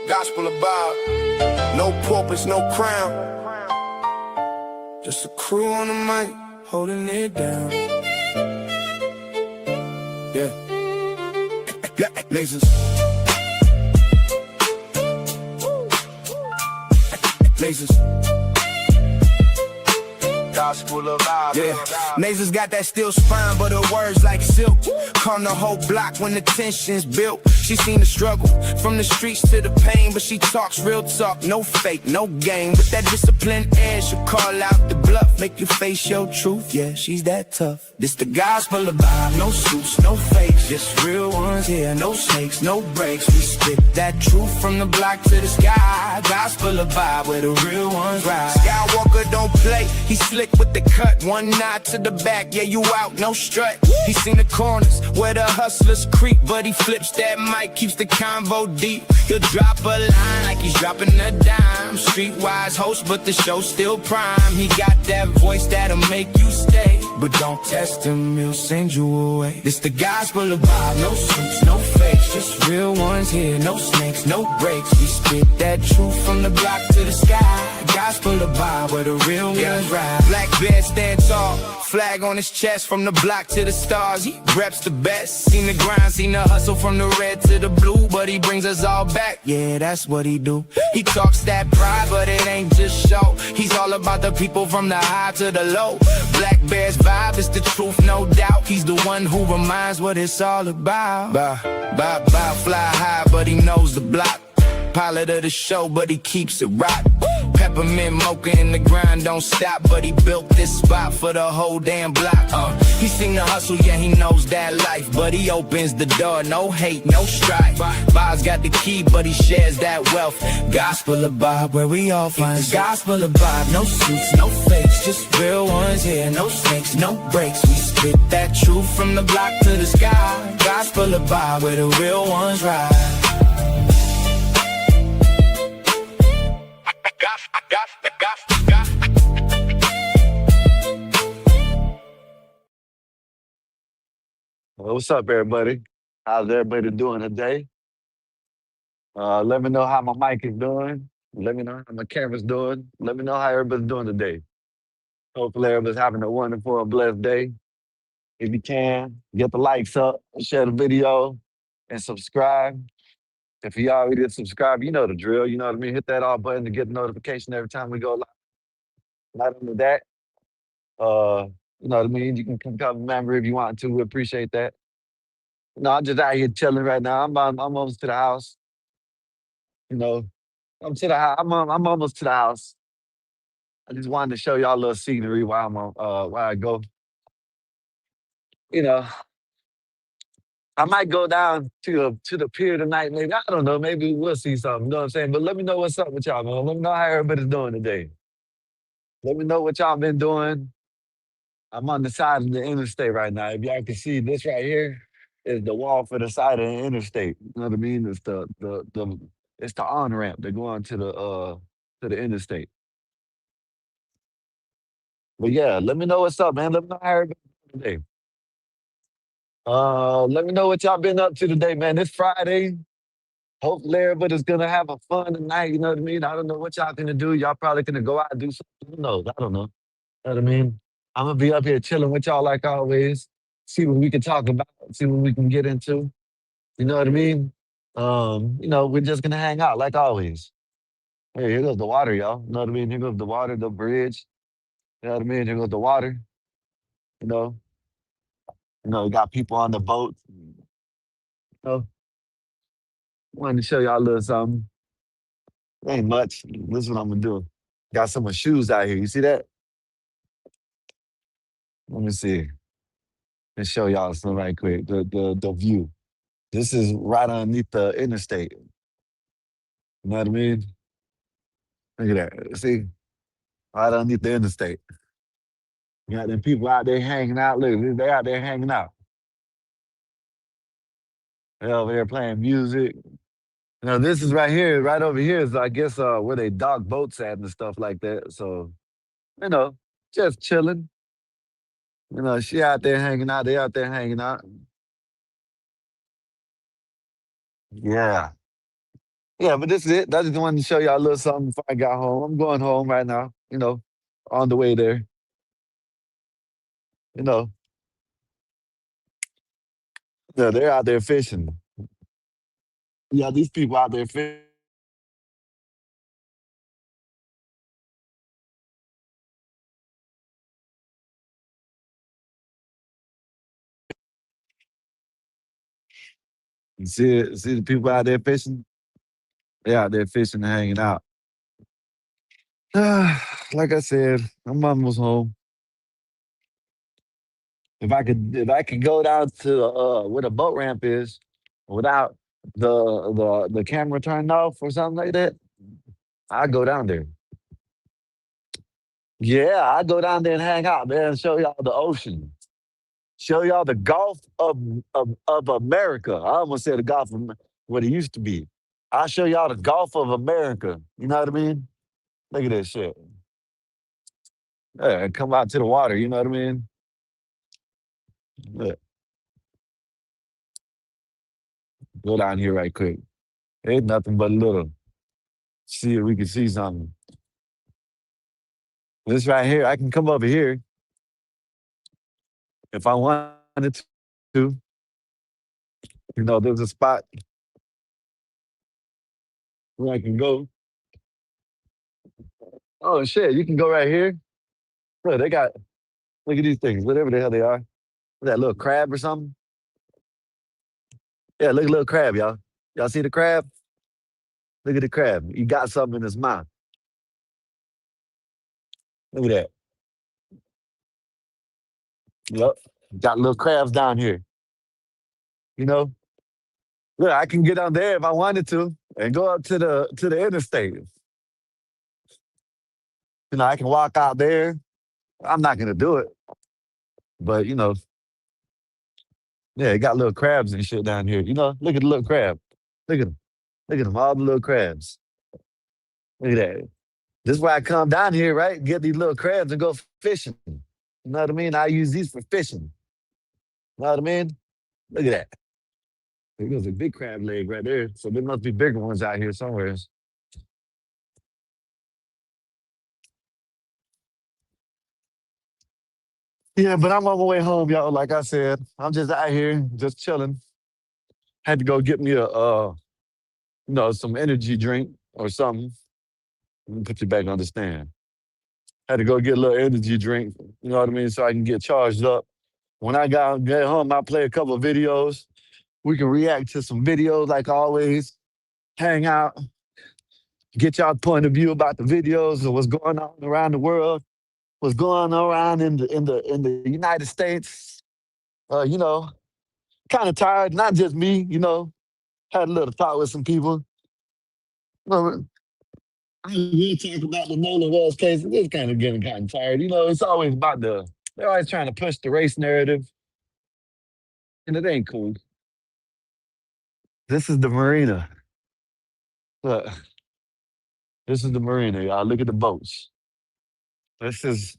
Gospel about no purpose, no crown. Just a crew on the mic, holding it down. Yeah. Lasers. Lasers. Gospel of vibe. Yeah, Nasers got that steel spine, but her words like silk. Calm the whole block when the tension's built. She seen the struggle from the streets to the pain, but she talks real talk, no fake, no game. With that disciplined air, she'll call out the bluff, make you face your truth. Yeah, she's that tough. This the gospel of vibe, no suits, no fakes, just real ones here, no snakes, no breaks. We spit that truth from the block to the sky. Gospel of vibe, where the real ones ride. Skywalker don't play, he slick with the cut, one nod to the back, yeah, you out, no strut. He seen the corners where the hustlers creep, but he flips that mic, keeps the convo deep. He'll drop a line like he's dropping a dime. Streetwise host, but the show's still prime. He got that voice that'll make you stay, but don't test him, he'll send you away. This the gospel of vibe, no suits, no fakes, just real ones here, no snakes, no breaks. We spit that truth from the block to the sky. Gospel of vibe, where the real ones ride. Black bear stand tall, flag on his chest, from the block to the stars. He reps the best. Seen the grind, seen the hustle from the red to the blue, but he brings us all back. Yeah, that's what he do. He talks that pride, but it ain't just show. He's all about the people from the high to the low. Black Bear's vibe is the truth, no doubt. He's the one who reminds what it's all about. Fly high, but he knows the block. Pilot of the show, but he keeps it rock. Peppermint mocha in the grind, don't stop. But he built this spot for the whole damn block. He seen the hustle, yeah, he knows that life. But he opens the door, no hate, no strife. Bob's got the key, but he shares that wealth. Gospel of Bob, where we all find gospel of Bob. No suits, no fakes, just real ones here. No snakes, no breaks. We spit that truth from the block to the sky. Gospel of Bob, where the real ones ride. Well, what's up, everybody? How's everybody doing today? Let me know how my mic is doing. Let me know how my camera's doing. Let me know how everybody's doing today. Hopefully, everybody's having a wonderful and blessed day. If you can, get the likes up, share the video, and subscribe. If you already subscribed, you know the drill. You know what I mean? Hit that all button to get the notification every time we go live. Not only that, you know what I mean? You can become a member if you want to. We appreciate that. No, I'm just out here chilling right now. I'm almost to the house. You know, I'm to the house. I'm almost to the house. I just wanted to show y'all a little scenery while while I go. You know, I might go down to the pier tonight. Maybe I don't know. Maybe we'll see something. You know what I'm saying? But let me know what's up with y'all, man. Let me know how everybody's doing today. Let me know what y'all been doing. I'm on the side of the interstate right now. If y'all can see this right here is the wall for the side of the interstate. You know what I mean? It's it's the on ramp that go on to the interstate. But yeah, let me know what's up, man. Let me know how everybody's doing today. Let me know what y'all been up to today, man. It's Friday. Hopefully everybody's gonna have a fun tonight. You know what I mean? I don't know what y'all gonna do. Y'all probably gonna go out and do something. Who knows? I don't know. You know what I mean? I'm gonna be up here chilling with y'all like always. See what we can talk about. See what we can get into. You know what I mean? You know, we're just gonna hang out like always. Hey, here goes the water, y'all. You know what I mean? Here goes the water, the bridge. You know what I mean? Here goes the water. You know, you got people on the boat. You know, wanted to show y'all a little something. Ain't much. This is what I'm gonna do. Got some of my shoes out here. You see that? Let me see. Let's show y'all something right quick. The view. This is right underneath the interstate. You know what I mean? Look at that. See? Right underneath the interstate. You got them people out there hanging out. Look, they out there hanging out. They over there playing music. You know, this is right here, right over here is I guess where they dock boats at and stuff like that. So, you know, just chilling. You know, she out there hanging out, they out there hanging out. Yeah. Yeah, but this is it. I just wanted to show y'all a little something before I got home. I'm going home right now, on the way there. You know, yeah, they're out there fishing. Yeah, these people out there fishing. You see it? See the people out there fishing? They're out there fishing and hanging out. Like I said, I'm almost home. If I could go down to where the boat ramp is without the camera turned off or something like that, I go down there. Yeah, I go down there and hang out, man, and show y'all the ocean. Show y'all the Gulf of America. I almost said the Gulf of what it used to be. I'll show y'all the Gulf of America. You know what I mean? Look at this shit. Yeah, and come out to the water, you know what I mean? Look, go down here right quick. Ain't nothing but a little. See if we can see something. This right here, I can come over here if I wanted to. There's a spot where I can go. Oh shit, you can go right here. Look, look at these things, whatever the hell they are. That little crab or something? Yeah, look at little crab, y'all. Y'all see the crab? Look at the crab. He got something in his mouth. Look at that. Yep. Got little crabs down here. You know? Look, I can get on there if I wanted to and go up to the interstate. I can walk out there. I'm not gonna do it. But yeah, it got little crabs and shit down here. Look at the little crab. Look at them. Look at them, all the little crabs. Look at that. This is why I come down here, right? Get these little crabs and go fishing. You know what I mean? I use these for fishing. You know what I mean? Look at that. There goes a big crab leg right there. So there must be bigger ones out here somewhere. Yeah, but I'm on my way home, y'all. Like I said, I'm just out here, just chilling. Had to go get me some energy drink or something. Let me put you back on the stand. Had to go get a little energy drink, you know what I mean, so I can get charged up. When I get home, I play a couple of videos. We can react to some videos like always, hang out, get y'all point of view about the videos and what's going on around the world, what's going on around in the United States. You know, kind of tired, not just me, had a little talk with some people. You we talk about the Nolan Wells case. It's kind of getting kind of tired. It's always about they're always trying to push the race narrative, and it ain't cool. This is the marina. Look, this is the marina, y'all. Look at the boats. This is,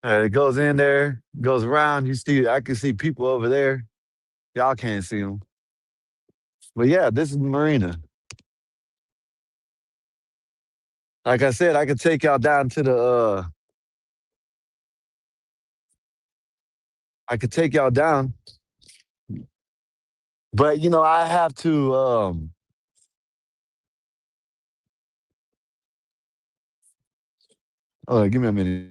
it goes in there, goes around. I can see people over there. Y'all can't see them. But yeah, this is the marina. Like I said, I could take y'all down to I could take y'all down, but I have to, give me a minute.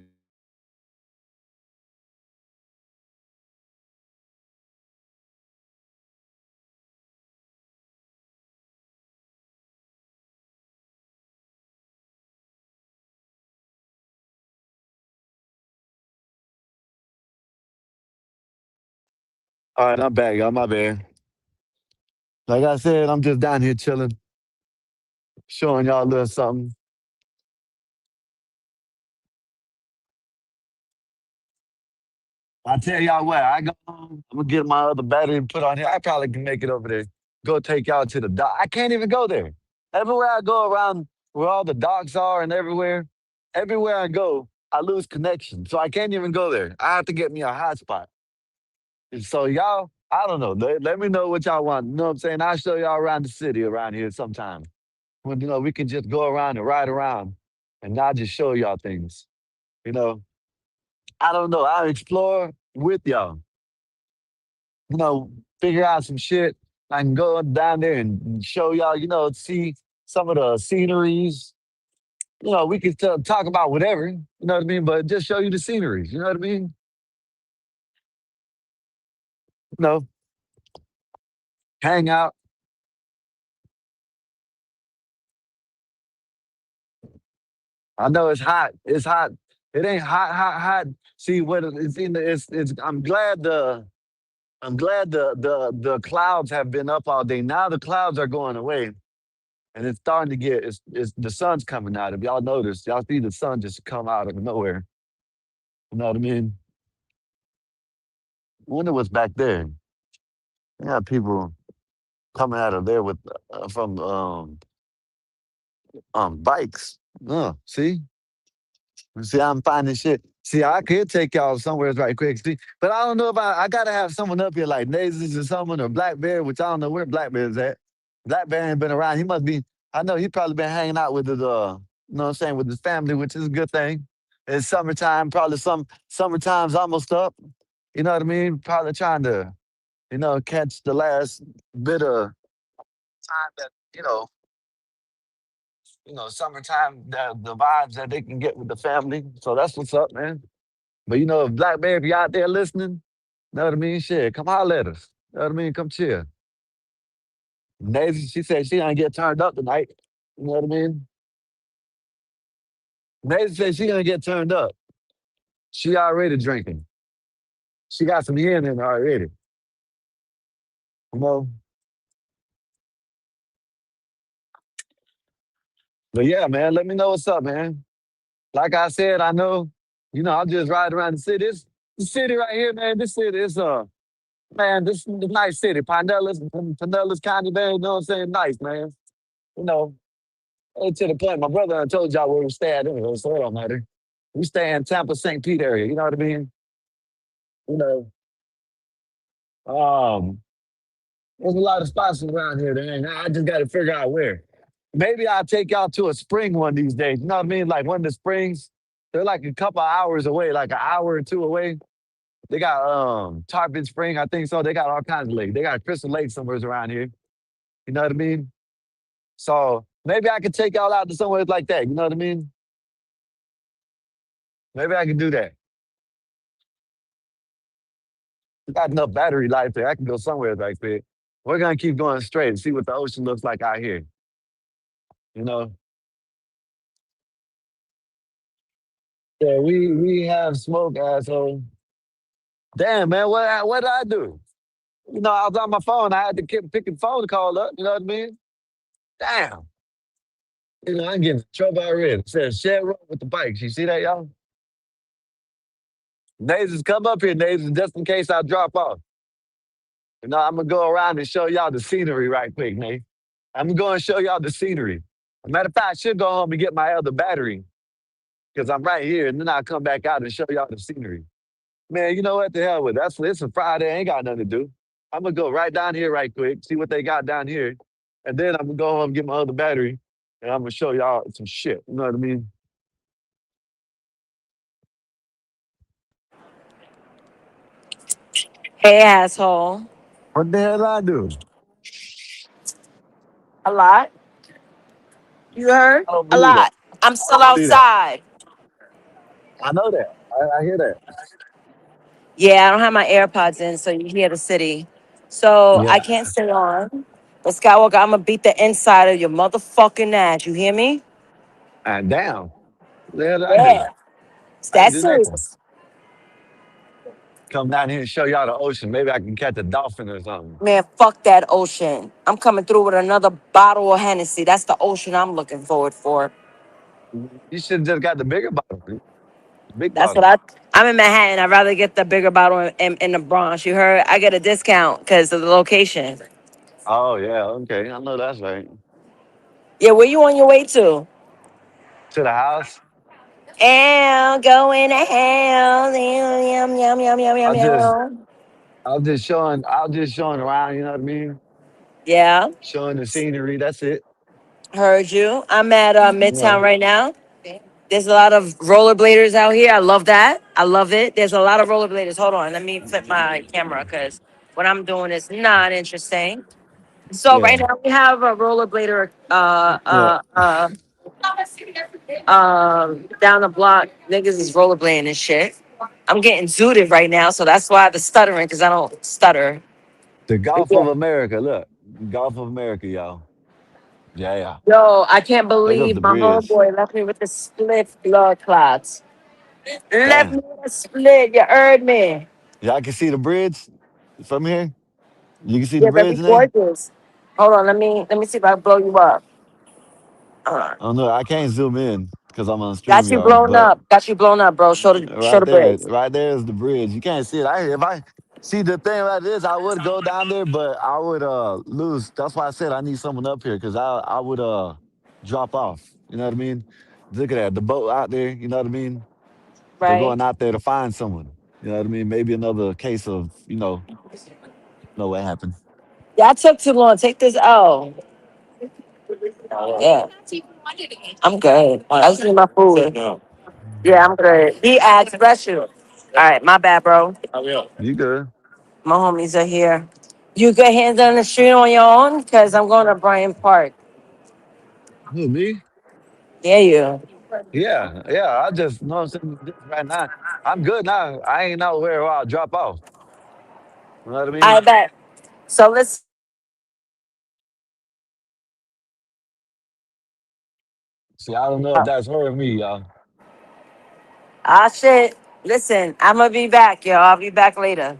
All right, I'm back, y'all. My bad. Like I said, I'm just down here chilling, showing y'all a little something. I tell y'all what, I go home, I'm gonna get my other battery and put on here. I probably can make it over there. Go take y'all to the dock. I can't even go there. Everywhere I go around where all the docks are and everywhere I go, I lose connection. So I can't even go there. I have to get me a hotspot. And so y'all, I don't know. Let me know what y'all want. You know what I'm saying? I'll show y'all around the city around here sometime. When we can just go around and ride around and not just show y'all things. You know, I don't know. I'll explore with y'all. You know, figure out some shit. I can go down there and show y'all, see some of the sceneries. We can talk about whatever, you know what I mean? But just show you the sceneries, you know what I mean? You know, hang out. I know it's hot. It's hot. It ain't hot, hot, hot. See what it's in the it's I'm glad the clouds have been up all day. Now the clouds are going away and it's starting to get it's the sun's coming out. If y'all notice, y'all see the sun just come out of nowhere. You know what I mean? I wonder what's back there. Yeah, people coming out of there with from bikes. See? See, I'm finding shit. See, I could take y'all somewhere right quick. See, but I don't know if I gotta have someone up here like Nazes or someone or Black Bear, which I don't know where Black Bear's at. Black Bear ain't been around. He must be. I know he probably been hanging out with his you know what I'm saying, with his family, which is a good thing. It's summertime, probably summertime's almost up. You know what I mean? Probably trying to, catch the last bit of time that, summertime, the vibes that they can get with the family. So that's what's up, man. But if Black Bear, if you out there listening, know what I mean? Shit, come holler at us. Know what I mean? Come chill. Daisy, she said she gonna get turned up tonight. You know what I mean? Daisy said she gonna get turned up. She already drinking. She got some hen in her already. You know? But yeah, man, let me know what's up, man. Like I said, I know, I'm just riding around the city. The city right here, man. This city is man, this is a nice city. Pinellas County, man, you know what I'm saying? Nice, man. You know, to the point, my brother I told y'all where we stay at anyway, so it don't matter. We stay in Tampa, St. Pete area, you know what I mean? You know, um, there's a lot of spots around here, and I just got to figure out where. Maybe I'll take y'all to a spring one of these days. You know what I mean? Like one of the springs, they're like a couple hours away, like an hour or two away. They got Tarpon Spring, I think so. They got all kinds of lakes. They got Crystal Lake somewhere around here. You know what I mean? So maybe I could take y'all out to somewhere like that. You know what I mean? Maybe I can do that. Got enough battery life there. I can go somewhere like that. We're gonna keep going straight and see what the ocean looks like out here. You know? Yeah, we have smoke, asshole. Damn, man, what did I do? I was on my phone. I had to keep picking phone call up. You know what I mean? Damn. I'm getting in trouble already. It says share road with the bikes. You see that, y'all? Nazes, come up here, Nazes, just in case I drop off. I'm gonna go around and show y'all the scenery right quick, Nate. I'm gonna go and show y'all the scenery. Matter of fact, I should go home and get my other battery because I'm right here, and then I'll come back out and show y'all the scenery. Man, you know what the hell with it? It's a Friday, ain't got nothing to do. I'm gonna go right down here right quick, see what they got down here, and then I'm gonna go home and get my other battery, and I'm gonna show y'all some shit. You know what I mean? Hey, asshole. What the hell I do? A lot. You heard? I don't A believe that. lot. I'm I still don't believe that. outside. I know that. I hear that. Yeah, I don't have my AirPods in, so you hear the city. So I Yeah. can't stay on. But Skywalker, I'm gonna beat the inside of your motherfucking ass. You hear me? And damn, what the hell did I do? Yeah. It's I didn't that do nothing. serious. Come down here and show y'all the ocean. Maybe I can catch a dolphin or something. Man, fuck that ocean. I'm coming through with another bottle of Hennessy. That's the ocean I'm looking forward for. You should have just got the bigger bottle, the big That's what bottle. I'm in Manhattan. I'd rather get the bigger bottle in the Bronx. You heard? I get a discount because of the location. Oh yeah, okay. I know that's right. Yeah, where you on your way to? To the house. And going to hell. Yum, yum, yum, yum, yum, I yum, just yum. I was just showing around, you know what I mean? Yeah, Showing the scenery. That's it. heard you. I'm at You Midtown know. right now. There's a lot of rollerbladers out here. I love that. I love it. There's a lot of rollerbladers. Hold on, let me flip my camera because what I'm doing is not interesting. So right Yeah. now we have a rollerblader Yeah. down the block. Niggas is rollerblading and shit. I'm getting zooted right now, so that's why the stuttering because I don't stutter. The But Gulf yeah. of America. Look. Gulf of America, y'all. Yeah, yeah. Yo, I can't There goes the believe my bridge. homeboy left me with the split blood clots. Left Damn. me with a split. You heard me. Y'all can see the bridge from here. You can see the Yeah, bridge very in there. gorgeous. Hold on, let me see if I can blow you up. Uh, I don't know. I can't zoom in because I'm on got you StreamYard, blown but up. Got you blown up, bro. Show the bridge. right there is the bridge. You can't see it. If I see the thing like this, I would go down there, but I would lose. That's why I said I need someone up here because I would drop off. You know what I mean? Look at that, the boat out there. You know what I mean? They're Right? going out there to find someone. You know what I mean? Maybe another case of know what happened. Yeah, I took too long. Take this. Oh, yeah. I'm good. I just need my food. Yeah, I'm good. He asked, bless you. All right, my bad, bro. You good? My homies are here. You good hands on the street on your own? Because I'm going to Bryant Park. Who, me? Yeah, you. Yeah, yeah. I just know what I'm saying this right now. I'm good now. I ain't know where I'll drop off. You know what I I mean? bet. So let's. See, I don't know if that's her or me, y'all. Ah, shit. Listen, I'm going to be back, yo. I'll be back later.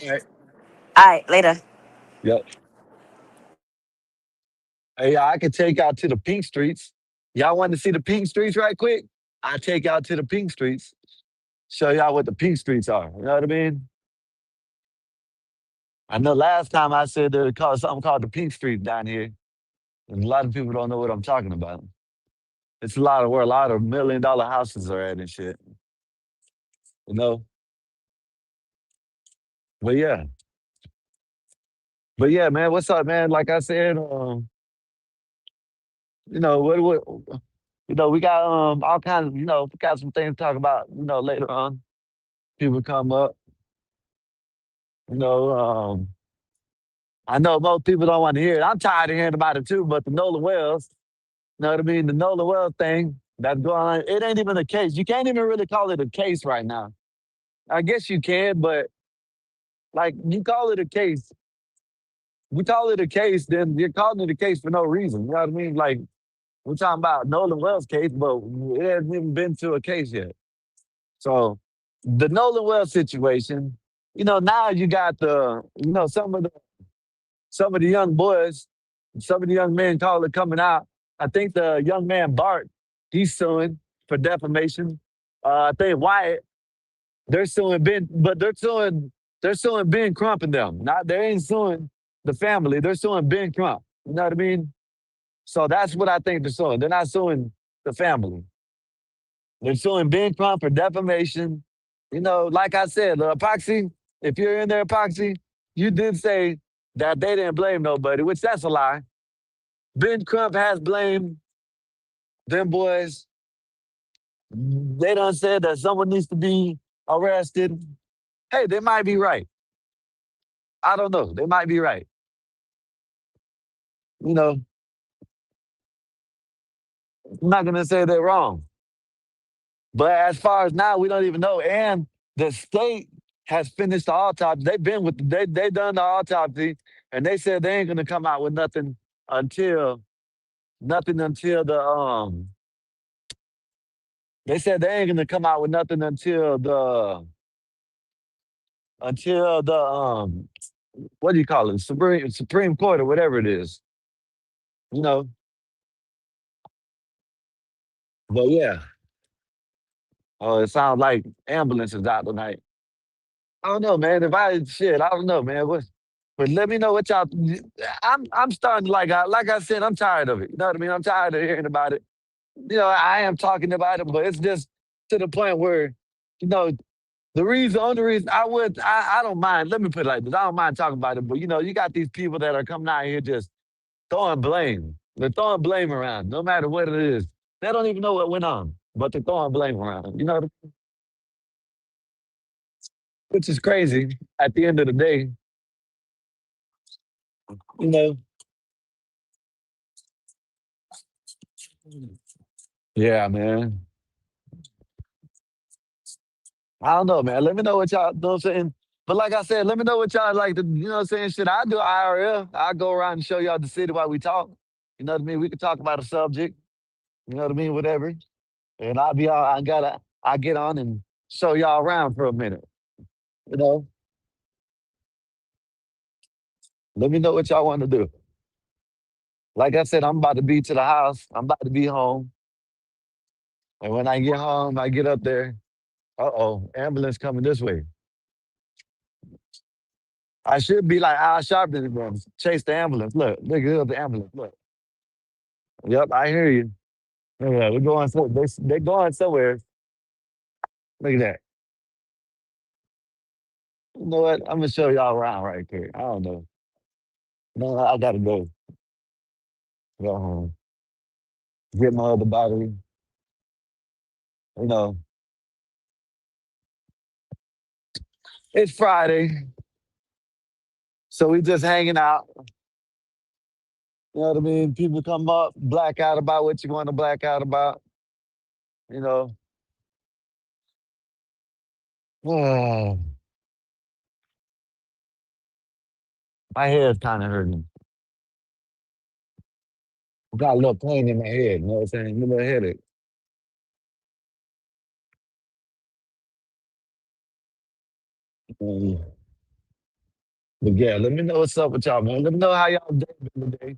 All right. All right, later. Yep. Hey, I could take y'all to the pink streets. Y'all want to see the pink streets right quick? I take y'all to the pink streets. Show y'all what the pink streets are. You know what I mean? I know last time I said there's called something called the pink streets down here. And a lot of people don't know what I'm talking about. It's a lot of where a lot of $1 million houses are at and shit. You know? But yeah. But yeah, man, what's up, man? Like I said, you know, we got all kinds of, we got some things to talk about, later on. People come up, you know, I know most people don't want to hear it. I'm tired of hearing about it too, but the Nolan Wells, you know what I mean? The Nolan Wells thing that's going on, it ain't even a case. You can't even really call it a case right now. I guess you can, but like you call it a case, we call it a case, then you're calling it a case for no reason. You know what I mean? Like we're talking about Nolan Wells case, but it hasn't even been to a case yet. So the Nolan Wells situation, now you got some of the young boys, some of the young men call it coming out. I think the young man Bart, he's suing for defamation. I think Wyatt, they're suing Ben, but they're suing Ben Crump and them. Not they ain't suing the family. They're suing Ben Crump. You know what I mean? So that's what I think they're suing. They're not suing the family. They're suing Ben Crump for defamation. Like I said, the epoxy, if you're in there, epoxy, you did say that they didn't blame nobody, which that's a lie. Ben Crump has blamed them boys. They done said that someone needs to be arrested. Hey, they might be right. I don't know. They might be right. You know, I'm not gonna say they're wrong. But as far as now, we don't even know. And the state has finished the autopsy. They've been with they done the autopsy, and they said they ain't gonna come out with until until the they said they ain't gonna come out with nothing until the what do you call it? Supreme Court or whatever it is. You know. But yeah. Oh, it sounds like ambulances out tonight. I don't know, man. If I shit, I don't know, man. But let me know what y'all. I'm starting to like I said, I'm tired of it. You know what I mean? I'm tired of hearing about it. I am talking about it, but it's just to the point where, you know, only reason I don't mind. Let me put it like this: I don't mind talking about it, but you got these people that are coming out here just throwing blame. They're throwing blame around, no matter what it is. They don't even know what went on, but they're throwing blame around. Which is crazy. At the end of the day, you know. Yeah, man. I don't know, man. Let me know what y'all know what I'm saying. But like I said, let me know what y'all like to, what I'm saying? Shit, I do IRL. I go around and show y'all the city while we talk. You know what I mean? We can talk about a subject, you know what I mean? Whatever. And I'll be all I get on and show y'all around for a minute. You know? Let me know what y'all want to do. Like I said, I'm about to be to the house. I'm about to be home. And when I get home, I get up there. Ambulance coming this way. I should be like Al Sharpton and chase the ambulance. Look at the ambulance. Look. Yep, I hear you. Yeah, we're going so they're going somewhere. Look at that. You know what? I'm gonna show y'all around right here. I don't know. No, I gotta go home. Get my other battery. You know, it's Friday, so we just hanging out. You know what I mean? People come up, black out about what you want to black out about. You know, my head's kind of hurting. Got a little pain in my head. You know what I'm saying? A little headache. Um, but yeah, let me know what's up with y'all, man. Let me know how y'all day been today.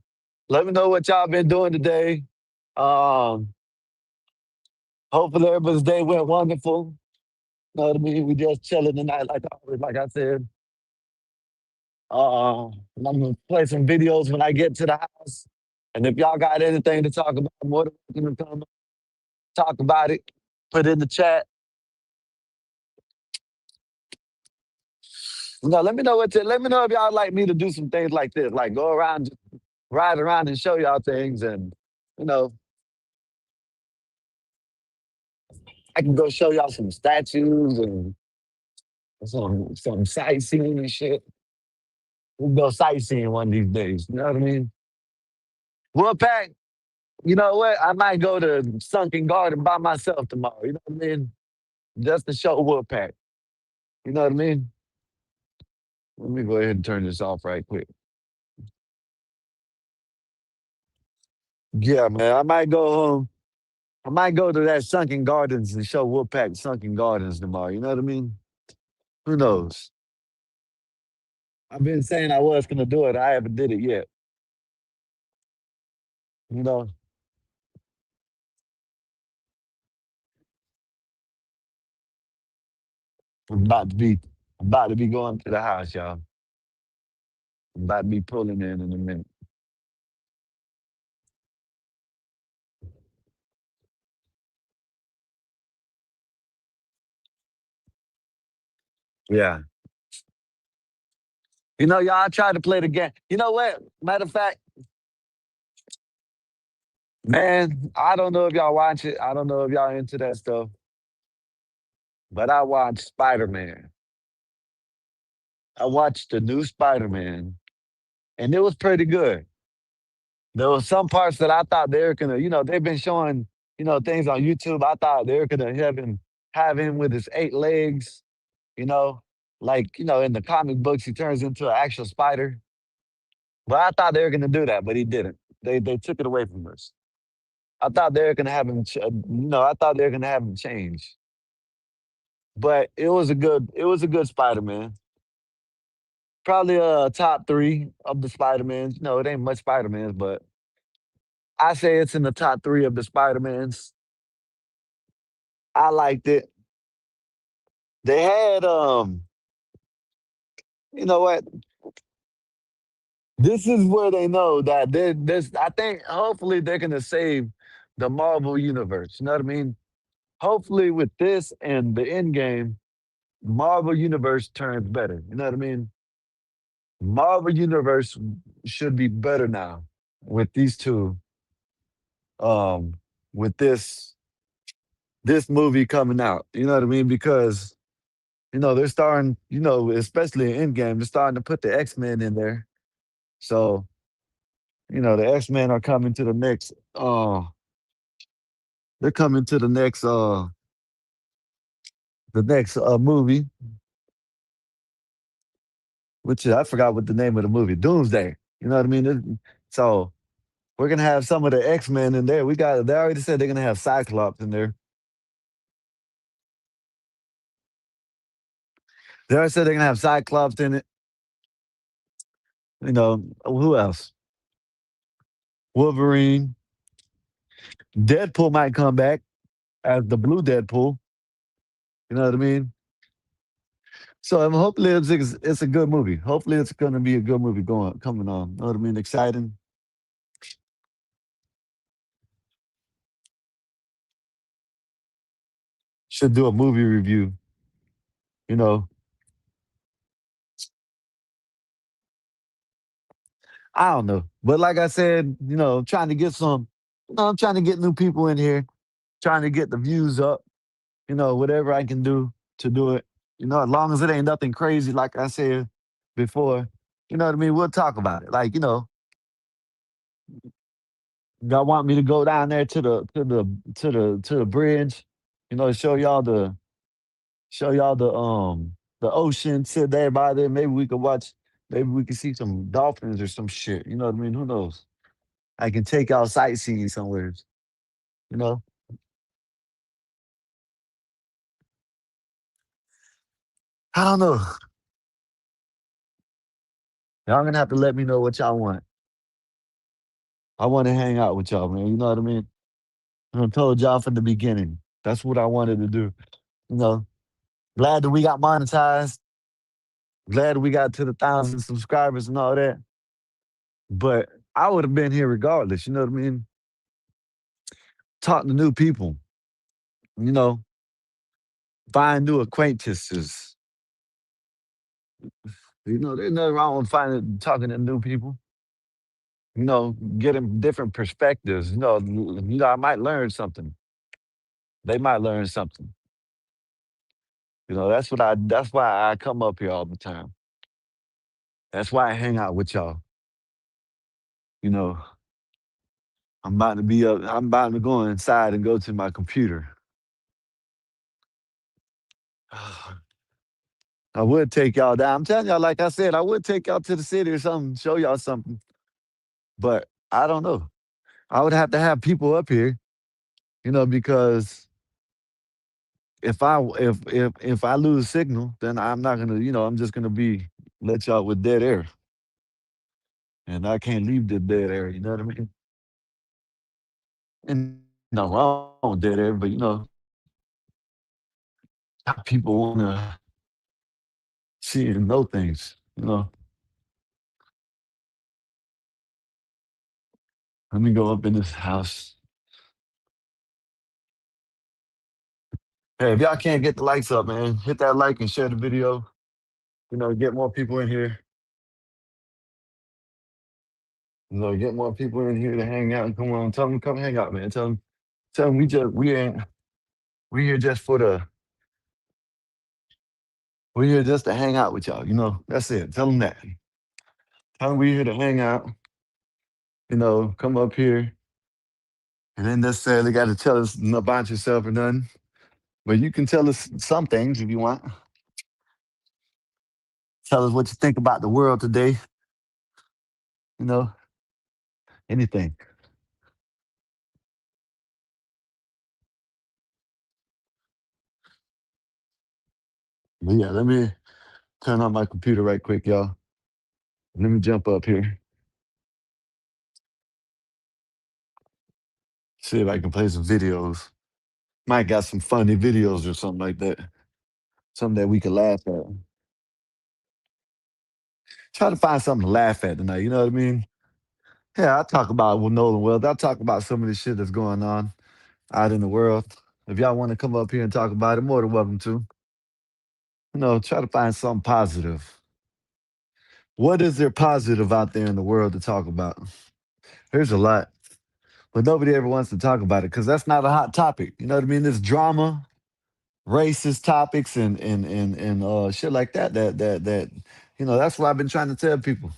Let me know what y'all been doing today. Um, Hopefully everybody's day went wonderful. Know what I mean? We just chilling tonight, like always, like I said. I'm gonna play some videos when I get to the house. And if y'all got anything to talk about, more than welcome to come talk about it. Put it in the chat. Let me know let me know if y'all like me to do some things like this, like go around, just ride around and show y'all things, and you know, I can go show y'all some statues and some sightseeing and shit. We'll go sightseeing one of these days. You know what I mean? Wolfpack, you know what? I might go to Sunken Garden by myself tomorrow. You know what I mean? Just to show Wolfpack. You know what I mean? Let me go ahead and turn this off right quick. Yeah, man. I might go home. I might go to that Sunken Gardens and show Wolfpack Sunken Gardens tomorrow. You know what I mean? Who knows? I've been saying I was gonna do it. I haven't did it yet. You know, I'm about to be I'm about to be going to the house, y'all. I'm about to be pulling in a minute. Yeah. Y'all I tried to play the game. You know what? Matter of fact, man, I don't know if y'all watch it. I don't know if y'all into that stuff, but I watched Spider-Man. I watched the new Spider-Man, and it was pretty good. There was some parts that I thought they were gonna, they've been showing, things on YouTube. I thought they were gonna have him with his 8 legs, you know, like, in the comic books, he turns into an actual spider. But I thought they were gonna do that, but he didn't. They took it away from us. I thought they were gonna have him, I thought they were gonna have him change. But it was a good Spider-Man. Probably top three of the Spider-Mans. It ain't much Spider-Mans, but I say it's in the top three of the Spider-Mans. I liked it. They had you know what? This is where they know that this I think hopefully they're gonna save the Marvel universe. You know what I mean? Hopefully with this and the end game, Marvel Universe turns better. You know what I mean? Marvel Universe should be better now with these two. With this movie coming out. You know what I mean? Because they're starting. Especially in Endgame, they're starting to put the X-Men in there. So the X-Men are coming to the next. They're coming to the next movie, which I forgot what the name of the movie. Doomsday. You know what I mean? So we're gonna have some of the X-Men in there. They already said they're gonna have Cyclops in there. They already said they're gonna have Cyclops in it. Who else? Wolverine. Deadpool might come back as the blue Deadpool. You know what I mean? So hopefully it's a good movie. Hopefully it's gonna be a good movie going coming on. You know what I mean? Exciting. Should do a movie review. You know, I don't know, but like I said, trying to get some. I'm trying to get new people in here, trying to get the views up. Whatever I can do to do it. As long as it ain't nothing crazy, like I said before. You know what I mean? We'll talk about it. Like y'all want me to go down there to the bridge, show y'all the ocean, sit there by there. Maybe we could see some dolphins or some shit. You know what I mean? Who knows? I can take y'all sightseeing somewhere. You know? I don't know. Y'all gonna have to let me know what y'all want. I want to hang out with y'all, man. You know what I mean? I told y'all from the beginning. That's what I wanted to do. You know, glad that we got monetized. Glad that we got to the 1,000 subscribers and all that. But I would have been here regardless. You know what I mean? Talk to new people. You know, find new acquaintances. There's nothing wrong with talking to new people. Getting different perspectives. I might learn something. They might learn something. That's why I come up here all the time. That's why I hang out with y'all. You know, I'm about to go inside and go to my computer. I would take y'all down. I'm telling y'all, like I said, I would take y'all to the city or something, show y'all something. But I don't know. I would have to have people up here, because if I lose signal, then I'm not gonna, I'm just gonna be let y'all with dead air. And I can't leave the dead air, you know what I mean? And no wrong with dead air, but how people wanna see and know things. Let me go up in this house. Hey, if y'all can't get the likes up, man, hit that like and share the video. Get more people in here. Get more people in here to hang out and come on. Tell them come hang out, man. Tell them we here just for the we here just to hang out with y'all. That's it. Tell them that. Tell them we here to hang out. Come up here and then necessarily got to tell us about yourself or nothing. But you can tell us some things if you want. Tell us what you think about the world today. You know, anything. But yeah, let me turn on my computer right quick, y'all. Let me jump up here. See if I can play some videos. Might got some funny videos or something like that. Something that we can laugh at. Try to find something to laugh at tonight. You know what I mean? Yeah, I talk about with Nolan Wells. I talk about some of the shit that's going on out in the world. If y'all want to come up here and talk about it, more than welcome to. Try to find something positive. What is there positive out there in the world to talk about? There's a lot, but nobody ever wants to talk about it because that's not a hot topic. You know what I mean? It's drama, racist topics, and shit like that. That's what I've been trying to tell people.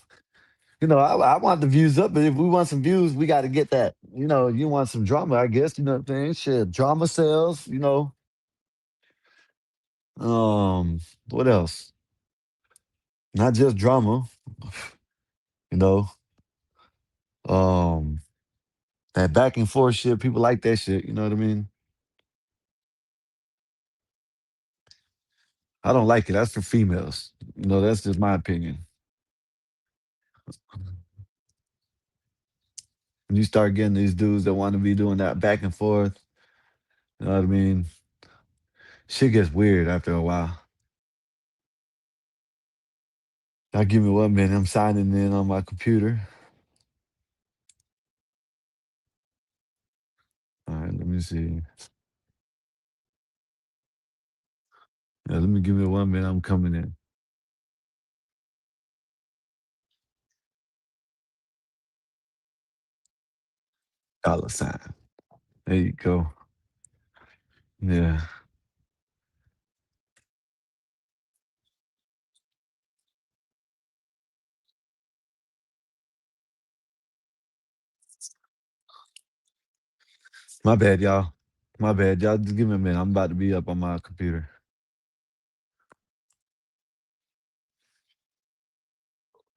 I want the views up, but if we want some views, we got to get that. You want some drama, I guess. You know what I'm saying? Shit, drama sells. What else? Not just drama. You know, um, that back and forth shit. People like that shit. You know what I mean? I don't like it. That's for females. That's just my opinion. When you start getting these dudes that want to be doing that back and forth, you know what I mean? Shit gets weird after a while. Now give me 1 minute. I'm signing in on my computer. All right, let me see. Yeah, let me give me 1 minute. I'm coming in. $. There you go. Yeah. My bad, y'all. My bad, y'all. Just give me a minute. I'm about to be up on my computer.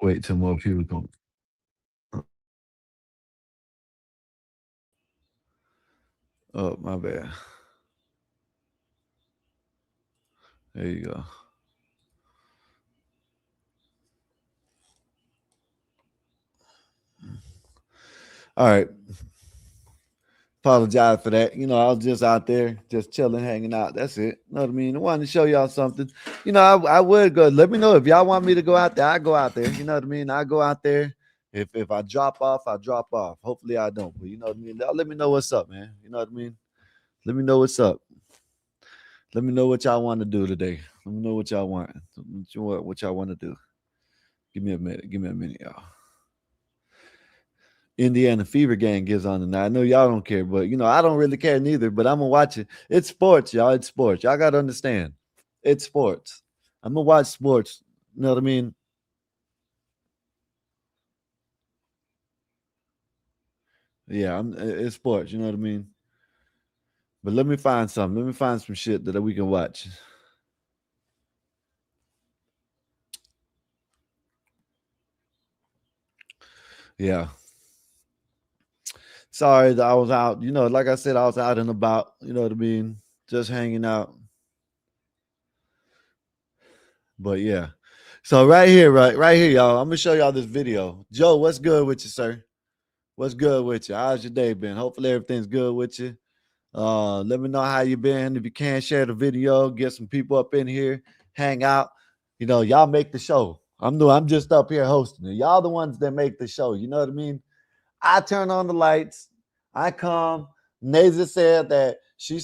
Wait till more people come. Oh, my bad. There you go. All right. Apologize for that. I was just out there, just chilling, hanging out. That's it. You know what I mean? I wanted to show y'all something. I would go. Let me know if y'all want me to go out there. I go out there. You know what I mean? I go out there. If I drop off, I drop off. Hopefully I don't. But you know what I mean? Y'all let me know what's up, man. You know what I mean? Let me know what's up. Let me know what y'all want to do today. Let me know what y'all want. What y'all want to do. Give me a minute. Give me a minute, y'all. Indiana Fever Gang gives on tonight. I know y'all don't care, but I don't really care neither. But I'm gonna watch it. It's sports, y'all. It's sports. Y'all gotta understand. It's sports. I'm gonna watch sports. You know what I mean? Yeah, it's sports. You know what I mean? But let me find something. Let me find some shit that we can watch. Yeah. Sorry that I was out. Like I said, I was out and about. You know what I mean? Just hanging out. But yeah. So right here, right here, y'all. I'm gonna show y'all this video. Joe, what's good with you, sir? What's good with you? How's your day been? Hopefully everything's good with you. Let me know how you been. If you can, share the video, get some people up in here, hang out. Y'all make the show. I'm just up here hosting it. Y'all the ones that make the show. You know what I mean? I turn on the lights. I come. Naza said that she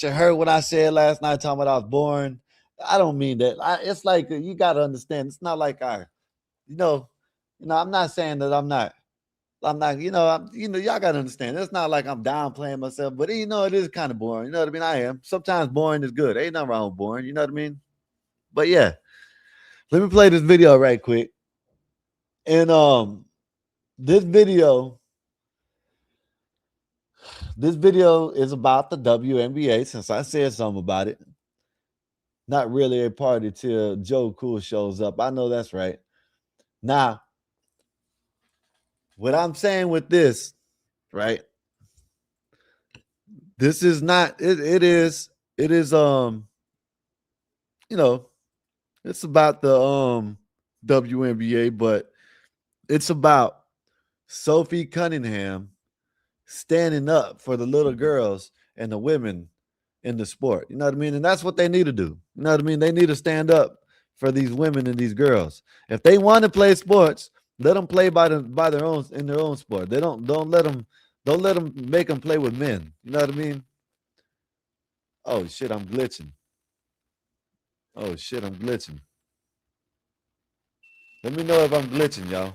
heard what I said last night, talking about I was born. I don't mean that. It's like you got to understand. It's not like you know, I'm not saying that I'm not, y'all gotta understand. It's not like I'm downplaying myself, but it is kind of boring. You know what I mean? I am. Sometimes boring is good. Ain't nothing wrong with boring. You know what I mean? But yeah, let me play this video right quick. And this video, is about the WNBA. Since I said something about it, not really a party till Joe Cool shows up. I know that's right. Now, what I'm saying with this, right? This is not. It is. You know, It's about the WNBA, but it's about Sophie Cunningham standing up for the little girls and the women in the sport. You know what I mean? And that's what they need to do. You know what I mean? They need to stand up for these women and these girls. If they want to play sports, let them play by their own in their own sport. They don't let them make them play with men. You know what I mean? Oh shit, I'm glitching. Oh shit, I'm glitching. Let me know if I'm glitching, y'all.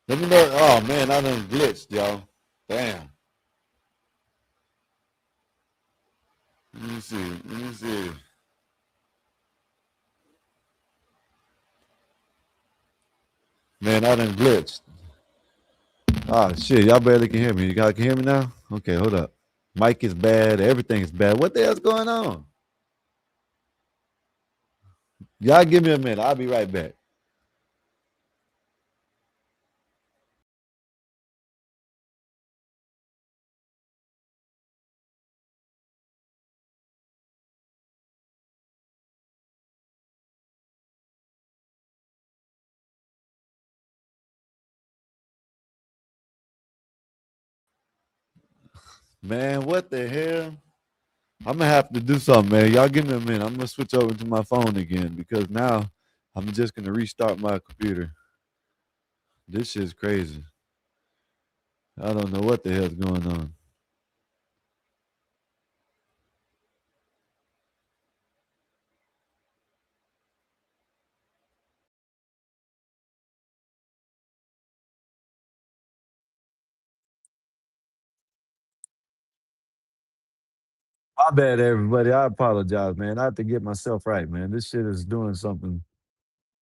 Let me know. Oh man, I done glitched, y'all. Damn. Let me see. Let me see. Man, I done glitched. Oh shit, y'all barely can hear me. You guys can hear me now? Okay, hold up. Mic is bad. Everything is bad. What the hell's going on? Y'all give me a minute. I'll be right back. Man, what the hell? I'm gonna have to do something, man. Y'all give me a minute. I'm gonna switch over to my phone again because now I'm just gonna restart my computer. This shit's crazy. I don't know what the hell's going on. My bad, everybody. I apologize, man. I have to get myself right, man. This shit is doing something.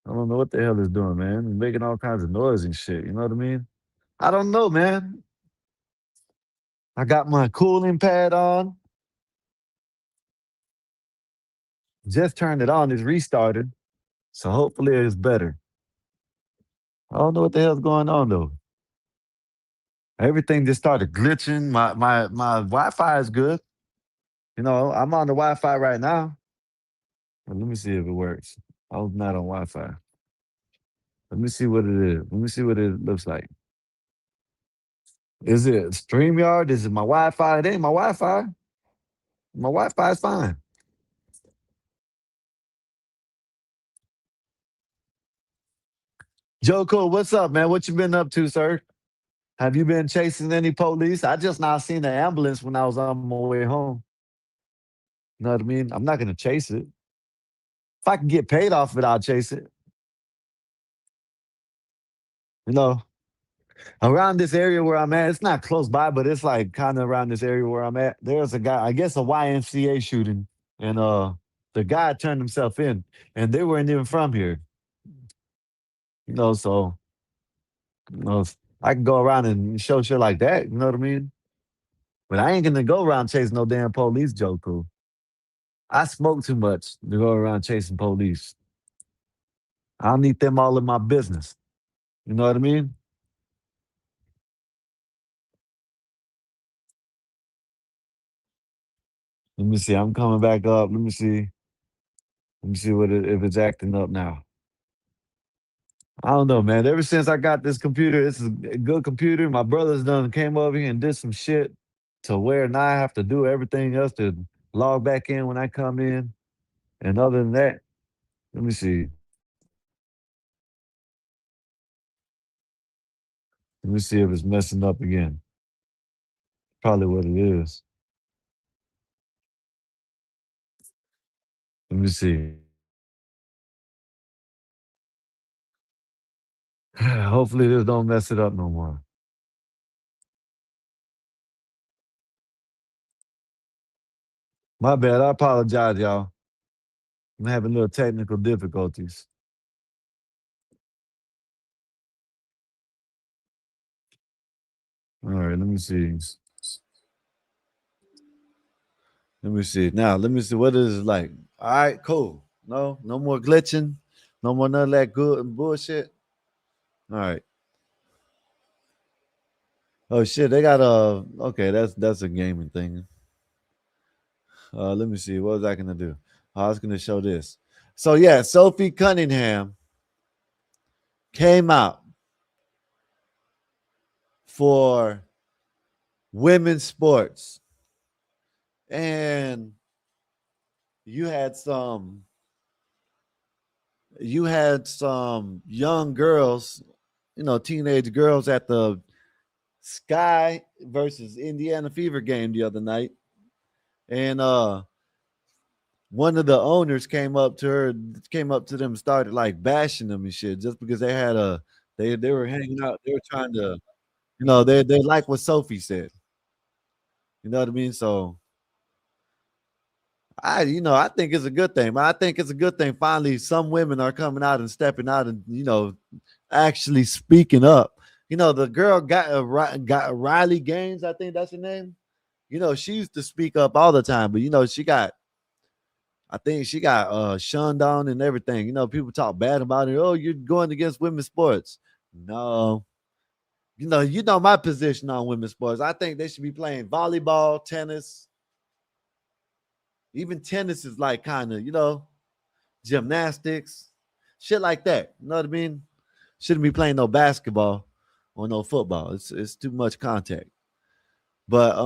I don't know what the hell it's doing, man. It's making all kinds of noise and shit. You know what I mean? I don't know, man. I got my cooling pad on. Just turned it on. It's restarted. So hopefully it's better. I don't know what the hell's going on though. Everything just started glitching. My Wi-Fi is good. You know, I'm on the Wi-Fi right now. Let me see if it works. I'm not on Wi-Fi. Let me see what it is. Let me see what it looks like. Is it StreamYard? Is it my Wi-Fi? It ain't my Wi-Fi. My Wi-Fi is fine. Joko, what's up, man? What you been up to, sir? Have you been chasing any police? I just now seen the ambulance when I was on my way home. You know what I mean? I'm not gonna chase it. If I can get paid off of it, I'll chase it. You know, around this area where I'm at, it's not close by, but it's like kind of around this area where I'm at. There's a guy, I guess a YMCA shooting, and the guy turned himself in, and they weren't even from here. You know, so you know, I can go around and show shit like that. You know what I mean? But I ain't gonna go around chasing no damn police, Joker. I smoke too much to go around chasing police. I don't need them all in my business. You know what I mean? Let me see. I'm coming back up. Let me see. Let me see what if it's acting up now. I don't know, man. Ever since I got this computer, this is a good computer. My brother's done came over here and did some shit to where now I have to do everything else to log back in when I come in. And other than that, let me see. Let me see if it's messing up again. Probably what it is. Let me see. Hopefully this don't mess it up no more. My bad. I apologize, y'all. I'm having little technical difficulties. All right, let me see. Let me see. Now, let me see what is it like. All right, cool. No more glitching. No more none of that good and bullshit. All right. Oh shit, they got a okay, that's a gaming thing. Let me see. What was I gonna do? I was gonna show this. So yeah, Sophie Cunningham came out for women's sports. And you had some young girls, teenage girls at the Sky versus Indiana Fever game the other night, and one of the owners came up to them, started like bashing them and shit, just because they were hanging out, they were trying to, they like what Sophie said. You know what I mean? So I think it's a good thing. But I think it's a good thing. Finally, some women are coming out and stepping out and actually speaking up. The girl got Riley Gaines, I think that's her name. She used to speak up all the time, but I think she got shunned on and everything. People talk bad about it. Oh, you're going against women's sports. No. My position on women's sports. I think they should be playing volleyball, tennis. Even tennis is like kind of, gymnastics, shit like that. You know what I mean? Shouldn't be playing no basketball or no football. It's too much contact. But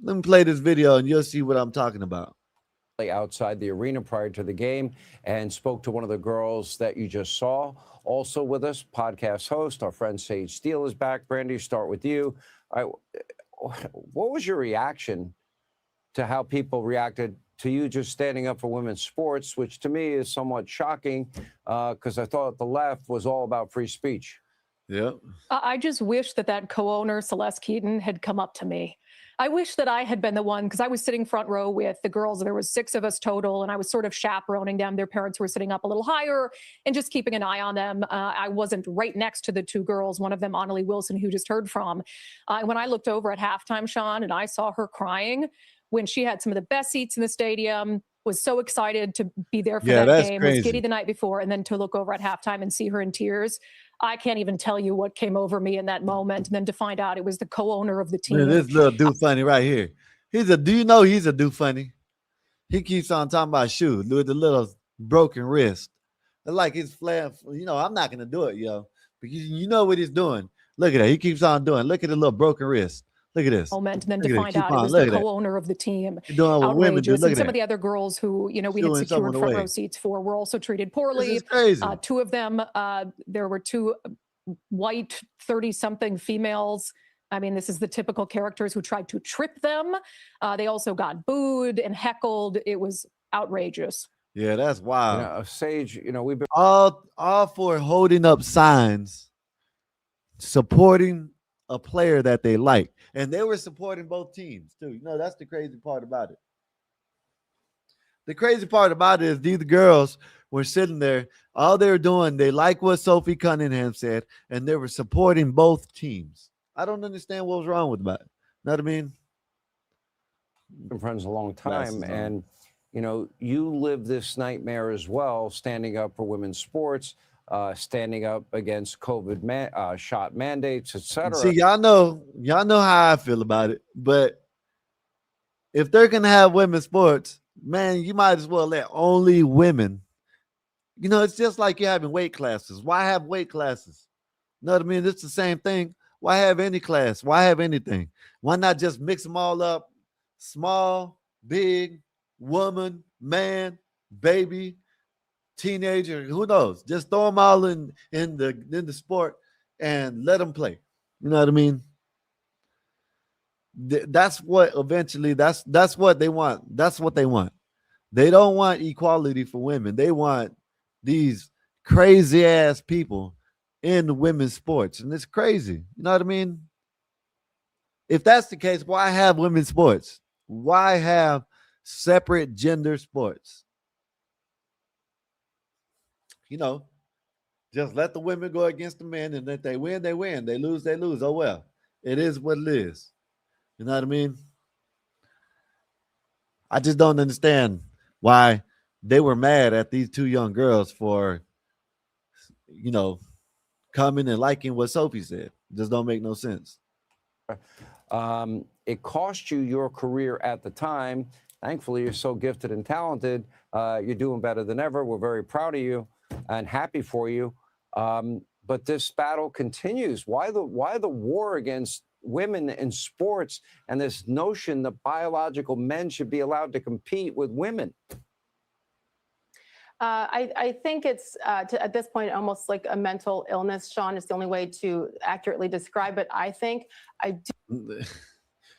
let me play this video and you'll see what I'm talking about. Outside the arena prior to the game and spoke to one of the girls that you just saw. Also with us, podcast host, our friend Sage Steele is back. Brandy, start with you. All right, what was your reaction to how people reacted to you just standing up for women's sports, which to me is somewhat shocking because I thought the left was all about free speech. Yeah. I just wish that co-owner, Celeste Keaton, had come up to me. I wish that I had been the one, because I was sitting front row with the girls. There was 6 of us total, and I was sort of chaperoning them. Their parents were sitting up a little higher and just keeping an eye on them. I wasn't right next to the 2 girls, one of them, Annalie Wilson, who just heard from. When I looked over at halftime, Sean, and I saw her crying when she had some of the best seats in the stadium, was so excited to be there for that game, crazy. Was giddy the night before, and then to look over at halftime and see her in tears. I can't even tell you what came over me in that moment. And then to find out it was the co-owner of the team. Man, this little dude funny right here. Do you know he's a dude funny? He keeps on talking about shoes with the little broken wrist. It's like his flat, I'm not going to do it, But you know what he's doing. Look at that. He keeps on doing. Look at the little broken wrist. Look at this. Moment, and then Look to at find it. out Keep it on. was Look the at that. co-owner of the team. You're doing what women do. Outrageous. Look And at some that. of the other girls who, we had Shooing secured someone front away. row seats for were also treated This poorly. is crazy. 2 of them, there were 2 white 30-something females. I mean, this is the typical characters who tried to trip them. They also got booed and heckled. It was outrageous. Yeah, that's wild. Sage, we've been all for holding up signs, supporting a player that they like. And they were supporting both teams, too. That's the crazy part about it. The crazy part about it is these girls were sitting there. All they were doing, they like what Sophie Cunningham said, and they were supporting both teams. I don't understand what was wrong with that. Know what I mean? been friends a long Glasses time, on. and you live this nightmare as well, standing up for women's sports, standing up against COVID shot mandates, etc. See, y'all know how I feel about it. But if they're gonna have women's sports, man, you might as well let only women. It's just like you're having weight classes. Why have weight classes? You know what I mean? It's the same thing. Why have any class? Why have anything? Why not just mix them all up? Small, big, woman, man, baby, teenager, who knows? Just throw them all in the sport and let them play. You know what I mean? That's what eventually that's what they want. That's what they want. They don't want equality for women. They want these crazy ass people in the women's sports, and it's crazy. You know what I mean? If that's the case, why have women's sports? Why have separate gender sports? Just let the women go against the men, and if they win, they win. They lose, they lose. Oh well, it is what it is. You know what I mean? I just don't understand why they were mad at these 2 young girls for, coming and liking what Sophie said. Just don't make no sense. It cost you your career at the time. Thankfully, you're so gifted and talented. You're doing better than ever. We're very proud of you and happy for you. But this battle continues. Why the war against women in sports and this notion that biological men should be allowed to compete with women? I think it's at this point almost like a mental illness, Sean, is the only way to accurately describe it. I think I do.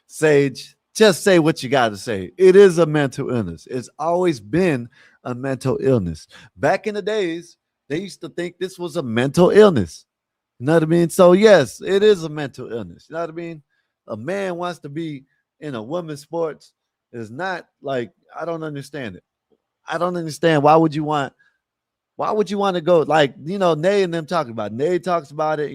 Sage, just say what you got to say. It is a mental illness. It's always been a mental illness. Back in the days, they used to think this was a mental illness. You know what I mean? So, yes, it is a mental illness. You know what I mean? A man wants to be in a women's sports. Is not like, I don't understand it. I don't understand. Why would you want to go? Like, Nay and them talking about it. Nay talks about it,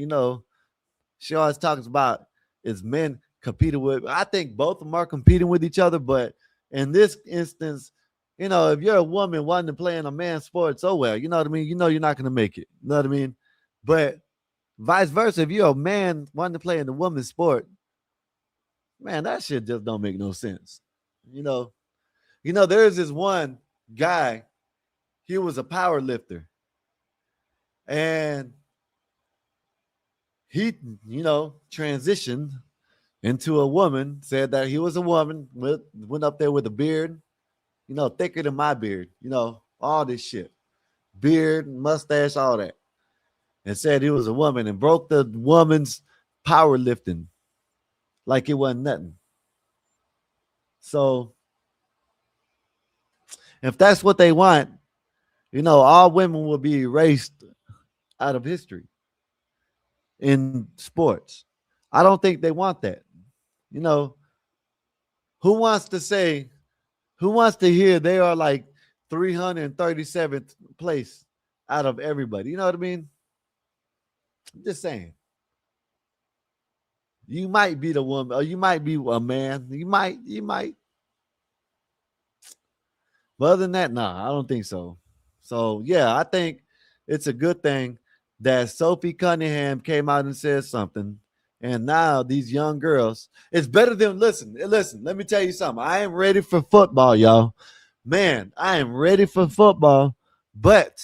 she always talks about is men competing with. I think both of them are competing with each other, but in this instance, if you're a woman wanting to play in a man's sport, so well, you know what I mean? You're not going to make it. You know what I mean? But vice versa, if you're a man wanting to play in the woman's sport, man, that shit just don't make no sense. There's this one guy, he was a power lifter. And he, transitioned into a woman, said that he was a woman, went up there with a beard, thicker than my beard, all this shit. Beard, mustache, all that. And said he was a woman and broke the woman's powerlifting like it wasn't nothing. So if that's what they want, all women will be erased out of history in sports. I don't think they want that. Who wants to hear they are like 337th place out of everybody? You know what I mean? I'm just saying. You might be the woman, or you might be a man. You might. But other than that, I don't think so. So, yeah, I think it's a good thing that Sophie Cunningham came out and said something. And now these young girls, it's better than, listen, let me tell you something. I am ready for football, y'all. Man, I am ready for football. But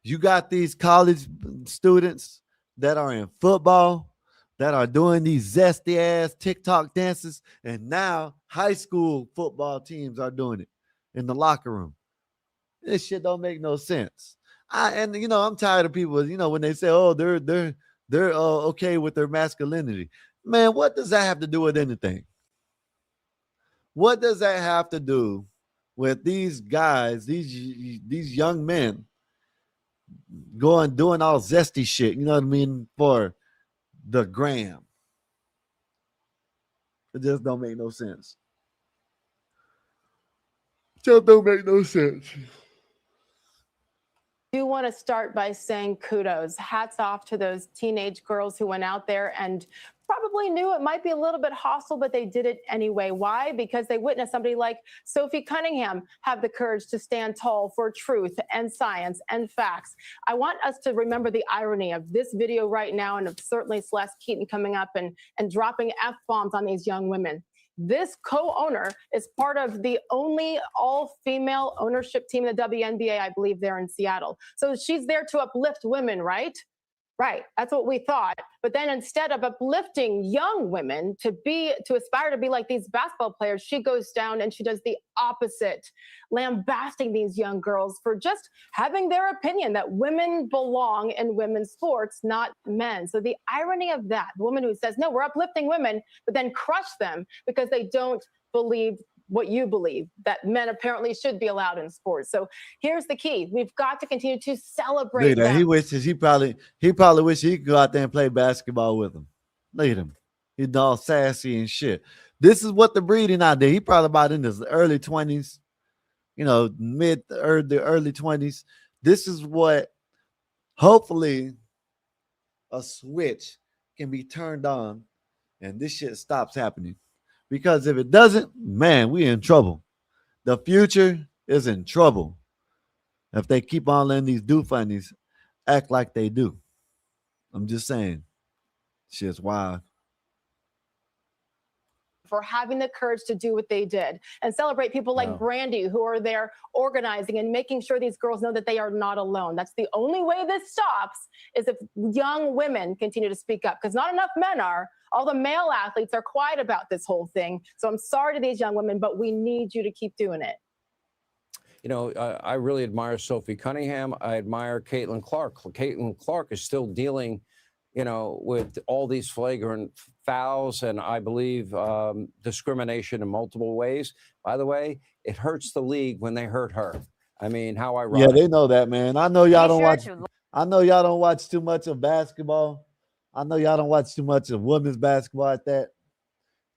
you got these college students that are in football, that are doing these zesty ass TikTok dances, and now high school football teams are doing it in the locker room. This shit don't make no sense. I'm tired of people, when they say, oh, they're okay with their masculinity. Man, what does that have to do with anything? What does that have to do with these guys, these young men doing all zesty shit, you know what I mean, for the gram? It just don't make no sense. Just don't make no sense. I do want to start by saying kudos. Hats off to those teenage girls who went out there and probably knew it might be a little bit hostile, but they did it anyway. Why? Because they witnessed somebody like Sophie Cunningham have the courage to stand tall for truth and science and facts. I want us to remember the irony of this video right now, and of certainly Celeste Keaton coming up and dropping F-bombs on these young women. This co-owner is part of the only all-female ownership team in the WNBA, I believe, there in Seattle. So she's there to uplift women, right? Right. That's what we thought. But then instead of uplifting young women to aspire to be like these basketball players, she goes down and she does the opposite, lambasting these young girls for just having their opinion that women belong in women's sports, not men. So the irony of that, the woman who says, no, we're uplifting women, but then crush them because they don't believe what you believe, that men apparently should be allowed in sports. So here's the key. We've got to continue to celebrate them. He wishes he probably wishes he could go out there and play basketball with him. Look at him. He's all sassy and shit. This is what the breeding out there. He probably about in his early 20s, mid to early 20s. This is what hopefully a switch can be turned on and this shit stops happening. Because if it doesn't, man, we in trouble. The future is in trouble if they keep on letting these do-funnies act like they do. I'm just saying. Shit's wild. For having the courage to do what they did, and celebrate people like Brandy, who are there organizing and making sure these girls know that they are not alone. That's the only way this stops, is if young women continue to speak up, because not enough men are. All the male athletes are quiet about this whole thing. So I'm sorry to these young women, but we need you to keep doing it. I really admire Sophie Cunningham. I admire Caitlin Clark. Caitlin Clark is still dealing, with all these flagrant fouls and I believe discrimination in multiple ways. By the way, it hurts the league when they hurt her. I mean, how Yeah, ironic. they know that, man. I know y'all Be don't sure watch. to I know y'all don't watch too much of basketball. I know y'all don't watch too much of women's basketball at that.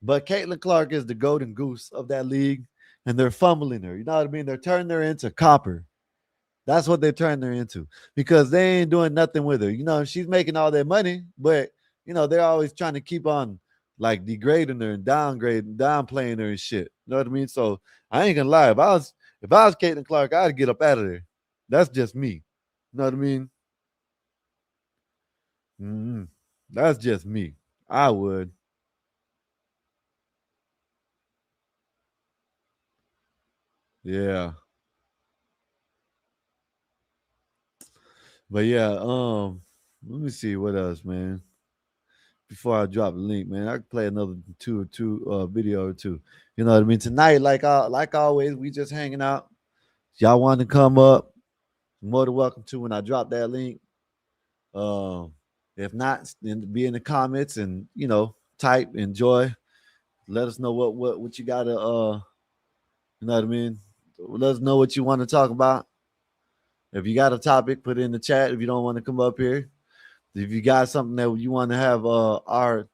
But Caitlin Clark is the golden goose of that league, and they're fumbling her. You know what I mean? They're turning her into copper. That's what they're turning her into because they ain't doing nothing with her. She's making all their money, but they're always trying to keep on like degrading her and downgrading, downplaying her and shit. You know what I mean? So I ain't gonna lie. If I was Caitlin Clark, I'd get up out of there. That's just me. You know what I mean? Mm-hmm. That's just me. I would. Yeah. But yeah, let me see what else, man. Before I drop the link, man, I could play another two video or two. You know what I mean? Tonight, like always, we just hanging out. If y'all want to come up, more than welcome to when I drop that link. Um, if not, then be in the comments and type enjoy. Let us know what you gotta you know what I mean? Let us know what you want to talk about. If you got a topic, put it in the chat if you don't want to come up here. If you got something that you want to have our,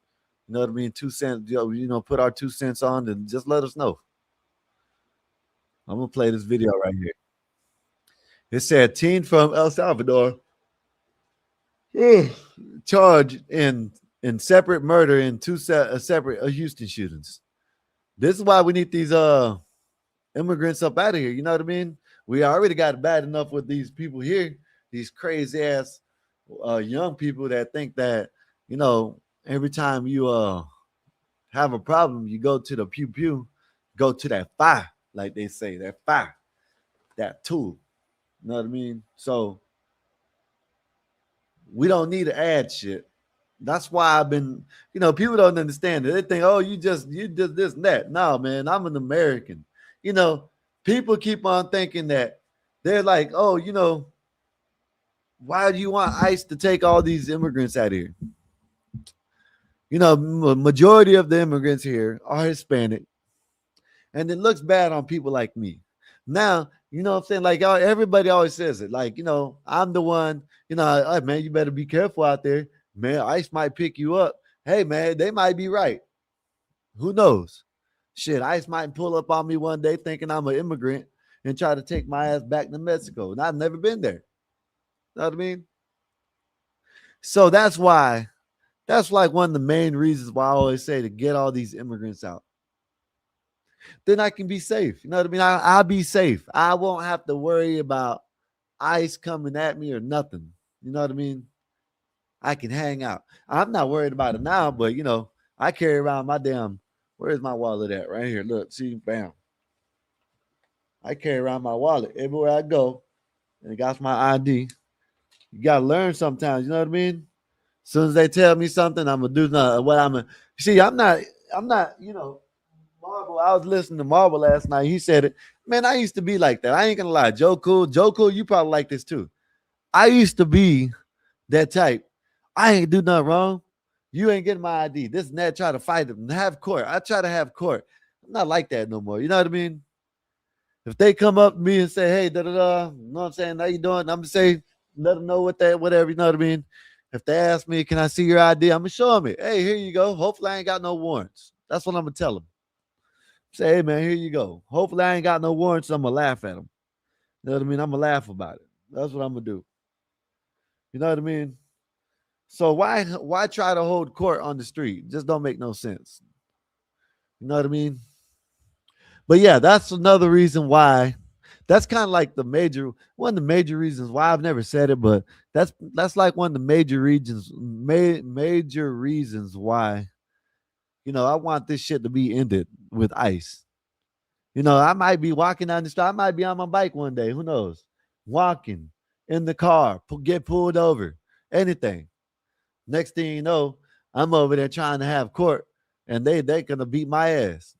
2 cents, put our 2 cents on, then just let us know. I'm gonna play this video right here. It said teen from El Salvador charged in separate murder in two separate Houston shootings. This is why we need these immigrants up out of here. You know what I mean? We already got it bad enough with these people here, these crazy ass young people that think that every time you have a problem, you go to the pew pew, go to that fire, like they say, that fire, that tool. You know what I mean? So we don't need to add shit. That's why I've been, people don't understand it. They think, oh, you just this and that. No, man, I'm an American. People keep on thinking that they're like, oh, why do you want ICE to take all these immigrants out of here? Majority of the immigrants here are Hispanic, and it looks bad on people like me. Now, you know what I'm saying? Like everybody always says it. Like, I'm the one, hey, man, you better be careful out there. Man, ICE might pick you up. Hey, man, they might be right. Who knows? Shit, ICE might pull up on me one day thinking I'm an immigrant and try to take my ass back to Mexico. And I've never been there. You know what I mean? So that's why, that's like one of the main reasons why I always say to get all these immigrants out. Then I can be safe. You know what I mean? I'll be safe. I won't have to worry about ICE coming at me or nothing. You know what I mean? I can hang out. I'm not worried about it now, but I carry around my damn, where's my wallet at? Right here. Look, see, bam. I carry around my wallet everywhere I go. And it got my ID. You gotta learn sometimes, you know what I mean? As soon as they tell me something, I'm gonna do what I'm gonna see. I'm not, Marvel. I was listening to Marvel last night. He said it. Man, I used to be like that. I ain't gonna lie. Joe Cool, you probably like this too. I used to be that type. I ain't do nothing wrong. You ain't getting my ID. This and that, try to fight them and have court. I try to have court. I'm not like that no more. You know what I mean? If they come up to me and say, hey, you know what I'm saying? How you doing? I'm gonna say, let them know whatever, you know what I mean? If they ask me, can I see your ID? I'm gonna show them it. Hey, here you go. Hopefully I ain't got no warrants. That's what I'm gonna tell them. Say, hey man, here you go. Hopefully I ain't got no warrants. I'm gonna laugh at them. You know what I mean? I'm gonna laugh about it. That's what I'm gonna do. You know what I mean? So why try to hold court on the street? Just don't make no sense. You know what I mean? But yeah, that's another reason why. That's kind of like one of the major reasons why I've never said it, but that's like one of the major reasons why, I want this shit to be ended with ICE. I might be walking down the street. I might be on my bike one day. Who knows? Walking in the car, get pulled over, anything. Next thing you know, I'm over there trying to have court, and they gonna beat my ass.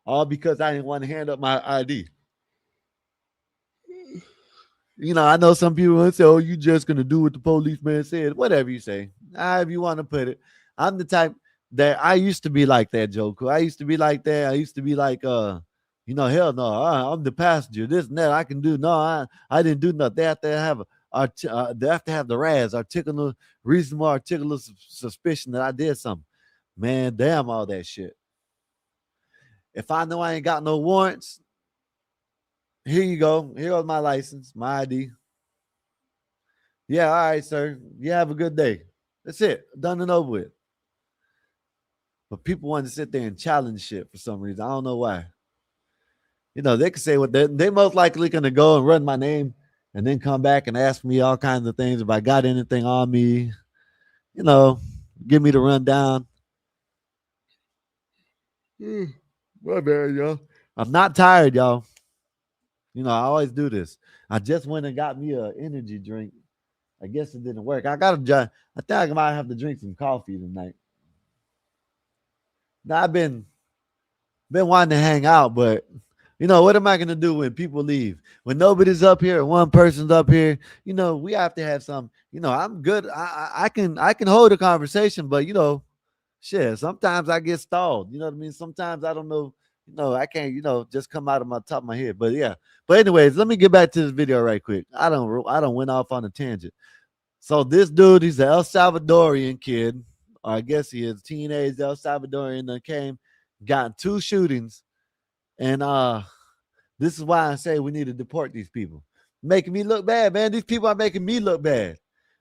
all because I didn't want to hand up my ID. You know, I know some people will say, "Oh, you just gonna do what the policeman said." Whatever you say, however you want to put it. I'm the type that I used to be like that, Joker. I used to be like that. I used to be like, hell no, I'm the passenger. This and that I can do. No, I didn't do nothing. They have to have they have to have the RAS, articulate, reasonable, articulate suspicion that I did something. Man, damn all that shit. If I know I ain't got no warrants, here you go. Here goes my license, my ID. Yeah, all right, sir. You have a good day. That's it. Done and over with. But people want to sit there and challenge shit for some reason. I don't know why. You know, they can say what they most likely going to go and run my name and then come back and ask me all kinds of things if I got anything on me. You know, give me the rundown. My bad, y'all. I'm not tired, y'all. You know, I always do this. I just went and got me an energy drink. I guess it didn't work. I think I might have to drink some coffee tonight. Now I've been wanting to hang out, but you know, what am I gonna do when people leave? When nobody's up here, one person's up here, you know, we have to have some, you know, I'm good. I can hold a conversation, but you know, shit, sometimes I get stalled. You know what I mean? Sometimes I don't know, you know, I can't, you know, just come out of my top of my head. But yeah. But anyways, let me get back to this video right quick. I don't went off on a tangent. So this dude, he's an El Salvadorian kid, or I guess he is a teenage El Salvadorian that came, got 2 shootings, and this is why I say we need to deport these people. Making me look bad, man. These people are making me look bad.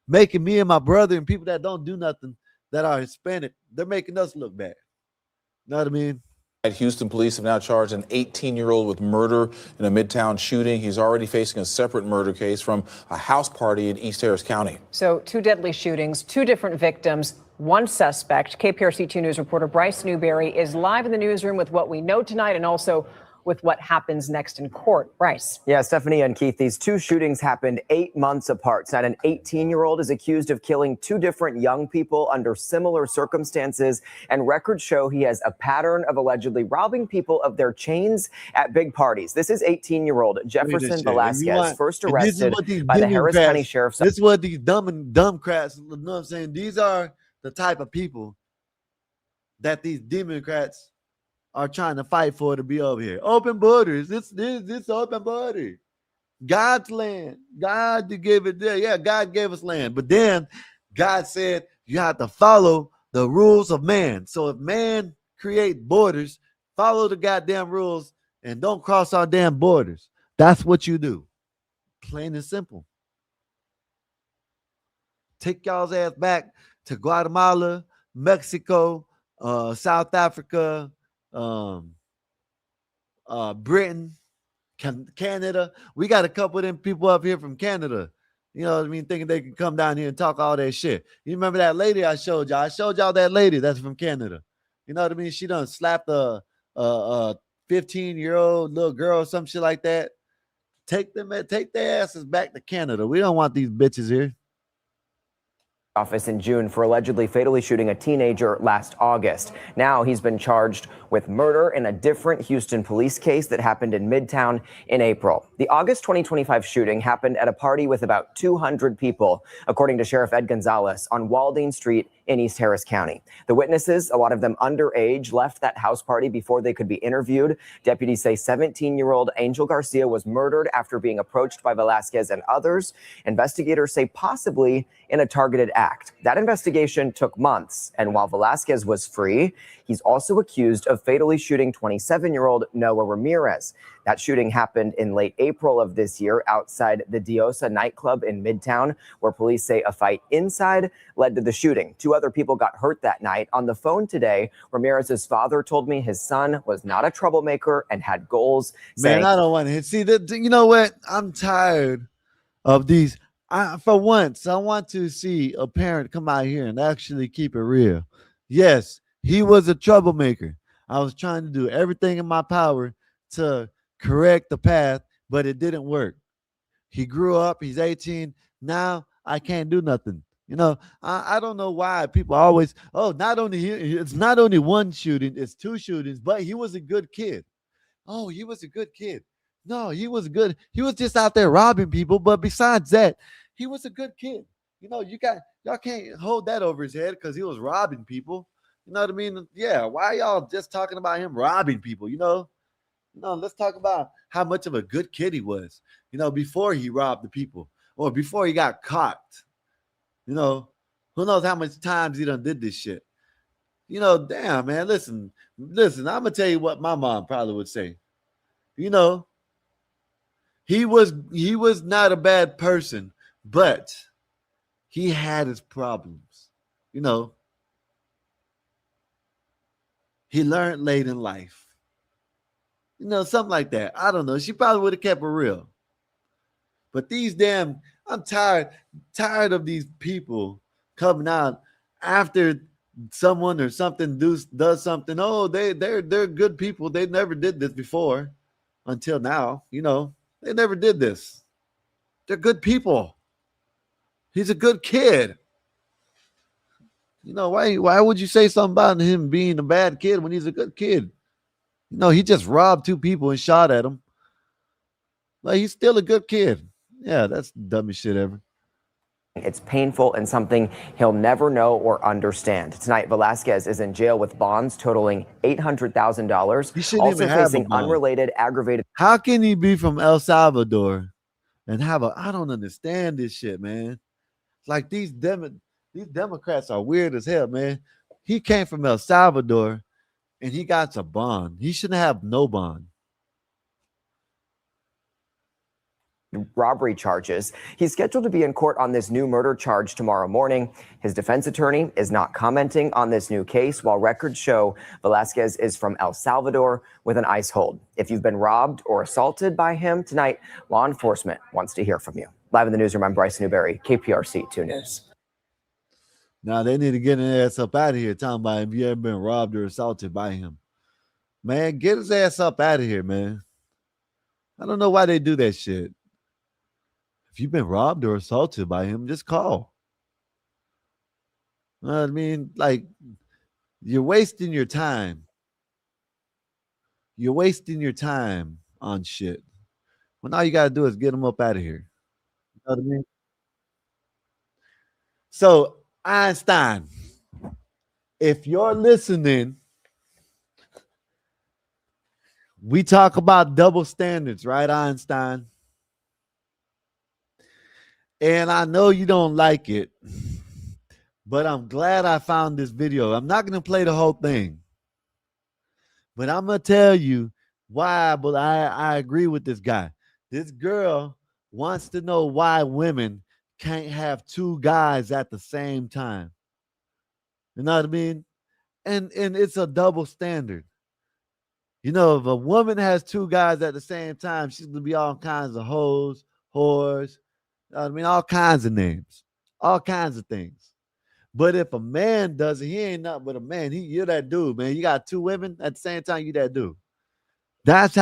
Making me and my brother and people that don't do nothing that are Hispanic, they're making us look bad. You know what I mean? Houston police have now charged an 18-year-old with murder in a Midtown shooting. He's already facing a separate murder case from a house party in East Harris County. So 2 deadly shootings, 2 different victims, 1 suspect. KPRC2 News reporter Bryce Newberry is live in the newsroom with what we know tonight and also with what happens next in court. Bryce. Yeah, Stephanie and Keith, these 2 shootings happened 8 months apart. Tonight, an 18-year-old is accused of killing 2 different young people under similar circumstances, and records show he has a pattern of allegedly robbing people of their chains at big parties. This is 18-year-old Jefferson Velasquez, first arrested by the Harris County Sheriff's Office. This is what these dumb crats, you know what I'm saying? These are the type of people that these Democrats are trying to fight for to be over here. Open borders. This open border. God's land. God gave it there. Yeah, God gave us land. But then God said you have to follow the rules of man. So if man create borders, follow the goddamn rules and don't cross our damn borders. That's what you do. Plain and simple. Take y'all's ass back to Guatemala, Mexico, South Africa, Britain, Canada. We got a couple of them people up here from Canada. You know what I mean? Thinking they can come down here and talk all that shit. You remember that lady I showed y'all? I showed y'all that lady that's from Canada. You know what I mean? She done slapped a 15-year-old little girl or some shit like that. Take their asses back to Canada. We don't want these bitches here. Office in June for allegedly fatally shooting a teenager last August. Now he's been charged with murder in a different Houston police case that happened in Midtown in April. The August 2025 shooting happened at a party with about 200 people, according to Sheriff Ed Gonzalez on Walding Street in East Harris County. The witnesses, a lot of them underage, left that house party before they could be interviewed. Deputies say 17-year-old Angel Garcia was murdered after being approached by Velasquez and others. Investigators say possibly in a targeted act. That investigation took months, and while Velasquez was free, he's also accused of fatally shooting 27-year-old Noah Ramirez. That shooting happened in late April of this year outside the Diosa nightclub in Midtown, where police say a fight inside led to the shooting. 2 other people got hurt that night. On the phone today, Ramirez's father told me his son was not a troublemaker and had goals. Man, I don't want to see that. You know what? I'm tired of these. For once, I want to see a parent come out here and actually keep it real. Yes, he was a troublemaker. I was trying to do everything in my power to correct the path, but it didn't work. He grew up. He's 18. Now I can't do nothing. You know, I don't know why people always, it's not only 1 shooting, it's 2 shootings, but he was a good kid. Oh, he was a good kid. No, he was good. He was just out there robbing people. But besides that, he was a good kid. Y'all can't hold that over his head because he was robbing people. You know what I mean? Yeah. Why y'all just talking about him robbing people? No, let's talk about how much of a good kid he was. Before he robbed the people or before he got caught. Who knows how much times he done did this shit. Damn, man. Listen, I'm gonna tell you what my mom probably would say. He was not a bad person, but he had his problems. He learned late in life. Something like that. I don't know. She probably would have kept it real. But I'm tired of these people coming out after someone or something does something. Oh, they're good people. They never did this before until now. They never did this. They're good people. He's a good kid. Why would you say something about him being a bad kid when he's a good kid? He just robbed 2 people and shot at them. Like, he's still a good kid. Yeah, that's the dumbest shit ever. It's painful and something he'll never know or understand. Tonight, Velasquez is in jail with bonds totaling $800,000. He shouldn't also even have a facing bond. unrelated aggravated. How can he be from El Salvador and I don't understand this shit, man. It's like these Democrats are weird as hell, man. He came from El Salvador and he got a bond. He shouldn't have no bond. Robbery charges. He's scheduled to be in court on this new murder charge tomorrow morning. His defense attorney is not commenting on this new case, while records show Velasquez is from El Salvador with an ICE hold. If you've been robbed or assaulted by him tonight, law enforcement wants to hear from you. Live in the newsroom, I'm Bryce Newberry, KPRC 2 News. Now they need to get his ass up out of here talking about if you ever been robbed or assaulted by him. Man, get his ass up out of here, man. I don't know why they do that shit. If you've been robbed or assaulted by him, just call. You know what I mean? Like, you're wasting your time. You're wasting your time on shit. When all you got to do is get him up out of here. You know what I mean? So, Einstein, if you're listening, we talk about double standards, right, Einstein? And I know you don't like it, but I'm glad I found this video. I'm not going to play the whole thing, but I'm going to tell you why. But I agree with this guy. This girl wants to know why women can't have 2 guys at the same time. You know what I mean? And it's a double standard. If a woman has 2 guys at the same time, she's going to be all kinds of hoes, whores. I mean, all kinds of names, all kinds of things. But if a man does it, he ain't nothing but a man. You're that dude, man. You got 2 women at the same time, you that dude. That's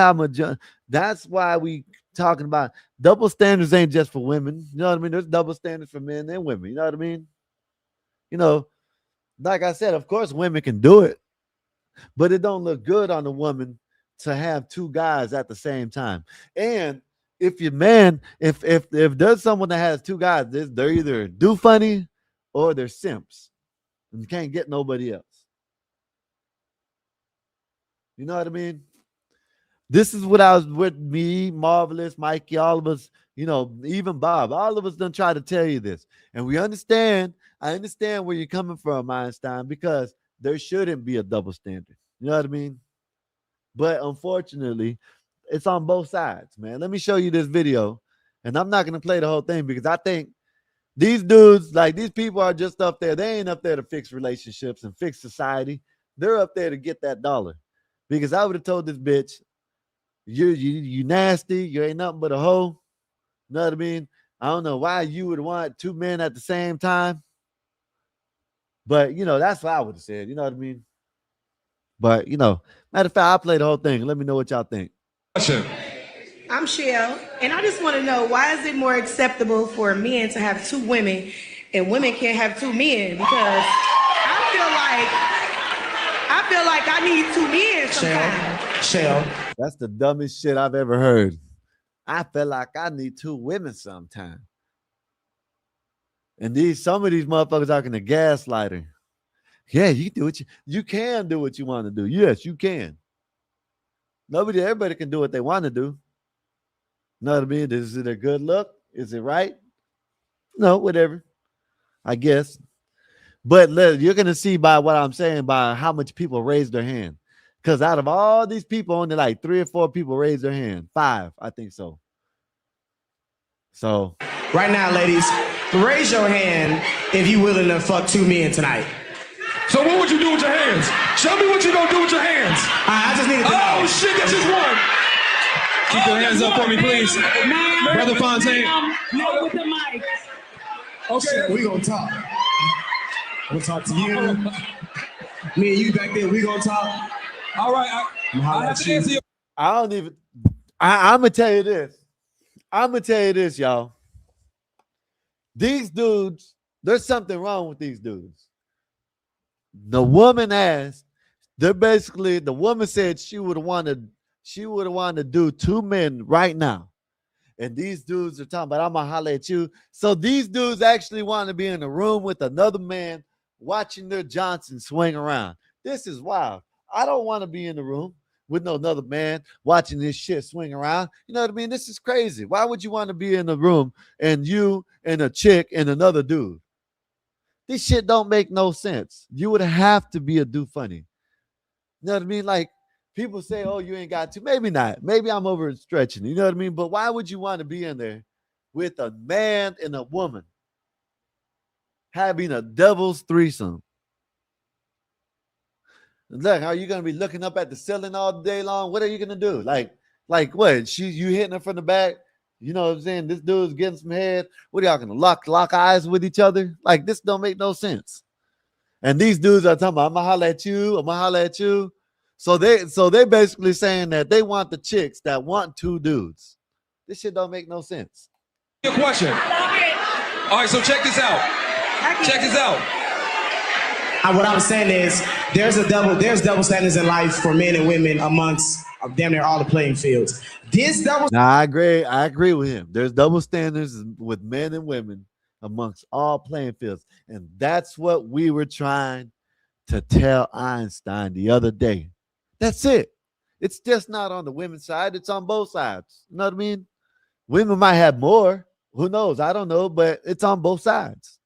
why we talking about double standards ain't just for women. You know what I mean? There's double standards for men and women. You know what I mean? Like I said, of course, women can do it, but it don't look good on a woman to have 2 guys at the same time. And if your man, if there's someone that has 2 guys, they're either do funny or they're simps. And you can't get nobody else. You know what I mean? This is what I was with me, Marvelous, Mikey, all of us, even Bob, all of us done try to tell you this. And we understand, I understand where you're coming from, Einstein, because there shouldn't be a double standard. You know what I mean? But unfortunately, it's on both sides, man. Let me show you this video. And I'm not going to play the whole thing because I think these dudes, like these people are just up there. They ain't up there to fix relationships and fix society. They're up there to get that dollar. Because I would have told this bitch, you nasty. You ain't nothing but a hoe. You know what I mean? I don't know why you would want 2 men at the same time. But, that's what I would have said. You know what I mean? But, matter of fact, I'll play the whole thing. Let me know what y'all think. I'm Shell, and I just want to know, why is it more acceptable for men to have 2 women and women can't have 2 men? Because I feel like I need 2 men sometimes. Shell, That's the dumbest shit I've ever heard. I feel like I need 2 women sometime. And some of these motherfuckers are gonna gaslight her. Yeah, you can do what you can do what you want to do. Yes, you can. Everybody can do what they want to do. Know what I mean? Is it a good look? Is it right? No, whatever. I guess. But you're gonna see by what I'm saying by how much people raise their hand. Because out of all these people, only like 3 or 4 people raise their hand. 5, I think so. So Right now, ladies, raise your hand if you willing to fuck 2 men tonight. So what would you do with your hands? Show me what you gonna do with your hands. I just need to know. Oh shit, that's just one. Keep your hands up for me, please. Brother Fontaine. No, with the mic. Okay. We gonna talk. I'm gonna talk to you. Me and you back there, we gonna talk. All right. I have to answer your I'm gonna tell you this. I'm gonna tell you this, y'all. These dudes, there's something wrong with these dudes. The woman asked, the woman said she would have wanted to do 2 men right now. And these dudes are talking about, I'm gonna holler at you. So these dudes actually want to be in a room with another man watching their Johnson swing around. This is wild. I don't want to be in the room with no another man watching this shit swing around. You know what I mean? This is crazy. Why would you want to be in the room and you and a chick and another dude? This shit don't make no sense. You would have to be a do funny. You know what I mean? Like people say, oh, you ain't got to. Maybe not. Maybe I'm overstretching. You know what I mean? But why would you want to be in there with a man and a woman having a devil's threesome? Look, are you gonna be looking up at the ceiling all day long? What are you gonna do? Like what? You hitting her from the back? You know what I'm saying? This dude's getting some head. What are y'all gonna lock eyes with each other? Like this don't make no sense. And these dudes are talking about, I'm gonna holler at you. I'm gonna holler at you. So they basically saying that they want the chicks that want 2 dudes. This shit don't make no sense. Your question. All right, so check this out. Check this out. What I'm saying is there's double standards in life for men and women amongst damn near all the playing fields. I agree with him. There's double standards with men and women amongst all playing fields. And that's what we were trying to tell Einstein the other day. That's it. It's just not on the women's side. It's on both sides. You know what I mean? Women might have more. Who knows? I don't know, but it's on both sides.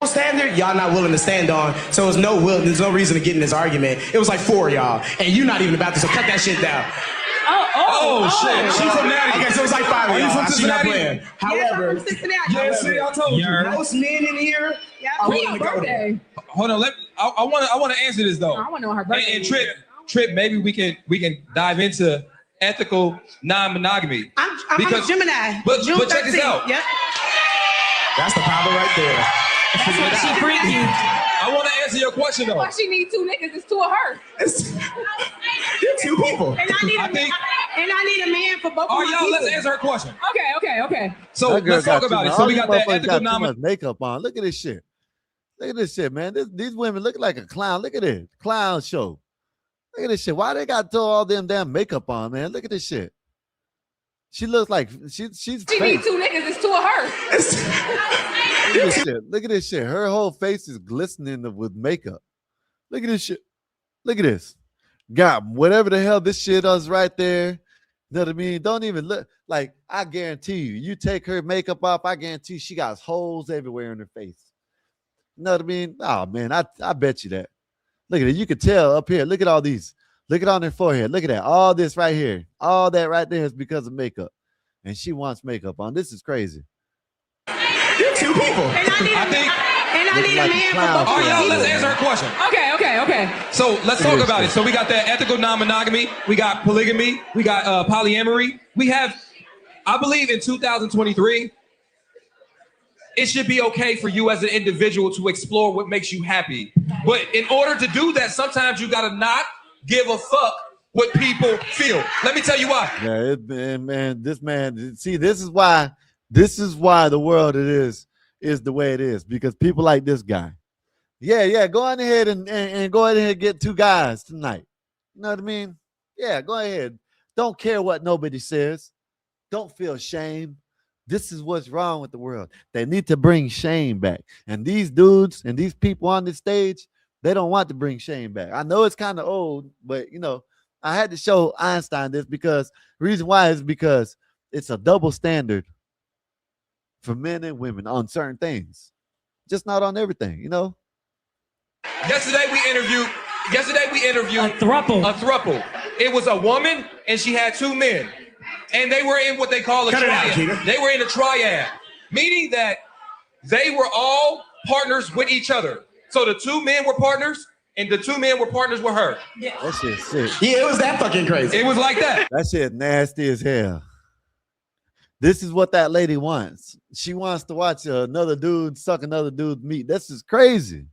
Standard y'all not willing to stand on, so there's no reason to get in this argument. It was like 4 of y'all, and you're not even about to, so cut that shit down. Oh shit. She from Natty. Okay, so it's like 5 of y'all. Are you from She's not Cincinnati? playing. However, I'm from Cincinnati. Yeah, see, I told you. most men in here are willing to go there. Hold on, I want to answer this though. I want to know her birthday. And Trip, maybe we can dive into ethical non-monogamy. I'm because a Gemini. But June check this 13th. out. Yep. That's the problem right there. That's what she freaky. I want to answer your question though. Why she need 2 niggas? It's 2 of her. You're 2 people. And I need a man for both of All right, my y'all, people. let's answer her question. Okay. So let's talk about it. So we got that ethical much makeup on. Look at this shit. Look at this shit, man. These women look like a clown. Look at it. Clown show. Look at this shit. Why they got all them damn makeup on, man? Look at this shit. She looks like she's She fake. need 2 niggas. It's 2 of her. Look at this shit. Look at this shit. Her whole face is glistening with makeup. Look at this shit. Look at this. God, whatever the hell this shit is right there. You know what I mean? Don't even look. Like, I guarantee you take her makeup off, I guarantee she got holes everywhere in her face. You know what I mean? Oh, man, I bet you that. Look at it. You can tell up here. Look at all these. Look at on her forehead. Look at that. All this right here. All that right there is because of makeup. And she wants makeup on. This is crazy. You're 2 people. And I need a man for both All of right, my y'all, people. let's answer her question. Okay. So let's talk about it. So we got that ethical non-monogamy. We got polygamy. We got polyamory. We have, I believe in 2023, it should be okay for you as an individual to explore what makes you happy. But in order to do that, sometimes you got to not give a fuck what people feel. Let me tell you why. Yeah, this man, see, this is why the world is the way it is, because people like this guy. Yeah, go on ahead and go ahead and get 2 guys tonight. You know what I mean? Yeah, go ahead. Don't care what nobody says. Don't feel shame. This is what's wrong with the world. They need to bring shame back. And these dudes and these people on the stage, they don't want to bring shame back. I know it's kind of old, but I had to show Einstein this because the reason why is because it's a double standard for men and women on certain things, just not on everything. Yesterday we interviewed a throuple. It was a woman and she had two men. And they were in what they call a triad. They were in a triad, meaning that they were all partners with each other. So the two men were partners and the two men were partners with her. That shit's sick. Yeah, it was that fucking crazy. It was like that. That shit nasty as hell. This is what that lady wants. She wants to watch another dude suck another dude's meat. This is crazy.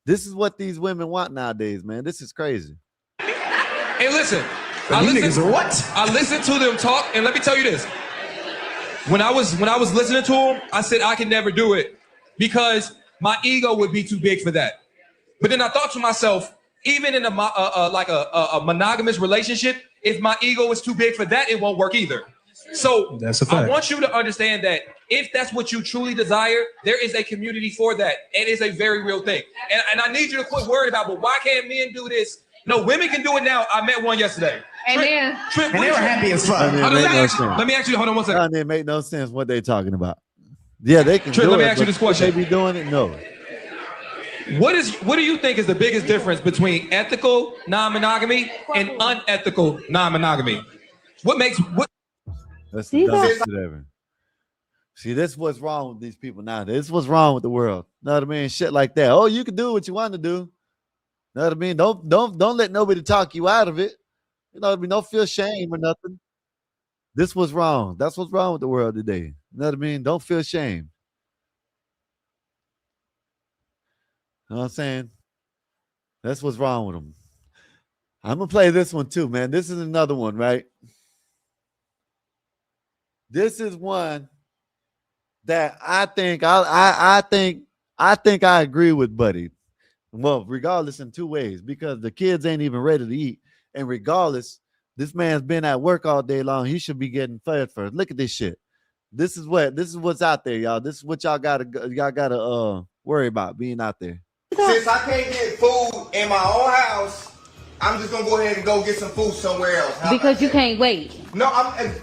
This is what these women want nowadays, man. This is crazy. Hey, listen. I listened to them talk, and let me tell you this. When I was listening to them, I said I could never do it because my ego would be too big for that. But then I thought to myself, even in a monogamous relationship, if my ego is too big for that, it won't work either. So I want you to understand that if that's what you truly desire, there is a community for that. It is a very real thing. And I need you to quit worrying about, well, why can't men do this? No, women can do it now. I met one yesterday. And they were happy as fuck. Let me ask you, hold on one second. It make no sense what they're talking about. Yeah, they can Trip, do let me it, ask you this question. They be doing it? No. What do you think is the biggest difference between ethical non-monogamy and unethical non-monogamy? That's the dumbest shit ever. See, this is what's wrong with these people now. This is what's wrong with the world. Know what I mean? Shit like that. Oh, you can do what you want to do. Know what I mean? Don't let nobody talk you out of it. You know what I mean? Don't feel shame or nothing. This was wrong. That's what's wrong with the world today. You know what I mean? Don't feel shame. You know what I'm saying? That's what's wrong with them. I'm gonna play this one too, man. This is another one, right? This is one that I think I agree with Buddy. Well, regardless in two ways, because the kids ain't even ready to eat. And regardless, this man's been at work all day long. He should be getting fed first. Look at this shit. This is what's out there, y'all. This is what y'all gotta worry about being out there. Since I can't get food in my own house, I'm just gonna go ahead and go get some food somewhere else. Because you can't wait. No,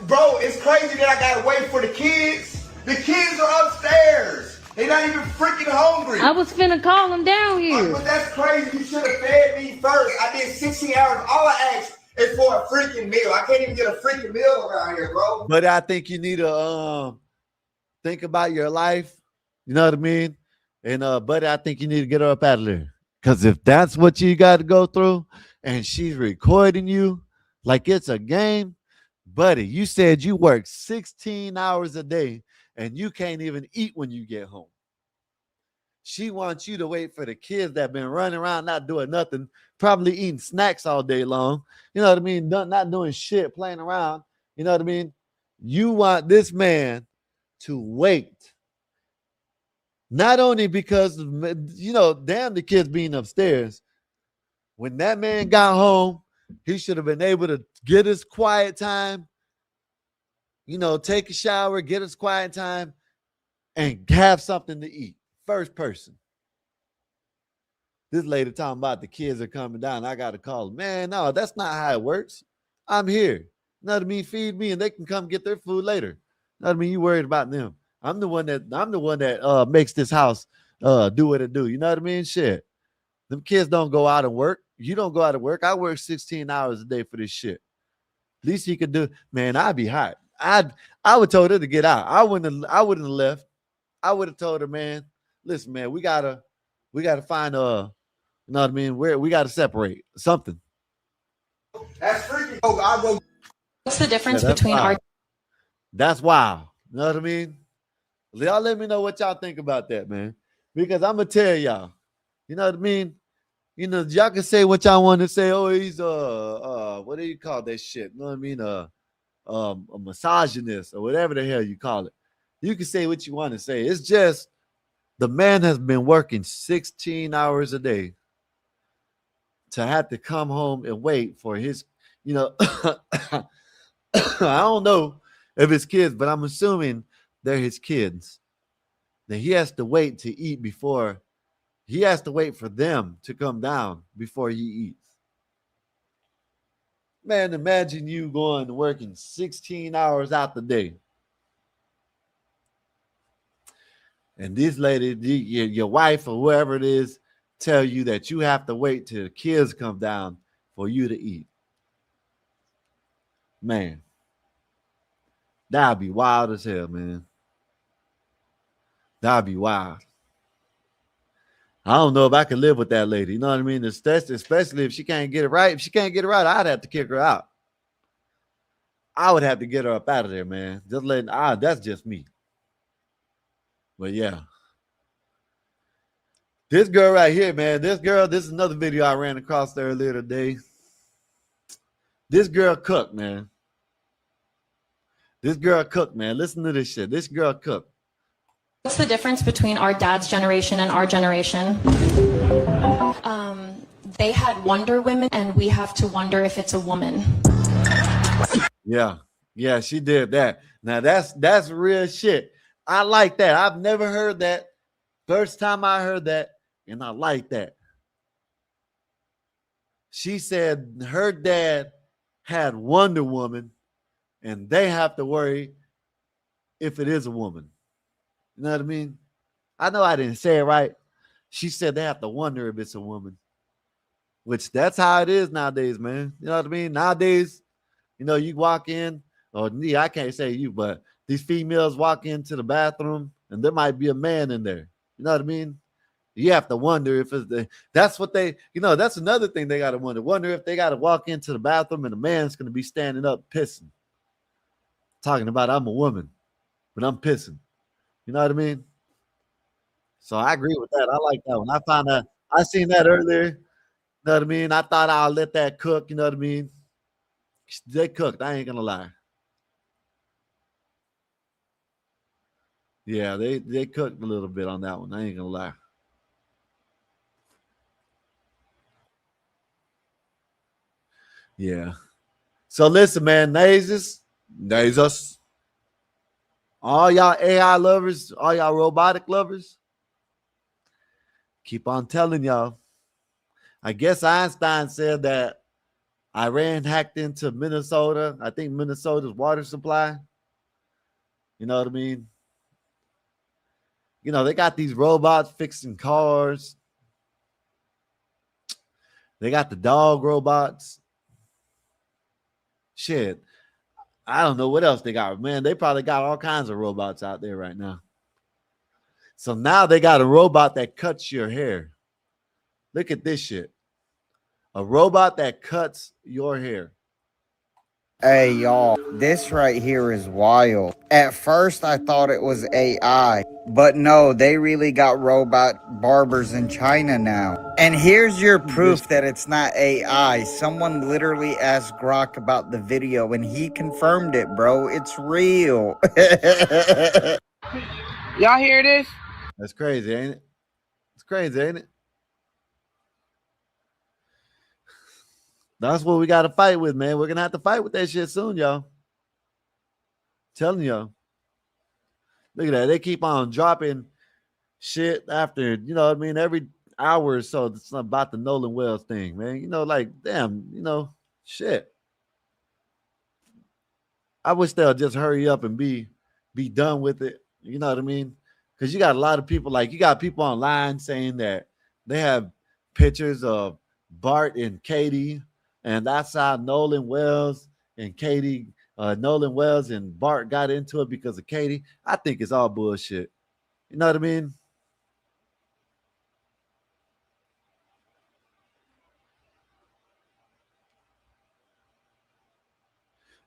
bro, it's crazy that I gotta wait for the kids. The kids are upstairs. They're not even freaking hungry. I was finna call them down here. But that's crazy. You should have fed me first. I did 16 hours. All I asked is for a freaking meal. I can't even get a freaking meal around here, bro. But I think you need to think about your life. You know what I mean? And buddy, I think you need to get her up out of there. Because if that's what you got to go through and she's recording you like it's a game, buddy, you said you work 16 hours a day and you can't even eat when you get home. She wants you to wait for the kids that been running around not doing nothing, probably eating snacks all day long. You know what I mean? Not doing shit, playing around. You know what I mean? You want this man to wait. Not only because, damn the kids being upstairs. When that man got home, he should have been able to get his quiet time, take a shower, get his quiet time, and have something to eat. First person. This lady talking about the kids are coming down. I got to call them. Man, no, that's not how it works. I'm here. You know what I mean? Feed me and they can come get their food later. You know what I mean? You worried about them. I'm the one that makes this house do what it do. You know what I mean? Shit. Them kids don't go out and work. You don't go out and work. I work 16 hours a day for this shit. Least he could do, man, I'd be hot. I would told her to get out. I wouldn't have left. I would have told her, man, listen, man, we gotta find you know what I mean? We gotta separate something. That's freaking. Oh, What's the difference Yeah, between our? That's wild. You know what I mean? Y'all let me know what y'all think about that, man. Because I'm gonna tell y'all, you know what I mean? Y'all can say what y'all want to say. Oh, he's what do you call that shit? You know what I mean? A misogynist or whatever the hell you call it. You can say what you want to say. It's just the man has been working 16 hours a day to have to come home and wait for his You know, I don't know if it's kids, but I'm assuming they're his kids. That he has to wait to eat before he has to wait for them to come down before he eats. Man, imagine you going to working 16 hours out the day. And this lady, your wife or whoever it is, tell you that you have to wait till the kids come down for you to eat. Man, that'd be wild as hell, man. That'd be wild. I don't know if I could live with that lady. You know what I mean? Especially if she can't get it right. If she can't get it right, I'd have to kick her out. I would have to get her up out of there, man. That's just me. But yeah. This girl right here, man. This is another video I ran across earlier today. This girl cooked, man. This girl cooked, man. Listen to this shit. This girl cooked. What's the difference between our dad's generation and our generation? They had Wonder Women, and we have to wonder if it's a woman. Yeah, she did that. Now that's real shit. I like that. I've never heard that. First time I heard that, and I like that. She said her dad had Wonder Woman, and they have to worry if it is a woman. You know what I mean? I know I didn't say it right. She said they have to wonder if it's a woman, which that's how it is nowadays, man. You know what I mean? Nowadays, you know, you walk in, or I can't say you, but these females walk into the bathroom and there might be a man in there. You know what I mean? You have to wonder if that's what they, you know, that's another thing they got to wonder. Wonder if they got to walk into the bathroom and the man's going to be standing up pissing. Talking about I'm a woman, but I'm pissing. You know what I mean? So I agree with that. I like that one. I found that. I seen that earlier. You know what I mean? I thought I'll let that cook. You know what I mean? They cooked. I ain't going to lie. Yeah, they cooked a little bit on that one. I ain't going to lie. Yeah. So listen, man, Nazes, all y'all AI lovers, all y'all robotic lovers, keep on telling y'all. I guess Einstein said that Iran hacked into Minnesota. I think Minnesota's water supply. You know what I mean? You know, they got these robots fixing cars. They got the dog robots. Shit. I don't know what else they got. Man, they probably got all kinds of robots out there right now. So now they got a robot that cuts your hair. Look at this shit. A robot that cuts your hair. Hey, y'all, this right here is wild. At first, I thought it was AI, but no, they really got robot barbers in China now. And here's your proof that it's not AI. Someone literally asked Grok about the video, and he confirmed it, bro. It's real. Y'all hear this? That's crazy, ain't it? It's crazy, ain't it? That's what we got to fight with, man. We're going to have to fight with that shit soon, y'all. Telling y'all. Look at that. They keep on dropping shit after, you know what I mean, every hour or so. It's about the Nolan Wells thing, man. You know, like, damn, you know, shit. I wish they'll just hurry up and be done with it. You know what I mean? Because you got a lot of people, like, you got people online saying that they have pictures of Bart and Katie. And that's how Nolan Wells and Katie, Nolan Wells and Bart got into it because of Katie. I think it's all bullshit. You know what I mean?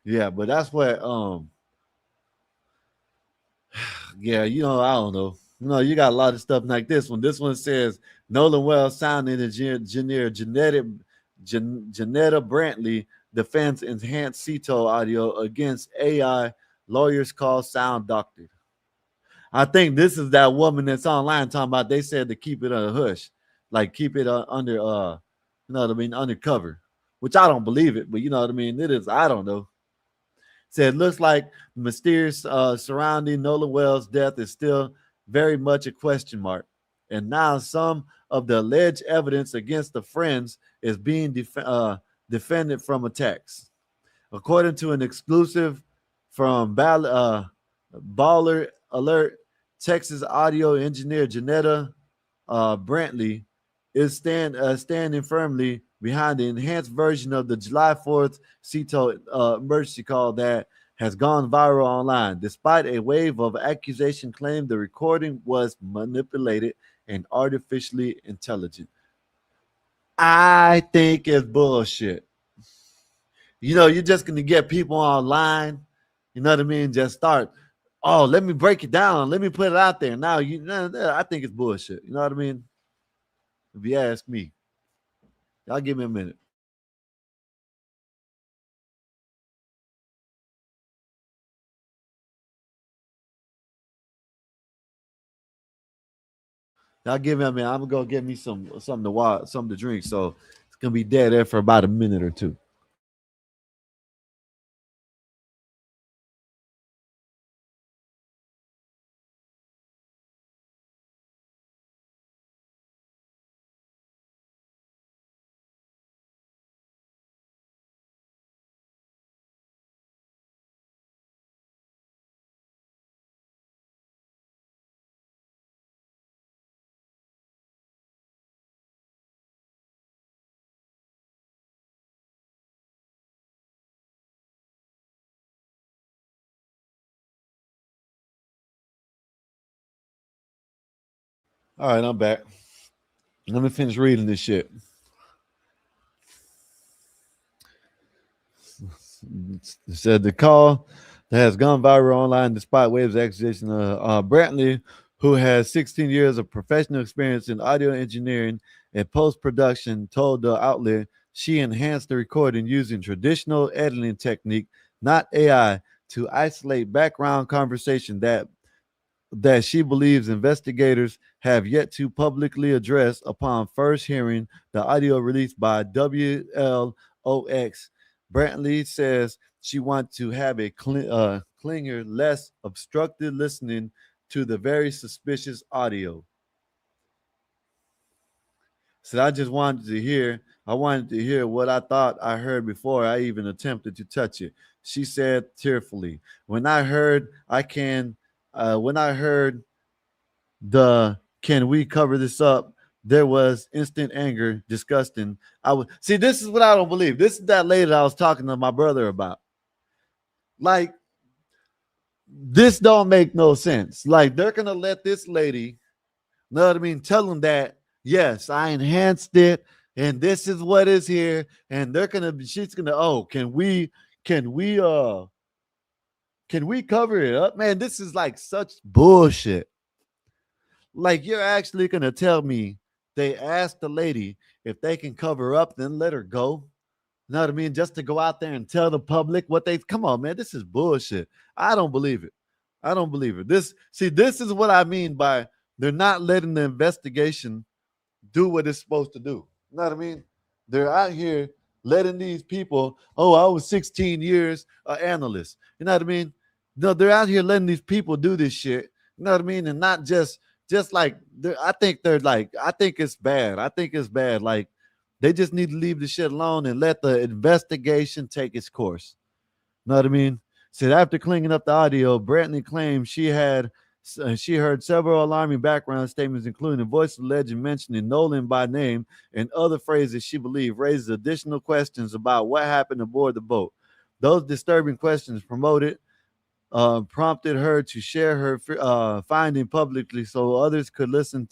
Yeah, but that's what, yeah, you know, I don't know. You know, you got a lot of stuff like this one. This one says Nolan Wells sound engineer Janetta Brantley defends enhanced CETO audio against AI. Lawyers call sound doctored. I think this is that woman that's online talking about they said to keep it on a hush, like keep it under, you know what I mean, undercover. which I don't believe it, but you know what I mean? It is, I don't know. Said, looks like the mysterious surrounding Nolan Wells' death is still very much a question mark. And now some of the alleged evidence against the friends is being defended from attacks. According to an exclusive from Baller Alert, Texas audio engineer Janetta Brantley is standing firmly behind the enhanced version of the July 4th CETO emergency call that has gone viral online. Despite a wave of accusation claimed the recording was manipulated and artificially intelligent. I think it's bullshit. You know, you're just going to get people online, you know what I mean? Just start, oh, let me break it down. Let me put it out there. Now, I think it's bullshit. You know what I mean? If you ask me. Y'all give me a minute. Y'all give me a minute. I'm gonna go get me something to drink. So it's gonna be dead there for about a minute or two. All right, I'm back. Let me finish reading this shit. It said the call that has gone viral online despite waves of accusation. Brantley, who has 16 years of professional experience in audio engineering and post-production, told the outlet she enhanced the recording using traditional editing technique, not AI, to isolate background conversation that she believes investigators have yet to publicly address upon first hearing the audio released by WLOX. Brantley says she wants to have a cleaner, less obstructed listening to the very suspicious audio. So I wanted to hear what I thought I heard before I even attempted to touch it. She said tearfully, when I heard the can we cover this up, there was instant anger, disgusting. I would see, this is what I don't believe. This is that lady I was talking to my brother about. Like, this don't make no sense. Like, they're gonna let this lady, know what I mean, tell them that, yes, I enhanced it, and this is what is here, and she's gonna, oh, can we cover it up? Man, this is like such bullshit. Like, you're actually gonna tell me they asked the lady if they can cover up, then let her go? You know what I mean? Just to go out there and tell the public what they come on, man. This is bullshit. I don't believe it. I don't believe it. This is what I mean by they're not letting the investigation do what it's supposed to do. You know what I mean? They're out here letting these people, oh, I was 16 years an analyst. You know what I mean? No, they're out here letting these people do this shit. You know what I mean? And not just like I think it's bad. I think it's bad. Like, they just need to leave the shit alone and let the investigation take its course. Know what I mean? Said after cleaning up the audio, Brantley claimed she heard several alarming background statements, including the voice of the legend mentioning Nolan by name and other phrases she believed raises additional questions about what happened aboard the boat. Those disturbing questions prompted her to share her finding publicly so others could listen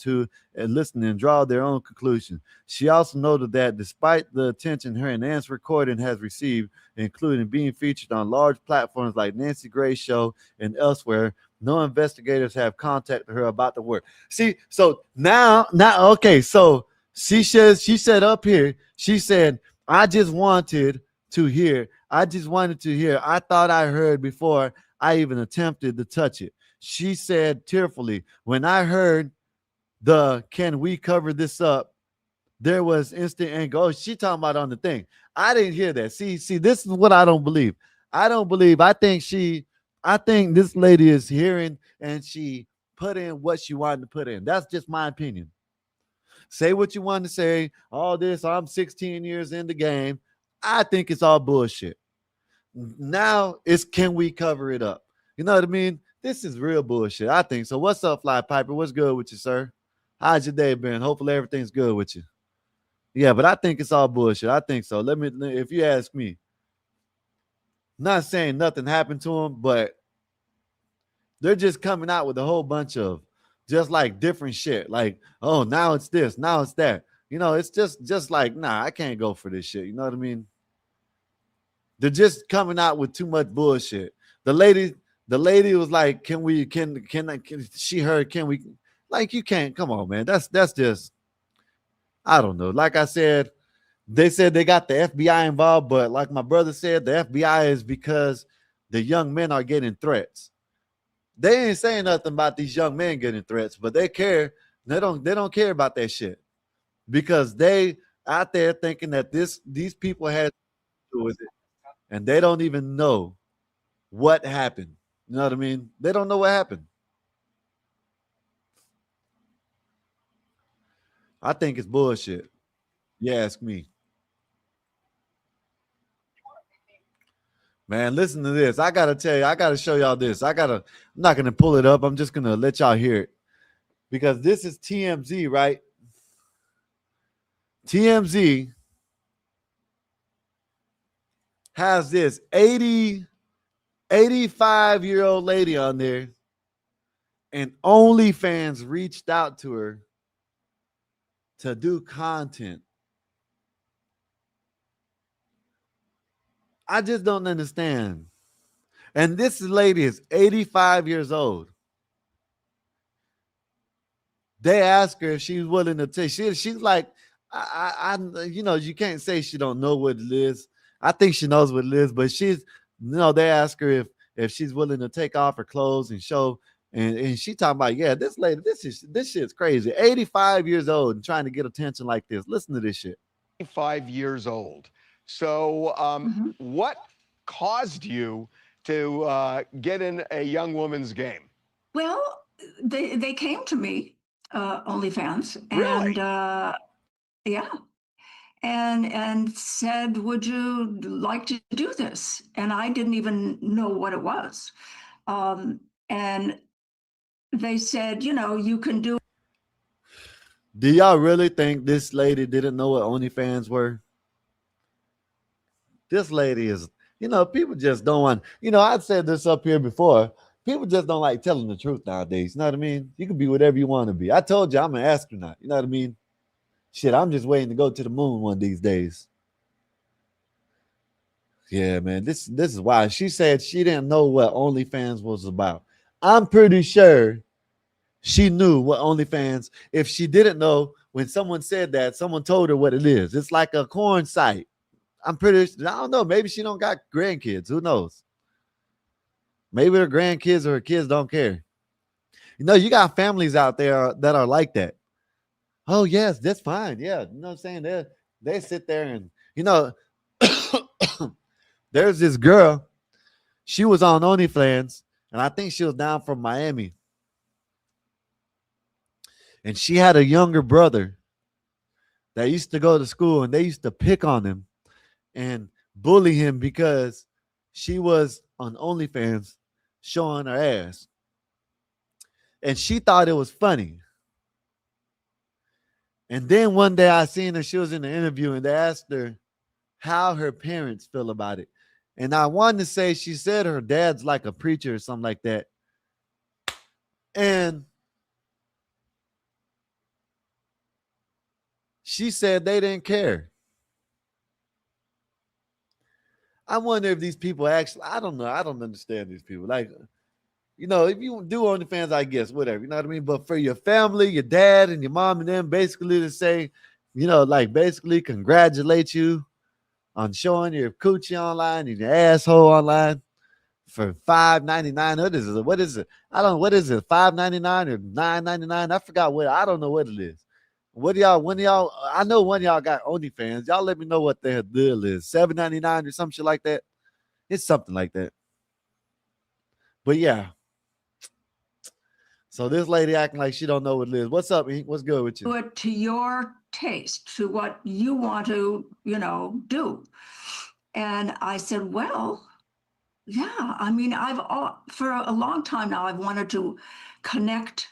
and draw their own conclusion. She also noted that despite the attention her enhanced recording has received, including being featured on large platforms like Nancy Gray's show and elsewhere, no investigators have contacted her about the work. See, so now, okay, so she said up here, she said, I just wanted to hear. I thought I heard before I even attempted to touch it. She said tearfully, when I heard the can we cover this up, there was instant anger. Oh, she talking about on the thing. I didn't hear that. See, this is what I don't believe. I don't believe. I think this lady is hearing and she put in what she wanted to put in. That's just my opinion. Say what you want to say. All this, I'm 16 years in the game. I think it's all bullshit. Now it's can we cover it up? You know what I mean? This is real bullshit. I think so. What's up, Fly Piper? What's good with you, sir? How's your day been? Hopefully everything's good with you. Yeah, but I think it's all bullshit. I think so. If you ask me, not saying nothing happened to him, but they're just coming out with a whole bunch of just like different shit. Like, oh, now it's this, now it's that. You know, it's just like, nah, I can't go for this shit. You know what I mean? They're just coming out with too much bullshit. The lady was like, can we like, you can't, come on, man. That's just, I don't know. Like I said, they said they got the FBI involved, but like my brother said, the FBI is because the young men are getting threats. They ain't saying nothing about these young men getting threats, but they care. They don't care about that shit because they out there thinking that these people had to do with it, and they don't even know what happened. You know what I mean? They don't know what happened. I think it's bullshit. You ask me. Man, listen to this. I gotta tell you, I gotta show y'all this. I'm not gonna pull it up. I'm just gonna let y'all hear it. Because this is TMZ, right? TMZ has this 85-year-old lady on there, and OnlyFans reached out to her to do content. I just don't understand. And this lady is 85 years old. They asked her if she's willing to take. She's like, you can't say she don't know what it is. I think she knows what it is, but they ask her if she's willing to take off her clothes and show. And she talking about, yeah, this lady, this shit's crazy. 85 years old and trying to get attention like this. Listen to this shit. 5 years old. So what caused you to get in a young woman's game? Well, they came to me, OnlyFans, Really? and yeah, and said, "Would you like to do this?" And I didn't even know what it was, and they said, "You can do." Do y'all really think this lady didn't know what OnlyFans were? This lady is, people just don't want, I've said this up here before. People just don't like telling the truth nowadays. You know what I mean? You can be whatever you want to be. I told you I'm an astronaut. You know what I mean? Shit, I'm just waiting to go to the moon one of these days. Yeah, man. This is why she said she didn't know what OnlyFans was about. I'm pretty sure she knew what OnlyFans. If she didn't know, when someone said that, someone told her what it is. It's like a corn site. I'm pretty sure, I don't know. Maybe she don't got grandkids. Who knows? Maybe her grandkids or her kids don't care. You got families out there that are like that. Oh, yes, that's fine. Yeah. You know what I'm saying? They sit there and, there's this girl. She was on OnlyFans, and I think she was down from Miami. And she had a younger brother that used to go to school, and they used to pick on him and bully him because she was on OnlyFans showing her ass. And she thought it was funny. And then one day I seen her, she was in the interview, and they asked her how her parents feel about it. And I wanted to say, she said her dad's like a preacher or something like that. And she said they didn't care. I wonder if these people actually, I don't know. I don't understand these people. Like, if you do OnlyFans, I guess, whatever, you know what I mean? But for your family, your dad and your mom and them, basically to say, basically congratulate you on showing your coochie online and your asshole online for $5.99. What is it? I don't know. What is it? $5.99 or $9.99? I forgot I don't know what it is. What do y'all? When y'all? I know one of y'all got OnlyFans. Y'all let me know what their deal is. $7.99 or some shit like that. It's something like that. But yeah. So this lady acting like she don't know what it is. What's up, Ink? What's good with you? Do it to your taste, to what you want to, do. And I said, well, yeah. I mean, for a long time now, I've wanted to connect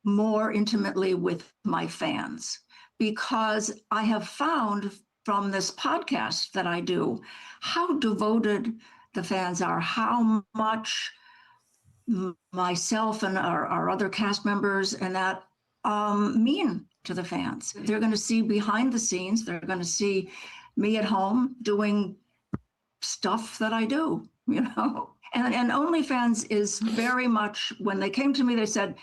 more intimately with my fans because I have found from this podcast that I do how devoted the fans are, how much myself and our other cast members and that mean to the fans. They're going to see behind the scenes. They're going to see me at home doing stuff that I do, And OnlyFans is very much, when they came to me, they said,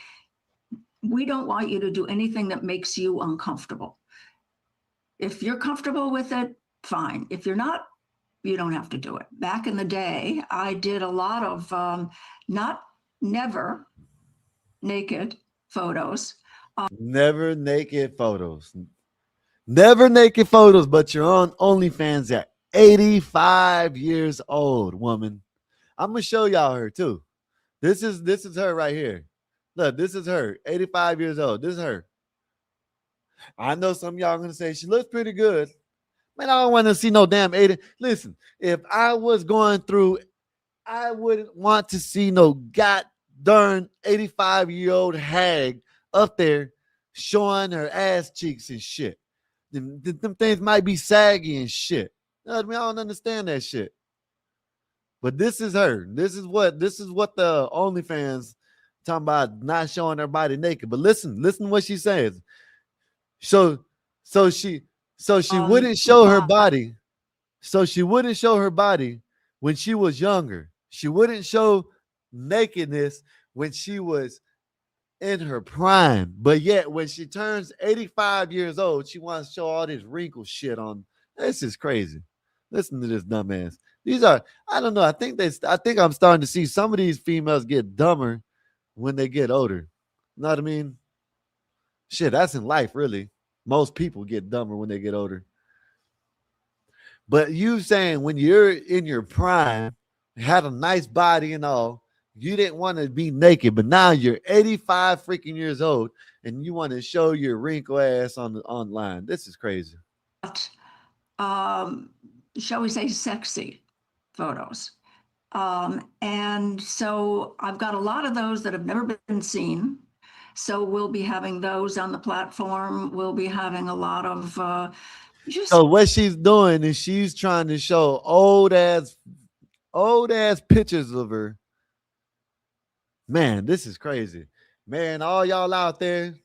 we don't want you to do anything that makes you uncomfortable. If you're comfortable with it, fine. If you're not, you don't have to do it. Back in the day, I did a lot of never naked photos. Never naked photos. Never naked photos, but you're on OnlyFans at 85 years old, woman. I'm gonna show y'all her too. This is her right here. Look, this is her, 85 years old. This is her. I know some of y'all are gonna say she looks pretty good. Man, I don't want to see no damn 80. Listen, if I was going through, I wouldn't want to see no god darn 85-year-old hag up there showing her ass cheeks and shit. Them things might be saggy and shit. You know what I mean? I don't understand that shit. But this is her. This is what the OnlyFans talking about, not showing her body naked. But listen to what she says. So she wouldn't show her body. So she wouldn't show her body when she was younger. She wouldn't show nakedness when she was in her prime. But yet when she turns 85 years old, she wants to show all this wrinkle shit on. This is crazy. Listen to this dumbass. These are, I don't know. I think I'm starting to see some of these females get dumber when they get older. You know what I mean? Shit, that's in life, really. Most people get dumber when they get older. But you saying when you're in your prime, had a nice body and all, you didn't want to be naked, but now you're 85 freaking years old and you want to show your wrinkle ass online. This is crazy. Shall we say, sexy photos. And so I've got a lot of those that have never been seen. So we'll be having those on the platform. We'll be having a lot of so what she's doing is she's trying to show old ass pictures of her. Man, this is crazy. Man, all y'all out there,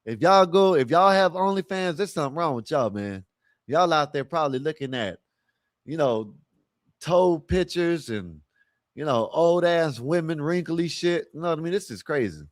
if y'all have OnlyFans, there's something wrong with y'all, man. Y'all out there probably looking at, toe pictures and, old ass women, wrinkly shit. You know what I mean? This is crazy.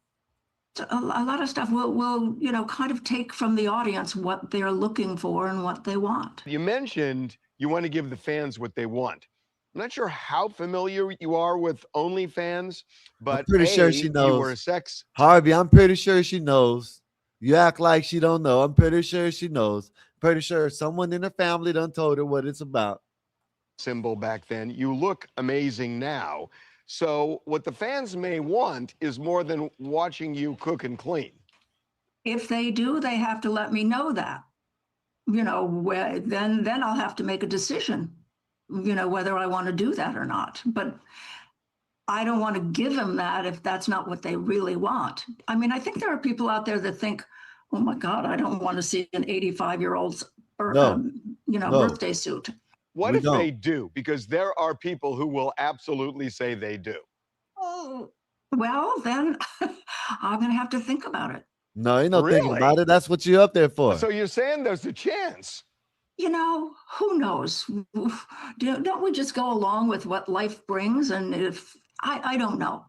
A lot of stuff will kind of take from the audience what they're looking for and what they want. You mentioned you want to give the fans what they want. I'm not sure how familiar you are with OnlyFans, but I'm pretty sure she knows. You were a sex Harvey, I'm pretty sure she knows. You act like she don't know. I'm pretty sure she knows. Pretty sure someone in her family done told her what it's about. Symbol back then. You look amazing now. So what the fans may want is more than watching you cook and clean. If they do, they have to let me know that. Then I'll have to make a decision, whether I want to do that or not. But I don't want to give them that if that's not what they really want. I mean, I think there are people out there that think, oh my God, I don't want to see an 85-year-old's birthday suit. What if they do? Because there are people who will absolutely say they do. Oh, well, then I'm going to have to think about it. No, ain't no thinking about it. That's what you're up there for. So you're saying there's a chance? Who knows? Don't we just go along with what life brings? And if I don't know,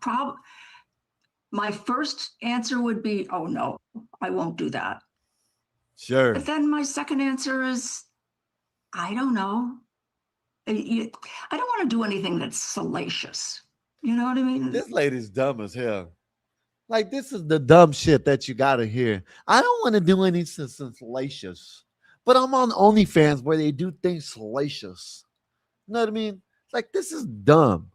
my first answer would be, oh no, I won't do that. Sure. But then my second answer is, I don't know. I don't want to do anything that's salacious. You know what I mean? This lady's dumb as hell. Like, this is the dumb shit that you gotta hear. I don't want to do anything salacious, but I'm on OnlyFans where they do things salacious. You know what I mean? Like, this is dumb.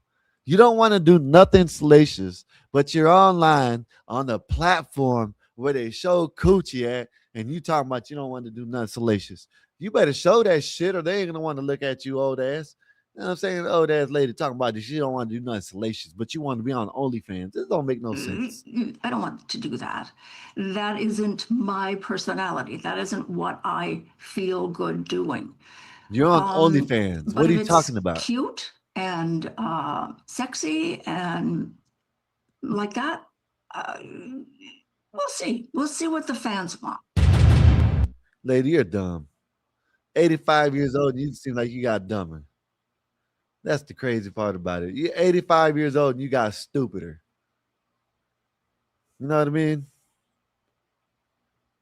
You don't want to do nothing salacious, but you're online on a platform where they show coochie at, and you talking about you don't want to do nothing salacious. You better show that shit, or they ain't gonna want to look at you, old ass. You know what I'm saying? Old ass lady talking about this. She don't want to do nothing salacious, but you want to be on OnlyFans. This don't make no sense. I don't want to do that. That isn't my personality. That isn't what I feel good doing. You're on OnlyFans. But What are if you it's talking about? cute and sexy and like that, we'll see. We'll see what the fans want. Lady, you're dumb. 85 years old, and you seem like you got dumber. That's the crazy part about it. You're 85 years old and you got stupider. You know what I mean?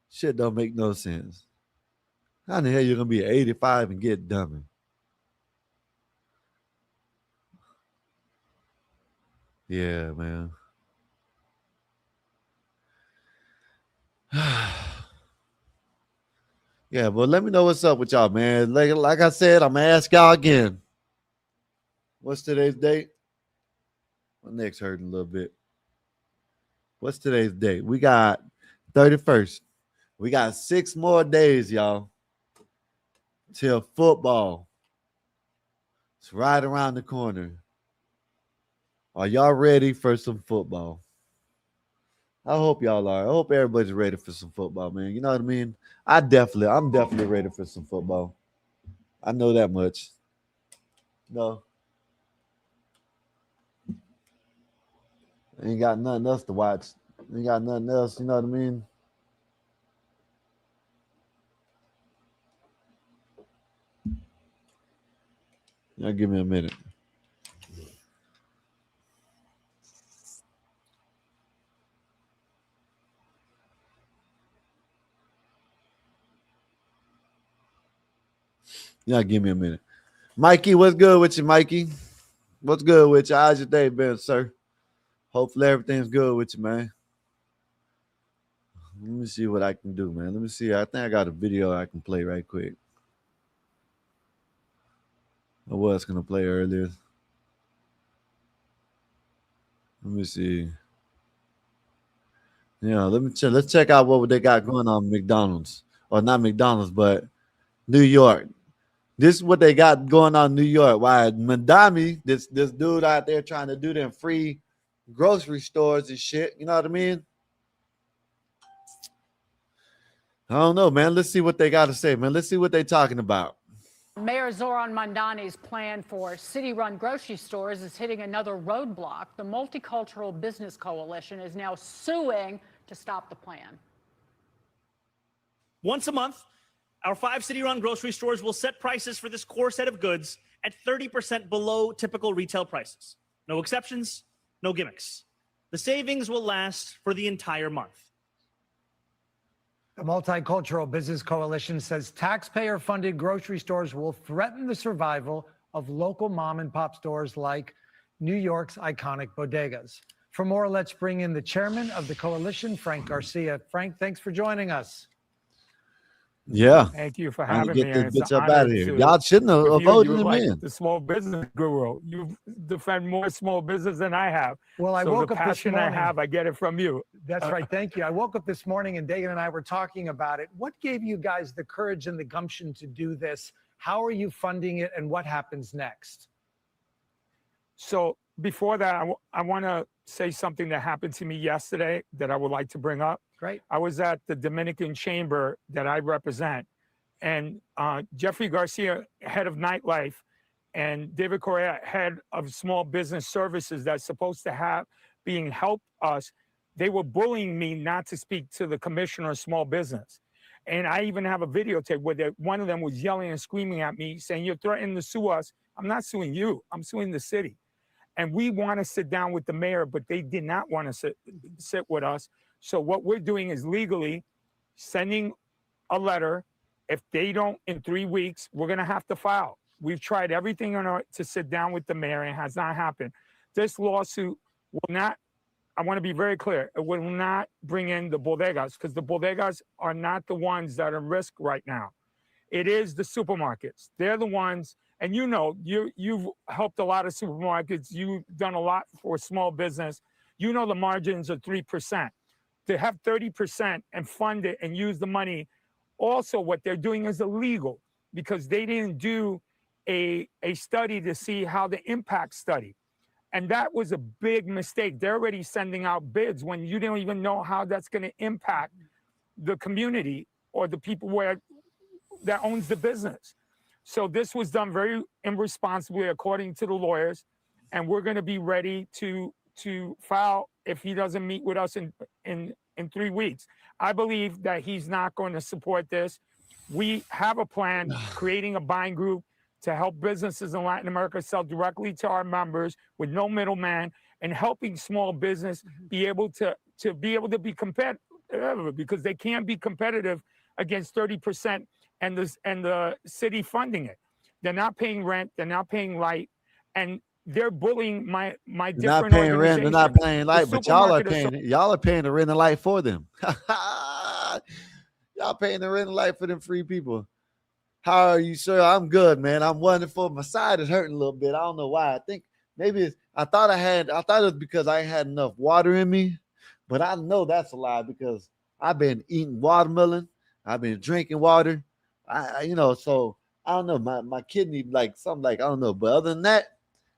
Shit don't make no sense. How in the hell you gonna be 85 and get dumber? Yeah, man. Yeah, but let me know what's up with y'all, man. Like I said, I'm gonna ask y'all again. What's today's date? My neck's hurting a little bit. What's today's date? We got 31st. We got 6 more days, y'all, till football. It's right around the corner. Are y'all ready for some football? I hope y'all are. I hope everybody's ready for some football, man. You know what I mean? I'm definitely ready for some football. I know that much. No. Ain't got nothing else to watch. Ain't got nothing else, you know what I mean? Now give me a minute. Yeah, give me a minute. Mikey, what's good with you, Mikey? What's good with you? How's your day been, sir? Hopefully everything's good with you, man. Let me see what I can do, man. Let me see. I think I got a video I can play right quick. I was gonna play earlier. Let me see. Yeah, let's check out what they got going on McDonald's. Or not McDonald's, but New York. This is what they got going on in New York. Why Madami, this dude out there trying to do them free grocery stores and shit. You know what I mean? I don't know, man. Let's see what they got to say, man. Let's see what they're talking about. Mayor Zoran Mandani's plan for city-run grocery stores is hitting another roadblock. The Multicultural Business Coalition is now suing to stop the plan. Once a month, our 5 city-run grocery stores will set prices for this core set of goods at 30% below typical retail prices. No exceptions, no gimmicks. The savings will last for the entire month. The Multicultural Business Coalition says taxpayer-funded grocery stores will threaten the survival of local mom-and-pop stores like New York's iconic bodegas. For more, let's bring in the chairman of the coalition, Frank Garcia. Frank, thanks for joining us. Yeah. Thank you for Trying to having get me. this and it's bitch an up out honor of here. to- Y'all shouldn't have with you. voted You're him like in. the small business guru. You defend more small business than I have. Well, I so woke the up this passion I morning. have, I get it from you. That's right. Thank you. I woke up this morning and Dagan and I were talking about it. What gave you guys the courage and the gumption to do this? How are you funding it and what happens next? So before that, I want to say something that happened to me yesterday that I would like to bring up. Great. I was at the Dominican Chamber that I represent, and Jeffrey Garcia, head of nightlife, and David Correa, head of small business services that's supposed to have being help us, they were bullying me not to speak to the commissioner of small business. And I even have a videotape where one of them was yelling and screaming at me saying, "You're threatening to sue us." I'm not suing you, I'm suing the city. And we want to sit down with the mayor, but they did not want to sit with us. So what we're doing is legally sending a letter. If they don't, in 3 weeks, we're going to have to file. We've tried everything to sit down with the mayor, and it has not happened. This lawsuit will not I want to be very clear. It will not bring in the bodegas because the bodegas are not the ones that are at risk right now. It is the supermarkets. They're the ones, and you've helped a lot of supermarkets. You've done a lot for small business. You know the margins are 3%. To have 30% and fund it and use the money, also what they're doing is illegal because they didn't do a study to see how the impact study. And that was a big mistake. They're already sending out bids when you don't even know how that's going to impact the community or the people that owns the business. So this was done very irresponsibly according to the lawyers. And we're going to be ready to file if he doesn't meet with us in 3 weeks. I believe that he's not going to support this. We have a plan, creating a buying group to help businesses in Latin America sell directly to our members with no middleman and helping small business be able to be competitive because they can't be competitive against 30% and the city funding it. They're not paying rent, they're not paying light, and they're bullying my They're different not paying rent, they're not organizations. paying The light, but y'all are supermarket paying. Y'all are paying the rent and light for them. Y'all paying the rent and light for them free people. How are you, sir? I'm good, man. I'm wonderful. My side is hurting a little bit. I don't know why. I think maybe I thought it was because I had enough water in me, but I know that's a lie because I've been eating watermelon. I've been drinking water. So I don't know. My kidney, I don't know. But other than that,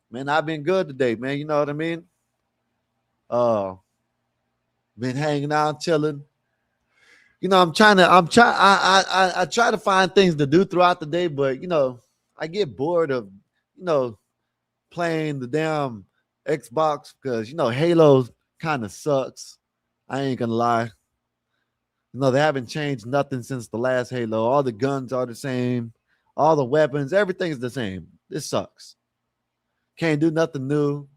man, I've been good today, man. You know what I mean? Been hanging out, chilling. I try to find things to do throughout the day, but I get bored of, playing the damn Xbox because Halo kind of sucks. I ain't gonna lie. They haven't changed nothing since the last Halo. All the guns are the same, all the weapons, everything's the same. This sucks. Can't do nothing new.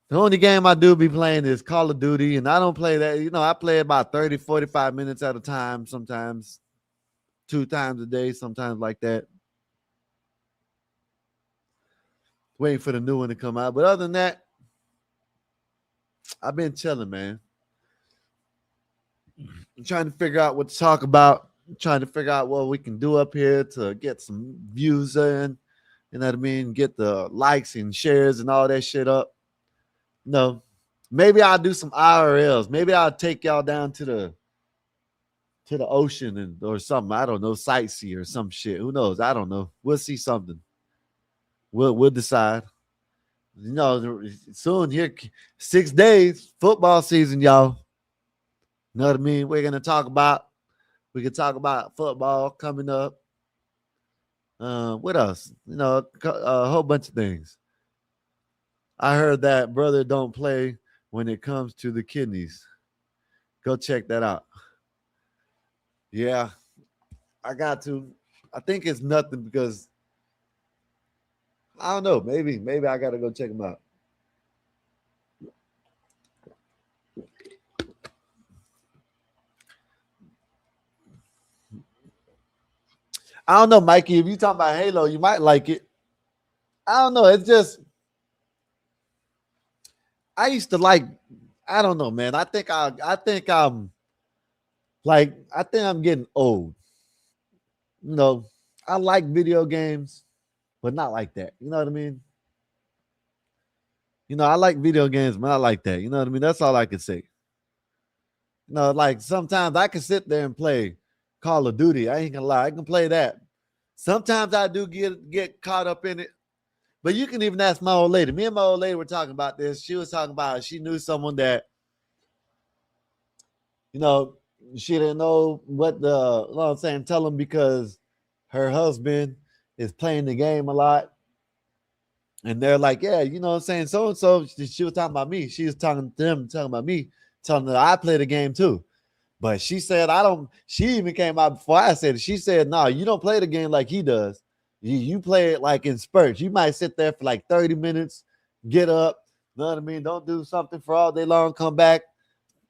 The only game I do be playing is Call of Duty, and I don't play that. I play about 30, 45 minutes at a time, sometimes 2 times a day, sometimes like that. Waiting for the new one to come out. But other than that, I've been chilling, man. I'm trying to figure out what to talk about. I'm trying to figure out what we can do up here to get some views in. You know what I mean? Get the likes and shares and all that shit up. No, maybe I'll do some IRLs. Maybe I'll take y'all down to the ocean or something. I don't know, sightsee or some shit. Who knows? I don't know. We'll see something. We'll decide. Soon here, 6 days, football season, y'all. You know what I mean? We can talk about football coming up. What else? A whole bunch of things. I heard that brother don't play when it comes to the kidneys. Go check that out. Yeah, I got to. I think it's nothing because I don't know. Maybe I got to go check him out. I don't know, Mikey. If you talk about Halo, you might like it. I don't know. It's just I used to like. I don't know, man. I think I'm getting old. I like video games, but not like that. You know what I mean? I like video games, but not like that. You know what I mean? That's all I can say. Like sometimes I can sit there and play Call of Duty. I ain't gonna lie. I can play that. Sometimes I do get caught up in it. But you can even ask my old lady. Me and my old lady were talking about this. She was talking about she knew someone that, she didn't know tell them because her husband is playing the game a lot. And they're like, yeah, so-and-so. She was talking about me. She was talking to them, talking about me, telling them I play the game too. But she said, she even came out before I said it. She said, no, you don't play the game like he does. You play it like in spurts. You might sit there for like 30 minutes, get up, you know what I mean? Don't do something for all day long, come back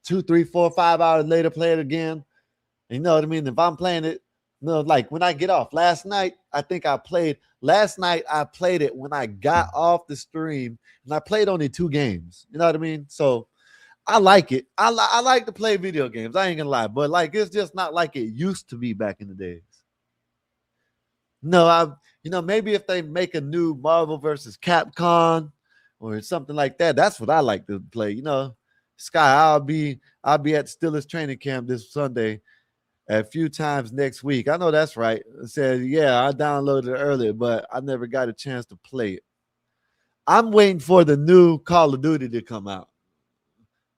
2, 3, 4, 5 hours later, play it again. And you know what I mean? If I'm playing it, No, like when I get off. Last night I played it when I got off the stream, and I played only 2 games. You know what I mean? So I like it. I like to play video games. I ain't gonna lie, but like it's just not like it used to be back in the days. No, maybe if they make a new Marvel versus Capcom or something like that, that's what I like to play. Sky, I'll be at Steelers training camp this Sunday a few times next week. I know that's right. I said, yeah, I downloaded it earlier, but I never got a chance to play it. I'm waiting for the new Call of Duty to come out.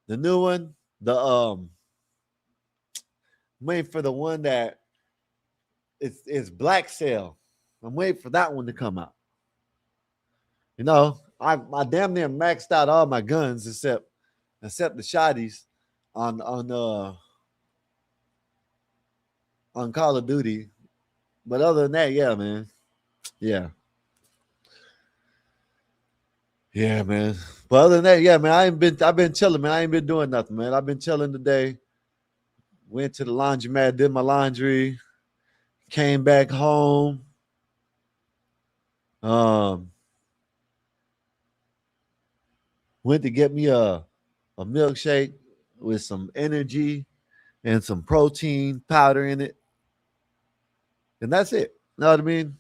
The new one, I'm waiting for the one that it's Black Sail. I'm waiting for that one to come out. I damn near maxed out all my guns except the shotties on Call of Duty. But other than that, yeah, man. Yeah. Yeah, man. But other than that, yeah, man, I've been chilling, man. I ain't been doing nothing, man. I've been chilling today. Went to the laundromat, did my laundry, came back home. Went to get me a milkshake with some energy and some protein powder in it. And that's it. You know what I mean?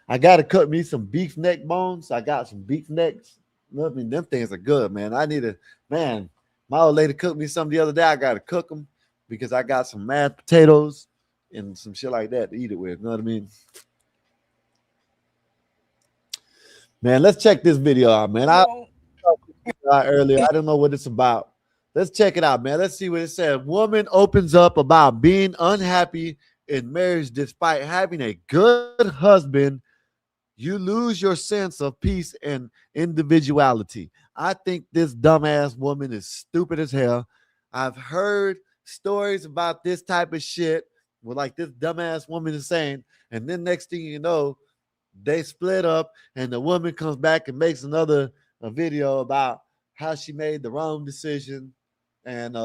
I got to cut me some beef neck bones. I got some beef necks. I mean, them things are good, man. My old lady cooked me some the other day. I got to cook them because I got some mashed potatoes and some shit like that to eat it with. You know what I mean? Man, let's check this video out, man. Earlier, I don't know what it's about. Let's check it out, man. Let's see what it says. Woman opens up about being unhappy in marriage despite having a good husband. You lose your sense of peace and individuality. I think this dumbass woman is stupid as hell. I've heard stories about this type of shit where like this dumbass woman is saying, and then next thing you know, they split up and the woman comes back and makes a video about how she made the wrong decision. And,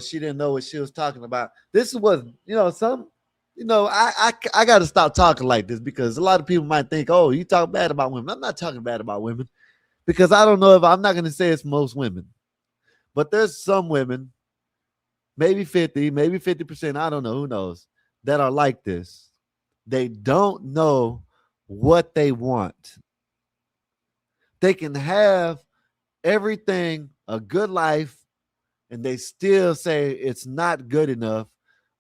she didn't know what she was talking about. This is what, I got to stop talking like this because a lot of people might think, oh, you talk bad about women. I'm not talking bad about women because I don't know if I'm not going to say it's most women, but there's some women, maybe 50, maybe 50%, I don't know, who knows, that are like this. They don't know what they want. They can have everything, a good life, and they still say it's not good enough.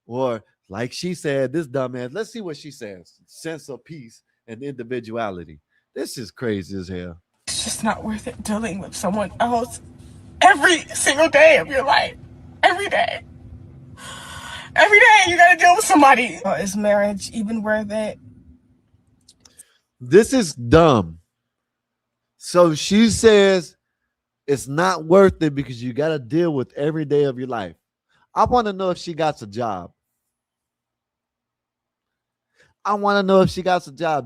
Or like she said, this dumbass, let's see what she says. Sense of peace and individuality. This is crazy as hell. It's just not worth it dealing with someone else every single day of your life. Every day. Every day you gotta deal with somebody. Is marriage even worth it? This is dumb. So she says it's not worth it because you got to deal with every day of your life. I want to know if she got a job.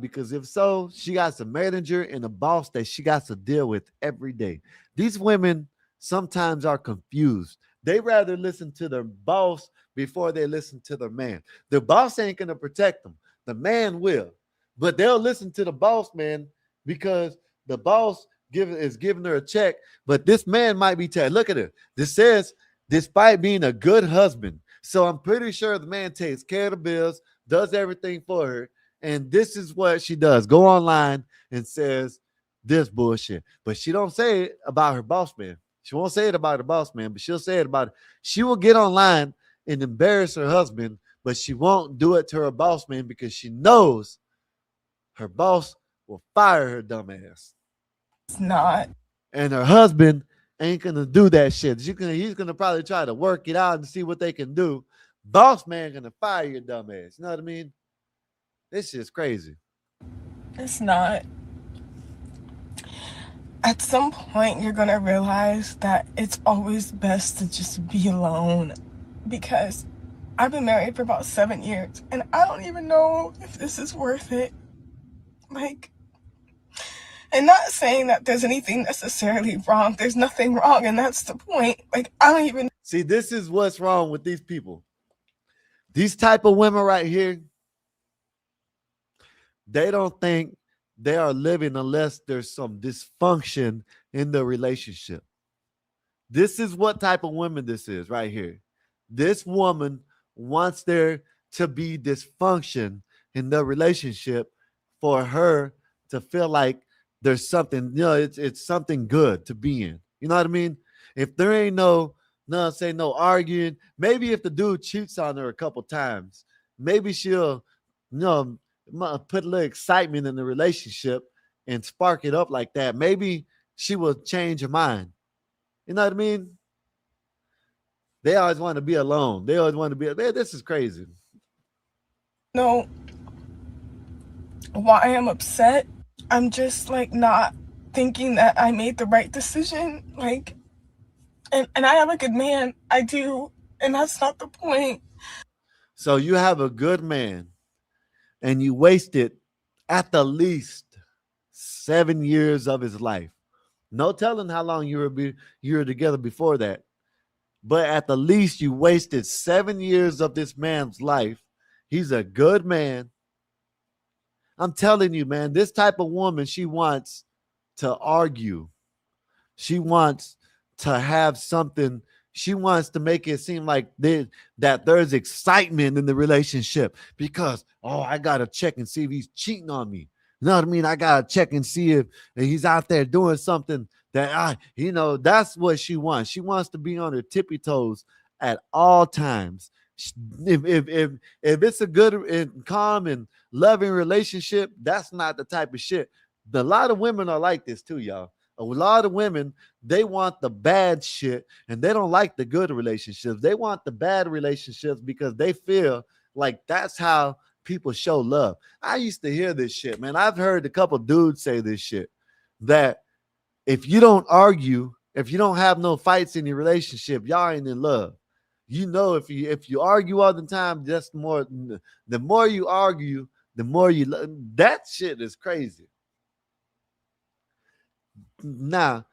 Because if so, she got a manager and a boss that she got to deal with every day. These women sometimes are confused. They rather listen to their boss before they listen to their man. The boss ain't going to protect them. The man will. But they'll listen to the boss man because the boss is giving her a check. But this man might be telling, look at her. This says, despite being a good husband. So I'm pretty sure the man takes care of the bills, does everything for her. And this is what she does. Go online and says this bullshit. But she don't say it about her boss man. She won't say it about her boss man, but she'll say it about it. She will get online and embarrass her husband, but she won't do it to her boss man because she knows her boss will fire her dumb ass. It's not. And her husband ain't going to do that shit. He's going to probably try to work it out and see what they can do. Boss man going to fire your dumb ass. You know what I mean? This shit's crazy. It's not. At some point, you're going to realize that it's always best to just be alone. Because I've been married for about 7 years, and I don't even know if this is worth it. And not saying that there's anything necessarily wrong. There's nothing wrong, and that's the point. I don't even... See, this is what's wrong with these people. These type of women right here, they don't think they are living unless there's some dysfunction in the relationship. This is what type of woman this is right here. This woman wants there to be dysfunction in the relationship for her to feel like there's something, it's something good to be in. You know what I mean? If there ain't no arguing, maybe if the dude cheats on her a couple times, maybe she'll, put a little excitement in the relationship and spark it up like that. Maybe she will change her mind. You know what I mean? They always want to be alone. They always want to be, man, this is crazy. No, why I'm upset. I'm just like not thinking that I made the right decision. Like, and I have a good man. I do. And that's not the point. So you have a good man and you wasted at the least 7 years of his life. No telling how long you were together before that. But at the least, you wasted 7 years of this man's life. He's a good man. I'm telling you, man, this type of woman, she wants to argue. She wants to have something. She wants to make it seem like that there's excitement in the relationship because, I got to check and see if he's cheating on me. You know what I mean? I got to check and see if he's out there doing something that that's what she wants. She wants to be on her tippy toes at all times. If it's a good and calm and loving relationship, that's not the type of shit. A lot of women are like this too, y'all. A lot of women, they want the bad shit and they don't like the good relationships. They want the bad relationships because they feel like that's how people show love. I used to hear this shit, man. I've heard a couple dudes say this shit, that if you don't argue, if you don't have no fights in your relationship, y'all ain't in love. If you argue all the time, the more you argue, the more you love. That shit is crazy. Now,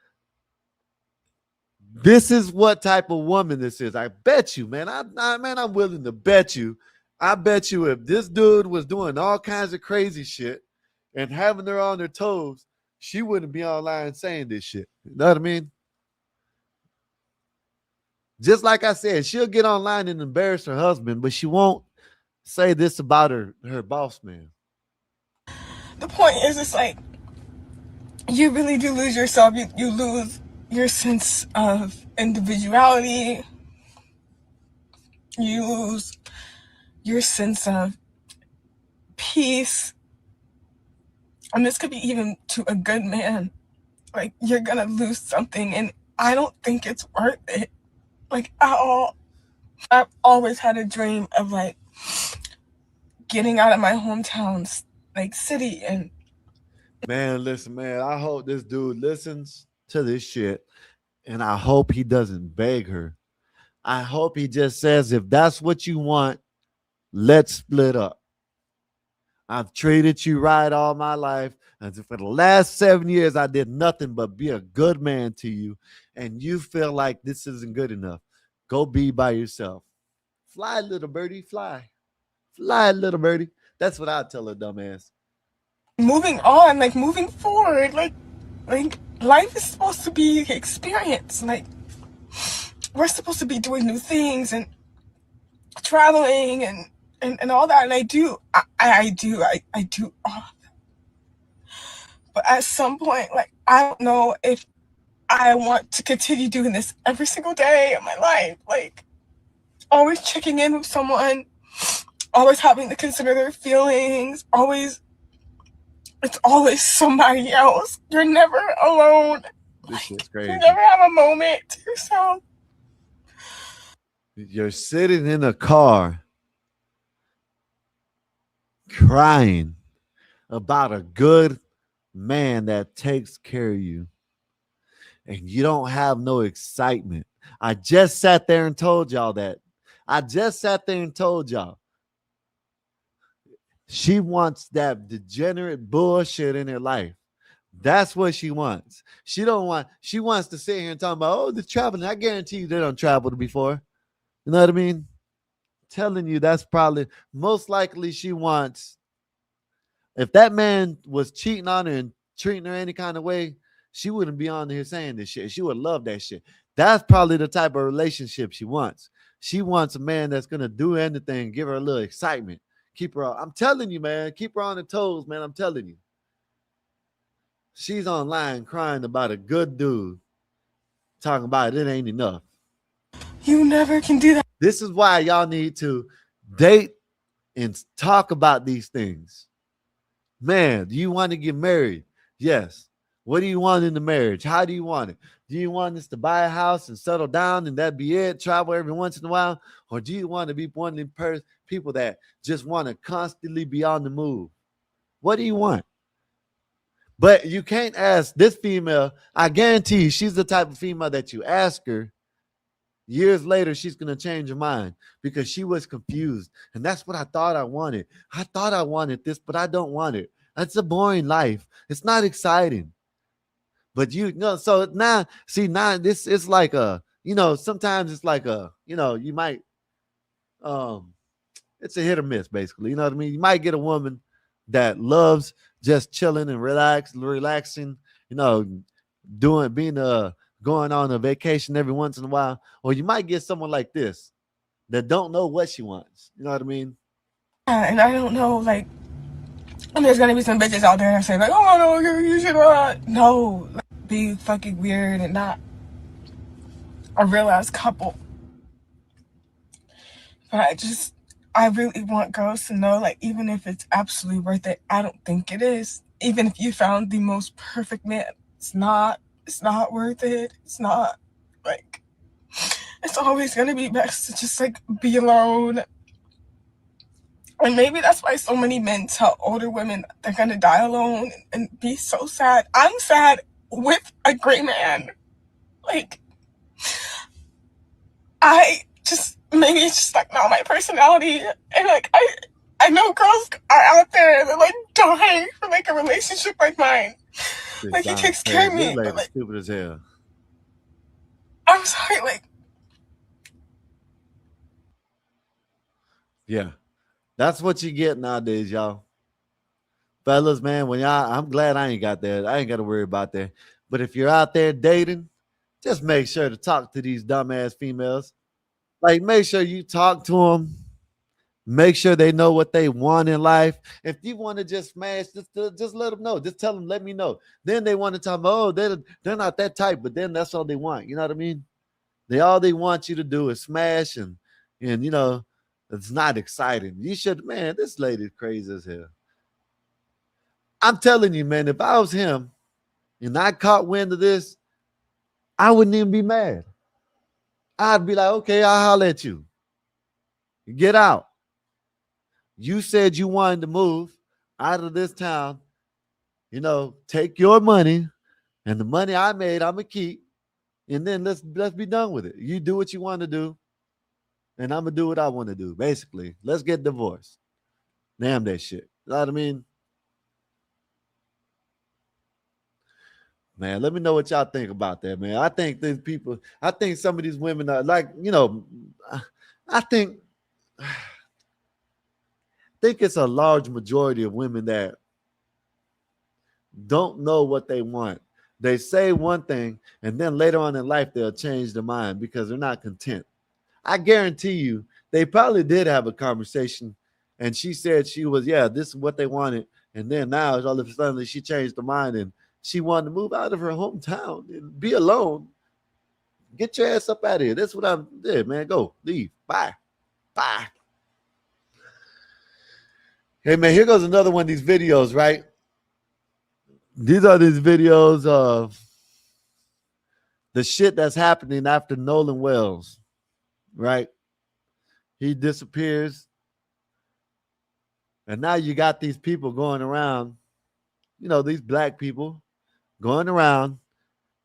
this is what type of woman this is. I bet you, man. I'm willing to bet you. I bet you if this dude was doing all kinds of crazy shit and having her on her toes, she wouldn't be online saying this shit. You know what I mean? Just like I said, she'll get online and embarrass her husband, but she won't say this about her boss man. The point is, it's like, you really do lose yourself. You lose your sense of individuality. You lose your sense of peace. And this could be even to a good man. Like, you're gonna lose something, and I don't think it's worth it. Like, at all. I've always had a dream of, like, getting out of my hometown, like, city. And man, listen, man, I hope this dude listens to this shit, and I hope he doesn't beg her. I hope he just says, if that's what you want, let's split up. I've treated you right all my life. And for the last 7 years, I did nothing but be a good man to you. And you feel like this isn't good enough. Go be by yourself. Fly, little birdie, fly. Fly, little birdie. That's what I'd tell a dumbass. moving on, like, moving forward, like life is supposed to be experience. Like, we're supposed to be doing new things and traveling and all that. And I do all of that. But at some point, like, I don't know if I want to continue doing this every single day of my life. Like, always checking in with someone, always having to consider their feelings, it's always somebody else. You're never alone. This shit's crazy. You never have a moment to yourself. You're sitting in a car crying about a good man that takes care of you, and you don't have no excitement. I just sat there and told y'all that. She wants that degenerate bullshit in her life. That's what she wants. She wants to sit here and talk about, the traveling. I guarantee you they don't travel before. You know what I mean? telling you that's probably most likely she wants. If that man was cheating on her and treating her any kind of way, she wouldn't be on here saying this shit. She would love that shit. That's probably the type of relationship she wants. She wants a man that's gonna do anything, give her a little excitement, keep her. I'm telling you, man, keep her on her toes, man. I'm telling you. She's online crying about a good dude, talking about it ain't enough. You never can do that. This is why y'all need to date and talk about these things. Man, do you want to get married? Yes. What do you want in the marriage? How do you want it? Do you want us to buy a house and settle down and that be it, travel every once in a while? Or do you want to be one of the people that just want to constantly be on the move? What do you want? But you can't ask this female. I guarantee you, she's the type of female that you ask her, years later, she's going to change her mind because she was confused. And that's what I thought I wanted. I thought I wanted this, but I don't want it. That's a boring life. It's not exciting. But you know, so now, see, now this is like a, sometimes it's like a, you might, it's a hit or miss, basically. You know what I mean? You might get a woman that loves just chilling and relaxing, going on a vacation every once in a while. Or you might get someone like this that don't know what she wants. You know what I mean? And I don't know, like, there's gonna be some bitches out there that say, like, oh, no, you should no, like, be fucking weird and not a real-ass couple. But I really want girls to know, like, even if it's absolutely worth it, I don't think it is. Even if you found the most perfect man, it's not worth it. It's not, like, it's always gonna be best to just, like, be alone. And maybe that's why so many men tell older women they're gonna die alone and be so sad. I'm sad with a great man. Like, maybe it's just like not my personality. And like, I know girls are out there that like dying for like a relationship like mine. Like, he takes care of me. But, like, stupid as hell. I'm sorry, like. Yeah. That's what you get nowadays, y'all. Fellas, man, I'm glad I ain't got that. I ain't got to worry about that. But if you're out there dating, just make sure to talk to these dumbass females. Like, make sure you talk to them. Make sure they know what they want in life. If you want to just smash, just let them know. Just tell them, let me know. Then they want to tell them, oh, they're not that type, but then that's all they want. You know what I mean? All they want you to do is smash and it's not exciting. You should, man, this lady's crazy as hell. I'm telling you, man, if I was him and I caught wind of this, I wouldn't even be mad. I'd be like, okay, I'll holler at you. Get out. You said you wanted to move out of this town. Take your money and the money I made, I'm going to keep. And then let's be done with it. You do what you want to do. And I'm going to do what I want to do, basically. Let's get divorced. Damn that shit. You know what I mean? Man, let me know what y'all think about that, man. I think some of these women are like, I think it's a large majority of women that don't know what they want. They say one thing, and then later on in life, they'll change their mind because they're not content. I guarantee you, they probably did have a conversation, and she said this is what they wanted. And then now, all of a sudden, she changed her mind, and she wanted to move out of her hometown and be alone. Get your ass up out of here. That's what I did, man. Go, leave. Bye. Hey, man, here goes another one of these videos, right? These are these videos of the shit that's happening after Nolan Wells. Right? He disappears. And now you got these people going around, these black people going around.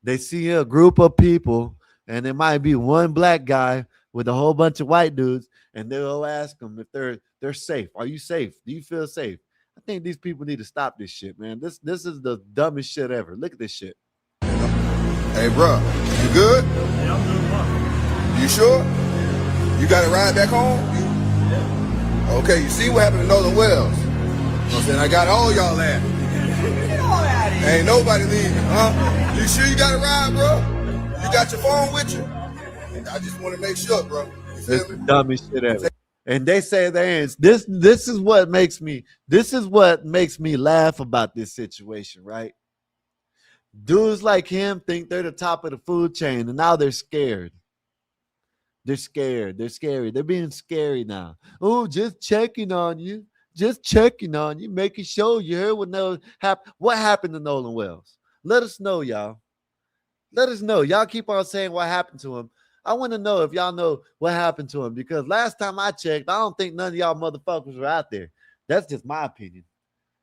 They see a group of people, and there might be one black guy with a whole bunch of white dudes, and they'll ask them if they're safe. Are you safe? Do you feel safe? I think these people need to stop this shit, man. This is the dumbest shit ever. Look at this shit. Hey, bro, you good? Yeah, I'm doing fine. You sure? You got to ride back home? Okay, you see what happened to Nolan Wells? You know what I'm saying? I got all y'all laughing. Ain't nobody leaving, huh? You sure you got a ride, bro? You got your phone with you? I just want to make sure, bro. You It's feel the me? dumbest shit ever. And they say they ain't. This is what makes me laugh about this situation, right? Dudes like him think they're the top of the food chain, and now they're scared. They're scared. They're scary. They're being scary now. Oh, just checking on you. Just checking on you, making sure you heard what happened to Nolan Wells. Let us know, y'all. Let us know. Y'all keep on saying what happened to him. I want to know if y'all know what happened to him, because last time I checked, I don't think none of y'all motherfuckers were out there. That's just my opinion.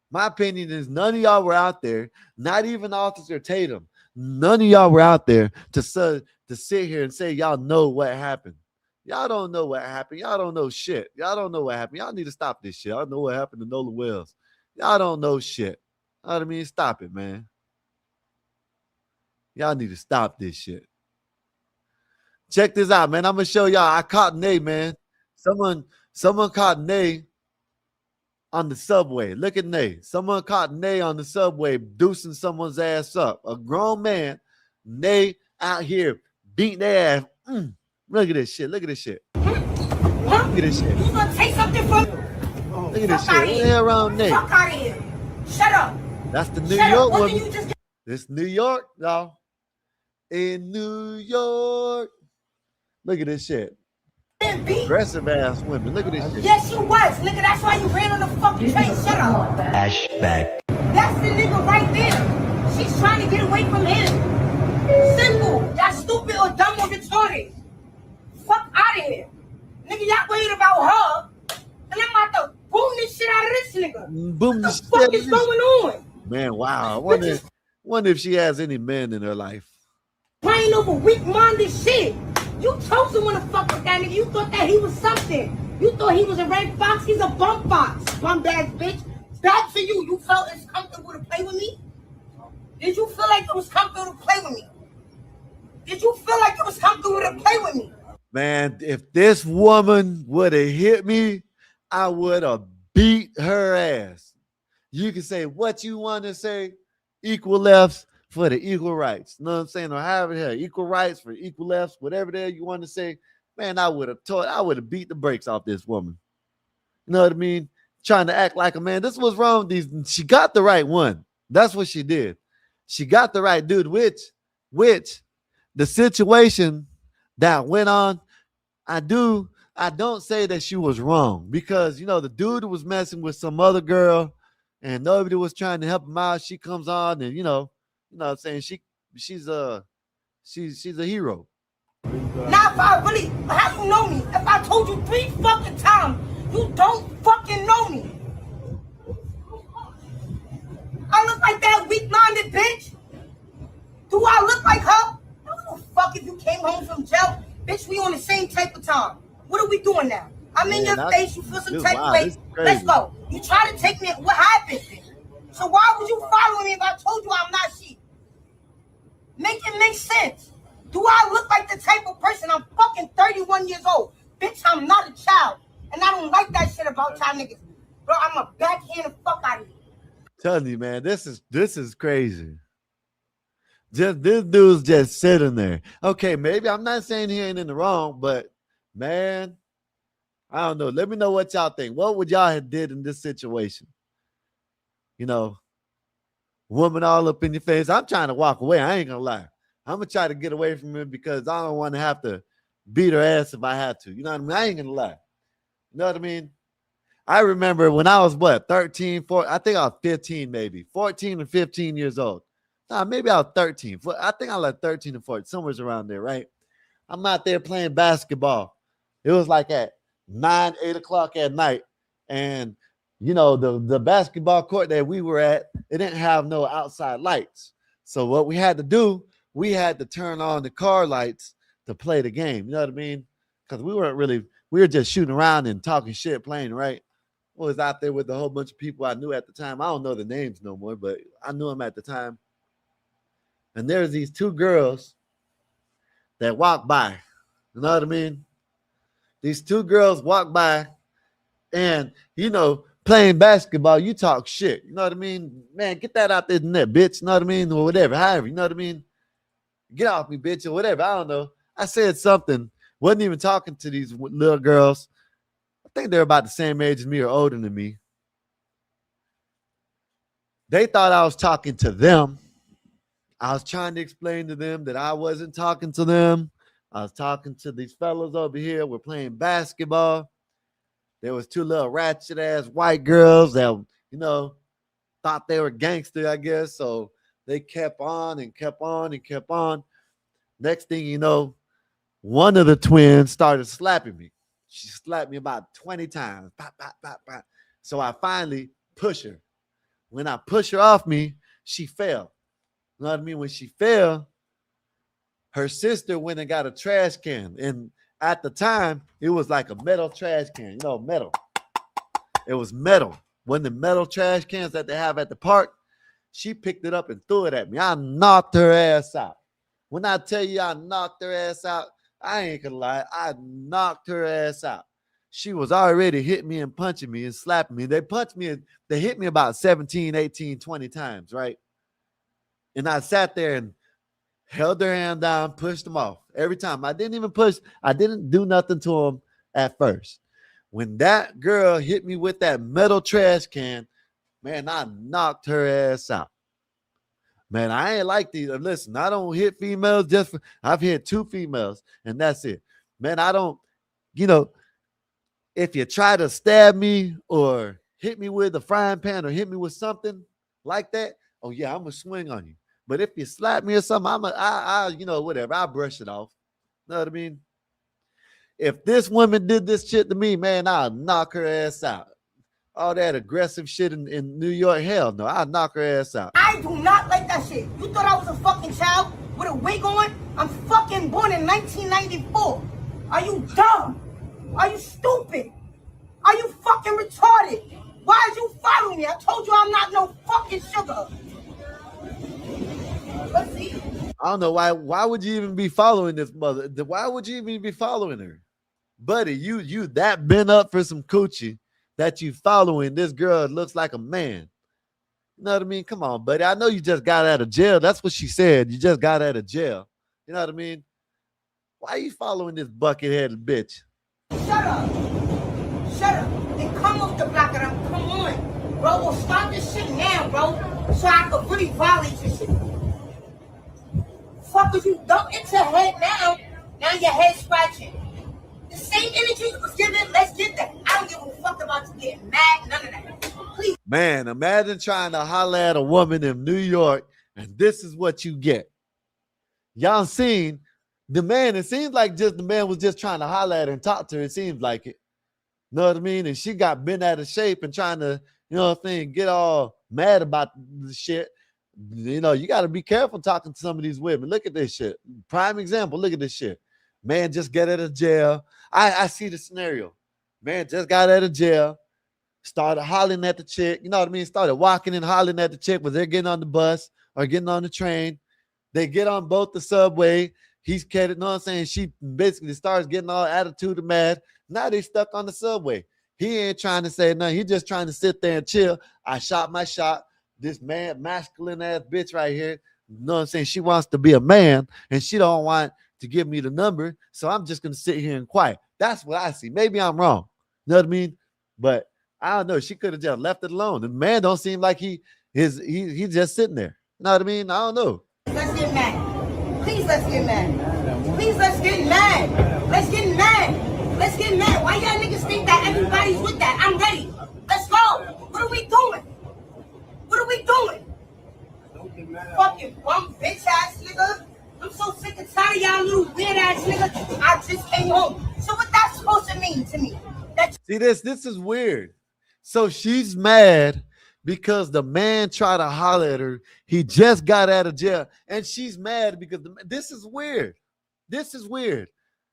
My opinion is none of y'all were out there, not even Officer Tatum. None of y'all were out there to sit here and say y'all know what happened. Y'all don't know what happened. Y'all don't know shit. Y'all don't know what happened. Y'all need to stop this shit. I know what happened to Nolan Wells. Y'all don't know shit. You know what I mean? Stop it, man. Y'all need to stop this shit. Check this out, man. I'm gonna show y'all. I caught Nay, man. Someone caught Nay on the subway. Look at Nay. Someone caught Nay on the subway deucing someone's ass up. A grown man, Nay, out here beating their ass. Look at this shit. Look at this shit. Look at this shit. You gonna take something from me? Look at this shit. What the hell wrong with Nay? Fuck out of here. Shut up. That's the New Shut York up. woman. This New York, y'all. In New York. Look at this shit. Aggressive ass women. Look at this shit. Yes, you was, nigga. That's why you ran on the fucking train. Shut up. Flashback. That's the nigga right there. She's trying to get away from him. Simple. Y'all stupid or dumb or retarded. Fuck out of here. Nigga, y'all worried about her. And I'm about to boom this shit out of this nigga. Boom What the fuck is going on? Man, wow. I wonder if she has any men in her life. Praying over weak-minded shit. You chose to want to fuck with that nigga. You thought that he was something. You thought he was a red fox. He's a bump fox. Bum ass bitch. Bad for you. You felt it's comfortable to play with me? Did you feel like it was comfortable to play with me? Did you feel like it was comfortable to play with me? Man, if this woman would have hit me, I would have beat her ass. You can say what you want to say, equal lefts for the equal rights. You know what I'm saying? Or however the hell, equal rights for equal lefts, whatever the hell you want to say. Man, I would have beat the brakes off this woman. You know what I mean? Trying to act like a man. This was wrong with these. She got the right one. That's what she did. She got the right dude, which the situation that went on, I don't say that she was wrong, because, the dude was messing with some other girl and nobody was trying to help him out. She comes on and, what I'm saying, she's a hero. Now, if I really, how you know me? If I told you 3 fucking times, you don't fucking know me. I look like that weak-minded bitch? Do I look like her? I don't give a fuck if you came home from jail. Bitch, we on the same type of time. What are we doing now? I'm in your face, you feel some type of way. Let's go. You try to take me, what happened? So why would you follow me if I told you I'm not she? Make it make sense. Do I look like the type of person? I'm fucking 31 years old. Bitch, I'm not a child. And I don't like that shit about y'all niggas. Bro, I'm a backhand the fuck out of you. Telling you, man, this is crazy. Just this dude's just sitting there. Okay, maybe I'm not saying he ain't in the wrong, but man, I don't know. Let me know what y'all think. What would y'all have did in this situation? Woman all up in your face. I'm trying to walk away. I ain't gonna lie. I'm gonna try to get away from him because I don't want to have to beat her ass if I had to. You know what I mean? I ain't gonna lie. You know what I mean? I remember when I was 13, 14, I think I was 15, maybe 14 or 15 years old. Nah, maybe I was 13. I think I was like 13 or 14, somewhere around there, right? I'm out there playing basketball. It was like at 9, 8 o'clock at night. And, the basketball court that we were at, it didn't have no outside lights. So what we had to do, we had to turn on the car lights to play the game. You know what I mean? Because we were just shooting around and talking shit, playing, right? I was out there with a whole bunch of people I knew at the time. I don't know the names no more, but I knew them at the time. And there's these 2 girls that walked by. You know what I mean? These 2 girls walked by, And, playing basketball, you talk shit. You know what I mean? Man, get that out there in net, bitch. You know what I mean? Or whatever, however, you know what I mean? Get off me, bitch, or whatever. I don't know. I said something. Wasn't even talking to these little girls. I think they're about the same age as me or older than me. They thought I was talking to them. I was trying to explain to them that I wasn't talking to them. I was talking to these fellas over here. We're playing basketball. There was two little ratchet ass white girls that, thought they were gangster, I guess. So they kept on and kept on and kept on. Next thing you know, one of the twins started slapping me. She slapped me about 20 times. Pop, pop, pop, pop. So I finally push her. When I push her off me, she fell. You know what I mean? When she fell, her sister went and got a trash can. And at the time, it was like a metal trash can, metal. It was metal. One of the metal trash cans that they have at the park. She picked it up and threw it at me. I knocked her ass out. When I tell you I knocked her ass out, I ain't gonna lie. I knocked her ass out. She was already hitting me and punching me and slapping me. They punched me and they hit me about 17, 18, 20 times, right? And I sat there and held their hand down, pushed them off every time. I didn't even push. I didn't do nothing to them at first. When that girl hit me with that metal trash can, man, I knocked her ass out. Man, I ain't like these. Listen, I don't hit females I've hit 2 females, and that's it. Man, I don't, if you try to stab me or hit me with a frying pan or hit me with something like that, oh yeah, I'm gonna swing on you. But if you slap me or something, whatever. I'll brush it off. Know what I mean? If this woman did this shit to me, man, I'll knock her ass out. All that aggressive shit in New York, hell no, I'll knock her ass out. I do not like that shit. You thought I was a fucking child with a wig on? I'm fucking born in 1994. Are you dumb? Are you stupid? Are you fucking retarded? Why did you follow me? I told you I'm not no fucking sugar. Let's see. I don't know why would you even be following this mother? Why would you even be following her? Buddy, you that been up for some coochie that you following this girl looks like a man. You know what I mean? Come on, buddy. I know you just got out of jail. That's what she said. You just got out of jail. You know what I mean? Why are you following this bucket-headed bitch? Shut up. Shut up. And come off the block and come on. Bro, we'll start this shit now, bro. So I can really violate this shit. Fuck if you don't hit your head now. Now your head scratching. The same energy you was giving, let's get that. I don't give a fuck about you getting mad, none of that. Please. Man, imagine trying to holler at a woman in New York, and this is what you get. Y'all seen the man, it seems like just the man was just trying to holler at her and talk to her. It seems like it. Know what I mean? And she got bent out of shape and trying to, get all mad about the shit. You got to be careful talking to some of these women. Look at this shit. Prime example, look at this shit. Man just got out of jail. I see the scenario. Man just got out of jail. Started hollering at the chick. You know what I mean? Started walking and hollering at the chick when they're getting on the bus or getting on the train. They get on both the subway. He's catted, you know what I'm saying? She basically starts getting all attitude and mad. Now they stuck on the subway. He ain't trying to say nothing. He just trying to sit there and chill. I shot my shot. This man, masculine ass bitch right here, you know what I'm saying? She wants to be a man and she don't want to give me the number. So I'm just going to sit here and quiet. That's what I see. Maybe I'm wrong. You know what I mean? But I don't know. She could have just left it alone. The man don't seem like he's just sitting there. You know what I mean? I don't know. Let's get mad. Please, let's get mad. Please, let's get mad. Let's get mad. Let's get mad. Why y'all niggas think that everybody's with that? I'm ready. Let's go. What are we doing? What are we doing? Fucking bum bitch ass nigga. I'm so sick and tired of y'all little weird ass nigga. I just came home. So what that's supposed to mean to me? See this is weird. So she's mad because the man tried to holler at her. He just got out of jail. And she's mad because this is weird. This is weird.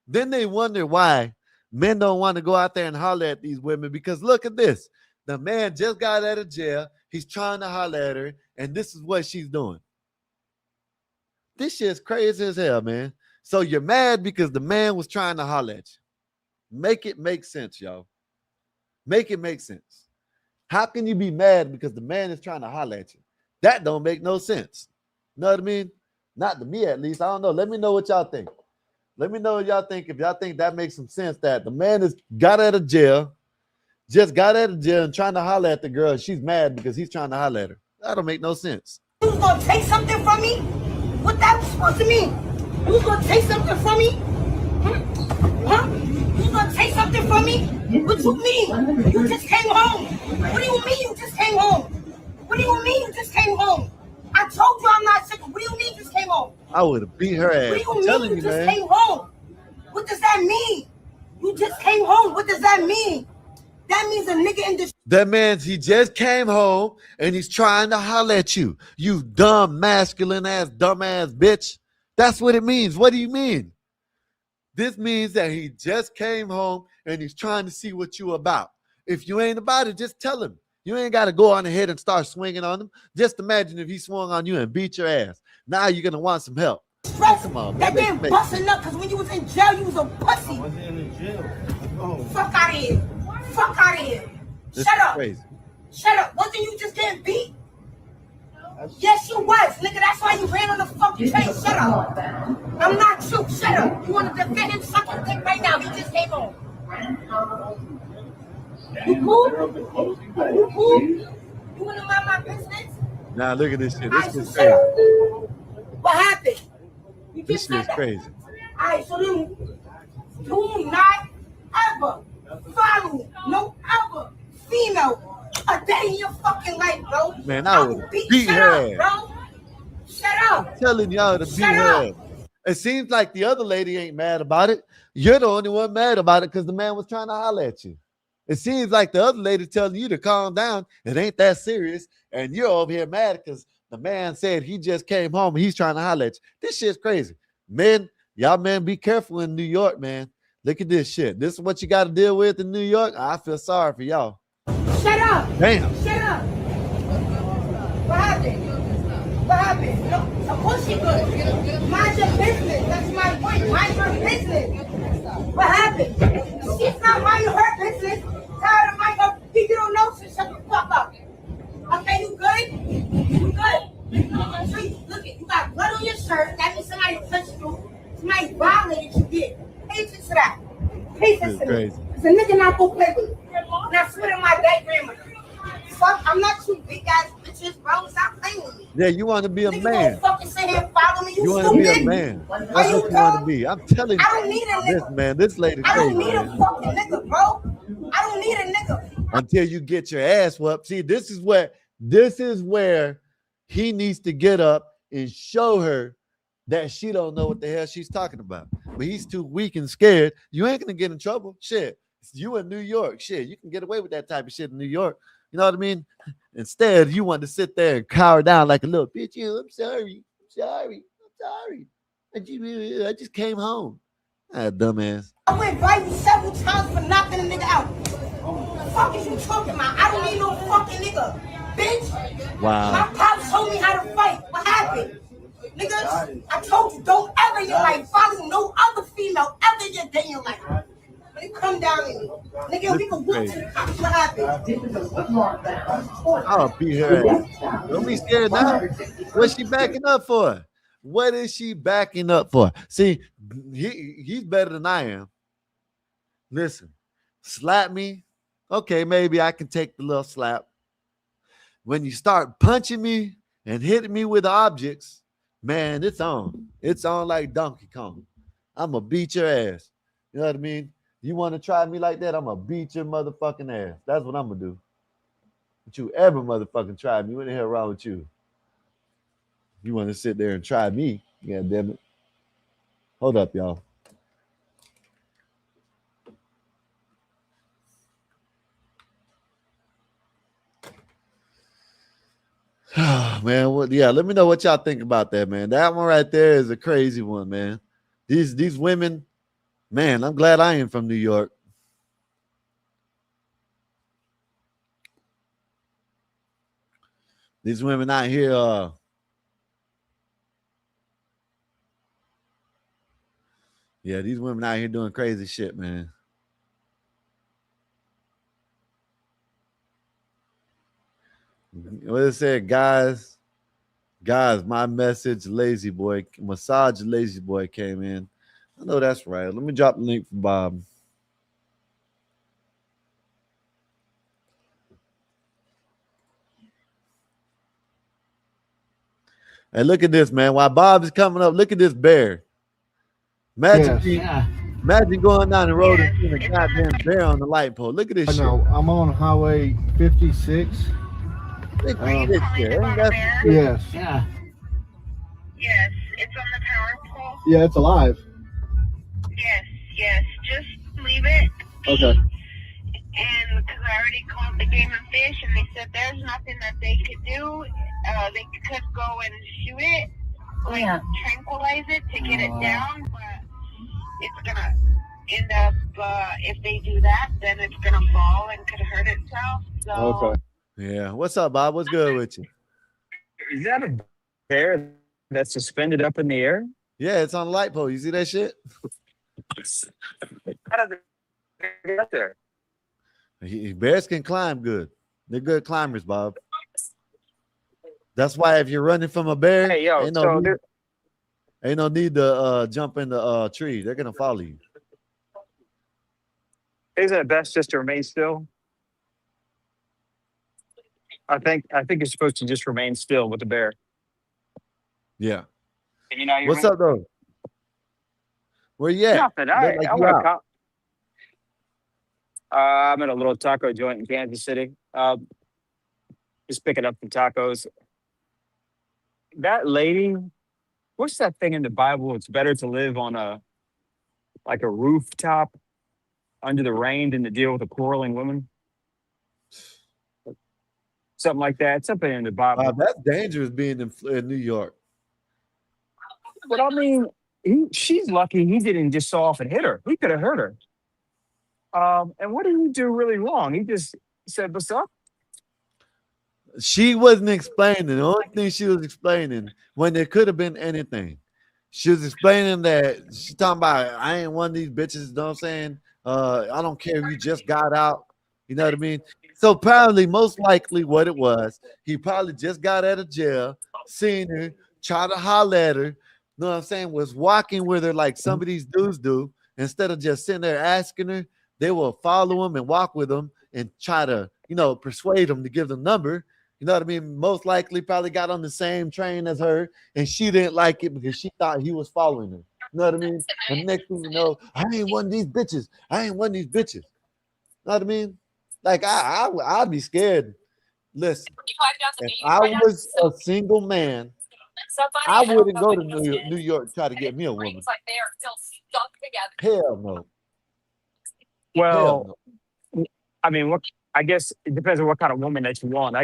Then they wonder why men don't want to go out there and holler at these women because look at this. The man just got out of jail. He's trying to holler at her, and this is what she's doing. This shit's crazy as hell, man. So you're mad because the man was trying to holler at you. Make it make sense, y'all. Make it make sense. How can you be mad because the man is trying to holler at you? That don't make no sense. You know what I mean? Not to me, at least. I don't know. Let me know what y'all think. Let me know what y'all think. If y'all think that makes some sense, that the man is got out of jail, just got out of jail and trying to holler at the girl, and she's mad because he's trying to holler at her. That don't make no sense. You was gonna take something from me? What that was supposed to mean? You was gonna take something from me? Huh? You was gonna take something from me? What you mean? You just came home. What do you mean you just came home? What do you mean you just came home? I told you I'm not sick. What do you mean you just came home? I would have beat her ass. What do you I'm mean telling you you, just man. came home? What does that mean? You just came home. What does that mean? That means a nigga in the That means he just came home and he's trying to holler at you. You dumb, masculine ass, dumb ass bitch. That's what it means. What do you mean? This means that he just came home and he's trying to see what you about. If you ain't about it, just tell him. You ain't got to go on ahead and start swinging on him. Just imagine if he swung on you and beat your ass. Now you're going to want some help. stress Come on, that man. been busting up because when you was in jail, you was a pussy. Fuck out of here. Fuck out of here. This Shut is up. crazy. Shut up. Wasn't you just getting beat? Yes, you was. Nigga, that's why you ran on the fucking train. Shut up. I'm not you. Shut up. You want to defend him? Suck his dick right now. He just came home. You cool? You cool? You want to mind my business? Now look at this shit. This is Shut crazy. up. What happened? You This just shit is said that. crazy. Alright, so then do not ever follow no other female a day in your fucking life, bro. Man, I would beat Shut her up, ass. bro. Shut up. I'm telling y'all to beat Shut her up. ass. It seems like the other lady ain't mad about it. You're the only one mad about it because the man was trying to holler at you. It seems like the other lady telling you to calm down. It ain't that serious. And you're over here mad because the man said he just came home and he's trying to holler at you. This shit's crazy. Men, y'all men, be careful in New York, man. Look at this shit. This is what you got to deal with in New York. I feel sorry for y'all. Shut up. Damn. Shut up. What happened? What happened? No, of course you good. Mind your business. That's my point. Mind your business. What happened? She's not minding her business. Tell her to mind her. If you don't know, so shut the fuck up. Okay, you good? You good? So look, you got blood on your shirt. That means somebody touched you. Somebody violated you. Did. Pay attention to that. Pay attention to crazy. it. It's a nigga not gonna play with you. Now swear to my great grandmother. Fuck, I'm not you big ass bitches, bro. Stop playing with me. Yeah, you want to be a Nigga man. gonna fucking sit here and follow me. You You want to be a stupid. man. That's Are what you you want to dumb? be. I'm telling you. I don't need a This nigga. man, this lady I crazy, don't need a man. fucking nigga, bro. I don't need a nigga. Until you get your ass whooped. See, this is where he needs to get up and show her that she don't know what the hell she's talking about. But he's too weak and scared. You ain't gonna get in trouble. Shit. You in New York. Shit, you can get away with that type of shit in New York. You know what I mean? Instead, you want to sit there and cower down like a little bitch. I'm sorry. I just came home. Ah, dumbass. I went by you several times for knocking a nigga out. The fuck is you talking about? I don't need no fucking nigga. Bitch. Wow. My pops told me how to fight. What happened? Niggas, I told you, don't ever in your life follow no other female ever in your day in your life. When you come down in me. Nigga, we can whoop to the cops. What happened? I'll beat her ass. Don't be scared now. What's she backing up for? What is she backing up for? See, he's better than I am. Listen, slap me. Okay, maybe I can take the little slap. When you start punching me and hitting me with objects, man, it's on. It's on like Donkey Kong. I'm going to beat your ass. You know what I mean? You want to try me like that? I'm going to beat your motherfucking ass. That's what I'm going to do. Don't you ever motherfucking try me. What the hell wrong with you? You want to sit there and try me? God damn it. Hold up, y'all. Man, let me know what y'all think about that, man. That one right there is a crazy one, man. These women, man, I'm glad I ain't from New York. These women out here, these women out here doing crazy shit, man. What it said, guys, my message, lazy boy, massage lazy boy came in. I know that's right. Let me drop the link for Bob. And look at this, man. While Bob is coming up, look at this bear. Imagine going down the road and seeing a goddamn bear on the light pole. Look at this shit. No, I'm on Highway 56. Look at this shit. Ain't that Yes. Yeah. Yes, it's on the power pole. Yeah, it's alive. Yes. Just leave it. Okay. And because I already called the Game and Fish, and they said there's nothing that they could do. They could go and shoot it, like tranquilize it to get it down, but it's gonna end up. If they do that, then it's gonna fall and could hurt itself. So. Okay. Yeah. What's up, Bob? What's good with you? Is that a bear that's suspended up in the air? Yeah, it's on the light pole. You see that shit? How did it get there? Bears can climb good. They're good climbers, Bob. That's why if you're running from a bear, Hey, yo, ain't no need to jump in the tree. They're gonna follow you. Isn't it best just to remain still? I think you're supposed to just remain still with the bear. Yeah. You know, What's up, though? Where you at? Nothing. I'm at a little taco joint in Kansas City. Just picking up some tacos. That lady, what's that thing in the Bible? It's better to live on a rooftop under the rain than to deal with a quarreling woman. Something like that. Something in the Bible. That's dangerous being in New York. But I mean, she's lucky he didn't just saw off and hit her. He could have hurt her. And what did he do really wrong? He just said, "What's up?" She wasn't explaining. The only thing she was explaining, when there could have been anything, she was explaining that she's talking about, I ain't one of these bitches, you know what I'm saying? I don't care if you just got out. You know what I mean? So apparently, most likely what it was, he probably just got out of jail, seen her, tried to holler at her, you know what I'm saying, was walking with her like some of these dudes do. Instead of just sitting there asking her, they will follow him and walk with him and try to, persuade him to give the number. You know what I mean? Most likely probably got on the same train as her, and she didn't like it because she thought he was following her. You know what I mean? And next thing you know, I ain't one of these bitches. You know what I mean? Like, I'd be scared. Listen, if I was a single man, I wouldn't go to New York to try to get me a woman. Hell no. Well, I mean, I guess it depends on what kind of woman that you want.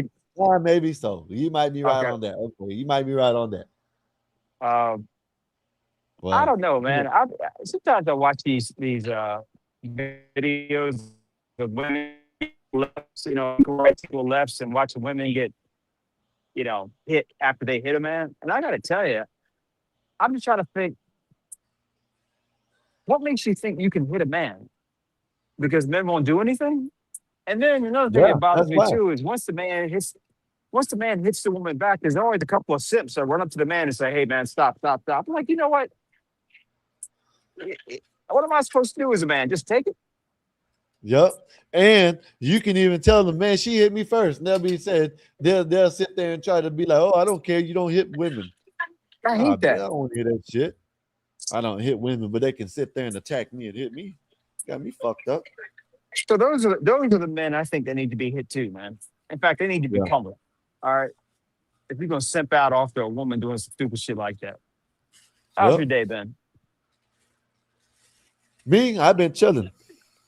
Maybe so. You might be right on that. Okay, you might be right on that. I don't know, man. Sometimes I watch these videos of women lefts, right people lefts, and watch women get, hit after they hit a man. And I got to tell you, I'm just trying to think, what makes you think you can hit a man? Because men won't do anything. And then another thing that bothers me too is once the man hits the woman back, there's always a couple of simps that run up to the man and say, "Hey man, stop." I'm like, you know what? What am I supposed to do as a man? Just take it? Yep. And you can even tell them, man, she hit me first. And they'll sit there and try to be like, oh, I don't care. You don't hit women. I hate that. I don't want to hear that shit. I don't hit women, but they can sit there and attack me and hit me. Got me fucked up. So those are the men I think that need to be hit too, man. In fact, they need to be pummeled. All right. If you're gonna simp out after a woman doing some stupid shit like that. How's your day been? Me, I've been chilling.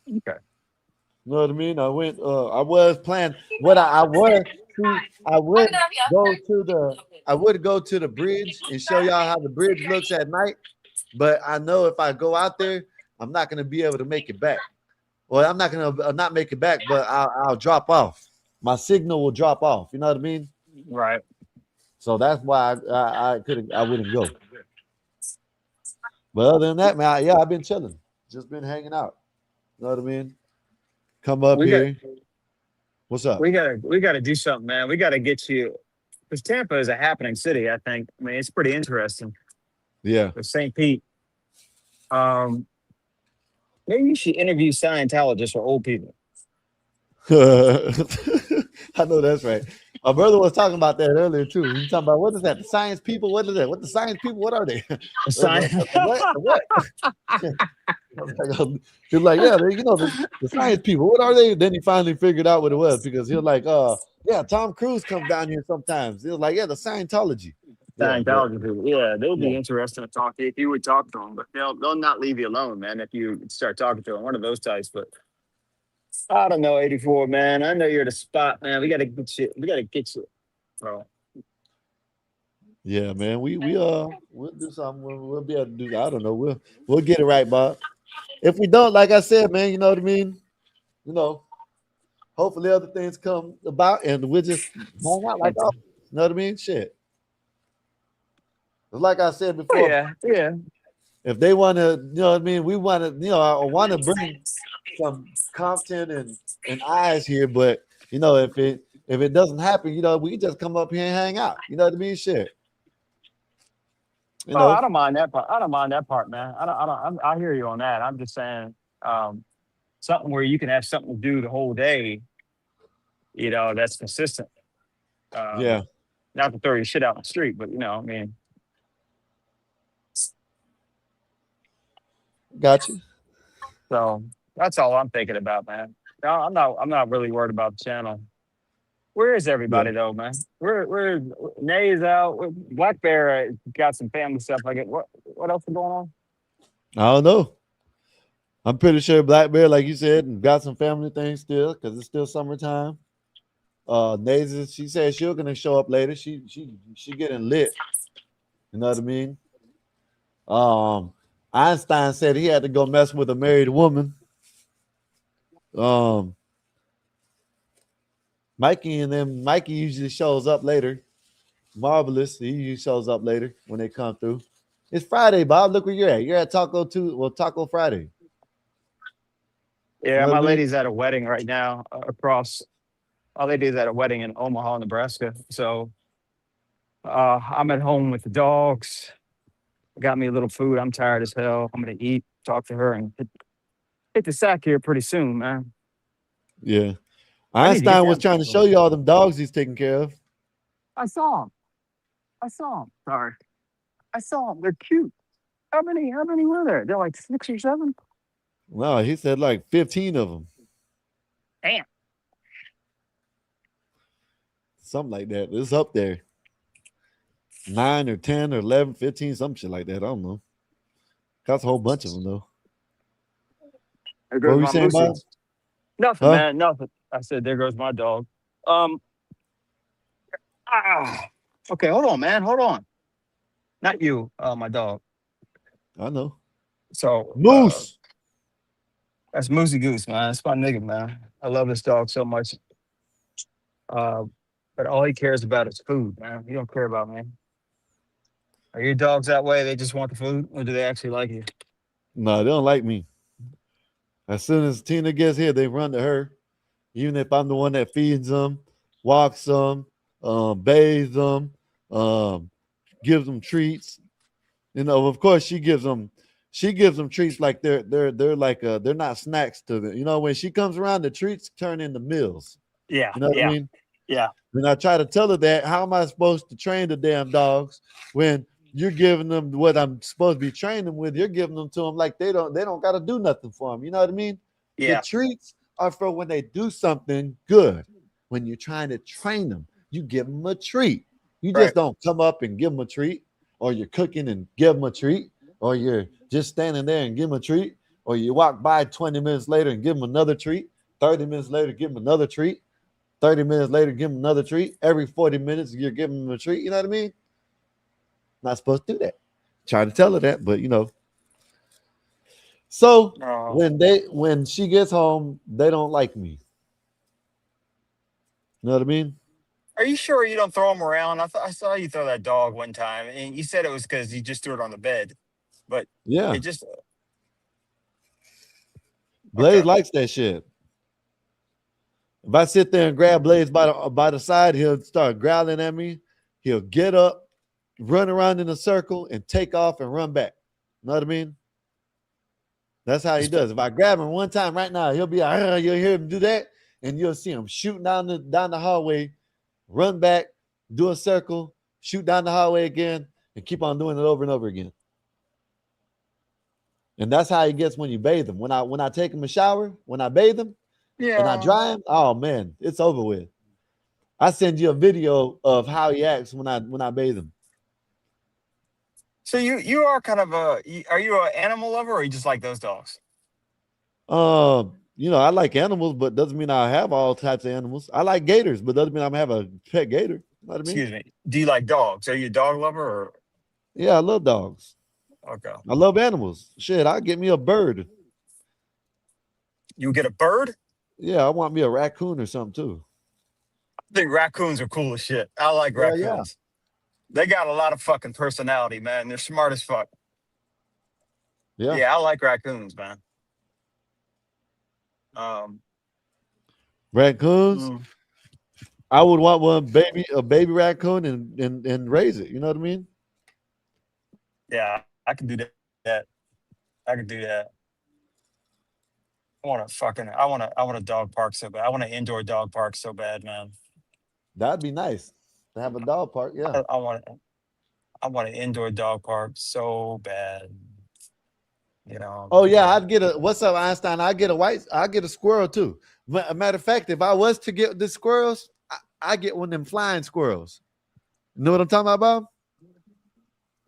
Okay. You know what I mean? I was planning what I would go to the bridge and show y'all how the bridge looks at night. But I know if I go out there, I'm not gonna be able to make it back. Well, I'm not gonna not make it back, but I'll drop off. My signal will drop off. You know what I mean? Right. So that's why I wouldn't go. But other than that, man, I've been chilling. Just been hanging out. You know what I mean? Come up here. What's up? We gotta do something, man. We gotta get you, because Tampa is a happening city. I think. I mean, it's pretty interesting. Yeah. With St. Pete. Maybe you should interview Scientologists or old people. I know that's right. My brother was talking about that earlier too. He was talking about, what is that? The science people? What is that? What the science people? What are they? What? He's like, yeah, the science people. What are they? Then he finally figured out what it was, because he was like, yeah, Tom Cruise comes down here sometimes. He was like, yeah, the Scientology. Scientology people. Yeah, they'll be interesting to talk to if you would talk to them, but they'll not leave you alone, man. If you start talking to them, one of those types. But I don't know, 84, man. I know you're the spot, man. We gotta get you. We gotta get you, bro. Yeah, man. We'll do something. We'll be able to do. I don't know. We'll get it right, Bob. If we don't, like I said, man, you know what I mean. Hopefully other things come about, and we'll just hang out like that. You know what I mean? Shit. Like I said before. Yeah. If they want to, you know what I mean. We want to, I want to bring some content and eyes here, but if it doesn't happen, we can just come up here and hang out. You know what I mean? Shit. I don't mind that part. I don't mind that part, man. I hear you on that. I'm just saying, something where you can have something to do the whole day. That's consistent. Yeah. Not to throw your shit out on the street, but I mean. Gotcha. So that's all I'm thinking about, man. No, I'm not really worried about the channel. Where is everybody though, man? Where Nay's out. Black Bear got some family stuff like it. What else is going on? I don't know. I'm pretty sure Black Bear, like you said, got some family things still, because it's still summertime. Nays, she said she's gonna show up later. She getting lit. You know what I mean? Einstein said he had to go mess with a married woman. Mikey usually shows up later. Marvelous. He usually shows up later when they come through. It's Friday, Bob. Look where you're at. You're at Taco Friday. Yeah, my lady's at a wedding right now across. My lady's at a wedding in Omaha, Nebraska. So I'm at home with the dogs. Got me a little food. I'm tired as hell. I'm gonna eat, talk to her, and hit the sack here pretty soon, man. Yeah. Einstein was trying to show you all them dogs he's taking care of. I saw him. Sorry. I saw them. They're cute. How many were there? They're like 6 or 7? No, he said like 15 of them. Damn. Something like that. It's up there. 9 or 10 or 11, 15, some shit like that. I don't know. That's a whole bunch of them though. What were you saying, Bob? Nothing, man. Nothing. I said, there goes my dog. Okay, hold on, man. Hold on. Not you, my dog. I know. So Moose. That's Moosey Goose, man. That's my nigga, man. I love this dog so much. But all he cares about is food, man. He don't care about me. Are your dogs that way? They just want the food, or do they actually like you? No, they don't like me. As soon as Tina gets here, they run to her. Even if I'm the one that feeds them, walks them, bathes them, gives them treats. Of course, she gives them treats like they're like they're not snacks to them. When she comes around, the treats turn into meals. Yeah. You know what I mean? Yeah. When I try to tell her that, how am I supposed to train the damn dogs when you're giving them what I'm supposed to be training them with? You're giving them to them like they don't got to do nothing for them. You know what I mean? Yeah. The treats are for when they do something good. When you're trying to train them, you give them a treat. You just don't come up and give them a treat, or you're cooking and give them a treat, or you're just standing there and give them a treat, or you walk by 20 minutes later and give them another treat, 30 minutes later, give them another treat, 30 minutes later, give them another treat. Every 40 minutes, you're giving them a treat. You know what I mean? Not supposed to do that. Trying to tell her that, but So when she gets home, they don't like me. You know what I mean? Are you sure you don't throw them around? I saw you throw that dog one time, and you said it was because you just threw it on the bed. But yeah, it just Blaze likes that shit. If I sit there and grab Blaze by the side, he'll start growling at me. He'll get up, run around in a circle, and take off and run back. You know what I mean? That's how he does. If I grab him one time right now, he'll be like, you'll hear him do that, and you'll see him shooting down the hallway, run back, do a circle, shoot down the hallway again, and keep on doing it over and over again. And that's how he gets when you bathe him. When I take him a shower, when I bathe him, and I dry him, oh man, it's over with. I send you a video of how he acts when I bathe him. So you are kind of are you an animal lover, or you just like those dogs? You know, I like animals, but doesn't mean I have all types of animals. I like gators, but doesn't mean I'm gonna have a pet gator. You know what I mean? Excuse me. Do you like dogs? Are you a dog lover, or? Yeah, I love dogs. Okay. I love animals. Shit, I'll get me a bird. You get a bird? Yeah, I want me a raccoon or something too. I think raccoons are cool as shit. I like Yeah, raccoons. yeah. They got a lot of fucking personality, man. They're smart as fuck. Yeah. Yeah, I like raccoons, man. Raccoons. I would want a baby raccoon and raise it. You know what I mean? Yeah, I can do that. I can do that. I want a dog park so bad. I want an indoor dog park so bad, man. That'd be nice to have a dog park. Yeah. I want an indoor dog park so bad. You know. Oh yeah, I'd get a. What's up, Einstein? I get a squirrel too. Matter of fact, if I was to get the squirrels, I get one of them flying squirrels. You know what I'm talking about?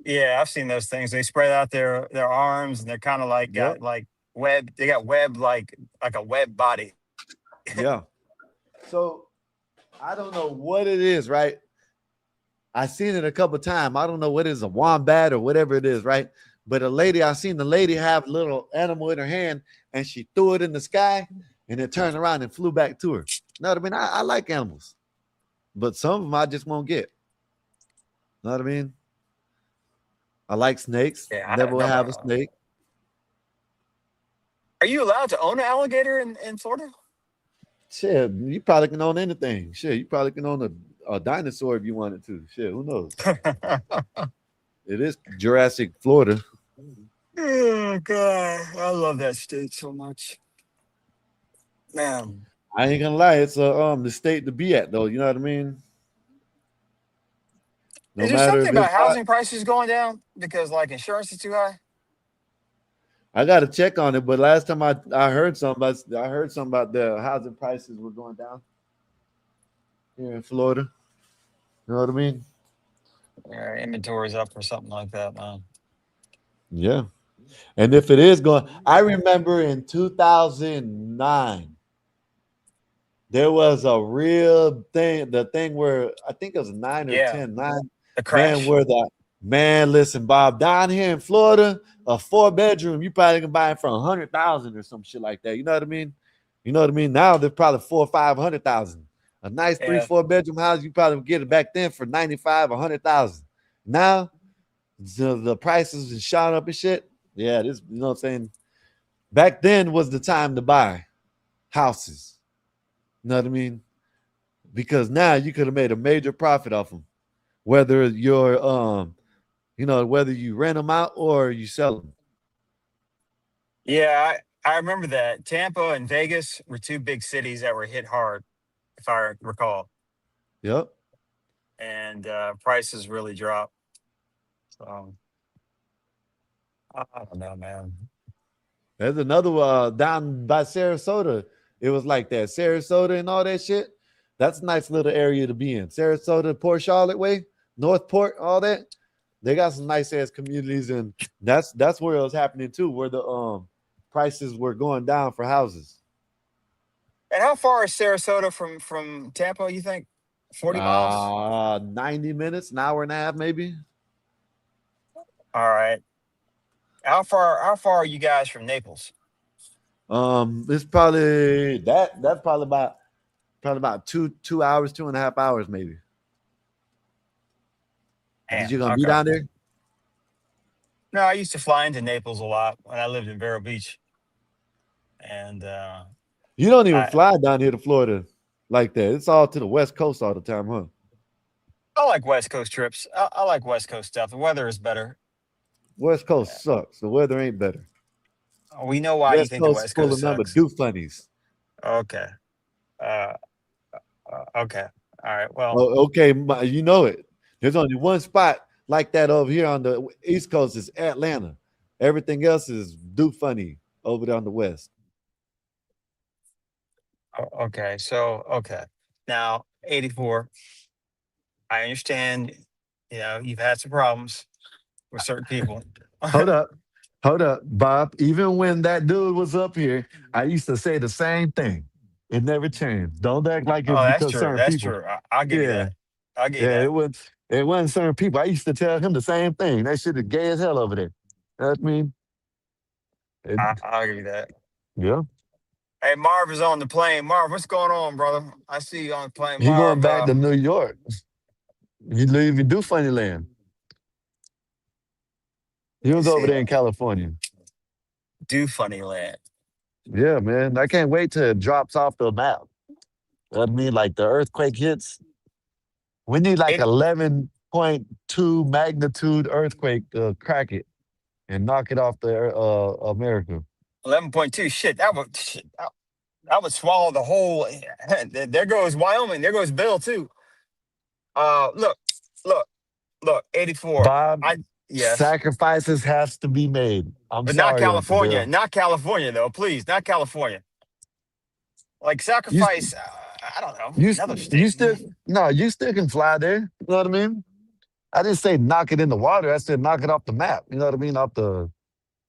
Yeah, I've seen those things. They spread out their arms, and they're kind of like got like web. They got web like a web body. Yeah. So I don't know what it is, right? I seen it a couple times. I don't know what it is, a wombat or whatever it is, right? But I seen the lady have a little animal in her hand, and she threw it in the sky, and it turned around and flew back to her. You know what I mean? I like animals, but some of them I just won't get. You know what I mean? I like snakes. Yeah, Never will have a snake. Are you allowed to own an alligator in Florida? Shit, you probably can own anything. Shit, you probably can own a dinosaur if you wanted to. Shit, who knows? It is Jurassic Florida. Oh God, I love that state so much, man. I ain't gonna lie, it's the state to be at though. You know what I mean? Is there something about housing prices going down because like insurance is too high? I got to check on it, but last time I heard something about the housing prices were going down here in Florida. You know what I mean? Yeah, inventory's up or something like that, man. Yeah. And if it is going, I remember in 2009, there was a real thing, the thing where I think it was 9 or 10, 9. The crash. Listen, Bob, down here in Florida, a 4-bedroom, you probably can buy it for $100,000 or some shit like that. You know what I mean? You know what I mean? Now they're probably $400,000 or $500,000. A nice 3-4 bedroom house, you probably get it back then for $95,000 or $100,000. Now the prices is shot up and shit. Yeah, this, you know what I'm saying? Back then was the time to buy houses. You know what I mean? Because now you could have made a major profit off them. Whether you're whether you rent them out or you sell them. Yeah, I remember that. Tampa and Vegas were two big cities that were hit hard, if I recall. Yep. And prices really dropped. So I don't know, man. There's another down by Sarasota. It was like that. Sarasota and all that shit. That's a nice little area to be in. Sarasota, Port Charlotte way, Northport, all that. They got some nice ass communities, and that's where it was happening too, where the prices were going down for houses. And how far is Sarasota from Tampa, you think? 40 miles? 90 minutes, an hour and a half, maybe. All right. How far are you guys from Naples? It's probably that's probably about 2 hours, 2.5 hours, maybe. Did you gonna be down there? No, I used to fly into Naples a lot when I lived in Vero Beach. And you don't even fly down here to Florida. like that. It's all to the West Coast all the time, huh? I like West Coast trips. I like West Coast stuff. The weather is better. West Coast sucks. The weather ain't better. We know why you West think the Coast is West full Coast of number sucks. do funnies. Okay. Uh, okay. All right. Well, Okay, you know it. There's only one spot like that over here on the East Coast is Atlanta. Everything else is do funny over there on the West. okay. So, okay. Now, 84. I understand, you've had some problems with certain people. Hold up, Bob. Even when that dude was up here, I used to say the same thing. It never changed. Don't act like Oh, it's that's because true. certain That's people. true. I'll give you Yeah, that. I'll give you yeah. that. It wasn't certain people. I used to tell him the same thing. That shit is gay as hell over there. You know what I mean? It, I'll give you that. yeah. Hey, Marv is on the plane. Marv, what's going on, brother? I see you on the plane. He going Marv, back to New York. You leave, you do funny land. He was over there in California. do funny land. Yeah, man. I can't wait till it drops off the map. You know what I mean? Like the earthquake hits. We need like 11.2 magnitude earthquake to crack it and knock it off the America. 11.2. Shit, that would swallow the whole. There goes Wyoming. There goes Bill too. Look, look, look. 84. Bob, Yes, sacrifices has to be made. I'm but not sorry, Uncle California. Bill. Not California though. Please, not California. Like You, sacrifice. I don't know. you, Another you state. still no, you still can fly there. You know what I mean? I didn't say knock it in the water. I said knock it off the map. You know what I mean? Off the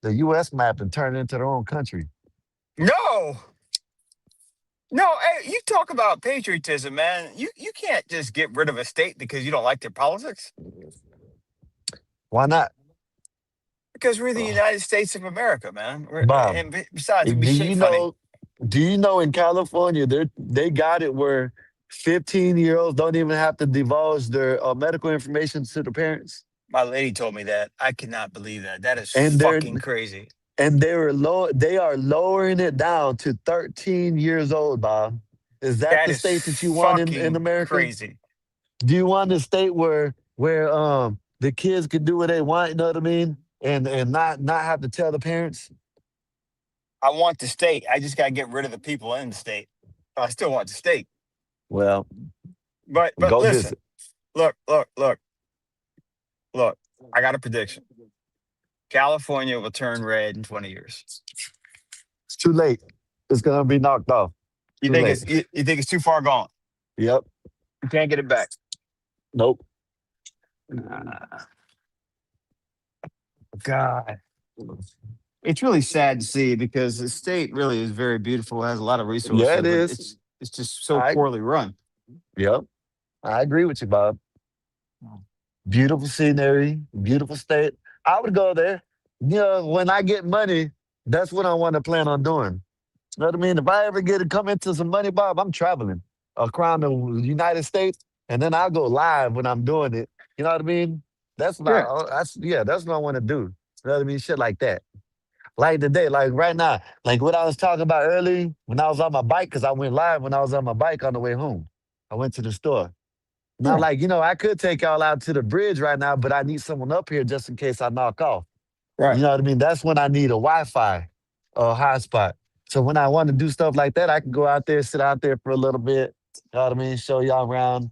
U.S. map and turn it into their own country. No. No, hey, you talk about patriotism, man. You can't just get rid of a state because you don't like their politics. Why not? Because we're the United States of America, man. Bob, Besides, it'd be do shit you funny. know? Do you know in California they got it where 15-year-olds don't even have to divulge their medical information to the parents, My lady told me that. I cannot believe that. That is and fucking crazy. they are lowering it down to 13 years old. Bob, is that That the is state that you want in fucking America? crazy. Do you want a state where the kids can do what they want? You know what I mean, and not have to tell the parents? I want the state. I just gotta get rid of the people in the state. I still want the state. Well, But go listen, visit. look. I got a prediction. California will turn red in 20 years. It's too late. It's gonna be knocked off. You Too think late. you think it's too far gone? Yep. You can't get it back. Nope. God. It's really sad to see because the state really is very beautiful, has a lot of Yeah, resources, it but is. it's just so I poorly run. Yep. I agree with you, Bob. Beautiful scenery, beautiful state. I would go there. You know, when I get money, that's what I want to plan on doing. You know what I mean? If I ever get to come into some money, Bob, I'm traveling around the United States, and then I'll go live when I'm doing it. You know what I mean? That's what Yeah. that's what I want to do. You know what I mean? Shit like that. Like today, like right now, like what I was talking about earlier when I was on my bike, because I went live when I was on my bike on the way home. I went to the store. Now, like, I could take y'all out to the bridge right now, but I need someone up here just in case I knock off. Right. You know what I mean? That's when I need a Wi-Fi hotspot. So when I want to do stuff like that, I can go out there, sit out there for a little bit. You know what I mean? Show y'all around.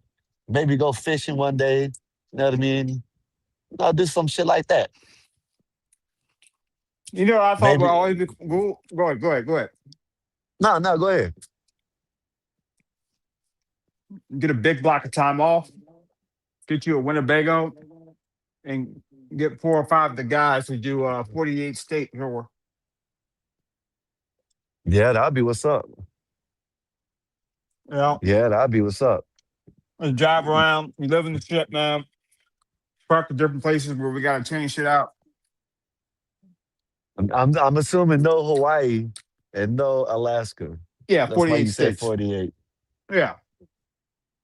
Maybe go fishing one day. You know what I mean? I'll do some shit like that. You know, I thought we'll Maybe. always be go ahead. No, go ahead. Get a big block of time off, get you a Winnebago, and get 4 or 5 of the guys to do 48 state tour. Yeah, that'll be what's up. Yeah. Yeah, that'll be what's up. And drive around. We live in the shit, man. Park at different places where we gotta change shit out. I'm assuming no Hawaii and no Alaska. Yeah, That's why 48 you said states. 48. Yeah.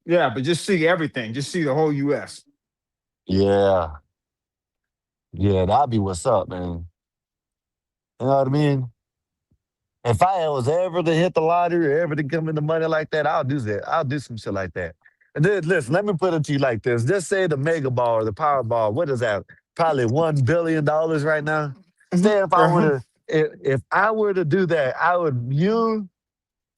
Yeah, but just see everything. Just see the whole US. Yeah. Yeah, that'll be what's up, man. You know what I mean? If I was ever to hit the lottery or ever to come into money like that, I'll do that. I'll do some shit like that. And then listen, let me put it to you like this. Just say the mega ball or the power ball, what is that? Probably $1 billion right now. Say if I were to if I were to do that, I would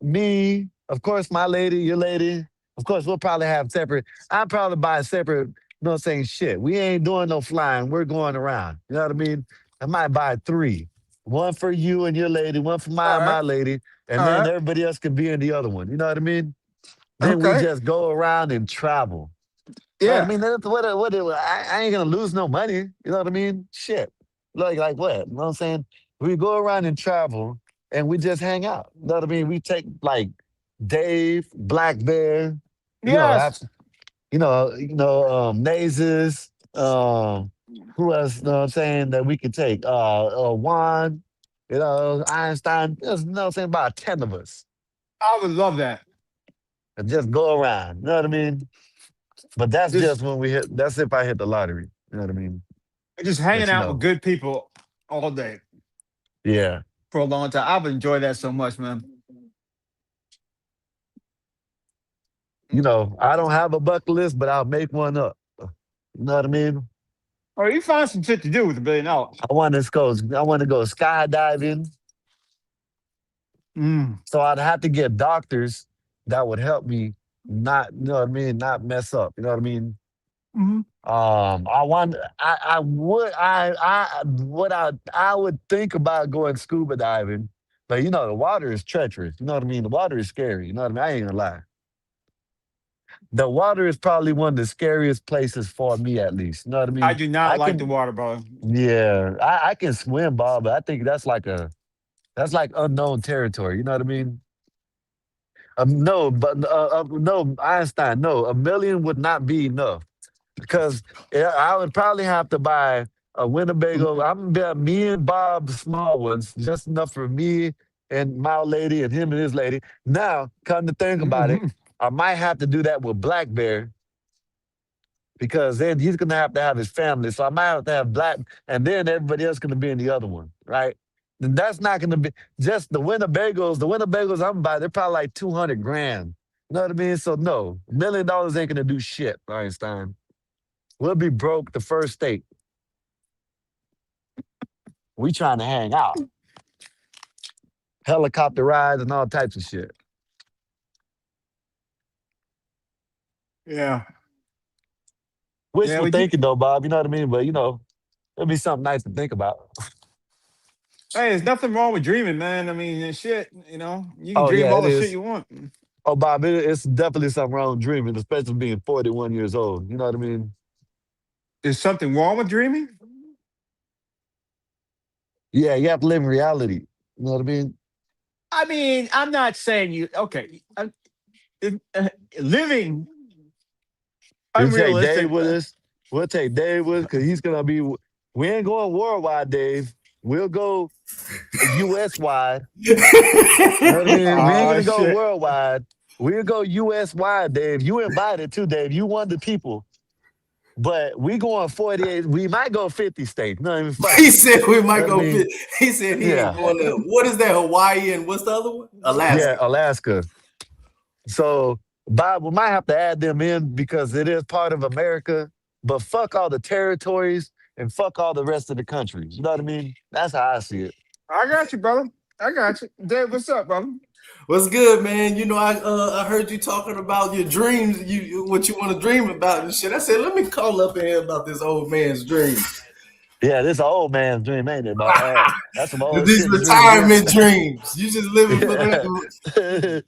me, of course, my lady, your lady, of course, we'll probably have separate. I'd probably buy a separate, you know what I'm saying? Shit. We ain't doing no flying. We're going around. You know what I mean? I might buy 3. One for you and your lady, one for my lady, and then everybody else can be in the other one. You know what I mean? Then we just go around and travel. You know what I mean? That's I ain't gonna lose no money. You know what I mean? Shit. Like what? You know what I'm saying? We go around and travel and we just hang out. You know what I mean? We take like Dave, Black Bear, Nazes, who else, you know what I'm saying, that we could take? Juan, Einstein, you know what I'm saying, about 10 of us. I would love that. And just go around. You know what I mean? But that's just when that's if I hit the lottery. You know what I mean? Just hanging out with good people all day. Yeah. For a long time. I would enjoy that so much, man. I don't have a bucket list, but I'll make one up. You know what I mean? Or you find some shit to do with $1 billion. I want to go skydiving. So I'd have to get doctors that would help me not, you know what I mean, not mess up. You know what I mean? I would think about going scuba diving, but the water is treacherous. You know what I mean? The water is scary. You know what I mean? I ain't gonna lie. The water is probably one of the scariest places for me, at least. You know what I mean? I do not like the water, bro. Yeah, I can swim, Bob, but I think that's like unknown territory. You know what I mean? No, Einstein. No, $1 million would not be enough because I would probably have to buy a Winnebago. I'm gonna me and Bob small ones, just enough for me and my lady and him and his lady. Now, come to think about it, I might have to do that with Black Bear because then he's gonna have to have his family. So I might have to have Black, and then everybody else gonna be in the other one, right? And that's not gonna be just the Winnebagos. The Winnebagos I'm buying, they're probably like 200 grand. You know what I mean? So no, $1 million ain't gonna do shit, Einstein. We'll be broke the first state. We trying to hang out. Helicopter rides and all types of shit. Yeah. Wishful thinking though, Bob, you know what I mean? But it'll be something nice to think about. Hey, there's nothing wrong with dreaming, man. I mean, shit, you can dream all the shit you want. Oh, Bob, it's definitely something wrong with dreaming, especially being 41 years old. You know what I mean? There's something wrong with dreaming? Yeah, you have to live in reality. You know what I mean? I mean, I'm not saying you. Okay, living unrealistic. We'll take Dave with us. We'll take Dave with us because he's gonna be. We ain't going worldwide, Dave. We'll go U.S. wide. You know what I mean? We ain't gonna go worldwide. We'll go U.S. wide, Dave. You invited too, Dave. You won the people. But we going 48. We might go 50 states. No, even he said we might go 50. He said he ain't going to. What is that? Hawaii and what's the other one? Alaska. Yeah, Alaska. So Bob, we might have to add them in because it is part of America. But fuck all the territories and fuck all the rest of the country. You know what I mean? That's how I see it. I got you, brother. I got you. Dave, what's up, brother? What's good, man? I heard you talking about your dreams, what you want to dream about and shit. I said, let me call up and hear about this old man's dream. Yeah, this old man's dream, ain't it? That's some old These shit retirement dreams. You just living for that.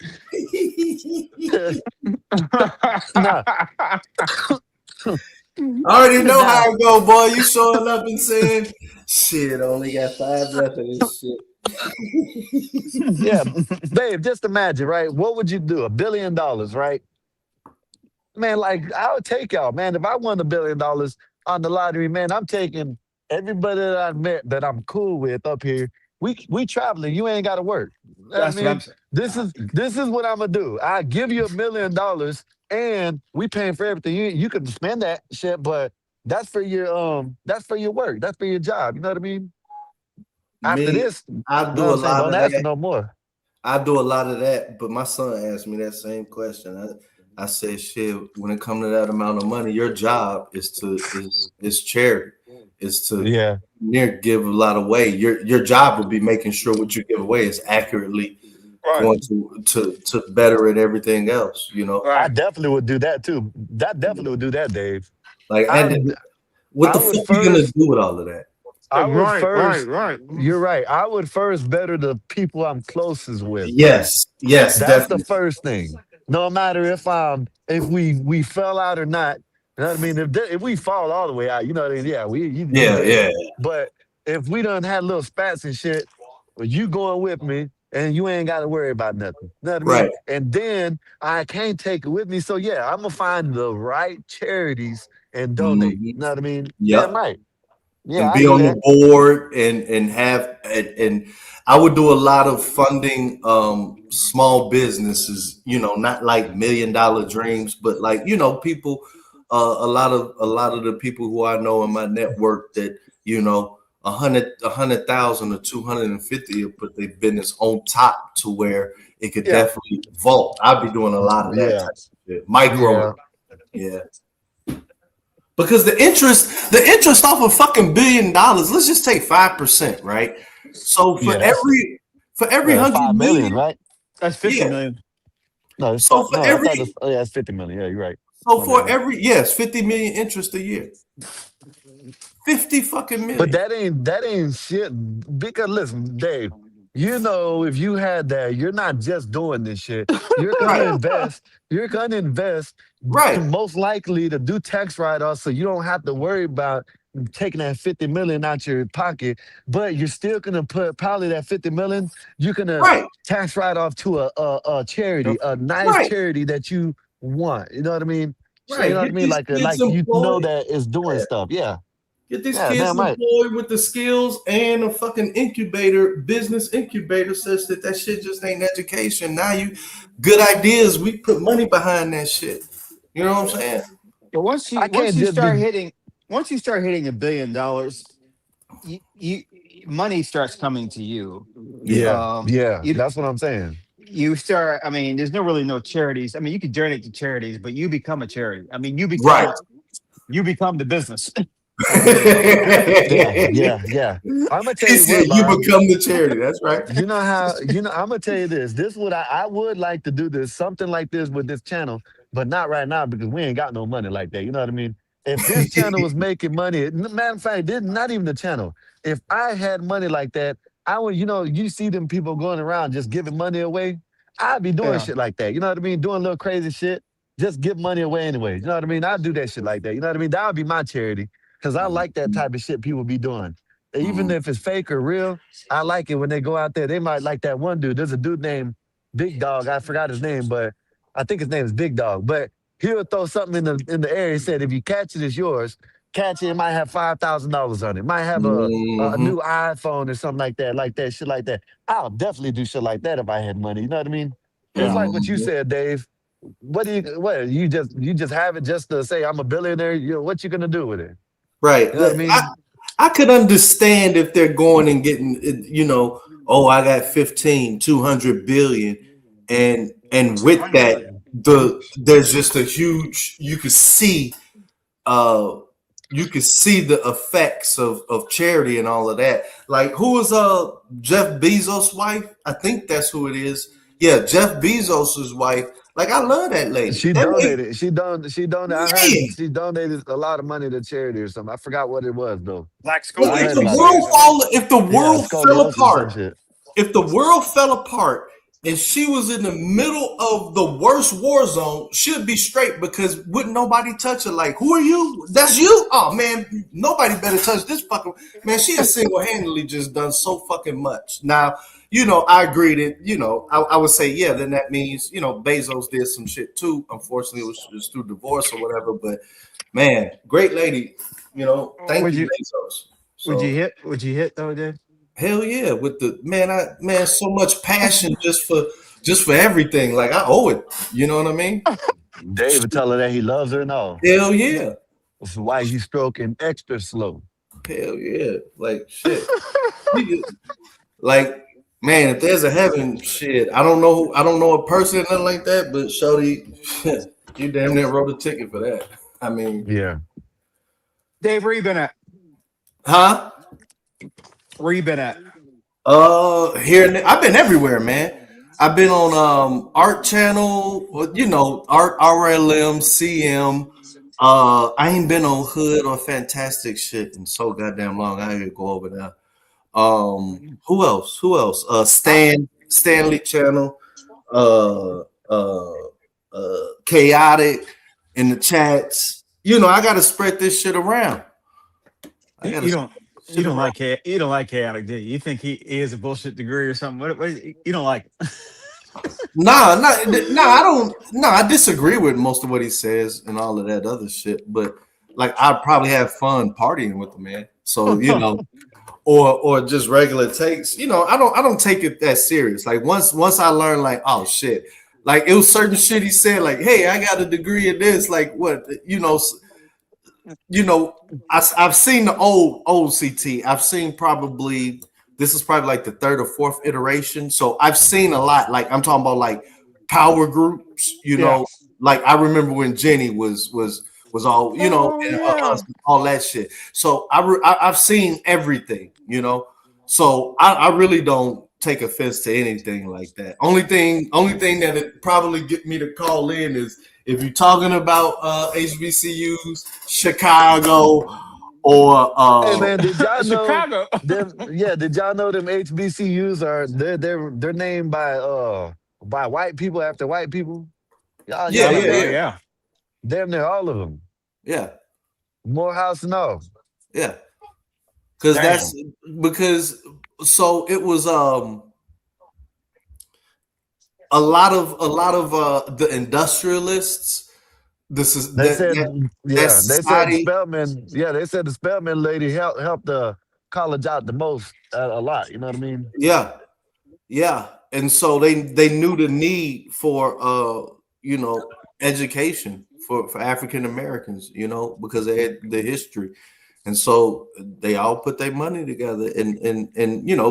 I already know how it go, boy. You showing up and saying, shit, only got 5 left of this shit. Yeah, babe, just imagine, right? What would you do? $1 billion, right? Man, like, I would take y'all, man. If I won $1 billion on the lottery, man, I'm taking everybody that I met that I'm cool with up here. We traveling. You ain't got to work. That's what I'm saying. This is what I'm gonna do. I give you $1 million and we paying for everything. You can spend that shit, but that's for your work. That's for your job. You know what I mean? After Me, this, I you know do what a I'm saying? lot Don't of ask for that. no more. I do a lot of that, but my son asked me that same question. I said, shit, when it comes to that amount of money, your job is charity, is to Yeah. give a lot away. Your job would be making sure what you give away is accurately Right. going to better it everything else, you know. I definitely would do that too. That definitely would do that, Dave. Like, I and what I the would fuck are you gonna first do with all of that? I would first Right. you're right. I would first better the people I'm closest with first. Yes, That's the definitely. first thing. No matter if we fell out or not. You know what I mean? If we fall all the way out, you know what I mean? Yeah, you Yeah, dead. yeah, But if we done had little spats and shit, well, you going with me and you ain't got to worry about nothing. You know what I mean? right. And then I can't take it with me. So yeah, I'm gonna find the right charities and donate. Hmm. You know what I mean? Damn Yep. right. Yeah, And I be do on the that. board and have and I would do a lot of funding small businesses, you know, not like $1 million dreams, but like, you know, people a lot of the people who I know in my network that, you know, 100,000 or 250 will put their business on top to where it could Yeah. definitely vault. I'd be doing a lot of that Yeah. type of shit. Micro, Yeah. yeah. Because the interest off a fucking $1 billion, let's just take 5%, right? So Yeah, that's for every that's 100 5 million, million, right? That's 50 yeah. million. No, So for no, I thought every it's, oh, yeah, it's 50 million. Yeah, you're right. so My for bad. every yes, 50 million interest a year. 50 fucking But million. that ain't shit. Because listen, Dave, you know, if you had that, you're not just doing this shit. You're gonna Right, invest. You're gonna invest to right, most likely to do tax write-offs, so you don't have to worry about taking that 50 million out your pocket. But you're still gonna put probably that 50 million. You're gonna right, tax write off to a charity, Yep. a nice right, charity that you want. You know what I mean? You right. know what I Get mean? these kids Like you know employed. that is doing Yeah. stuff. Yeah. Get these Yeah. kids Damn right. employed with the skills and a fucking incubator, business incubator, such that shit just ain't education. Now you good ideas, we put money behind that shit. You know what I'm saying? But I once can't you just start be. hitting $1 billion, you money starts coming to you. Yeah. Yeah. You That's what I'm saying. you start. I mean, there's no charities. I mean, you can donate to charities, but you become a charity. I mean, Right. you become the business. Yeah. He Yeah. Yeah. I'm gonna tell you said what, you Bob. become the charity. That's right. You know how I'm gonna tell you this. This would I would like to do this something like this with this channel, but not right now because we ain't got no money like that. You know what I mean? If this channel was making money, matter of fact, this not even the channel. If I had money like that, I would. You know, you see them people going around just giving money away. I'd be doing Yeah. shit like that. You know what I mean? Doing little crazy shit. Just give money away anyway. You know what I mean? I'd do that shit like that. You know what I mean? That would be my charity because I like that type of shit people be doing. Even Mhm. if it's fake or real, I like it when they go out there. They might like that one dude. There's a dude named Big Dog. I forgot his name, but I think his name is Big Dog. But he'll throw something in the air. He said, if you catch it, it's yours. Catch it, it might have $5,000 on it. Might have a Mhm. new iPhone or something like that, shit like that. I'll definitely do shit like that if I had money. You know what I mean? It's Yeah. like what you Mhm. said, Dave. What you just have it just to say I'm a billionaire? You know, what you gonna do with it? Right. You know what I mean? I could understand if they're going and getting, you know, oh, I got 15, 200 billion. And with that, there's just a huge, uh, you could see the effects of charity and all of that. Like who was Jeff Bezos' wife? I think that's who it is. Yeah, Jeff Bezos's wife. Like I love that lady. She That lady, donated. She donated. I heard yeah. she donated a lot of money to charity or something. I forgot what it was though. Black Well, I if heard the about it. scoliosis, world I think. fall, if the Yeah, world fell scoliosis, some apart, shit. if the world fell apart and she was in the middle of the worst war zone, she'd be straight because wouldn't nobody touch her. Like, who are you? That's you? Oh man, nobody better touch this fucking man. She has single-handedly just done so fucking much. Now, you know, I agree that, you know, I would say, yeah, then that means, you know, Bezos did some shit too. Unfortunately, it was just through divorce or whatever. But man, great lady, you know, thank Would you, you Bezos. would you So hit? Would you hit though, Dave? hell yeah, with the man, so much passion just for everything. Like I owe it. You know what I mean? David tell her that he loves her and all. Hell yeah. That's why he's stroking extra slow. Hell yeah. Like shit. Like, man, if there's a heaven, shit, I don't know a person or nothing like that, but Shorty, you damn near wrote a ticket for that. I mean, Yeah. Dave, where you been at? huh? Where you been at? I've been everywhere, man. I've been on Art Channel, Art RLM, CM. I ain't been on Hood or Fantastic shit in so goddamn long. I gotta go over there. Who else? Stanley Channel, uh, uh, Chaotic in the chats. I gotta spread this shit around. You don't like chaotic, do you? You think he is a bullshit degree or something? What you don't like? Nah, I don't. Nah, I disagree with most of what he says and all of that other shit. But like, I'd probably have fun partying with the man. So or just regular takes. I don't take it that serious. Like once I learned, like, oh shit, like it was certain shit he said, like, hey, I got a degree in this. Like what, I've seen the old CT. I've seen this is probably like the third or fourth iteration. So I've seen a lot. Like I'm talking about like power groups. Like I remember when Jenny was all and all that shit. So I've seen everything. So I really don't take offense to anything like that. Only thing that it probably get me to call in is if you're talking about HBCUs, Chicago, or hey man, did y'all know Chicago? did y'all know them HBCUs are they're named by white people after white people? Yeah. Damn near all of them. Yeah. Morehouse and all. Yeah. Because so it was a lot of the industrialists. They said the Spelman. Yeah, they said the Spelman lady helped the college out the most a lot. You know what I mean? Yeah. And so they knew the need for education for African Americans, because they had the history. And so they all put their money together, and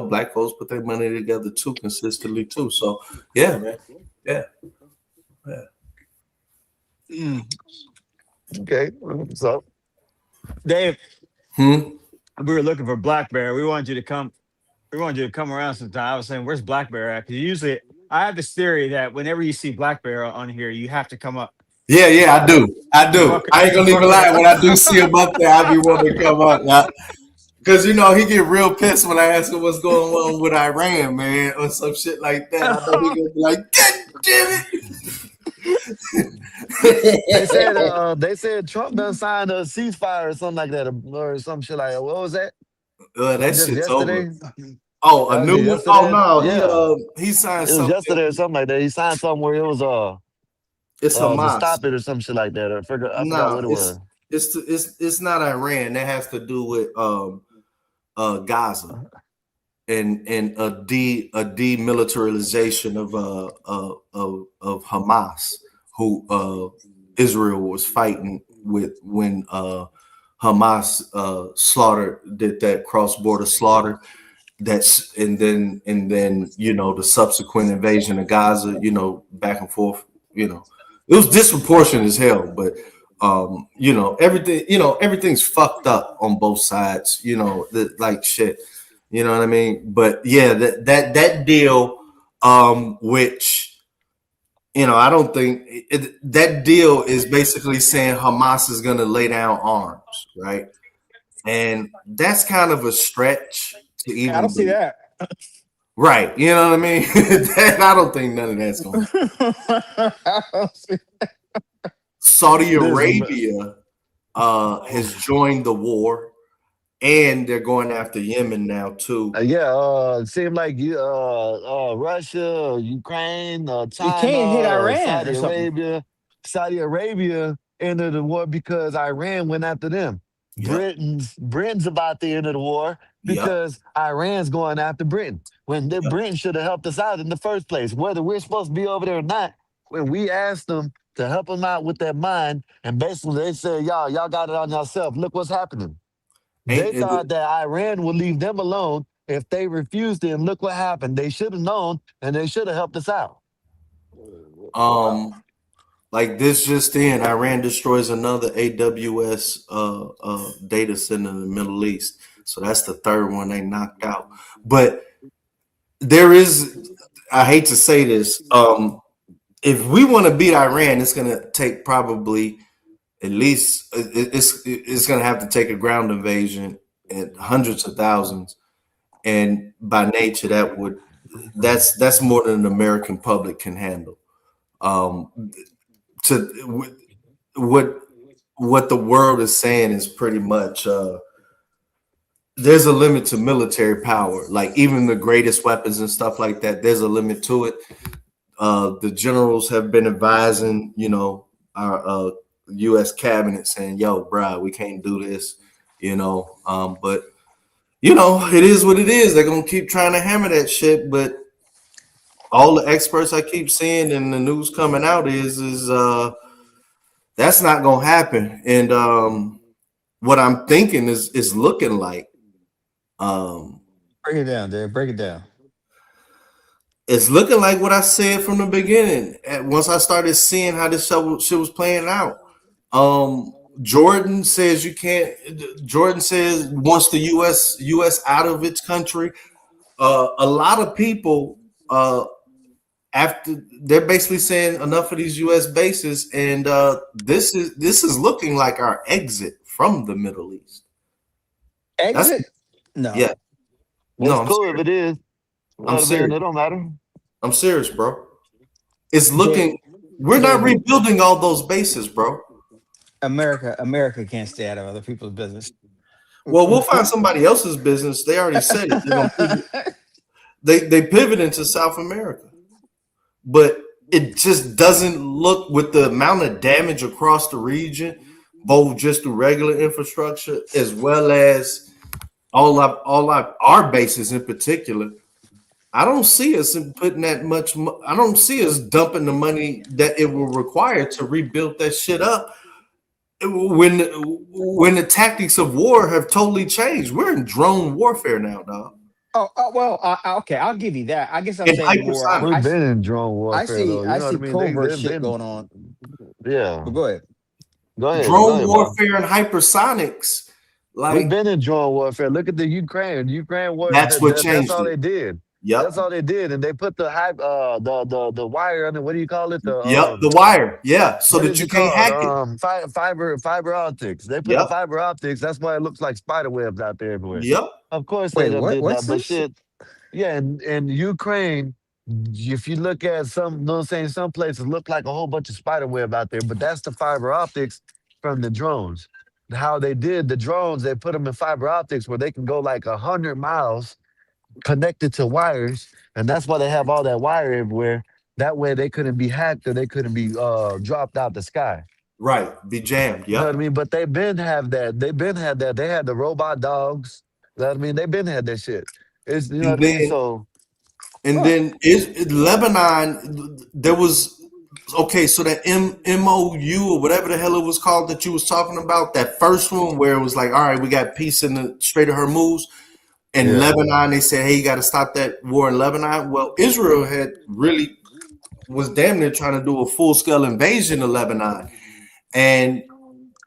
black folks put their money together too, consistently too. So yeah, man. Yeah. Okay. What's up? Dave, we were looking for Black Bear. We wanted you to come around sometime. I was saying, where's Black Bear at? Because usually I have this theory that whenever you see Black Bear on here, you have to come up. Yeah, I do. I ain't gonna even lie. When I do see him up there, I be wanting to come up. Because he get real pissed when I ask him what's going on with Iran, man, or some shit like that. I know he gonna be like, God damn it. They said Trump done signed a ceasefire or something like that, or some shit like that. What was that? That shit's over. Oh, a new one? Oh no, he signed something. It was yesterday or something like that. He signed something where it was it's Hamas. To stop it or some shit like that. I forgot what it was. It's not Iran. That has to do with Gaza and a demilitarization of Hamas, who Israel was fighting with when Hamas did that cross-border slaughter. And then the subsequent invasion of Gaza, back and forth, it was disproportionate as hell, but everything's fucked up on both sides, like shit, you know what I mean? But yeah, that deal, which, I don't think that deal is basically saying Hamas is going to lay down arms, right? And that's kind of a stretch to even. I don't see that. Right, you know what I mean? I don't think none of that's going to. Saudi Arabia has joined the war, and they're going after Yemen now too. It seemed like Russia, Ukraine, China, you can't hit Iran. Saudi Arabia entered the war because Iran went after them. Yep. Britain's about to enter the war because Iran's going after Britain. When Britain should have helped us out in the first place, whether we're supposed to be over there or not. When we asked them to help them out with their mine, and basically they said, y'all got it on yourself. Look what's happening. They thought that Iran would leave them alone if they refused it, and look what happened. They should have known, and they should have helped us out. Like this just in, Iran destroys another AWS data center in the Middle East. So that's the third one they knocked out. But there is, I hate to say this, if we want to beat Iran, it's going to take probably at least it's going to have to take a ground invasion at hundreds of thousands, and by nature that's more than an American public can handle. To what the world is saying is pretty much there's a limit to military power. Like even the greatest weapons and stuff like that, there's a limit to it. The generals have been advising, our U.S. cabinet saying, "Yo, bruh, we can't do this," But it is what it is. They're gonna keep trying to hammer that shit. But all the experts I keep seeing and the news coming out is that's not gonna happen. And what I'm thinking is looking like. Break it down, Dave. Break it down. It's looking like what I said from the beginning. Once I started seeing how this shit was playing out, Jordan says you can't. Jordan says wants the U.S. out of its country. A lot of people, after they're basically saying enough of these U.S. bases, and this is looking like our exit from the Middle East. Exit? No. Yeah. Well, it's cool if it is. I'm serious. It don't matter. I'm serious, bro. It's looking. We're not rebuilding all those bases, bro. America can't stay out of other people's business. Well, we'll find somebody else's business. They already said it. They're gonna they pivot into South America, but it just doesn't look with the amount of damage across the region, both just through regular infrastructure as well as all our bases in particular. I don't see us putting that much. I don't see us dumping the money that it will require to rebuild that shit up. When the tactics of war have totally changed, we're in drone warfare now, dog. Well, okay, I'll give you that. I guess I'm saying more. We've been in drone warfare. I see covert shit going on. Yeah, but go ahead. Drone warfare and hypersonics. Like we've been in drone warfare. Look at the Ukraine war. That's what changed. That's all they did. Yeah, that's all they did, and they put the wire on it. What do you call it? The wire. Yeah, so that you can't hack it. Fiber optics. They put the fiber optics. That's why it looks like spider webs out there everywhere. Yep. Of course. Wait, they did what's that, this? Shit. Yeah, and Ukraine. If you look at some places look like a whole bunch of spider web out there, but that's the fiber optics from the drones. How they did the drones, they put them in fiber optics where they can go like 100 miles connected to wires, and that's why they have all that wire everywhere. That way they couldn't be hacked or they couldn't be dropped out the sky. Right, be jammed. Yeah, you know what I mean. But they've been have that. They've been had that. They had the robot dogs. You know what I mean. They've been had that shit. It's you know what I mean. So, and then Lebanon. There was so that MOU or whatever the hell it was called that you was talking about. That first one where it was like, all right, we got peace in the Strait of Hormuz. In Lebanon, they said, hey, you got to stop that war in Lebanon. Well, Israel was damn near trying to do a full-scale invasion of Lebanon. And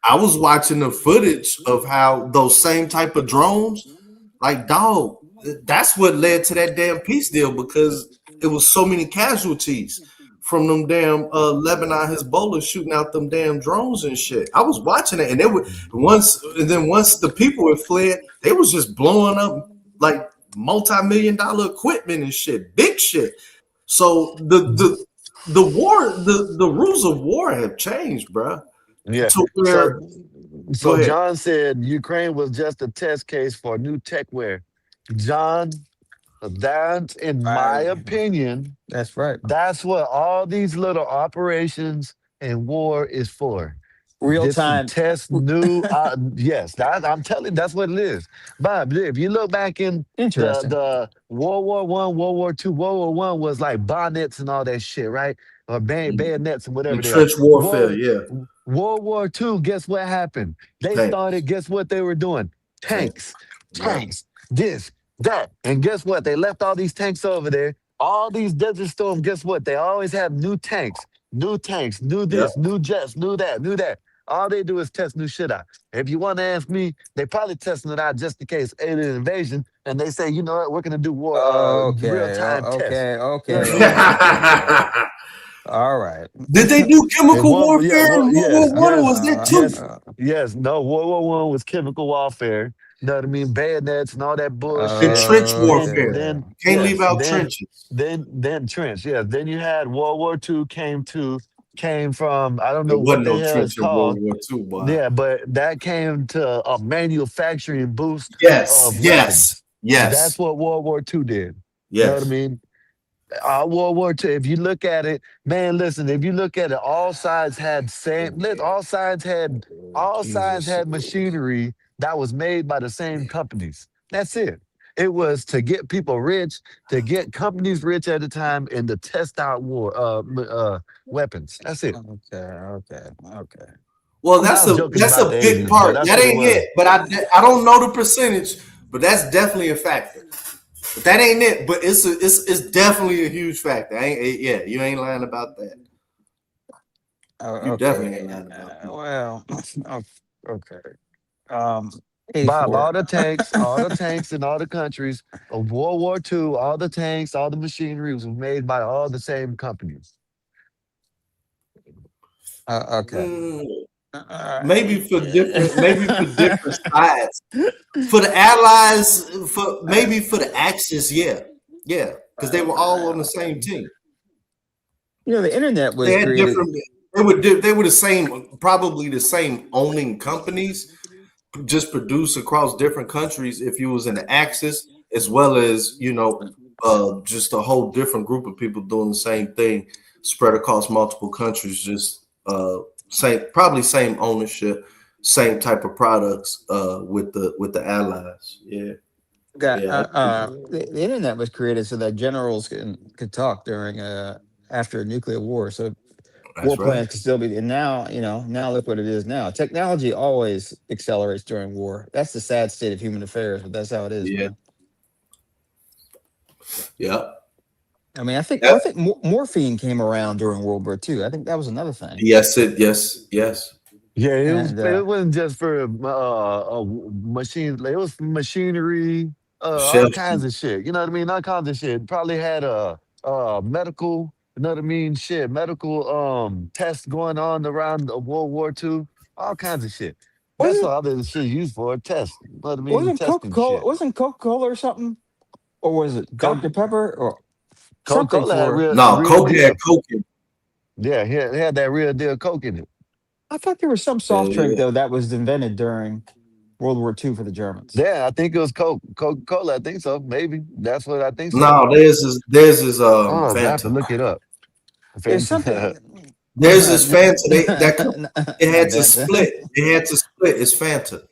I was watching the footage of how those same type of drones, like, dog, that's what led to that damn peace deal, because it was so many casualties from them damn Lebanon Hezbollah shooting out them damn drones and shit. I was watching it, and they were once the people had fled, they was just blowing up like multi-million-dollar equipment and shit, big shit. So the war, the rules of war have changed, bro. Yeah. So John said Ukraine was just a test case for new techware. John, that's in my opinion. That's right. That's what all these little operations and war is for. Real time test new. Yes, I'm telling you, that's what it is. Bob, if you look back in the World War I, World War II, World War I was like bonnets and all that shit, right? Or bayonets and whatever. Trench warfare, World War II, guess what happened? They started. Guess what they were doing? Tanks. This, That. And guess what? They left all these tanks over there. All these Desert Storm, guess what? They always have new tanks, new Yep. this, new jets, new that, new that. All they do is test new shit out. If you want to ask me, they probably testing it out just in case alien invasion. And they say, you know what, we're gonna do war real Okay. time tests. You know what I Okay. mean? All right. Did they do And chemical one, yeah, warfare in World yes, War One, or was yes, that two? yes. No, World War I was chemical warfare. You know what I mean? Bayonets and all that And bullshit. trench warfare. Then Can't leave yes, out trenches. then trench. Yeah. Then you had World War II came from I don't There know what wasn't the no hell it's trench in World called. War Two, boy. Yeah, but that came to a manufacturing boost Yes, of yes, weapons. yes, That's what World War II did. You know what I yes. mean? World War II. If you look at it, man, listen. If you look at it, all sides had same. All sides had machinery that was made by the same companies. That's it. It was to get people rich, to get companies rich at the time, and to test out weapons. That's it. Okay. Well, I that's was a joking that's about a the big aliens, but part. that's That what it ain't was. it. But I don't know the percentage, but that's definitely a factor. But that ain't it. But it's definitely a huge factor. Yeah, you ain't lying about that. You definitely Okay. ain't lying about that. Well, okay. Um, Bob, A4. all the tanks in all the countries of World War II, all the tanks, all the machinery was made by all the same companies. Okay. Maybe for different sides. For the Allies, for the Axis, yeah, because they were all on the same team. The internet was They had created. different. They were the same, probably the same owning companies, just produced across different countries. If you was in the Axis, as well as just a whole different group of people doing the same thing, spread across multiple countries. Just probably same ownership, same type of products with the Allies. Yeah. The internet was created so that generals could talk during after a nuclear war. So war That's right. plans could still be. And now look what it is now. Technology always accelerates during war. That's the sad state of human affairs, but that's how it is, Yeah. man. Yeah. I mean, I think morphine came around during World War II. I think that was another thing. Yes. Yeah, And it wasn't just for machines. It was for machinery, all Chef. kinds of shit. You know what I mean? All kinds of shit. Probably had medical. You know what I mean? Shit, medical tests going on around World War II. All kinds of shit. That's wasn't all this shit used for. Test. You know what I mean? wasn't Testing Coca-Cola shit. wasn't Coca-Cola or something? Or was it Dr. Pepper or something Coca-Cola had for No, real Coke had deal. Coke in it. Yeah, he had that real deal Coke in it. I thought there was some soft drink Yeah. though that was invented during World War II for the Germans. Yeah, I think it was Coca-Cola. I think so. Maybe that's what I think so. No, theirs is Oh, I have to Fanta. look it up. There's something. Theirs is Fanta. It had to Not split. that. It had to split. It's Fanta,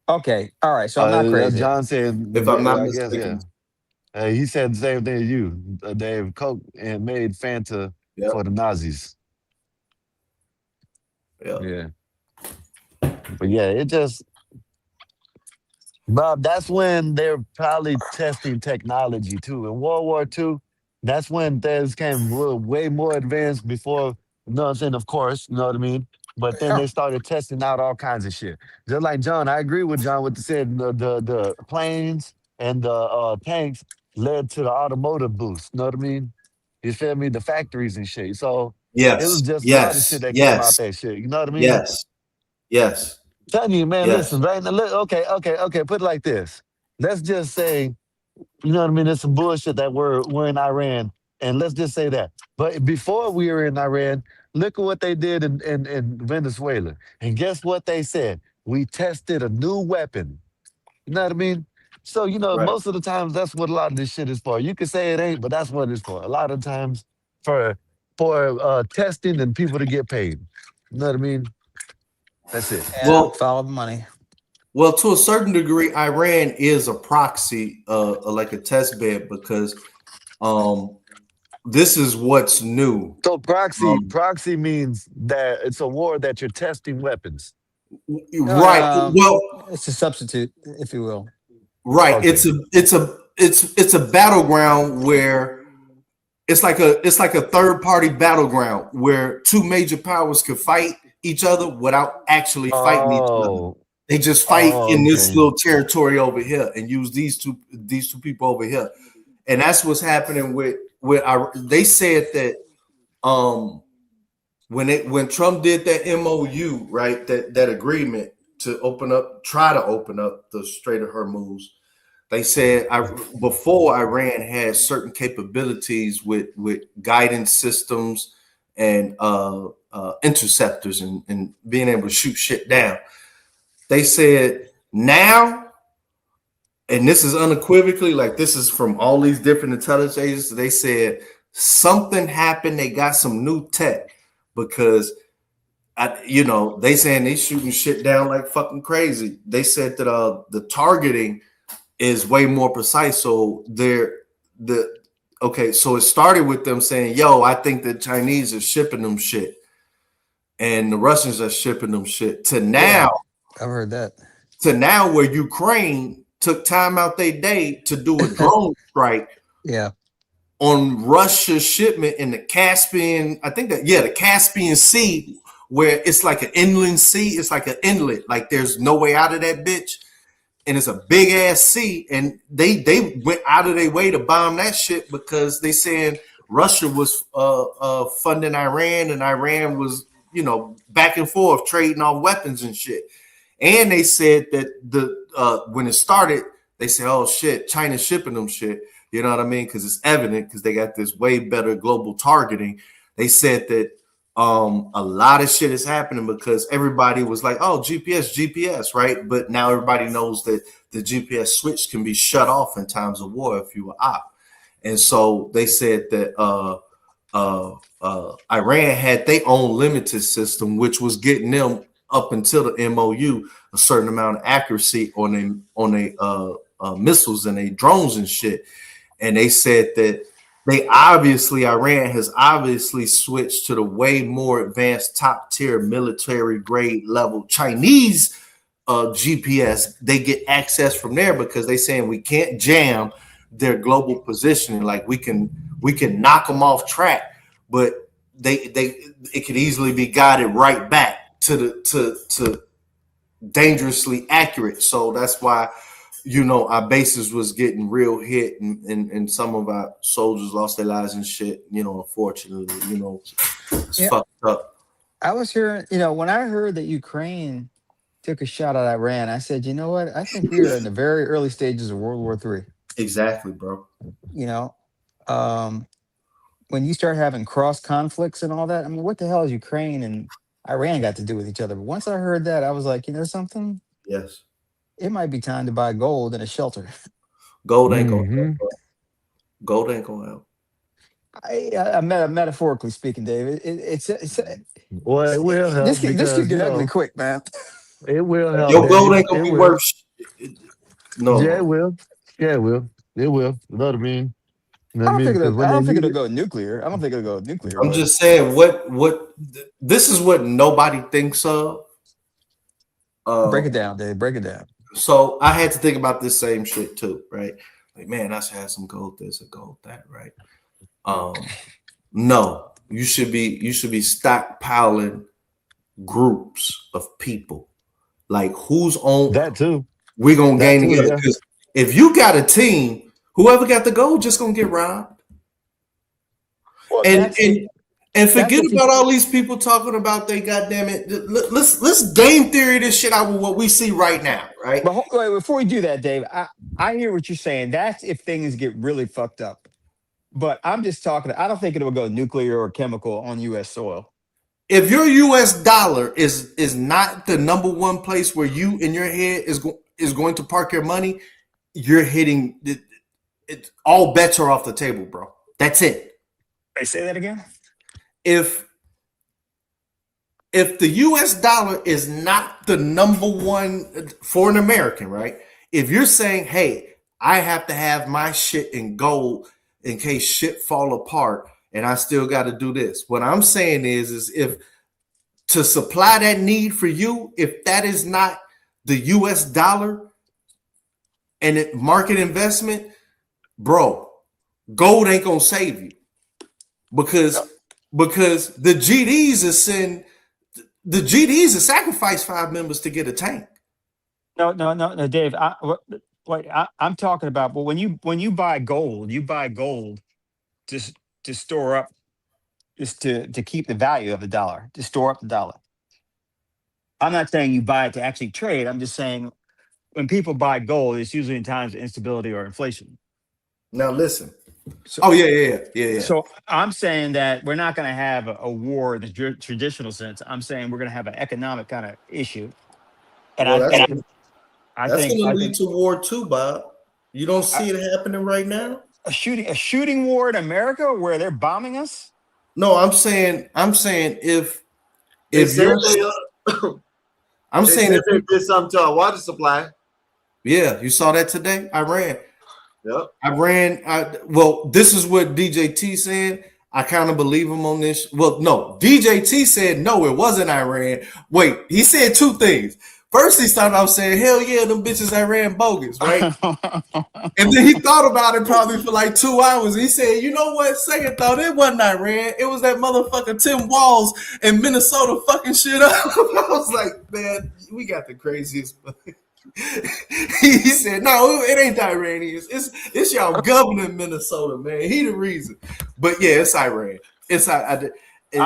Okay, all right. So I'm not crazy. John said, if I'm not I guess, yeah. mistaken. He said the same thing as you. Dave Coke and made Fanta Yep. for the Nazis. Yep. Yeah. But yeah, it just, Bob, that's when they're probably testing technology too. In World War II, that's when things came way more advanced before, you know what I'm saying? Of course, you know what I mean? But then they started testing out all kinds of shit. Just like John, I agree with John what he said. The planes and the tanks led to the automotive boost. You know what I mean? You feel me? The factories and shit. So it was Yes. just a lot of shit Yes. that came out Yes. that shit. You know what I mean? Yes. Yes. Telling you, man, Yes. listen, right now, okay, put it like this. Let's just say, you know what I mean? There's some bullshit that we're in Iran, and let's just say that. But before we were in Iran, look at what they did in Venezuela. And guess what they said? We tested a new weapon. You know what I mean? So, Right. most of the times that's what a lot of this shit is for. You can say it ain't, but that's what it's for. A lot of times for testing and people to get paid. You know what I mean? That's it. Yeah, Well, follow the money. Well, to a certain degree, Iran is a proxy, like a test bed, because this is what's new. So proxy means that it's a war that you're testing weapons. Right. Well, It's a substitute, if you will. Right. Okay. It's a battleground where it's like a third party battleground where two major powers could fight each other without actually fighting each other. Oh. They just fight in this Okay. little territory over here and use these two people over here. And that's what's happening with they said that when Trump did that MOU, right, that agreement to try to open up the Strait of Hormuz, they said before Iran had certain capabilities with guidance systems and interceptors and being able to shoot shit down. They said now, and this is unequivocally, like this is from all these different intelligence agencies, they said something happened. They got some new tech because they saying they shooting shit down like fucking crazy. They said that the targeting is way more precise. So so it started with them saying, yo, I think the Chinese are shipping them shit and the Russians are shipping them shit to now. I've heard that. To now where Ukraine took time out their day to do a drone strike on Russia's shipment in the Caspian. I think the Caspian Sea, where it's like an inland sea. It's like an inlet. Like there's no way out of that bitch. And it's a big ass sea. And they went out of their way to bomb that shit because they saying Russia was funding Iran and Iran was, back and forth trading off weapons and shit. And they said that when it started, they said, oh shit, China's shipping them shit. You know what I mean? Because it's evident because they got this way better global targeting. They said that a lot of shit is happening because everybody was like, oh, GPS, right? But now everybody knows that the GPS switch can be shut off in times of war if you were op. And so they said that Iran had their own limited system, which was getting them up until the MOU a certain amount of accuracy on a missiles and a drones and shit. And they said that Iran has obviously switched to the way more advanced top tier military grade level Chinese GPS. They get access from there because they saying we can't jam their global positioning. Like we can knock them off track, but it could easily be guided right back to dangerously accurate. So that's why our bases was getting real hit and some of our soldiers lost their lives and shit, unfortunately, it's fucked up. I was hearing, when I heard that Ukraine took a shot at Iran, I said, you know what? I think we are in the very early stages of World War III. Exactly, bro. When you start having cross conflicts and all that, I mean, what the hell is Ukraine and Iran got to do with each other? But once I heard that, I was like, something? Yes. It might be time to buy gold and a shelter. Gold ain't going to help. Gold ain't going to help. I metaphorically speaking, David, it's well, it will help. This could get ugly quick, man. It will help. Your gold ain't going to be worth no. Yeah, it will. Yeah, it will. It will. You know what I mean? I don't think it'll go nuclear. I don't think it'll go nuclear. I'm just saying what this is what nobody thinks of. Break it down, Dave. Break it down. So I had to think about this same shit too, right? Like, man, I should have some gold this or gold that, right? No, you should be stockpiling groups of people. Like who's on that too? We're gonna gain together. Because if you got a team, whoever got the gold just gonna get robbed. Well, and forget about all these people talking about they goddamn it. Let's game theory this shit out with what we see right now, right? But wait, before we do that, Dave, I hear what you're saying. That's if things get really fucked up. But I'm just talking. I don't think it will go nuclear or chemical on U.S. soil. If your U.S. dollar is not the number one place where you in your head is going to park your money, you're hitting it. All bets are off the table, bro. That's it. Hey, say that again. If the US dollar is not the number one for an American, right? If you're saying, hey, I have to have my shit in gold in case shit fall apart and I still got to do this. What I'm saying is if to supply that need for you, if that is not the US dollar, and market investment, bro, gold ain't gonna save you because the GDs are sacrifice 5 members to get a tank. No, Dave. I'm talking about. But when you buy gold, just to store up, just to keep the value of the dollar, to store up the dollar. I'm not saying you buy it to actually trade. I'm just saying when people buy gold, it's usually in times of instability or inflation. Now listen. So, yeah. So I'm saying that we're not going to have a war in the traditional sense. I'm saying we're going to have an economic kind of issue, and Well, I that's think going to lead to war too, Bob. You don't see it happening right now. A shooting war in America where they're bombing us. No, I'm saying if they did something to our water supply. Yeah, you saw that today. Iran. Yep. Well, this is what DJT said. I kind of believe him on this. Well, no, DJT said no, it wasn't Iran. Wait, he said two things. First, he started out saying, "Hell yeah, them bitches Iran bogus," right? And then he thought about it probably for like 2 hours. He said, "You know what? Second thought, it wasn't Iran. It was that motherfucker Tim Walz in Minnesota fucking shit up." I was like, man, we got the craziest. He said, "No, it ain't the Iranians. It's y'all governor in Minnesota, man. He the reason." But yeah, it's Iran. I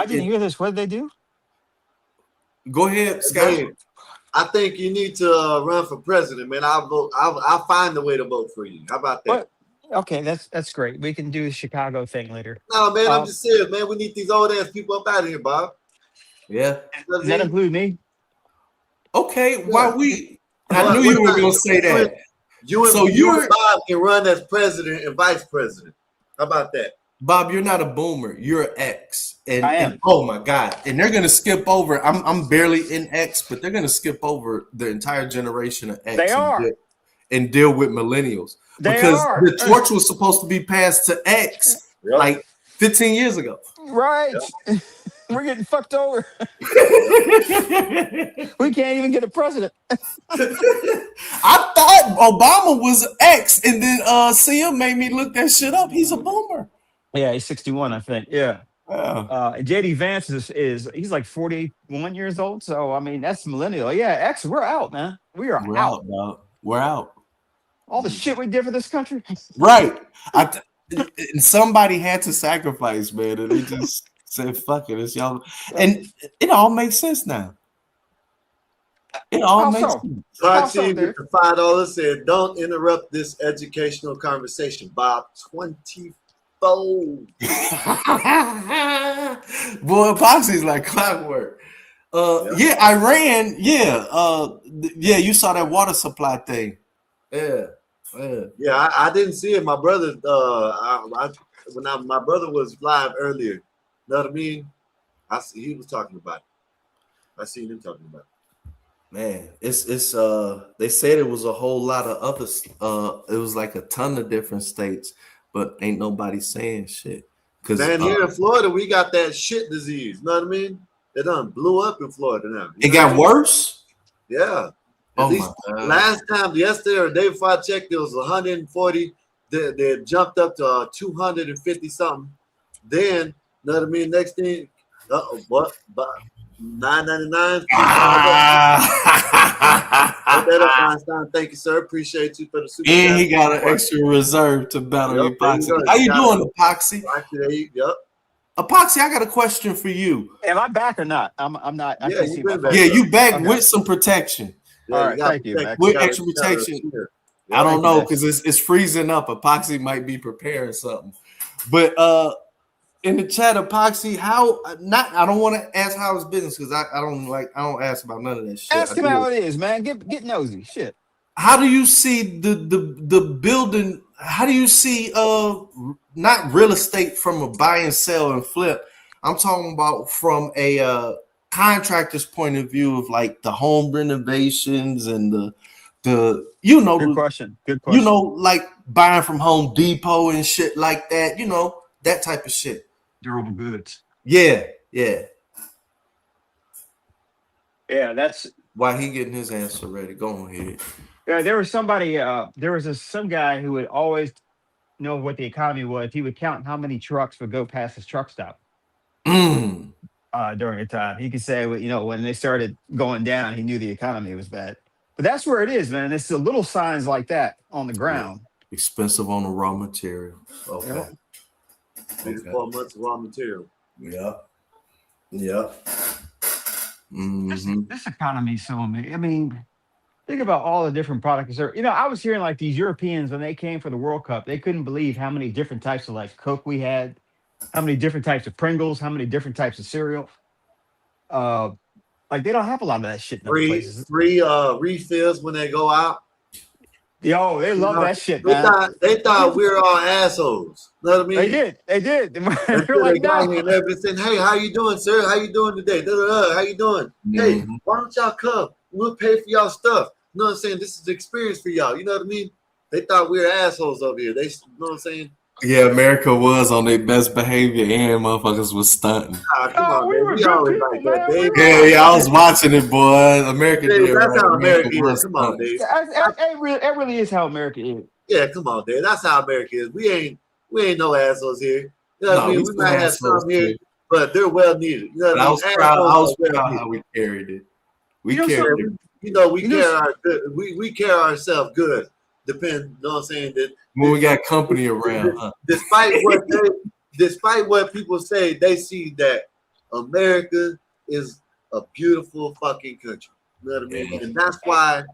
didn't hear this. What did they do? Go ahead, Scott. I think you need to run for president, man. I'll vote. I'll find a way to vote for you. How about that? Okay, that's great. We can do the Chicago thing later. No, man, I'm just serious, man. We need these old ass people up out of here, Bob. Yeah. Does that include me? Okay, I knew you were going to say that. You and Bob can run as president and vice president. How about that? Bob, you're not a boomer. You're an X. I am. And oh my God. And they're gonna skip over. I'm barely in X, but they're gonna skip over the entire generation of X. They are. And deal with millennials. Because the torch was supposed to be passed to X like 15 years ago. Right. Yep. We're getting fucked over. We can't even get a president. I thought Obama was X, and then CM made me look that shit up. He's a boomer. Yeah, he's 61, I think. Yeah. JD Vance is he's like 41 years old. So I mean that's millennial. Yeah, X, we're out, man. We're out. We're out. All the shit we did for this country. Right. And somebody had to sacrifice, man, and they just said, "Fuck it, it's y'all." And it all makes sense now. It all makes sense. Roxy with the $5 said, "Don't interrupt this educational conversation, Bob." 24. Boy, epoxy's like clockwork. Yeah, Iran. Yeah, you saw that water supply thing. Yeah. I didn't see it. My brother, my brother was live earlier. You know what I mean? He was talking about it. I seen him talking about it. Man, it's they said it was a whole lot of others. It was like a ton of different states, but ain't nobody saying shit. Cause man, here in Florida, we got that shit disease. You know what I mean? It done blew up in Florida now. It got worse? Yeah. At least last time, yesterday or the day before I checked, it was 140. They jumped up to 250 something. Then, you know what I mean? Next thing, what? $9.99. Thank you, sir. Appreciate you for the super. And he got an extra reserve to battle epoxy. How you doing, epoxy? Yep. Epoxy, I got a question for you. Am I back or not? I'm not. I can't see my phone. You back with some protection. All right, thank you. With extra protection. I don't know because it's freezing up. Epoxy might be preparing something. But in the chat, Epoxy, I don't want to ask how it's business because I don't ask about none of that shit. Ask him how it is, man. Get nosy. Shit. How do you see the building? How do you see not real estate from a buy and sell and flip? I'm talking about from a contractor's point of view of like the home renovations and the Good question. Like buying from Home Depot and shit like that, that type of shit. Durable goods. Yeah. That's While he getting his answer ready, go ahead. Yeah, there was somebody. There was some guy who would always know what the economy was. He would count how many trucks would go past his truck stop during a time. He could say, well, when they started going down, he knew the economy was bad. But that's where it is, man. It's the little signs like that on the ground. Yeah. Expensive on the raw material. Okay. Yep. 4 months of raw material. Yeah. Yeah. This economy is so amazing. I mean, think about all the different products. I was hearing like these Europeans when they came for the World Cup, they couldn't believe how many different types of like Coke we had, how many different types of Pringles, how many different types of cereal. Like they don't have a lot of that shit in other places. Free refills when they go out. Yo, they love that shit, They man. thought we were all assholes. You know what I mean? They did. They're like, no. And they've been saying, hey, how you doing, sir? How you doing today? How you doing? Hey, why don't y'all come? We'll pay for y'all stuff. You know what I'm saying? This is the experience for y'all. You know what I mean? They thought we were assholes over here. You know what I'm saying? Yeah, America was on their best behavior and motherfuckers was stunting. Come on, we were always like that, Dave. Yeah, I was watching it, boy. America did. That's how America was. is. Come on, Dave. It really is how America is. Yeah, come on, Dave. That's how America is. We ain't no assholes here. You know what I mean? We might have some here, but they're well needed. You know what I mean? I was proud how we carried it. We carried it. We carry ourselves good. You know what I'm saying? That when we got company around, despite what people say, they see that America is a beautiful fucking country. You know what I mean? Yeah. And that's why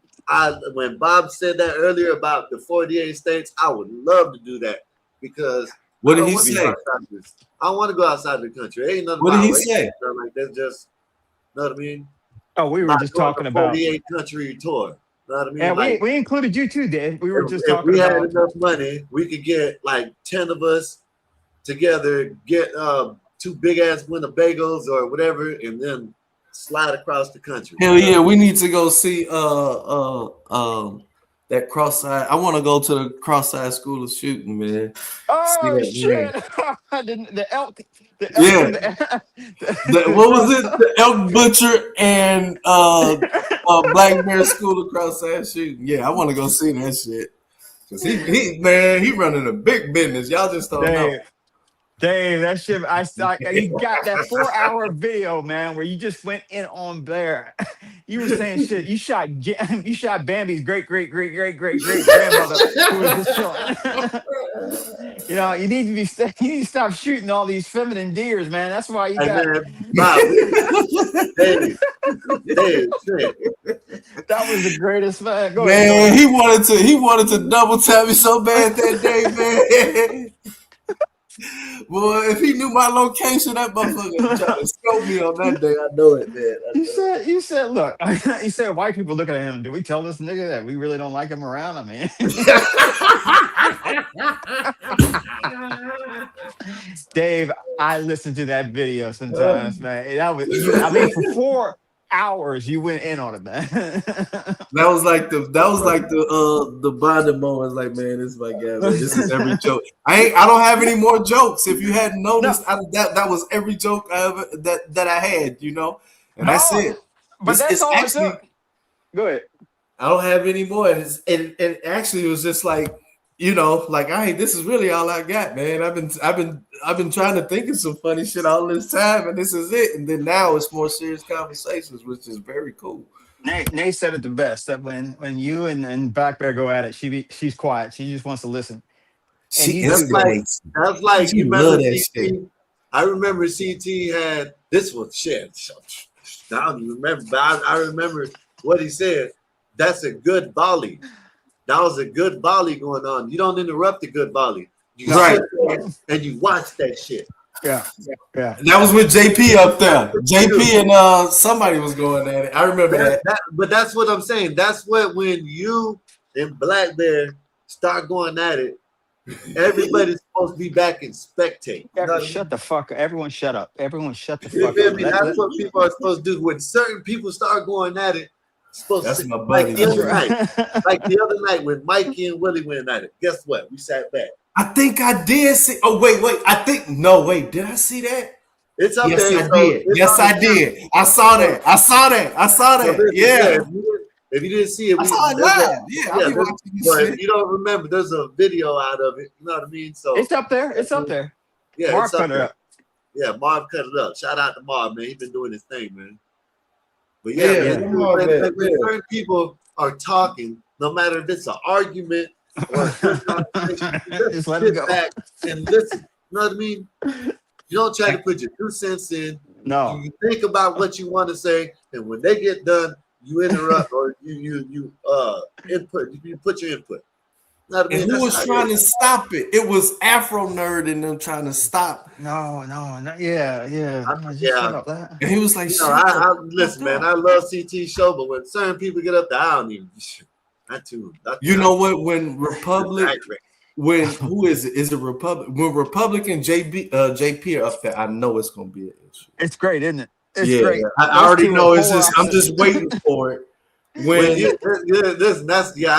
when Bob said that earlier about the 48 states, I would love to do that because what did he say? I want to go outside the country. Ain't nothing. What did he say? Like that's just, you know what I mean? Oh, we were just talking about 48 country tour. You know what I mean? Yeah, like, we included you too, Dave. We were just talking if we about. had enough money, we could get like 10 of us together, get 2 big ass Winnebagos or whatever, and then slide across the country. Hell yeah, we need to go see that cross-side. I want to go to the cross-side school of shooting, man. Oh shit! The elk. Yeah. What was it? The elk butcher and Black Bear School of cross-side shooting. Yeah, I want to go see that shit. Cause he running a big business. Y'all just don't know. Dave, that shit, you got that 4-hour video, man, where you just went in on Blair. You were saying shit. You shot Bambi's great grandmother who was just chilling. You need to stop shooting all these feminine deers, man. That's why you got. Dave, that was the greatest, man. Go man, ahead. He wanted to double tap me so bad that day, man. Boy, if he knew my location, that motherfucker tried to scope me on that day. I know it, man. You said, look, you said white people looking at him. Do we tell this nigga that we really don't like him around? I mean, Dave, I listened to that video sometimes, man. That was, for 4 hours you went in on it, man. That was like the bonding moments. Like, man, this is my guy. Man. This is every joke. I don't have any more jokes. If you hadn't noticed, that was every joke I ever that I had. And that's it. But that's all actually. Go ahead. I don't have any more. And actually, it was just like. This is really all I got, man. I've been trying to think of some funny shit all this time, and this is it. And then now it's more serious conversations, which is very cool. Nate said it the best. That when you and Black Bear go at it, she's quiet. She just wants to listen. That's like you remember CT. I remember CT had this one. Shit, I don't even remember, but I remember what he said. That's a good volley. That was a good volley going on. You don't interrupt a good volley. You sit there and you watch that shit. Yeah. And that was with JP up there. JP and somebody was going at it. I remember that. But that's what I'm saying. That's what when you and Black Bear start going at it, everybody's supposed to be back and spectate. Shut the fuck up. Everyone shut up. Everyone shut the You fuck feel up. me? That's what people are supposed to do. When certain people start going at it, that's my buddy. Like the other night when Mikey and Willie went at it. Guess what? We sat back. I think I did see. Oh wait. Did I see that? It's up Yes, there. I did. Yes, I did. I saw that. So Yeah. if you didn't see it, I saw it live. Yeah, I'll be watching this but shit. if you don't remember, there's a video out of it. You know what I mean? So It's up there. It's up there. Yeah, Marv it's up cut it there. up. Yeah, Marv cut it up. Shout out to Marv, man. He's been doing his thing, man. But when certain people are talking, no matter if it's an argument or a good conversation, just let it go. Back and listen. You know what I mean? You don't try to put your 2 cents in. No. You think about what you want to say, and when they get done, you interrupt or you input. You put your input. You know what I mean? And who was trying to stop it? It was Afro Nerd and them trying to stop. No, yeah. And he was like, I listen, man. I love CT show, but when certain people get up there, I don't even. You know what? When Republic, who is it? Is it Republic? When Republican JP are up there, I know it's gonna be an issue. It's great, isn't it? It's great. I already know. It's just I'm just waiting for it. I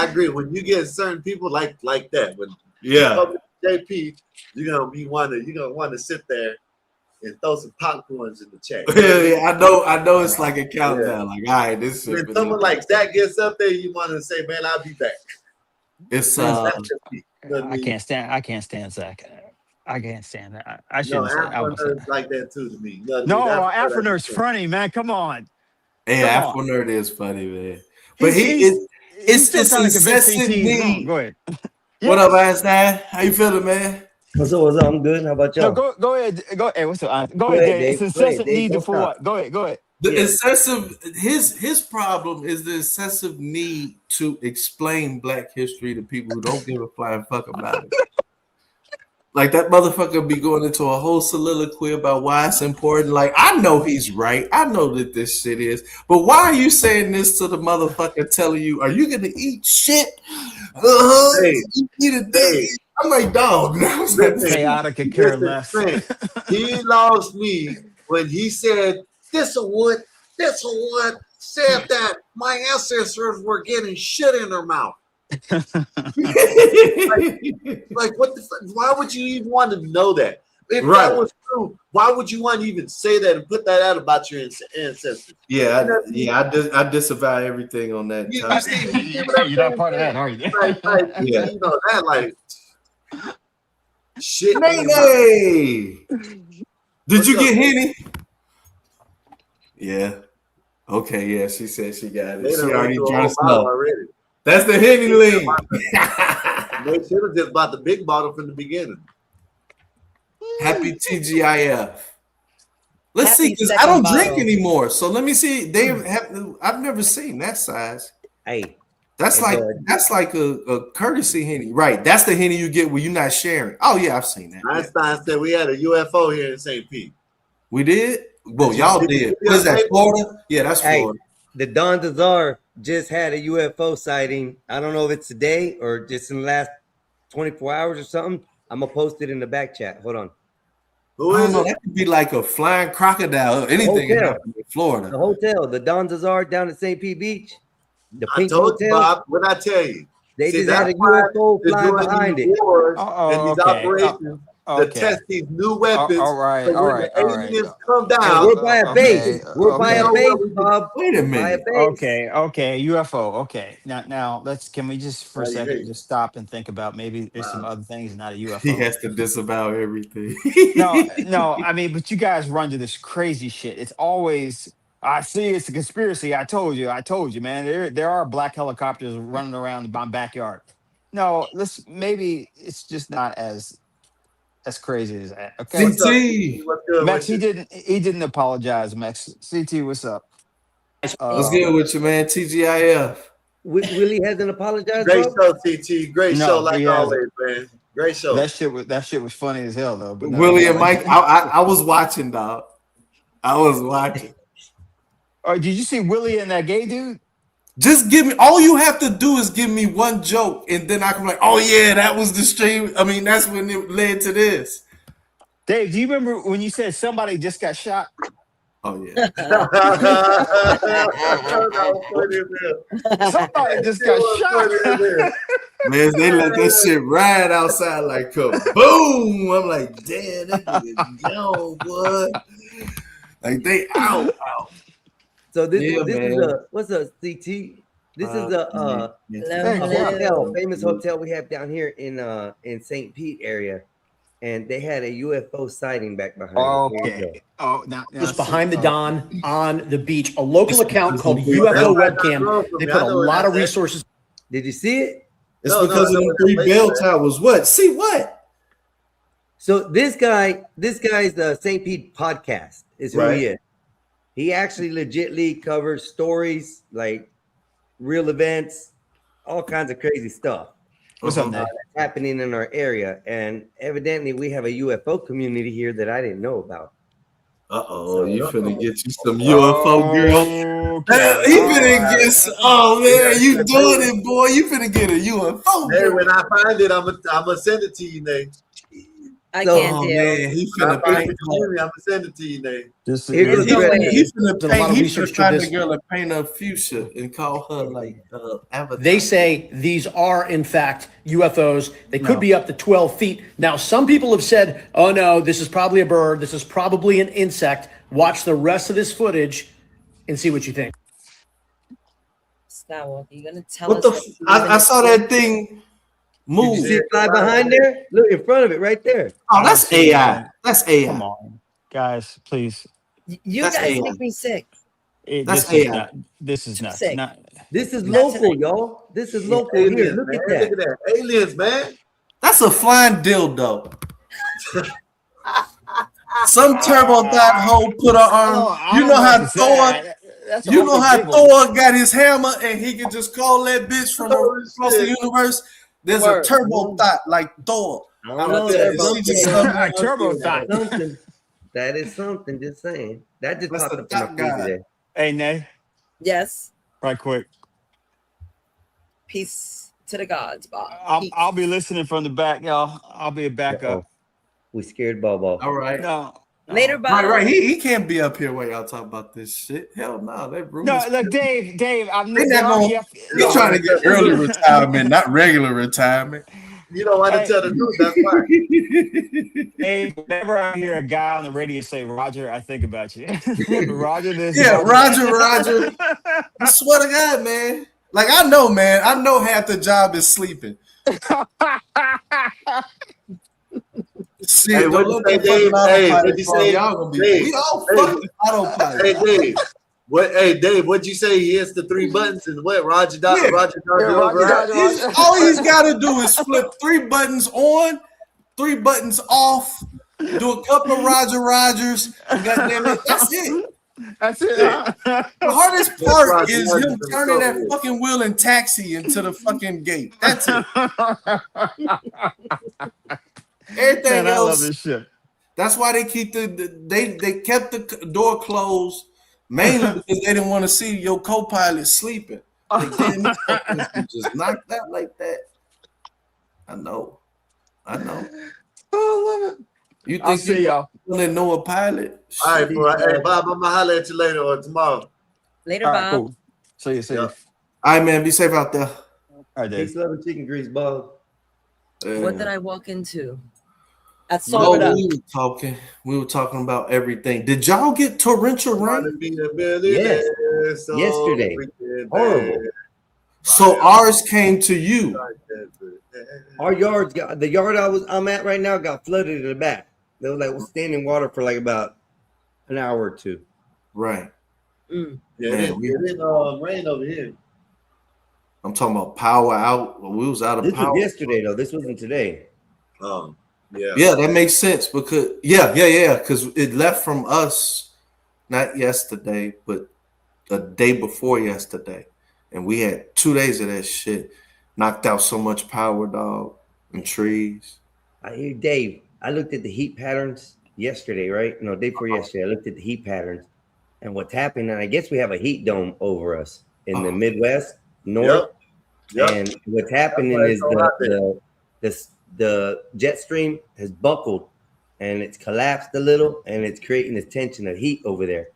agree. When you get certain people like that, when JP, you're gonna want to sit there and throw some popcorns in the chat. I know it's like a countdown. Like, all right, this is when someone like Zach gets up there, you want to say, "Man, I'll be back." It's I can't stand Zach. I can't stand that. I shouldn't say. I won't say that. Like that too to me. No, Afro Nerd's funny, man. Come on. Yeah, Afro Nerd is funny, man. But it's excessive need. Go ahead. What up, Einstein? How you feeling, man? What's up? I'm good. How about y'all? No, go ahead. Hey, what's up? Go ahead, Dave. It's excessive need for what? Go ahead. The excessive his problem is the excessive need to explain Black history to people who don't give a flying fuck about it. Like that motherfucker be going into a whole soliloquy about why it's important. Like, I know he's right. I know that this shit is. But why are you saying this to the motherfucker telling you, are you going to eat shit? Eat a day. I'm like, dog. Chaotic and care less. He lost me when he said, this one said that my ancestors were getting shit in their mouth. like what the fuck? Why would you even want to know that? If that was true, why would you want to even say that and put that out about your ancestors? I disavow everything on that. You're not part of that, are you? You know that, like shit. Hey, did you get Henny? Yeah. Okay. Yeah, she said she got it. She already drank already. That's the Henny lean. They should have just bought the big bottle from the beginning. Happy TGIF. Let's see, because I don't drink anymore. So let me see. I've never seen that size. Hey, that's like a courtesy Henny, right? That's the Henny you get when you're not sharing. Oh yeah, I've seen that. Einstein said we had a UFO here in St. Pete. We did. Well, y'all did. What is that, Florida? Yeah, that's Florida. The Don Dazar just had a UFO sighting. I don't know if it's today or just in the last 24 hours or something. I'm gonna post it in the back chat. Hold on. Who is it? That could be like a flying crocodile or anything in Florida. The hotel, the Don Dazar down at St. Pete Beach. The I told you, Bob, what I tell you. They just had a UFO flying behind it. And these operations to test these new weapons. All right. Aliens come down. We're by a base. We're by a base, Bob. Wait a minute. Okay. UFO. Okay. Now can we just for a second just stop and think about maybe there's some other things, not a UFO. He has to disavow everything. No. I mean, but you guys run to this crazy shit. It's always, I see it's a conspiracy. I told you, man. There are black helicopters running around my backyard. No, maybe it's just not as crazy as that. Okay. CT. Max, he didn't apologize, Max. CT, what's up? What's good with you, man? TGIF. Willie hasn't apologized. Great show, CT. Great show, like always, man. Great show. That shit was funny as hell, though. But Willie and Mike, I was watching, dog. I was watching. Oh, did you see Willie and that gay dude? Just give me, all you have to do is give me one joke, and then I can be like, oh yeah, that was the stream. I mean, that's when it led to this. Dave, do you remember when you said somebody just got shot? Oh yeah. Somebody just got shot. Man, they let that shit ride outside like kaboom. I'm like, damn, that nigga gone, boy. Like they out. So this Yeah, this is man. what's a CT? This is Hello, a hotel, hello. famous hotel we have down here in St. Pete area, and they had a UFO sighting back behind it. There you go. Okay. Oh, now Was see, behind the Don on the beach. A local account called That's UFO not the Webcam. road from They me. put I a know where lot of that's at. resources. Did you see it? It's No, because I of know the where 3 that bell place is at. towers. What? See what? So this guy's the St. Pete podcast is who he Right. is. He actually legitly covers stories like real events, all kinds of crazy stuff. What's up, Nate? That's happening in our area, and evidently we have a UFO community here that I didn't know about. Uh-oh, you finna get you some UFO girl. Okay. He All finna right. get oh man, you doing it, boy. You finna get a UFO Hey, girl. when I find it, I'm gonna send it to you, Nate. I So- can't Oh deal. man, he When I finna find paint it, I'm gonna send it to you, Nate. Just Here goes he the rest of finna, he it. finna There's a lot paint, of he research finna to find this. a girl and paint her fuchsia and call her like Avatar. They say these are, in fact, UFOs. They could No. be up to 12 feet. Now, some people have said, oh no, this is probably a bird. This is probably an insect. Watch the rest of this footage and see what you think. Skywalker, you gonna tell What us? the that f- you live in I a saw that thing Did move. you see it fly behind there? Look in front of it, right there. Oh, that's AI. That's AI. Come on, guys, please. You That's guys AI. make me sick. That's This is AI. not. This is Too nuts. sick. Not. This is Not local, tonight. y'all. This is Yeah, local here. aliens, Look man. at that. Look at that. Aliens, man. That's a flying dildo. Some turbo dot hole put her arm. I You don't know what how to say. Thor. That's a You whole know big how giggle. Thor got his hammer and he can just call that bitch from across the universe. There's Word. a turbo thought like Thor I don't out know. there. That's And she just something. A turbo That's thought. something. That is something. Just saying. That just That's popped the up in my thought feed guy. today. Hey, Nay, Yes. right quick. Peace to the gods, Bob. I'll be listening from the back, y'all. I'll be a backup. Uh-oh. We scared Bobo. All right. No. Later, Bob. Right. He can't be up here while y'all talk about this shit. Hell no. That room No, is look, Dave, I'm They not sorry. gonna, he trying to get early retirement, not regular retirement. You don't want to tell the truth. That's fine. Hey, whenever I hear a guy on the radio say Roger, I think about you. Roger this. Yeah, Roger. that. I swear to God, man. Like I know, man. I know half the job is sleeping. Shit, Hey, don't what you let say, that fucking Dave? Hey, autopilot what you fall. say, Y'all gonna be. Dave? We all Hey, fucking autopilot. Hey, Dave. Hey, Dave. What'd you say? He hits the 3 buttons and what? Roger. Yeah. Roger. Roger. All he's got to do is flip 3 buttons on, 3 buttons off, do a couple of Rogers. Goddamn it, that's it. That's it. The hardest part is Roger him from turning that Soviet. fucking wheel and taxi into the fucking gate. That's it. Everything Man, I love else. this shit. That's why they keep they kept the door closed mainly because they didn't want to see your co-pilot sleeping. Like, damn, this fucking just knocked out like that. I know. I love it. You I'll think see y'all. really know a pilot? All right, bro. Hey, Bob, I'm gonna holler at you later or tomorrow. Later, All Bob. right, cool. See you. All right, man. Be safe out there. All right, Dave. Peace, love, and chicken grease, Bob. What did I walk into? At No, Sold It Up. we were talking about everything. Did y'all get torrential rain? Yes. Yesterday. Horrible. So ours came to you. Our yards got the yard I'm at right now got flooded in the back. They were like standing water for like about an hour or two. Right. Mm. Yeah, Man, it didn't rain over here. I'm talking about power out. We was out of This power. was yesterday though. This wasn't today. Yeah. Yeah, that makes sense because because it left from us not yesterday, but the day before yesterday, and we had 2 days of that shit. Knocked out so much power, dog, and trees. I hear Dave. I looked at the heat patterns yesterday, right? No, day before yesterday. I looked at the heat patterns and what's happening. And I guess we have a heat dome over us in the Midwest, North. Yep. And what's happening why is it's so hot the jet stream has buckled and it's collapsed a little and it's creating this tension of heat over there.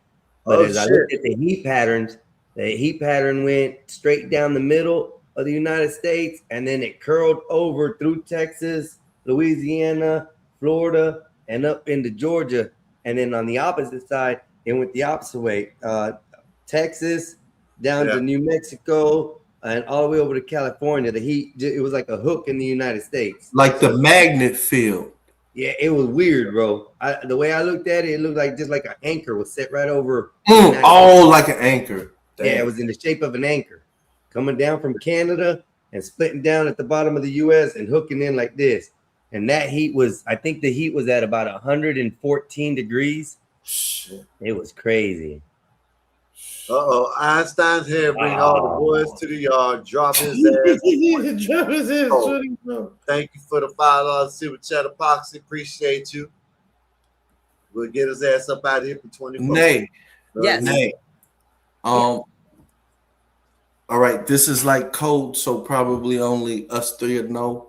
But as I looked at the heat pattern went straight down the middle of the United States, and then it curled over through Texas, Louisiana, Florida, and up into Georgia. And then on the opposite side, it went the opposite way. Texas down to New Mexico and all the way over to California. The heat, it was like a hook in the United States. Like the magnet field. Yeah, it was weird, bro. The way I looked at it, it looked like just like an anchor was set right over. Like an anchor. Damn. Yeah, it was in the shape of an anchor coming down from Canada and splitting down at the bottom of the U.S. and hooking in like this. And that heat was, I think the heat was at about 114 degrees. Shit. It was crazy. Einstein's here. Bring all the boys to the yard. Drop his ass. Drop his ass. Thank you for the $5 Super Chat Epoxy. Appreciate you. We'll get his ass up out of here for 24. Nay. Yes. Nay. All right. This is like code, so probably only us three would know.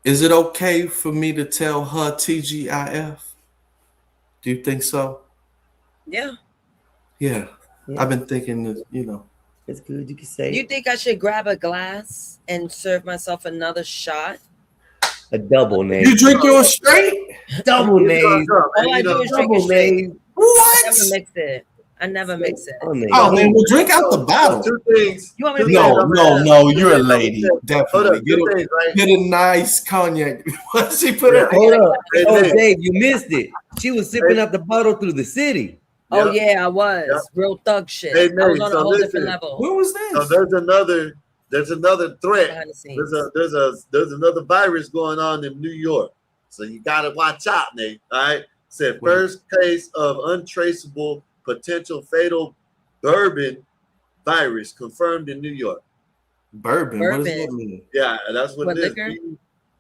Is it okay for me to tell her TGIF? Do you think so? Yeah. Yeah. I've been thinking that, it's good. You can say. You think I should grab a glass and serve myself another shot? A double name. You drink yours straight? Double name. All I do is drink it straight. What? I never mix it. I never mix it. Oh man, we'll drink out the bottle. Two things. You want me to be No, you're a lady. Definitely. Get a nice cognac. What she put it? Hold up. Oh, Dave, you missed it. She was sipping out the bottle through the city. Oh yeah, I was real thug shit. Hey, I was on a whole different level. Where was this? So there's another threat. There's another virus going on in New York. So you gotta watch out, Nate. All right. Said first case of untraceable potential fatal bourbon virus confirmed in New York. Bourbon. What does that mean? Yeah, that's what it is.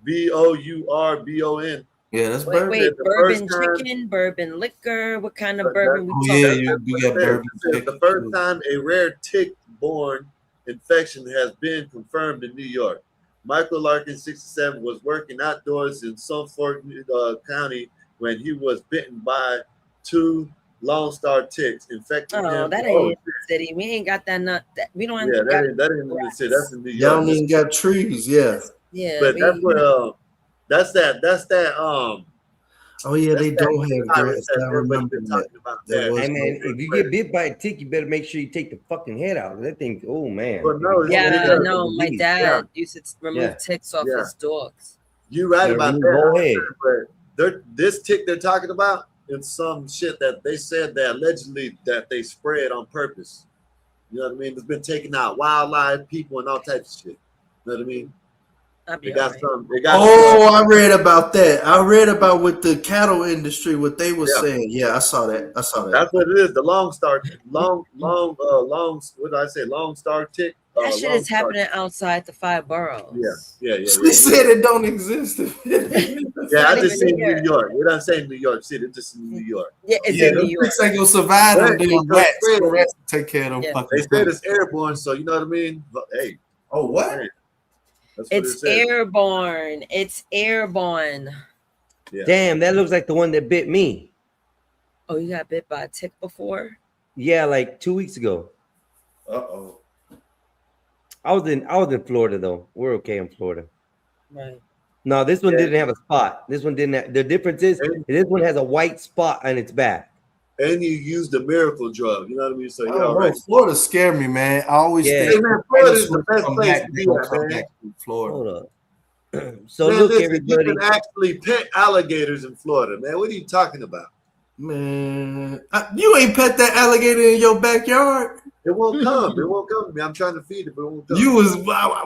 BOURBON. Yeah, that's bourbon. Wait, bourbon chicken, bourbon liquor. What kind of bourbon we talking about? You got bourbon. The first time a rare tick-borne infection has been confirmed in New York. Michael Larkin, 67, was working outdoors in Suffolk County when he was bitten by 2 Lone Star ticks, infecting him. That ain't the city. We ain't got that nut. We don't. Yeah, that ain't in the city. That's in New York. Y'all don't even got trees. Yeah. Yeah, but that's where. That's that. Oh yeah, they don't have grass. I remember that. Hey man, if you get bit by a tick, you better make sure you take the fucking head out. That thing, oh man. No, my dad used to remove ticks off his dogs. You're right about that. But this tick they're talking about, it's some shit that they said that allegedly that they spread on purpose. You know what I mean? It's been taking out wildlife, people, and all types of shit. You know what I mean? I read about that. I read about with the cattle industry what they were saying. Yeah, I saw that. That's what it is. The long star tick. What did I say? Long star tick. That shit is happening outside the 5 boroughs. Yeah. They said it don't exist. I just say New York. We're not saying New York City. It's just in New York. Yeah, it's in New York. They gonna survive them damn rats. The rats take care of them. They said it's airborne, so you know what I mean. But, hey. Oh what? It's airborne. It's airborne. Yeah. Damn, that looks like the one that bit me. Oh, you got bit by a tick before? Yeah, like 2 weeks ago. Uh-oh. I was in Florida though. We're okay in Florida. Right. No, this one didn't have a spot. This one didn't have, the difference is this one has a white spot on its back. And you use the miracle drug, you know what I mean? So Florida scared me, man. I always think Florida is the best place to be at, man. Florida. Hold up. So man, look, listen, everybody. you can actually pet alligators in Florida, man. What are you talking about? Man, you ain't pet that alligator in your backyard. It won't come. It won't come to me. I'm trying to feed it, but it won't come.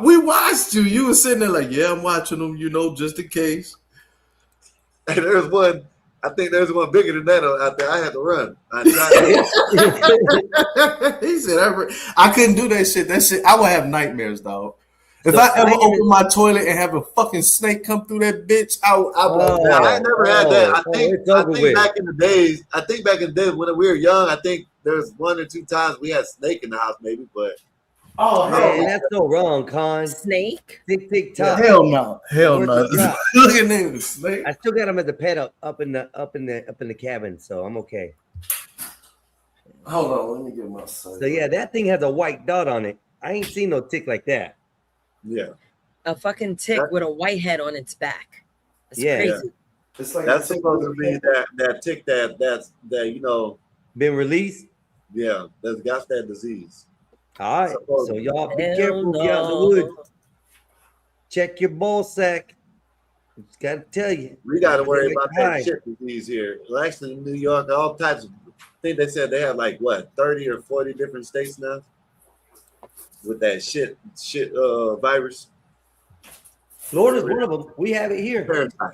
We watched you. You were sitting there like, yeah, I'm watching them, just in case. And there's one. I think there's one bigger than that out there. I had to run. He said, I couldn't do that shit. That shit, I would have nightmares, dog. If I ever open my toilet and have a fucking snake come through that bitch, I never had that. I think back in the days, when we were young, I think there's 1 or 2 times we had snake in the house, maybe, but. Oh man, that's so wrong, Con. Snake? Tick tock. Hell no. Look at them, snake. I still got him as a pet up in the cabin, so I'm okay. Hold on, let me get my son. So yeah, that thing has a white dot on it. I ain't seen no tick like that. Yeah. A fucking tick with a white head on its back. It's crazy. It's like that's supposed to be that tick that been released. Yeah, that's got that disease. All right, so y'all be careful if you're out in the woods. Check your ball sack. Just gotta tell you, we got to worry about that shit disease here. Well, actually, in New York, all types of. I think they said they have like what 30 or 40 different states now with that shit virus. Florida's one of them. We have it here.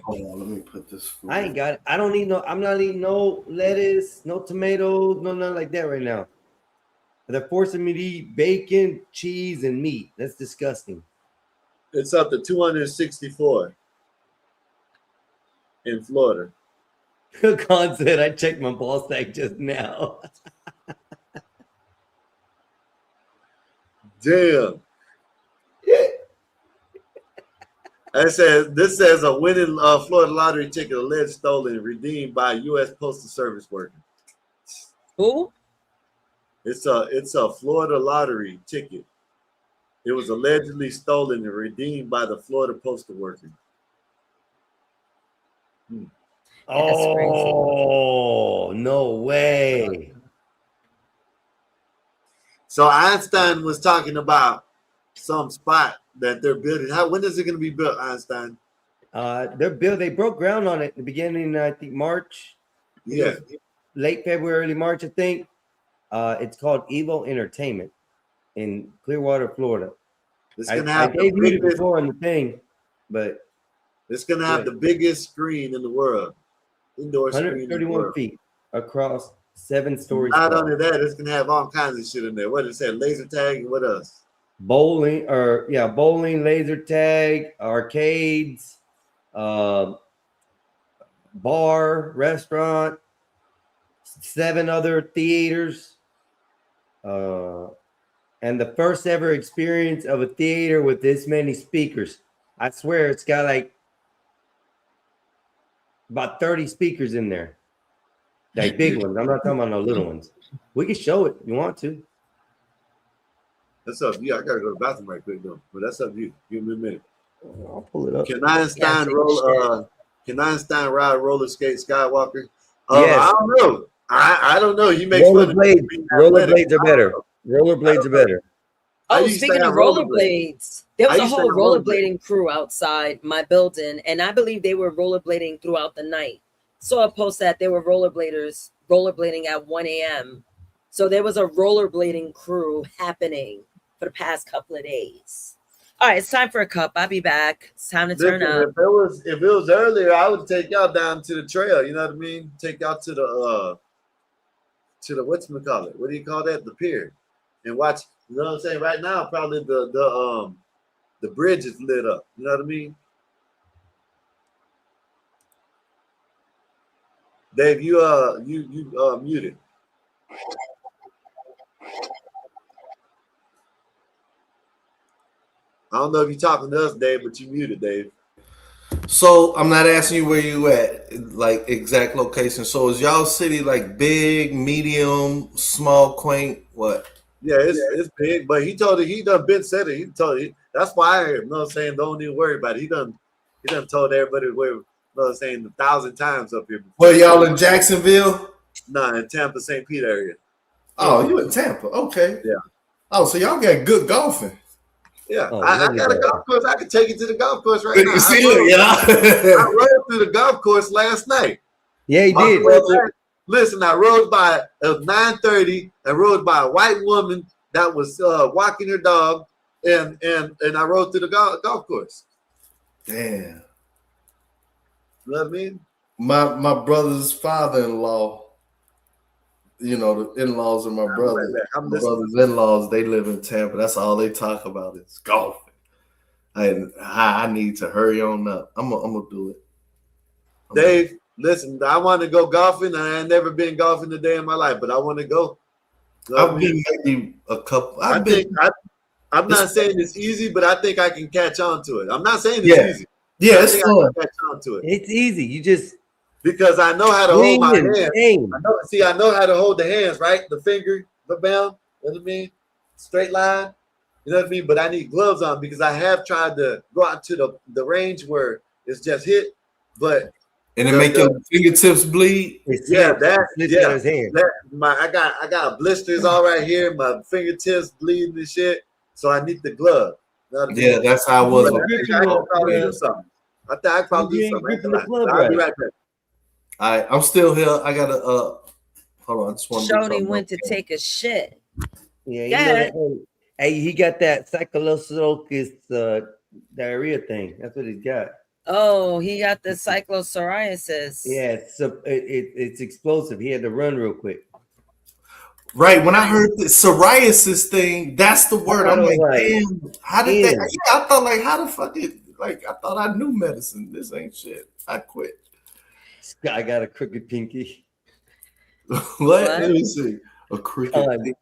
Hold on, let me put this. I ain't got it. I don't need no. I'm not eating no lettuce, no tomatoes, no nothing like that right now. They're forcing me to eat bacon, cheese, and meat. That's disgusting. It's up to 264 in Florida. Khan said, "I checked my ball sack just now." Damn. This says a winning Florida lottery ticket alleged stolen redeemed by U.S. Postal Service worker. Who? It's a Florida lottery ticket. It was allegedly stolen and redeemed by the Florida postal worker. Oh, no way. So Einstein was talking about some spot that they're building. When is it going to be built, Einstein? They broke ground on it in the beginning, I think March. Yeah. Late February, early March, I think. It's called Evo Entertainment in Clearwater, Florida. I gave you it before on the thing, but it's going to have the biggest screen in the world. Indoor screen in the 131 world. feet across 7 stories. Not only that, it's going to have all kinds of shit in there. What did it say? Laser tag and what else? Bowling, laser tag, arcades, bar, restaurant, 7 other theaters, and the first ever experience of a theater with this many speakers. I swear it's got like about 30 speakers in there. Like big ones. I'm not talking about no little ones. We can show it if you want to. That's up to you. I gotta go to the bathroom right quick though. But that's up to you. Give me a minute. I'll pull it up. Can Einstein ride roller skate Skywalker? Yes. I don't know. I don't know. You make rollerblades. Rollerblades are better. Rollerblades are better. Oh, speaking of rollerblades, there was a whole rollerblading crew outside my building, and I believe they were rollerblading throughout the night. Saw a post that they were rollerblading at 1 a.m. So there was a rollerblading crew happening for the past couple of days. All right, it's time for a cup. I'll be back. It's time to turn up. If it was earlier, I would take y'all down to the trail. You know what I mean? Take y'all to the whatchamacallit? What do you call that? The pier, and watch. You know what I'm saying? Right now, probably the bridge is lit up. You know what I mean? Dave, you muted. I don't know if you're talking to us, Dave, but you muted, Dave. So I'm not asking you where you at, like exact location. So is y'all city like big, medium, small, quaint? What? Yeah, it's big, but he told it. He done been said it. He told it. That's why you know what I'm saying. Don't even worry about it. He done told everybody where. You know what I'm saying 1,000 times up here. Well, y'all in Jacksonville? Nah, in Tampa, St. Pete area. Oh, you in Tampa? Okay. Yeah. Oh, so y'all got good golfing. Yeah, I got a golf course. I can take you to the golf course right now. You see it, I rode through the golf course last night. Yeah, he did. Listen, I rode by at 9:30. I rode by a white woman that was walking her dog, and I rode through the golf course. Damn. You know what I mean? My brother's father-in-law. You know, the in-laws of my brother. My brother's in-laws, they live in Tampa. That's all they talk about is golfing. And I need to hurry on up. I'm gonna do it. Dave, listen, I want to go golfing. I ain't never been golfing a day in my life, but I want to go. You know I've been maybe a couple. I'm not saying it's easy, but I think I can catch on to it. I'm not saying it's easy. Yeah, it's fun. Catch on to it. It's easy. You just because I know how to hold my hands. I know how to hold the hands, right? The finger, the bound. You know what I mean? Straight line. You know what I mean? But I need gloves on because I have tried to go out to the range where it's just hit, but And it make your fingertips bleed. Yeah, I got blisters all right here. My fingertips bleeding and shit. So I need the glove. Yeah, that's how I was. I probably do something. I think I probably do something. I'll be right back. All right, I'm still here. I gotta hold on. I just want to. Shoney went to take a shit. Yeah, you know that. Hey, he got that cyclosorous diarrhea thing. That's what he's got. Oh, he got the cyclopsoriasis. Yeah, it's explosive. He had to run real quick. Right, when I heard the psoriasis thing, that's the word. I'm like, damn, how did that? Yeah, I thought, like, how the fuck it? Like, I thought I knew medicine. This ain't shit. I quit. This guy got a crooked pinky. What? Let me see. A crooked.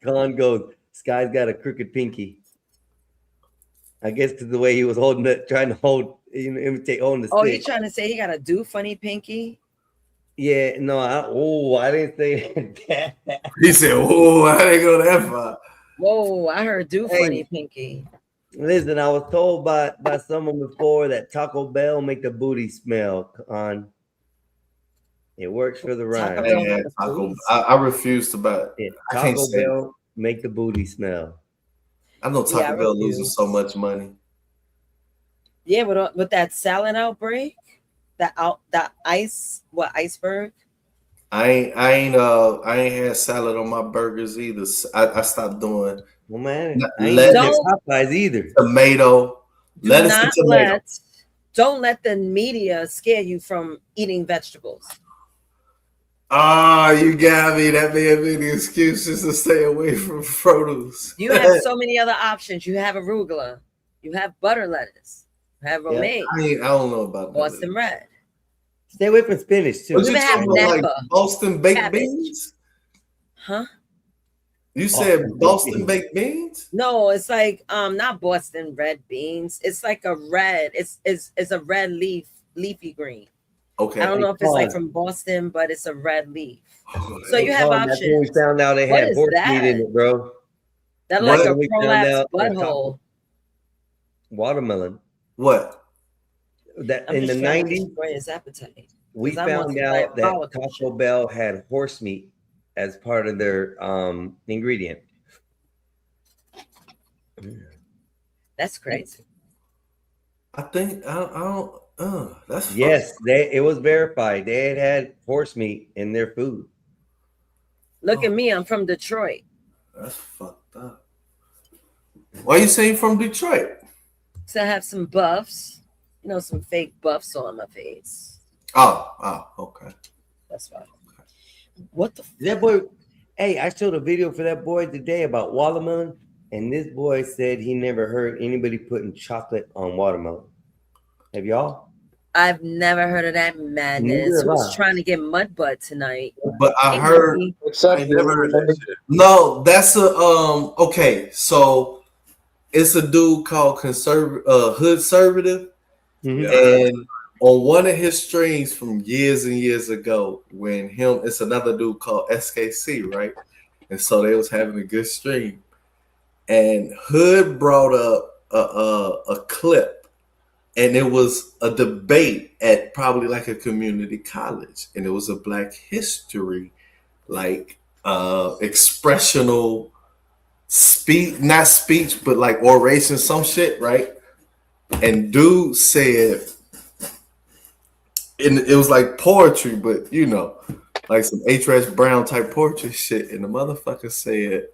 Con goes. This guy's got a crooked pinky. I guess because the way he was holding it, trying to imitate holding the stick. Oh, you trying to say he got a do funny pinky? Yeah, no, I didn't say that. He said, "Oh, I didn't go that far." Whoa, I heard do funny pinky. Listen, I was told by someone before that Taco Bell make the booty smell. It works for the rhyme. I refuse to buy it. Taco Bell make the booty smell. I know Taco Bell losing so much money. Yeah, but with that salad outbreak, that iceberg. I ain't had salad on my burgers either. I stopped doing. Well, man, lettuce, Popeyes either. Tomato, lettuce and tomato. Don't let the media scare you from eating vegetables. Oh, you got me. That may have been the excuses to stay away from produce. You have so many other options. You have arugula. You have butter lettuce. You have romaine. I don't know about Boston red. Stay away from spinach too. What you talking about, like Boston baked beans? Huh? You said Boston baked beans? No, it's like not Boston red beans. It's like a red. It's a red leafy green. Okay. I don't know if it's like from Boston, but it's a red leaf. So you have options. That's when we found out they had horse meat in it, bro. That like a prolapse butthole. Watermelon. What? That in the 90s, his appetite. We found out that Taco Bell had horse meat as part of their ingredient. That's crazy. I think I don't. That's yes. It was verified. They had horse meat in their food. Look at me. I'm from Detroit. That's fucked up. Why you saying from Detroit? So I have some buffs. You know, some fake buffs on my face. Oh, okay. That's fine. What the? That boy. Hey, I showed a video for that boy today about watermelon, and this boy said he never heard anybody putting chocolate on watermelon. Have y'all? I've never heard of that madness. Who's trying to get mud butt tonight? But I heard. I never heard that shit. No, that's a Okay, so it's a dude called Hoodservative, and on one of his streams from years and years ago, it's another dude called SKC, right? And so they was having a good stream, and Hood brought up a clip. And it was a debate at probably like a community college. And it was a Black history, like expressional speech, not speech, but like oration, some shit, right? And dude said, and it was like poetry, but you know, like some H.R.S. Brown type poetry shit. And the motherfucker said,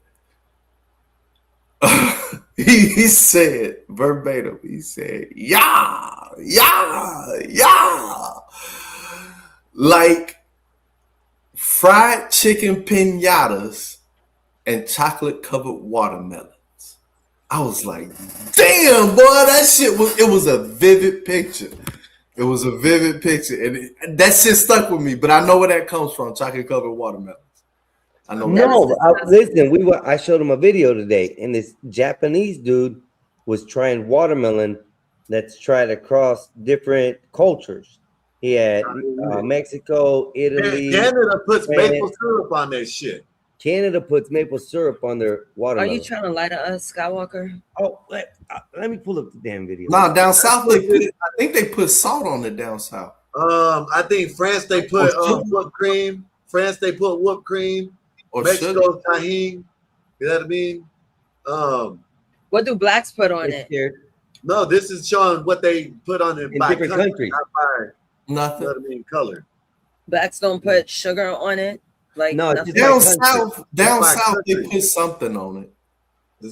he said verbatim, he said, yeah, like fried chicken piñatas and chocolate covered watermelons. I was like, damn, boy, that shit was a vivid picture. It was a vivid picture. And that shit stuck with me, but I know where that comes from, chocolate covered watermelons. I know. No, listen, I showed him a video today, and this Japanese dude was trying watermelon that's tried across different cultures. He had Mexico, Italy. Canada puts maple syrup on their shit. Canada puts maple syrup on their watermelon. Are you trying to lie to us, Skywalker? Oh, let me pull up the damn video. No, down south I think they put salt on it down south. I think France they put whipped cream. France they put whipped cream. Or Mexico tahini. You know what I mean? What do blacks put on it? No, this is showing what they put on it in by different countries. Not by nothing. You know what I mean? Color. Blacks don't put sugar on it. Like no, down south they put something on it.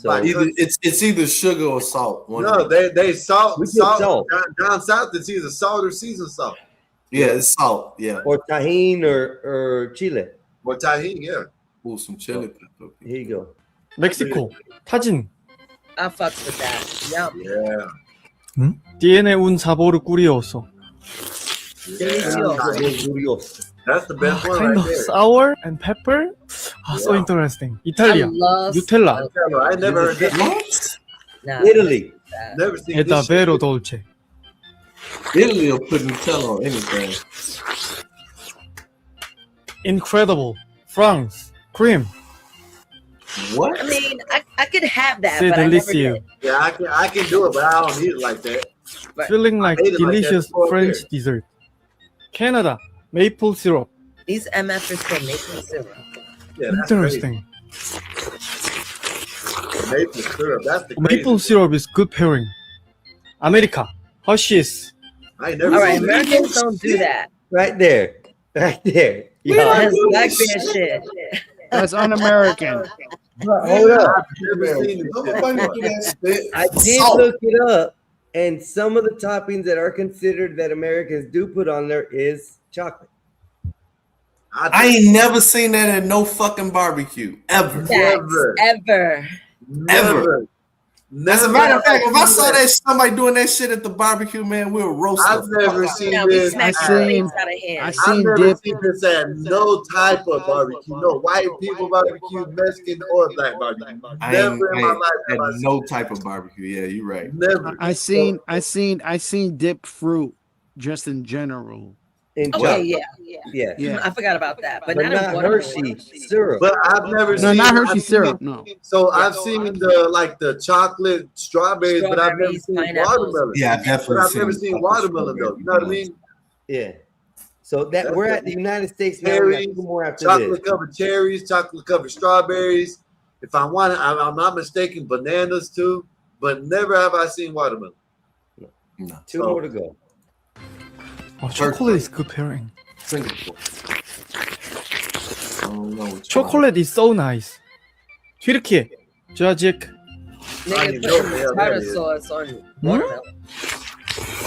So it's either sugar or salt. No, they salt. We put salt. Down south, it's either salt or seasoned salt. Yeah, it's salt. Yeah, or tahini or chile. Or tahini, yeah. Ooh, some chili pepper. Here you go. 멕시코 타진. I fucks with that. Yum. Yeah. DNA un sabor curioso. That's the best one Kind right of there. sour and pepper. So interesting. Italia. Nutella. I never heard that. Nah, Italy. Never seen È this shit. davvero dolce. Italy will put Nutella on anything. Incredible. France. Cream. What? I mean, I could have that, C'est but I never délicieux. did. Yeah, I can do it, but I don't eat it like that. Feeling like ate it like that delicious before French here. dessert. Canada. Maple syrup. These MFers put maple syrup. Yeah, that's Interesting. crazy. Maple syrup. That's the crazy. Maple syrup is good pairing. America. Hershey's. I ain't never All right, seen Americans don't do that. Right there. Right there. That's black man shit. That's un-American. Hold up. Nobody do that shit. I did Salt. look it up, and some of the toppings that are considered that Americans do put on there is chocolate. I ain't never seen that at no fucking barbecue ever. Ever. As a matter of fact, if I saw that somebody doing that shit at the barbecue, man, we'll roast them. I've never seen Now we this. smack our face out of hand. I've never seen this at no type of barbecue. No white people barbecue, Mexican or black barbecue. Never in my life have I at seen no type of barbecue. Yeah, you're right. Never. I seen dip fruit just in general. Okay, yeah. I forgot about that, but, But not Hershey syrup. But I've never No, seen not Hershey I've syrup. seen- No. So I've seen the chocolate strawberries, but I've never seen watermelon. Yeah, I've definitely But I've never seen seen watermelon though. You know what I mean? Yeah. So that we're at the United States now. We got Cherries, two more after chocolate this. covered cherries, chocolate covered strawberries. If I want it, I'm not mistaken, bananas too. But never have I seen watermelon. No. Two more to go. Oh, chocolate is good pairing. Singapore. I don't know what Chocolate is so nice. 튀르키예. Georgic. Nigga put tartar sauce on watermelon.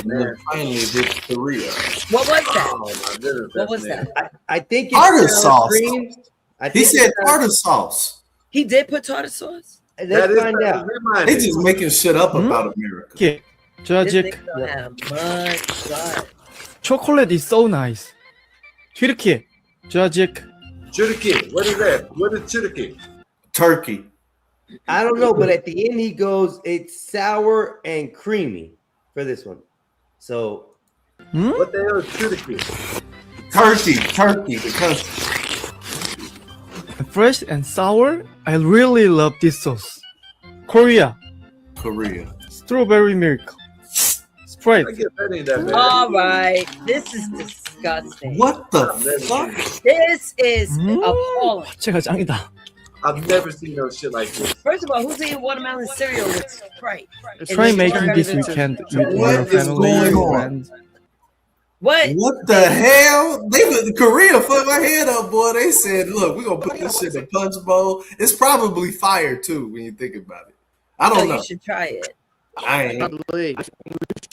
Man, finally did Korea. What was that? Oh my goodness. What was that? I think it's Tartar sour sauce. cream. I He think said it's tartar sauce. He did put tartar sauce? Let's find out. They just making shit up about America. 튀르키예. This Georgic. nigga don't have much blood. Chocolate is so nice. 튀르키예. Georgic. Chutaki. What is that? What is chutaki? Turkey. I don't know, but at the end he goes, it's sour and creamy for this one. So What the hell is chutaki? Turkey, the country. Fresh and sour. I really love this sauce. Korea. Strawberry milk. Sprite. I guess that ain't that bad. All right. This is disgusting. What the fuck? This is appalling. 제가 짱이다. I've never seen no shit like this. First of all, who's eating watermelon cereal with Sprite? Try making this weekend with your What is family going and on? friends. What the hell? They Korea fucked my head up, boy. They said, "Look, we're gonna put this shit in a punch bowl." It's probably fire too when you think about it. I don't know. You should try it. I ain't.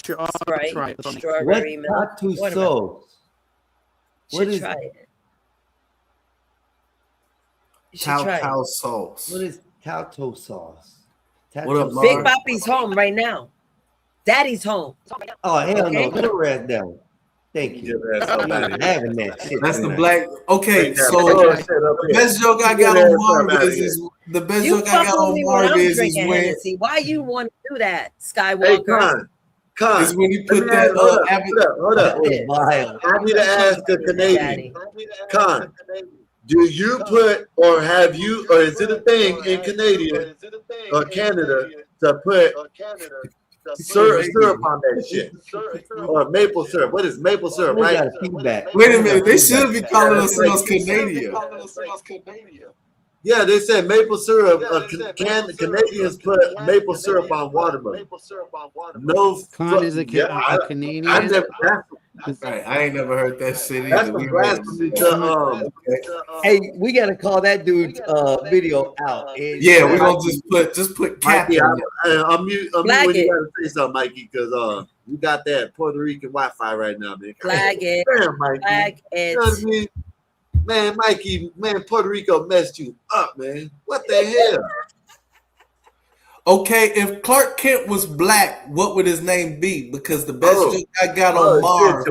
Sprite, strawberry milk, Tattoo watermelon. sauce? You What should is try it. You should try Cow it. sauce. What is tattoo sauce? What up, Big Mark? Papi's home right now. Daddy's home. Oh hell Okay. no! Put her ass down. Thank you. I'm not having that shit. That's the tonight. black. Okay, so the best joke I got on Marv is the best You joke I got fuck with on me when Marv I'm is drinking when Hennessy. Why you want to do that, Hey, Skywalker? Con, is when you put let me that ask- hold up, avid- hold up. Vile. I need to ask a Canadian. Con, do you put or have you or is it a thing in Canadian or Canada to put syrup on that shit. Or maple syrup. What is maple syrup, right? Wait a minute. They should be calling us Canadian. Yeah, they said maple syrup. Canadians put maple syrup on watermelon. No, Con is a Canadian. I ain't never heard that shit either. That's some blasphemy. Hey, we gotta call that dude's video out. Yeah, we're gonna just put cap. Mikey, I'm mute when you gotta say something, Mikey, because you got that Puerto Rican Wi-Fi right now, man. Flag it. Damn, Mikey. Flag it. You know what I mean? Man, Mikey, Puerto Rico messed you up, man. What the hell? Okay, if Clark Kent was black, what would his name be? Because the best joke I got on Mars.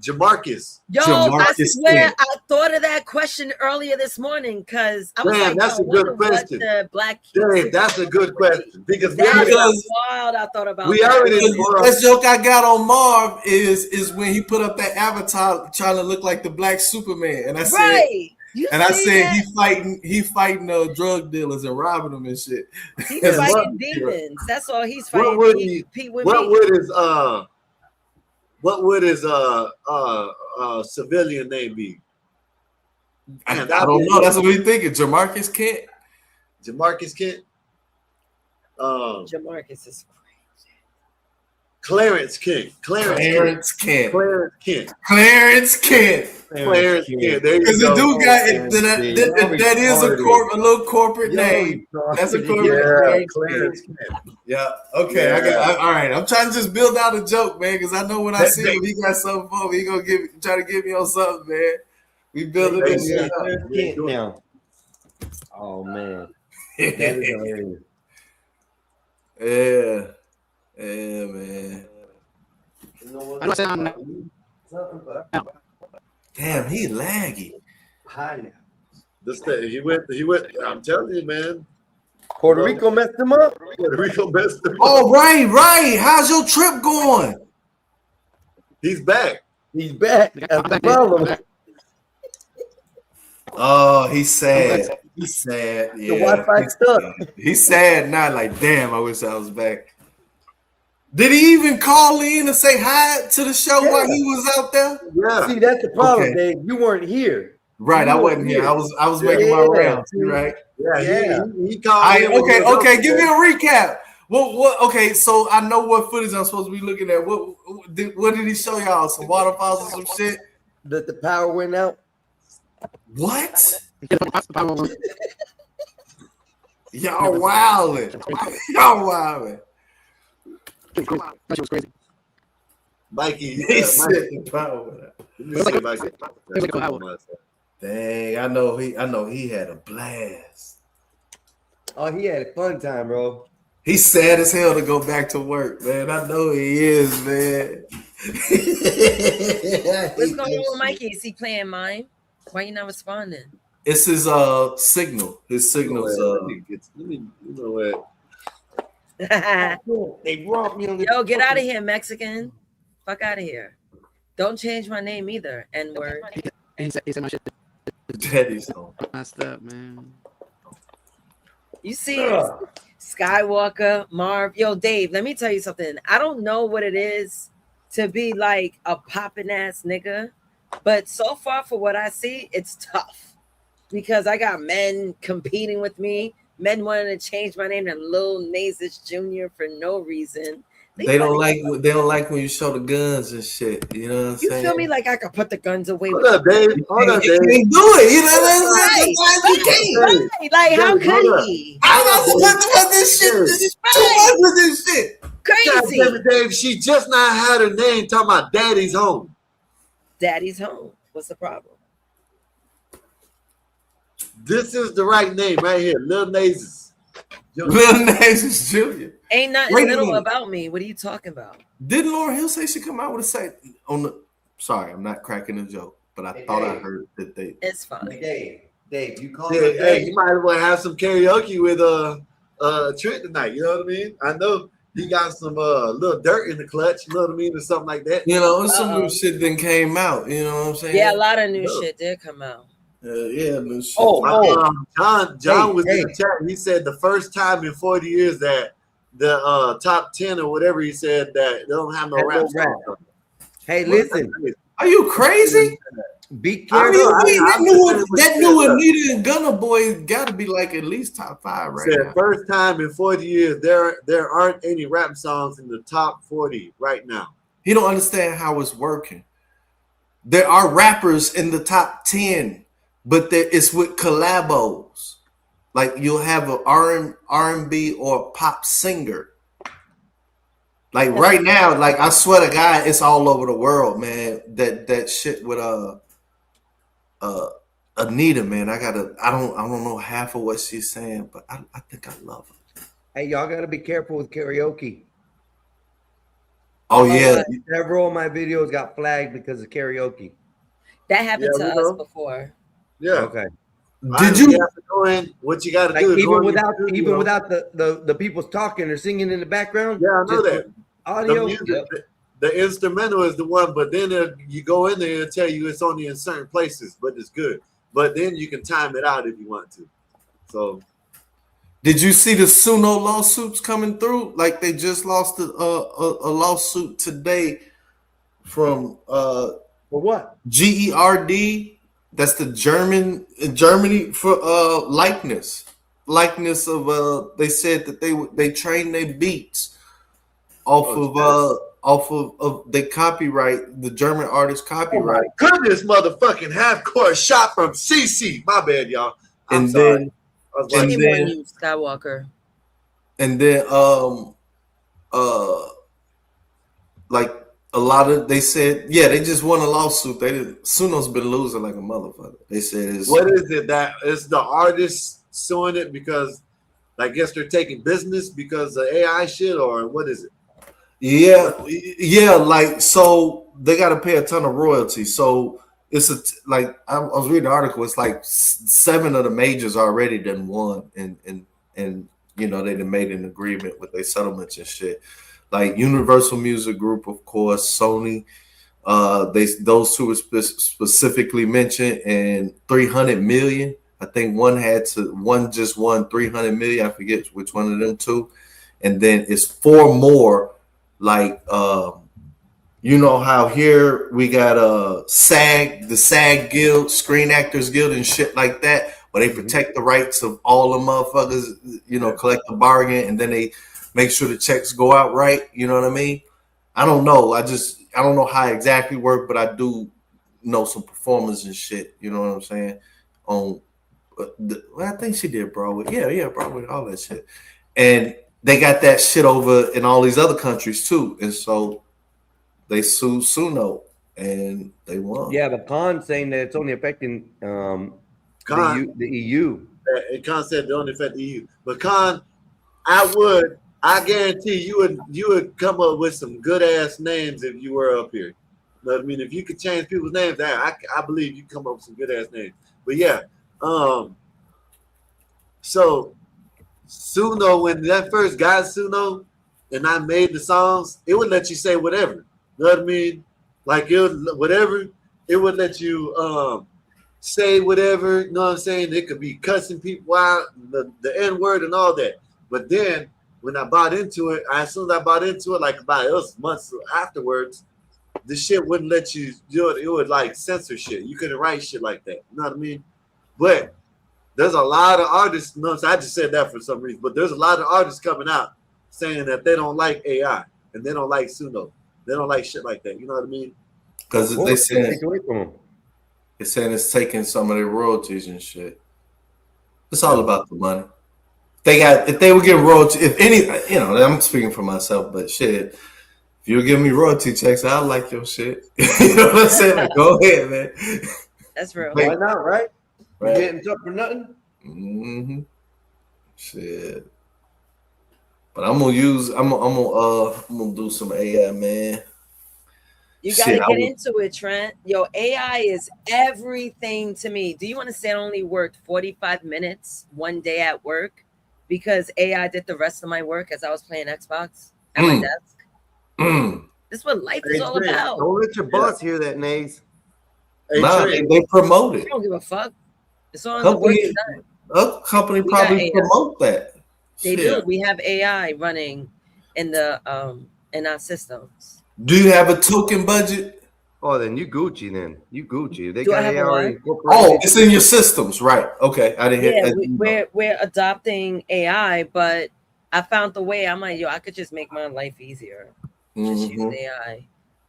Jamarcus. Yo, I swear I thought of that question earlier this morning because I was like, that's a good question. The black that's a good question because wild. I thought about. The best joke I got on Marv is when he put up that avatar trying to look like the black Superman, and I said, he fighting drug dealers and robbing them and shit. He's fighting demons. That's all he's fighting. What would his civilian name be? I don't know. That's what we're thinking. Jamarcus Kent. Jamarcus Kent. Jamarcus is crazy. Clarence Kent. Clarence Kent. Clarence Kent. Because the dude got that is a little corporate name. That's a corporate name. Yeah. Okay. All right. I'm trying to just build out a joke, man, because I know when I see him, he got something for me. He gonna try to get me on something, man. We building this shit up now. Oh man, that is hilarious. Yeah, man. Damn, he laggy. He went. I'm telling you, man. Puerto Rico messed him up. Oh, right. How's your trip going? He's back. That's the problem. Oh, he's sad. He's sad. Yeah. The Wi-Fi stuck. He's sad now. Like, damn, I wish I was back. Did he even call in and say hi to the show while he was out there? Yeah. See, that's the problem, Dave. You weren't here. Right, I wasn't here. I was making my rounds. Right. Yeah. He called in. Okay. Give me a recap. What? Okay, so I know what footage I'm supposed to be looking at. What did he show y'all? Some waterfalls or some shit? That the power went out. What? Y'all wildin'. Y'all wildin'. That was crazy. Mikey, the power. Dang, I know he had a blast. Oh, he had a fun time, bro. He's sad as hell to go back to work, man. I know he is, man. What's going on with Mikey? Is he playing mine? Why you not responding? It's his signal. His signal's you know what? They robbed me on the Yo, get out of here, Mexican. Fuck out of here. Don't change my name either, N-word. He said my shit. Daddy's home. Messed up, man. You see Skywalker, Marv. Yo, Dave, let me tell you something. I don't know what it is to be like a popping ass nigga, but so far for what I see, it's tough because I got men competing with me. Men wanting to change my name to Lil Nasus Jr. for no reason. They don't like when you show the guns and shit. You know what I'm saying? You feel me? Like I could put the guns away. Hold up, Dave. You can't do it. You know what I'm saying? Right. Like how could he? I'm not supposed to this shit. This is too much with this shit. Crazy. God damn it, Dave. She just not had her name talking about Daddy's home. Daddy's home. What's the problem? This is the right name right here, Lil Nasus. Lil Nasus Jr. Ain't nothing little about me. What are you talking about? Didn't Lauryn Hill say she come out with a say on the? Sorry, I'm not cracking a joke, but I thought I heard that they. It's fine. Dave, you call it. Hey, you might as well have some karaoke with Trent tonight. You know what I mean? I know he got some little dirt in the clutch. You know what I mean, or something like that. You know, some new shit then came out. You know what I'm saying? Yeah, a lot of new shit did come out. New shit. John was in the chat. He said the first time in 40 years that the top 10 or whatever he said that they don't have no rap songs. Hey, listen. Are you crazy? Be I careful. mean, that new Anita and Gunna Boy got to be like at least top 5 right now. First time in 40 years, there aren't any rap songs in the top 40 right now. He don't understand how it's working. There are rappers in the top 10, but it's with collabos. Like you'll have an R&B or a pop singer. Like right now, like I swear to God, it's all over the world, man. That shit with Anita, man. I don't know half of what she's saying, but I think I love her. Hey, y'all gotta be careful with karaoke. Oh yeah. Several of my videos got flagged because of karaoke. That happened to us before. Yeah. Okay. Did you have to go in? What you got to do? Even without the people talking or singing in the background. Yeah, I know that. Audio. The instrumental is the one, but then you go in there and tell you it's only in certain places, but it's good. But then you can time it out if you want to. So, did you see the Suno lawsuits coming through? Like they just lost a lawsuit today from for what? GERD. That's the Germany for likeness of they said that they trained their beats off of the copyright, the German artist copyright. Oh my goodness, motherfucking half-court shot from CC. My bad, y'all. I'm And sorry. You, Skywalker. And then like a lot of they said, yeah, they just won a lawsuit. Suno's been losing like a motherfucker. They said what is it that is the artist suing it because I guess they're taking business because of AI shit, or what is it? Yeah, like so they got to pay a ton of royalties. So it's like I was reading the article. It's like 7 of the majors already done won, and you know they done made an agreement with their settlements and shit. Like Universal Music Group, of course, Sony. Those two were specifically mentioned, and 300 million. I think one just won 300 million. I forget which one of them two, and then it's 4 more. Like you know how here we got SAG, the SAG Guild, Screen Actors Guild, and shit like that, where they protect the rights of all the motherfuckers. You know, collect the bargain, and then they make sure the checks go out right. You know what I mean? I don't know. I don't know how it exactly work, but I do know some performers and shit. You know what I'm saying? I think she did Broadway. Yeah, Broadway, all that shit. And they got that shit over in all these other countries too. And so they sued Suno and they won. Yeah, but Khan saying that it's only affecting the EU. Khan said it only affect the EU. But Khan, I guarantee you would come up with some good ass names if you were up here. You know what I mean? If you could change people's names, I believe you come up with some good ass names. But yeah, so Suno, when that first got Suno and I made the songs, it would let you say whatever. You know what I mean? Like it would let you say whatever, you know what I'm saying? It could be cussing people out, the N-word and all that. But then when I bought into it, as soon as I bought into it, like about months afterwards, the shit wouldn't let you do it. It would like censor shit. You couldn't write shit like that. You know what I mean? But there's a lot of artists, I just said that for some reason, but there's a lot of artists coming out saying that they don't like AI and they don't like Suno. They don't like shit like that. You know what I mean? Because they saying it's taking some of their royalties and shit. It's all about the money. If they would get royalty, if any, you know, I'm speaking for myself, but shit, if you would give me royalty checks, I like your shit. You know what I'm saying? Like, go ahead, man. That's real. Why not, right? Right. You getting something for nothing? Mm-hmm. Shit. But I'm gonna do some AI, man. You gotta get into it, Trent. Yo, AI is everything to me. Do you understand? I only worked 45 minutes one day at work because AI did the rest of my work as I was playing Xbox at my desk. This is what life is all about. Don't let your boss hear that, Nays. Nah, they promote it. I don't give a fuck. It's all the work is done. A company probably promote that. They do. We have AI running in our systems. Do you have a token budget? Oh, then you Gucci. Then you Gucci. They Do I got have AI a already what? incorporated. Oh, it's in your systems, right? Okay, I didn't Yeah, hear. we're adopting AI, but I found the way. I'm like, yo, I could just make my life easier. Just use AI,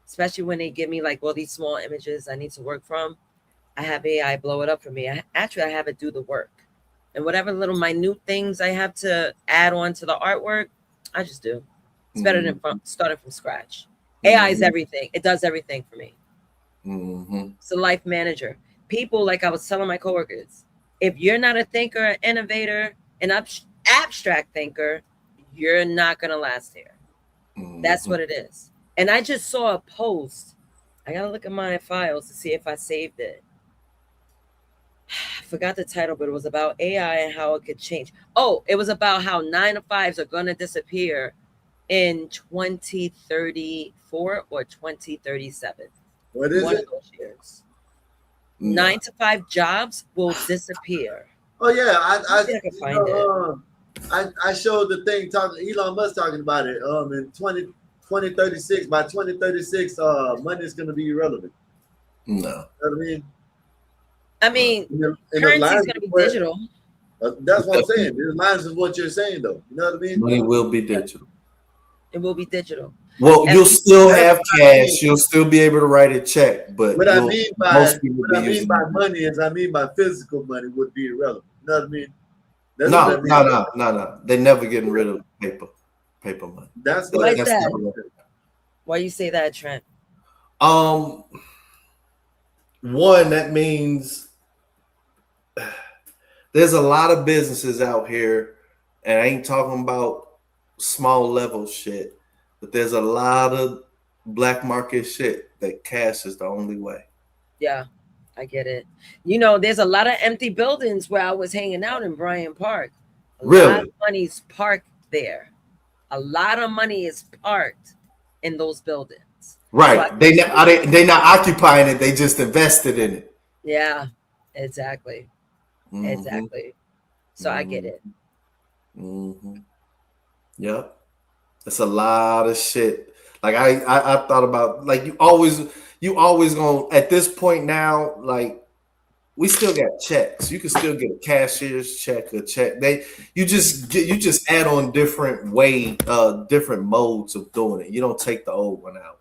especially when they give me like all these small images I need to work from. I have AI blow it up for me. I have it do the work, and whatever little minute things I have to add on to the artwork, I just do. It's better than starting from scratch. AI is everything. It does everything for me. It's a life manager. People, like I was telling my coworkers, if you're not a thinker, an innovator, an abstract thinker, you're not gonna last here. That's what it is. And I just saw a post. I gotta look at my files to see if I saved it. I forgot the title, but it was about AI and how it could change. Oh, it was about how 9-to-5s are gonna disappear in 2034 or 2037. What is One it? of those years. 9-to-5 jobs will disappear. Oh yeah, I can find it. I showed the thing talking Elon Musk talking about it. In 2036, by 2036, money is gonna be irrelevant. No. You know what I mean, in currency is gonna be digital. That's what I'm saying. It aligns with what you're saying, though. You know what I mean? Money will be digital. It will be digital. Well, you'll still have cash. You'll still be able to write a check, but what I mean by money is by physical money would be irrelevant. You know what I mean? No. They're never getting rid of paper money. That's what like that. Why you say that, Trent? One, that means there's a lot of businesses out here, and I ain't talking about small level shit, but there's a lot of black market shit that cash is the only way. Yeah, I get it. You know, there's a lot of empty buildings where I was hanging out in Bryant Park. A lot of money's parked there. A lot of money is parked in those buildings. Right. So they not occupying it. They just invested in it. Yeah, exactly. Exactly. So I get it. Yep. That's a lot of shit. Like I thought about, like, you always gonna, at this point now, like, we still got checks. You can still get a cashier's check, you just add on different different modes of doing it. You don't take the old one out.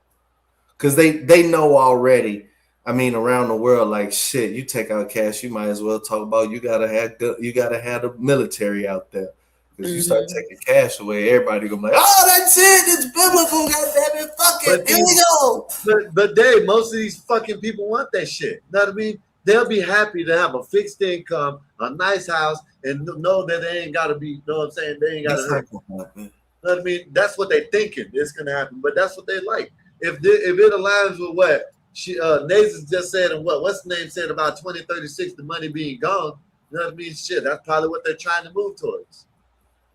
Because they know already. I mean, around the world, like, shit, you take out cash, you might as well talk about you gotta have the military out there. Because you start taking cash away, everybody gonna be like, oh, that's it, it's biblical, goddamn it, fuck it, here we go. But Dave, most of these fucking people want that shit. You know what I mean? They'll be happy to have a fixed income, a nice house, and know that they ain't gotta be, you know what I'm saying? They ain't gotta hurt. You know what I mean? That's what they're thinking is gonna happen, but that's what they like. If it aligns with what Nathan just said and what's the name said about 2036, the money being gone, you know what I mean? Shit, that's probably what they're trying to move towards.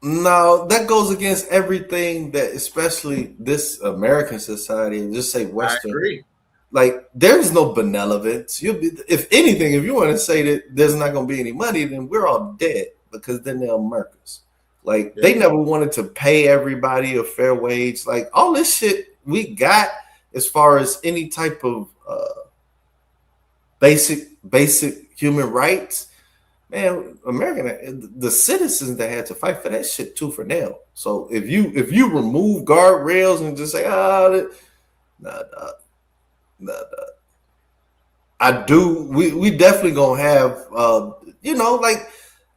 No, that goes against everything that, especially this American society, and just say Western. I agree. Like, there's no benevolence. If anything, if you want to say that there's not going to be any money, then we're all dead, because then they'll murk us. Like, they never wanted to pay everybody a fair wage. Like, all this shit we got as far as any type of basic human rights, man, the citizens that had to fight for that shit tooth for nail. So if you remove guardrails and just say, we definitely gonna have like,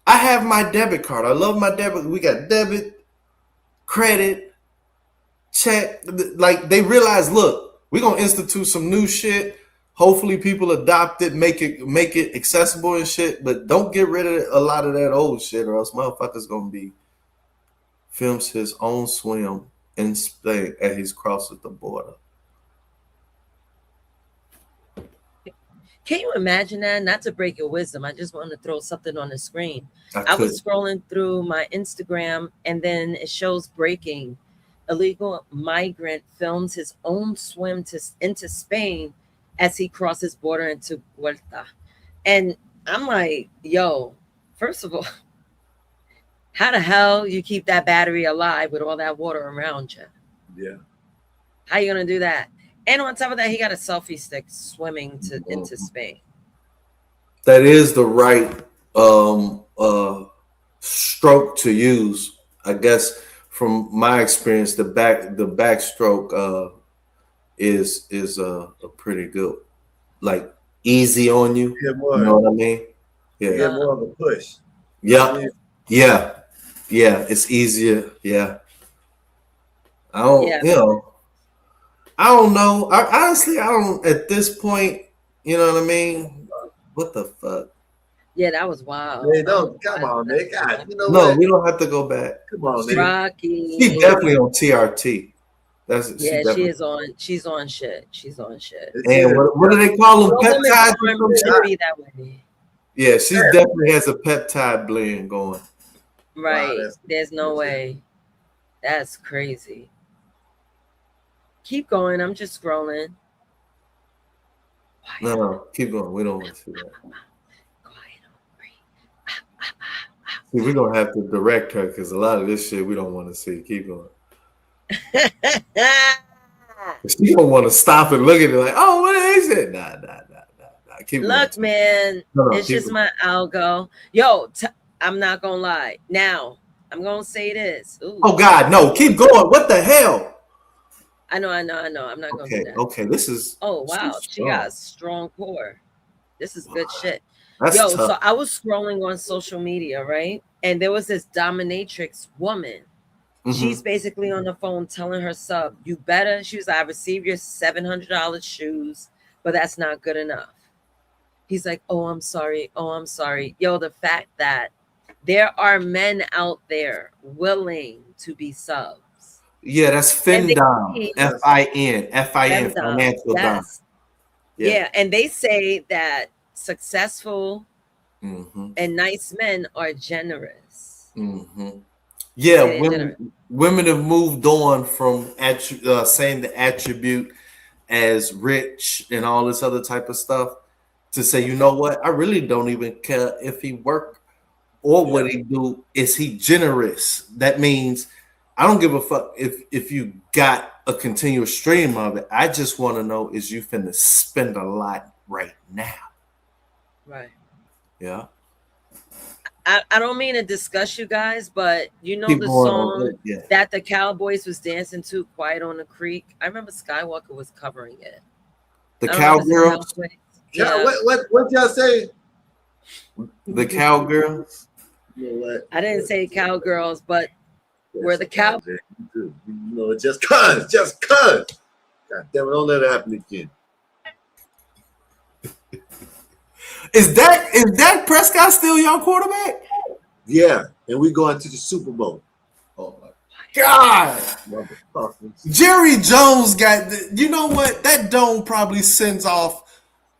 I have my debit card. I love my debit. We got debit, credit, check. Like, they realize, look, we're gonna institute some new shit. Hopefully people adopt it, make it accessible and shit, but don't get rid of a lot of that old shit, or else motherfuckers gonna be films his own swim in Spain as he crosses the border. Can you imagine that? Not to break your wisdom, I just want to throw something on the screen. I was scrolling through my Instagram, and then it shows breaking. Illegal migrant films his own swim into Spain as he crosses border into Huerta. And I'm like, yo, first of all, How the hell you keep that battery alive with all that water around you? Yeah. How you gonna do that? And on top of that, he got a selfie stick swimming into Spain. That is the right stroke to use, I guess. From my experience, the backstroke is a pretty good, like easy on you. Yeah, more, you know what I mean? Yeah, more of a push. Yeah. Yeah. It's easier. Yeah. I don't know. Honestly, I don't at this point, you know what I mean? What the fuck? Yeah, that was wild. Man, come on, man. God, you know No, what? we don't have to go back. Come on, man. Rocky. She's definitely on TRT. She's on shit. She's on shit. And what do they call them? Peptides? Should be that way. Yeah, she definitely has a peptide blend going. Right. Wow, there's no way. That's crazy. Keep going. I'm just scrolling. No, keep going. We don't want to see that. See, we're gonna have to direct her because a lot of this shit we don't want to see. Keep going. She don't want to stop and look at it like, oh, what is it? Nah. Keep Look, going. man, it's just going. my algo. Yo, I'm not gonna lie. Now, I'm gonna say this. Ooh. Oh God, no! Keep going. What the hell? I know. I'm not gonna do that. Okay, this is. Oh wow, she got a strong core. This is good shit. That's Yo, tough. so I was scrolling on social media, right? And there was this dominatrix woman. Mm-hmm. She's basically on the phone telling her sub, you better. She was like, I received your $700 shoes, but that's not good enough. He's like, oh, I'm sorry. Yo, the fact that there are men out there willing to be subs. Yeah, that's FinDom. FIN. Financial Dom. Yeah, and they say that successful and nice men are generous. Yeah, women have moved on from saying the attribute as rich and all this other type of stuff to say, you know what? I really don't even care if he work or what he do. Is he generous? That means I don't give a fuck if you got a continuous stream of it. I just want to know, is you finna spend a lot right now? Right. Yeah. I don't mean to discuss you guys, but you know the song that the Cowboys was dancing to, Quiet on the Creek? I remember Skywalker was covering it. The Cowgirls? Yeah, what y'all say? The Cowgirls? You know what? I didn't say Cowgirls, but we're the cow. You know, just cuz. God damn it, don't let it happen again. Is Dak Prescott still your quarterback? Yeah, and we going to the Super Bowl. Oh my God. Jerry Jones got you know what? That dome probably sends off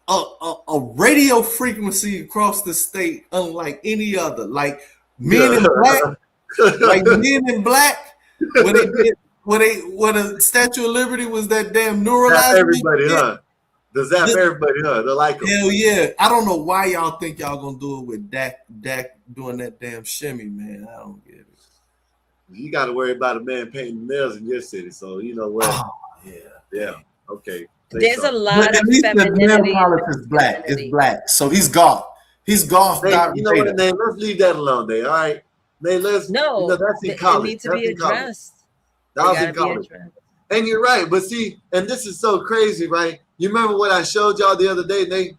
a radio frequency across the state unlike any other. Like Men in Black, like Men in Black, when the Statue of Liberty was that damn neuralized. Everybody, huh? Does that everybody, huh? They like him. Hell yeah. I don't know why y'all think y'all gonna do it with Dak doing that damn shimmy, man. I don't get it. You got to worry about a man painting nails in your city, so you know what? Oh, yeah. Okay. There's a lot but of at least femininity. The is black. It's black, so he's golf. He's golf. Hey, you know what, Nate? Let's leave that alone, Nate. All right, Nate. That's in college. It needs to be addressed. That was in college. And you're right, but see, and this is so crazy, right? You remember what I showed y'all the other day, Nate?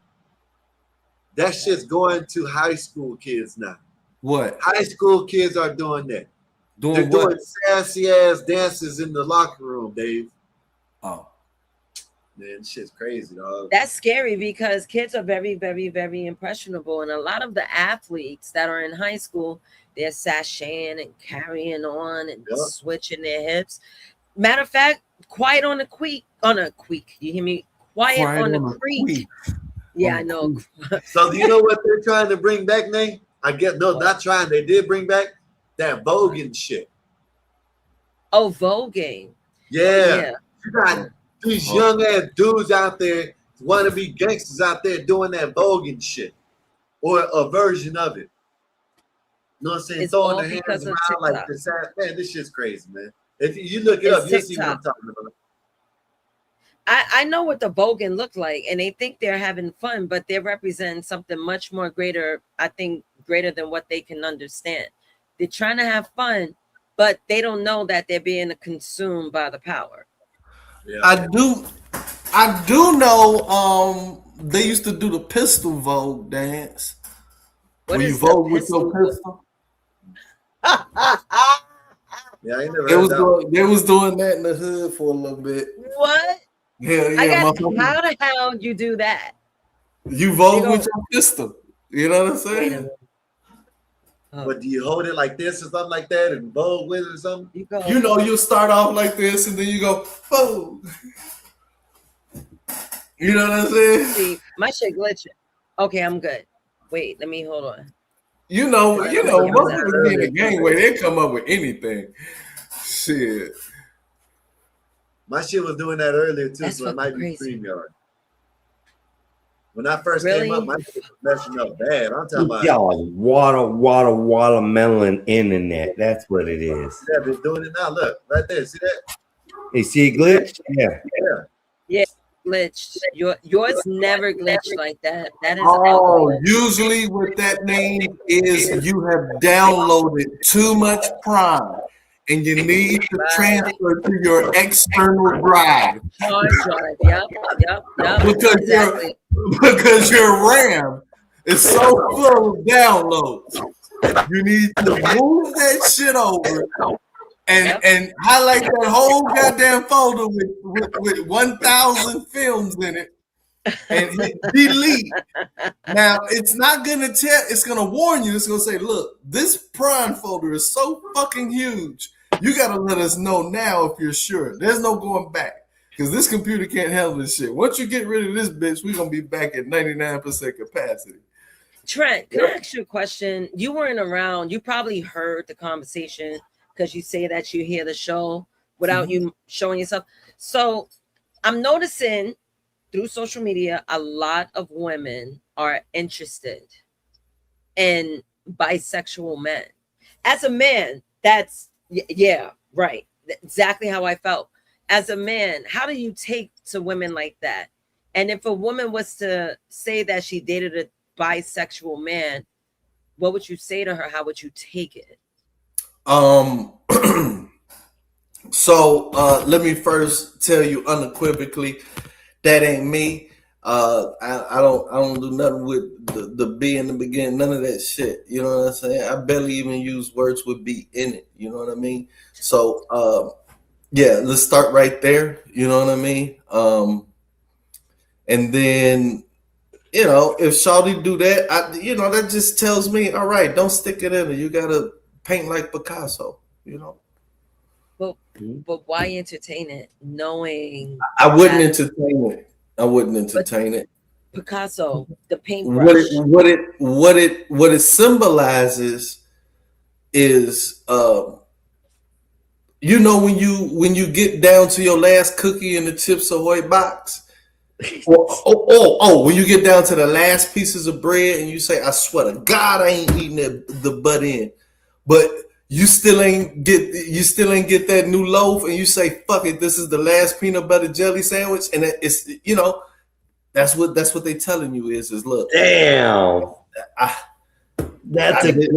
That shit's going to high school kids now. What? High school kids are doing that. They're doing sassy ass dances in the locker room, Dave. Oh. Man, shit's crazy, dog. That's scary because kids are very, very, very impressionable. And a lot of the athletes that are in high school, they're sashaying and carrying on and switching their hips. Matter of fact, Quiet on a Creek. You hear me? Quiet on the Creek. Yeah, I know. So do you know what they're trying to bring back, Nate? Not trying. They did bring back that voguing shit. Oh, voguing. Yeah. You got these young ass dudes out there want to be gangsters out there doing that voguing shit or a version of it. know what I'm saying? It's Throwing all their hands because of around like TikTok. this. Man, this shit's crazy, man. If you look it It's up, you'll see what I'm TikTok. talking about. I know what the Bogan look like, and they think they're having fun, but they're representing something much more greater, I think, greater than what they can understand. They're trying to have fun, but they don't know that they're being consumed by the power. Yeah. I do know they used to do the pistol vogue dance. What where is you vogue with your pistol. Yeah, I ain't never they heard was that doing, they was doing that in the hood for a little bit. What? Hell I yeah, got, motherfucker. how the hell you do that? You vogue with your pistol. You know what I'm Wait a saying? minute. But do you hold it like this or something like that and vogue with it or something? You know, you'll start off like this and then you go, vogue. You know what I'm saying? See, my shit glitching. Okay, I'm good. Wait, let me hold on. You know, motherfuckers be in the game where they come up with anything. Shit. My shit was doing that earlier too, That's so it might be crazy. StreamYard. When I first Really? came up, my shit was messing up bad. I'm talking about. Y'all, watermelon internet. That's what it is. Yeah, they're doing it now. Look, right there. See that? You see it glitch? Yeah. Yeah, glitched. Yours never glitched like that. That is Usually what that means is you have downloaded too much Prime and you need to transfer to your external drive. Hard drive. Yep. Because your RAM is so full of downloads. You need to move that shit over and highlight that whole goddamn folder with 1,000 films in it and hit delete. Now it's not gonna tell, it's gonna warn you, it's gonna say, look, this Prime folder is so fucking huge. You gotta let us know now if you're sure. There's no going back. Because this computer can't handle this shit. Once you get rid of this bitch, we're gonna be back at 99% capacity. Trent, can I ask you a question? You weren't around. You probably heard the conversation because you say that you hear the show without you showing yourself. So I'm noticing through social media, a lot of women are interested in bisexual men. As a man, that's, yeah, right. Exactly how I felt. As a man, how do you take to women like that? And if a woman was to say that she dated a bisexual man, what would you say to her? How would you take it? So let me first tell you unequivocally, that ain't me. I don't do nothing with the B in the beginning, none of that shit. You know what I'm saying? I barely even use words with B in it. You know what I mean? So yeah, let's start right there. You know what I mean? And then, you know, if Shawty do that, that just tells me, all right, don't stick it in her. You gotta paint like Picasso, you know. But why entertain it, knowing I wouldn't entertain it. I wouldn't entertain it. Picasso, the paintbrush. What it symbolizes is you know, when you get down to your last cookie in the Chips Ahoy box, when you get down to the last pieces of bread and you say, I swear to God, I ain't eating the butt end, but you still ain't get that new loaf and you say, fuck it, this is the last peanut butter jelly sandwich, and it's, you know, that's what they telling you is look, damn. That's a good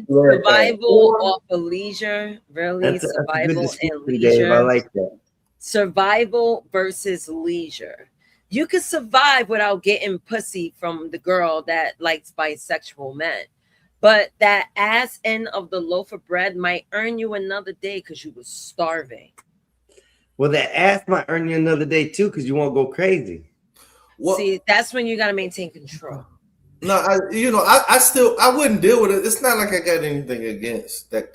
survival off of leisure, really. That's survival and leisure. Dave. I like that. Survival versus leisure. You can survive without getting pussy from the girl that likes bisexual men, but that ass end of the loaf of bread might earn you another day because you were starving. Well, that ass might earn you another day too because you won't go crazy. Well, see, that's when you got to maintain control. No, I wouldn't deal with it. It's not like I got anything against that.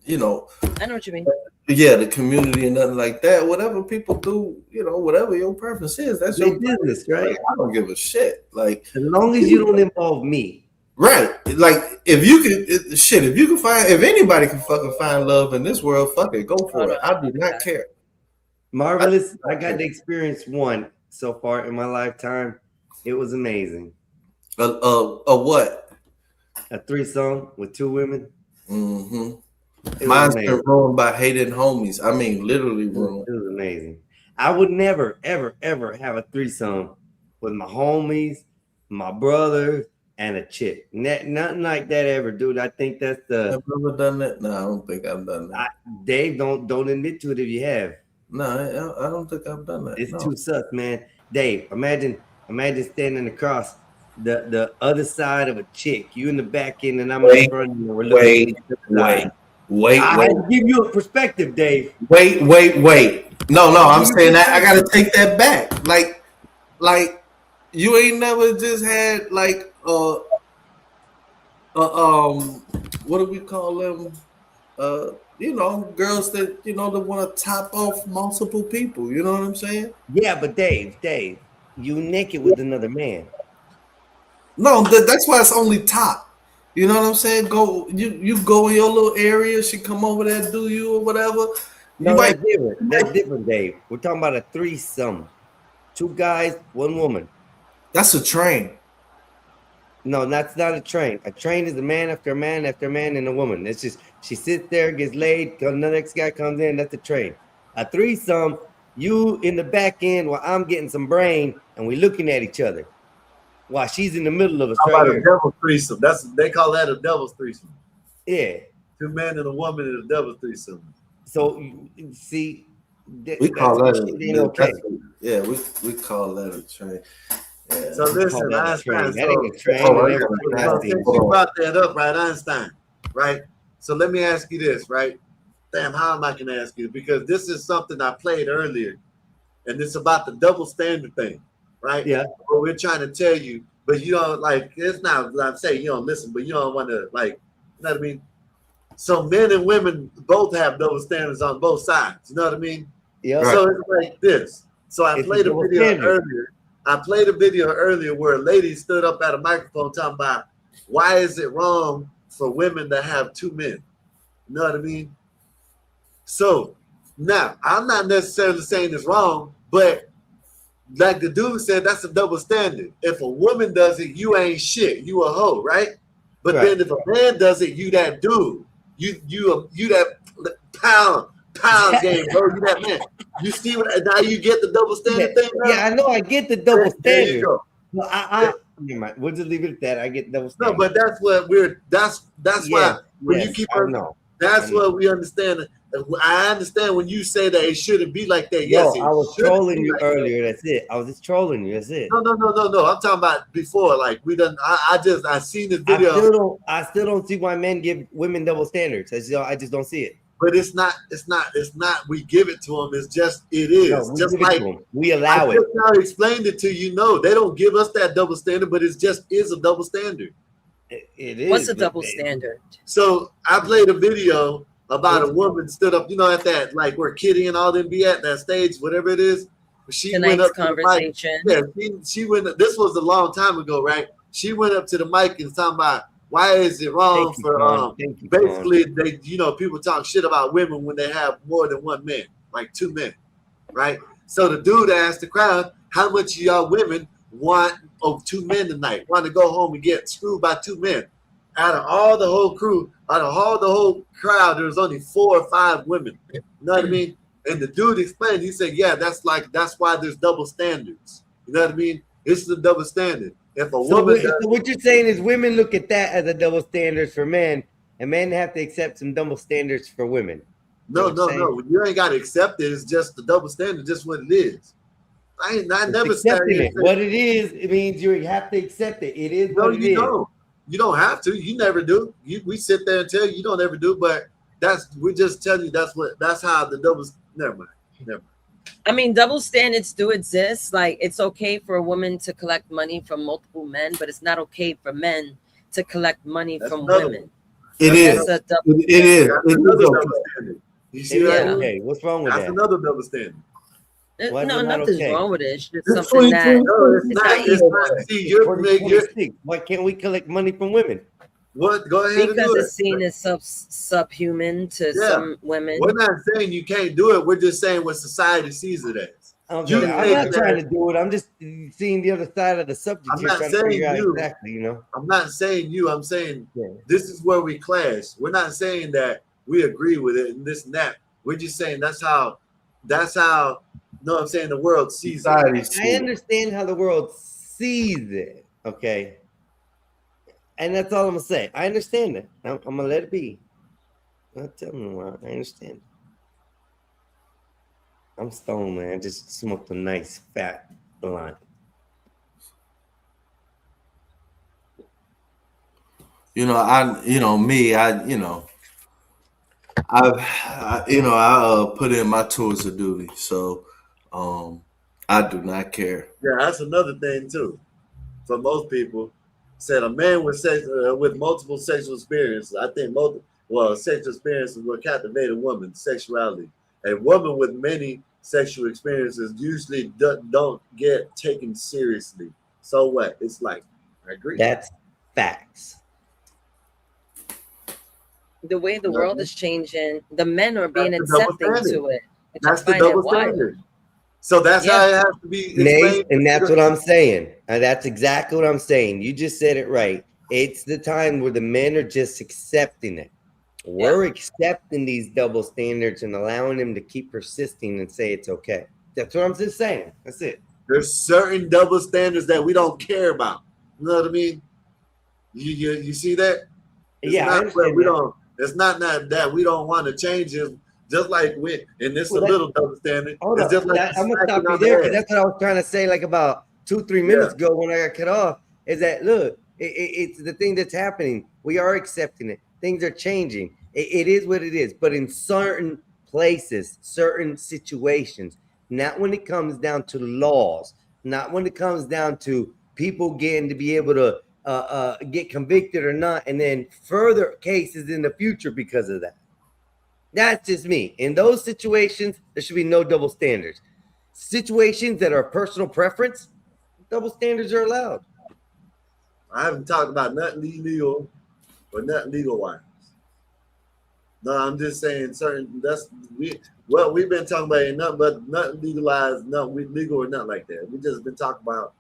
You know. I know what you mean. Yeah, the community and nothing like that. Whatever people do, you know, whatever your preference is, that's your business, right? I don't give a shit. Like, as long as you don't involve me, right? Like, if anybody can fucking find love in this world, fuck it, go for it. I do not care. Marvelous. I got to experience one so far in my lifetime. It was amazing. A what? A threesome with 2 women. Mm-hmm. Mine's been ruined by hated homies. I mean, literally ruined. It was amazing. I would never, ever, ever have a threesome with my homies, my brother, and a chick. Nothing like that ever, dude. I think that's the. Have you ever done that? No, I don't think I've done that. Dave, don't admit to it if you have. No, I don't think I've done that. It's too sus, man. Dave, imagine standing across the other side of a chick. You in the back end, and I'm in front of you. We're looking I give you a perspective, Dave. Wait. No, I'm saying that I gotta take that back. Like you ain't never just had like what do we call them? Girls that that want to top off multiple people. You know what I'm saying? Yeah, but Dave, you naked with another man. No, that's why it's only top. You know what I'm saying? You go in your little area. She come over there, do you or whatever. That's different. That's different, Dave. We're talking about a threesome. 2 guys, 1 woman. That's a train. No, that's not a train. A train is a man after a man after a man and a woman. It's just she sits there, gets laid, the next guy comes in. That's a train. A threesome, you in the back end while I'm getting some brain, and we looking at each other while she's in the middle of us. How about a devil's threesome? They call that a devil's threesome. Yeah. 2 men and a woman is a devil's threesome. So see, we call that okay. Yeah, we call that a train. Yeah. So listen, Einstein. You brought that up, right, Einstein? Right. So let me ask you this, right? Damn, how am I going to ask you? Because this is something I played earlier, and it's about the double standard thing, right? Yeah. What we're trying to tell you, but you don't like. It's not. I'm saying you don't listen, but you don't want to like. You know what I mean? So men and women both have double standards on both sides. You know what I mean? Yeah. So it's like this. So I played a video earlier. I played a video earlier where a lady stood up at a microphone talking about why is it wrong for women to have 2 men? You know what I mean? So now I'm not necessarily saying it's wrong, but like the dude said, that's a double standard. If a woman does it, you ain't shit. You a hoe, right? But then if a man does it, you that dude. You that pound game, bro. You that man. You see what now you get the double standard thing? Bro? Yeah, I know. I get the double standard. There you go. Well, we'll just leave it at that. I get double standard. No, but that's what that's why when you keep on. That's what we understand. I understand when you say that it shouldn't be like that. Yes, I was trolling you earlier. That's it. I was just trolling you. That's it. No. I'm talking about before. Like we done. I seen this video. I still don't see why men give women double standards. I just don't see it. But it's not. We give it to them. It's just it is. No, just like we allow it. I explained it to you. No, they don't give us that double standard, but it just is a double standard. It is. What's a double standard? So I played a video about a woman stood up, at that, like where Kitty and all them be at that stage, whatever it is. She Tonight's went up conversation. To the mic. Yeah, she went. This was a long time ago, right? She went up to the mic and talking about why is it wrong for basically they, people talk shit about women when they have more than 1 man, like 2 men, right? So the dude asked the crowd, how much of y'all women want 2 men tonight? Want to go home and get screwed by 2 men? Out of all the whole crew, out of all the whole crowd, there was only 4 or 5 women. You know what I mean? And the dude explained, he said, yeah, that's why there's double standards. You know what I mean? It's the double standard. If a woman so what you're saying is women look at that as a double standard for men, and men have to accept some double standards for women. No. You ain't got to accept it. It's just the double standard, just what it is. I never said it. What it is, it means you have to accept it. It is what it is. Don't. You don't have to. You never do. We sit there and tell you don't ever do, but we just tell you that's how the doubles. Never mind. I mean, double standards do exist. Like it's okay for a woman to collect money from multiple men, but it's not okay for men to collect money from women. It is. It is. You see that? Okay, what's wrong with that? That's another double standard. No, nothing's wrong with it. It's just something that it's not. Why can't we collect money from women? What? Go ahead. Because it's seen as subhuman to some women. We're not saying you can't do it. We're just saying what society sees it as. Okay, I'm not trying to do it. I'm just seeing the other side of the subject. I'm You're not trying to saying figure out you. exactly, you know. I'm not saying you. I'm saying this is where we clash. We're not saying that we agree with it and this and that. We're just saying that's how. You know what I'm saying? The world sees it. I understand how the world sees it. Okay. And that's all I'm gonna say. I understand it. I'm gonna let it be. I'm not telling you why. I understand. I'm stoned, man. I just smoked a nice fat blunt. I put in my tours of duty, so I do not care. Yeah, that's another thing too. For most people, said a man with multiple sexual experiences. I think sexual experiences will captivate a woman's sexuality. A woman with many sexual experiences usually don't get taken seriously. So what? It's like, I agree. That's facts. The way the world is changing, the men are being accepting to it. That's the double standard. So that's how it has to be explained. And that's what I'm saying. And that's exactly what I'm saying. You just said it right. It's the time where the men are just accepting it. We're accepting these double standards and allowing them to keep persisting and say it's okay. That's what I'm just saying. That's it. There's certain double standards that we don't care about. You know what I mean? You see that? It's It's not that we don't want to change it. Just like this a little double standard. It's just like I'm gonna stop you there because that's what I was trying to say. Like about 2-3 minutes ago when I got cut off, is that look, it's the thing that's happening. We are accepting it. Things are changing. It is what it is. But in certain places, certain situations, not when it comes down to laws, not when it comes down to people getting to be able to get convicted or not, and then further cases in the future because of that. That's just me. In those situations, there should be no double standards. Situations that are personal preference, double standards are allowed. I haven't talked about nothing illegal or nothing legal wise. No, I'm just saying we've been talking about nothing legalized, nothing legal or nothing like that. We just been talking about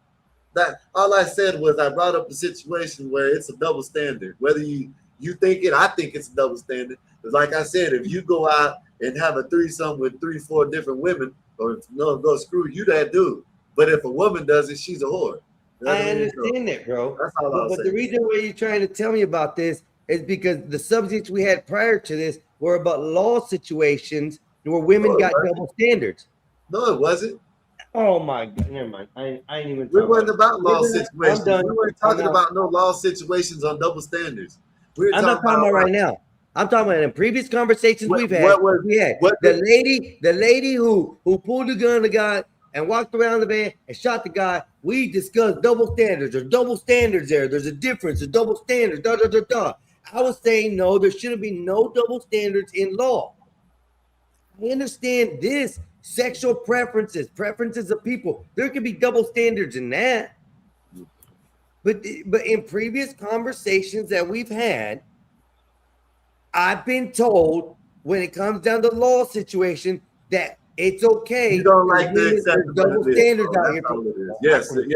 that. All I said was I brought up a situation where it's a double standard. Whether you think it, I think it's a double standard. Because like I said, if you go out and have a threesome with 3-4 different women, or no, go screw you, that dude. But if a woman does it, she's a whore. You know I understand that, bro. That's all But the reason why you're trying to tell me about this is because the subjects we had prior to this were about law situations where women got double standards. No, it wasn't. Oh my God! Never mind. I ain't even. We weren't about law situations. We weren't talking about no law situations on double standards. I'm not talking about right now. I'm talking about in previous conversations we've had. The lady who pulled the gun on the guy and walked around the van and shot the guy. We discussed double standards. There's double standards there. There's a difference. There's double standards. I was saying no. There shouldn't be no double standards in law. I understand this. Sexual preferences of people. There can be double standards in that. But in previous conversations that we've had, I've been told when it comes down to law situation that it's okay. You don't like the acceptable double standards out here. Yes, it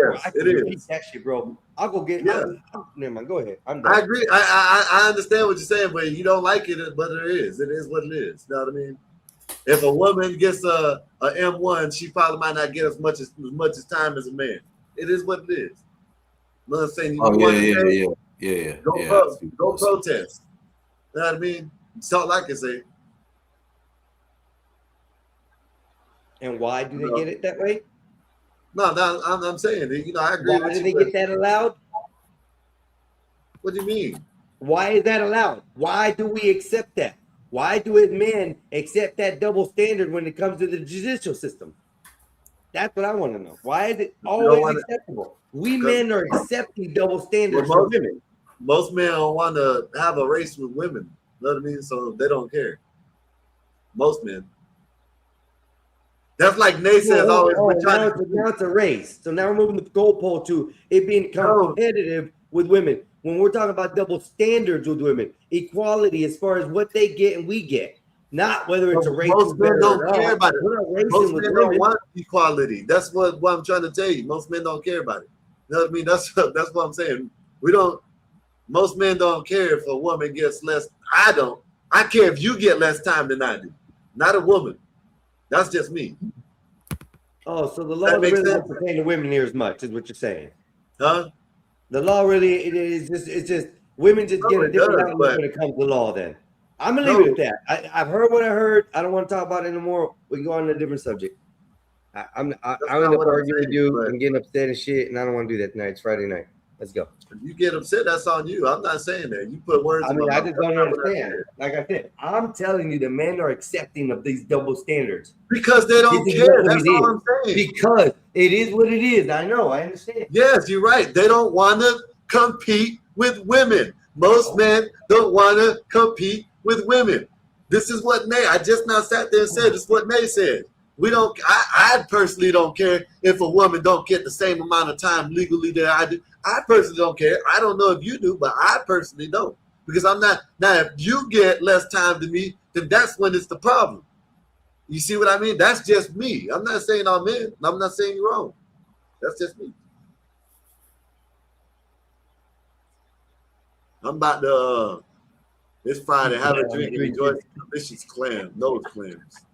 is. That shit, bro. I'll go get it. Never mind. Go ahead. I'm done. I agree. I understand what you're saying, but you don't like it, but it is. It is what it is. You know what I mean? If a woman gets a M1, she probably might not get as much time as a man. It is what it is. You know what I'm saying? Go protest. You know what I mean? That's all I can say. And why do they get it that way? No, I'm saying, I agree. Why do they get that allowed? What do you mean? Why is that allowed? Why do we accept that? Why do men accept that double standard when it comes to the judicial system? That's what I want to know. Why is it always acceptable? We men are accepting double standards for women. Most men don't want to have a race with women. You know what I mean? So they don't care. Most men. That's like Nate says always. Now it's a race. So now we're moving the goalpost to it being competitive with women. When we're talking about double standards with women, equality as far as what they get and we get. Not whether it's a race. Most men don't care about it. Most men don't women. want equality. That's what I'm trying to tell you. Most men don't care about it. You know what I mean? That's what I'm saying. We don't. Most men don't care if a woman gets less. I don't. I care if you get less time than I do. Not a woman. That's just me. Oh, so the law really doesn't pertain to women near as much, is what you're saying? Huh? The law really it's just women just get a different outlook when it comes to law. Then I'm gonna leave it at that. I've heard what I heard. I don't want to talk about it anymore. We can go on to a different subject. I'm end up arguing with you and getting upset and shit, and I don't want to do that tonight. It's Friday night. Let's go. If you get upset, that's on you. I'm not saying that. You put words. I mean, I just don't understand. Like I said, I'm telling you, the men are accepting of these double standards because they don't care. That's all I'm saying. Because it is what it is. I know. I understand. Yes, you're right. They don't want to compete with women. Most men don't want to compete with women. This is what Nay. I just now sat there and said. This is what Nay said. We don't. I personally don't care if a woman don't get the same amount of time legally that I do. I personally don't care. I don't know if you do, but I personally don't, because I'm not. Now, if you get less time than me, then that's when it's the problem. You see what I mean? That's just me. I'm not saying I'm in. I'm not saying you're wrong. That's just me. I'm about to. It's Friday. Have a drink and enjoy the delicious clam. Those clams.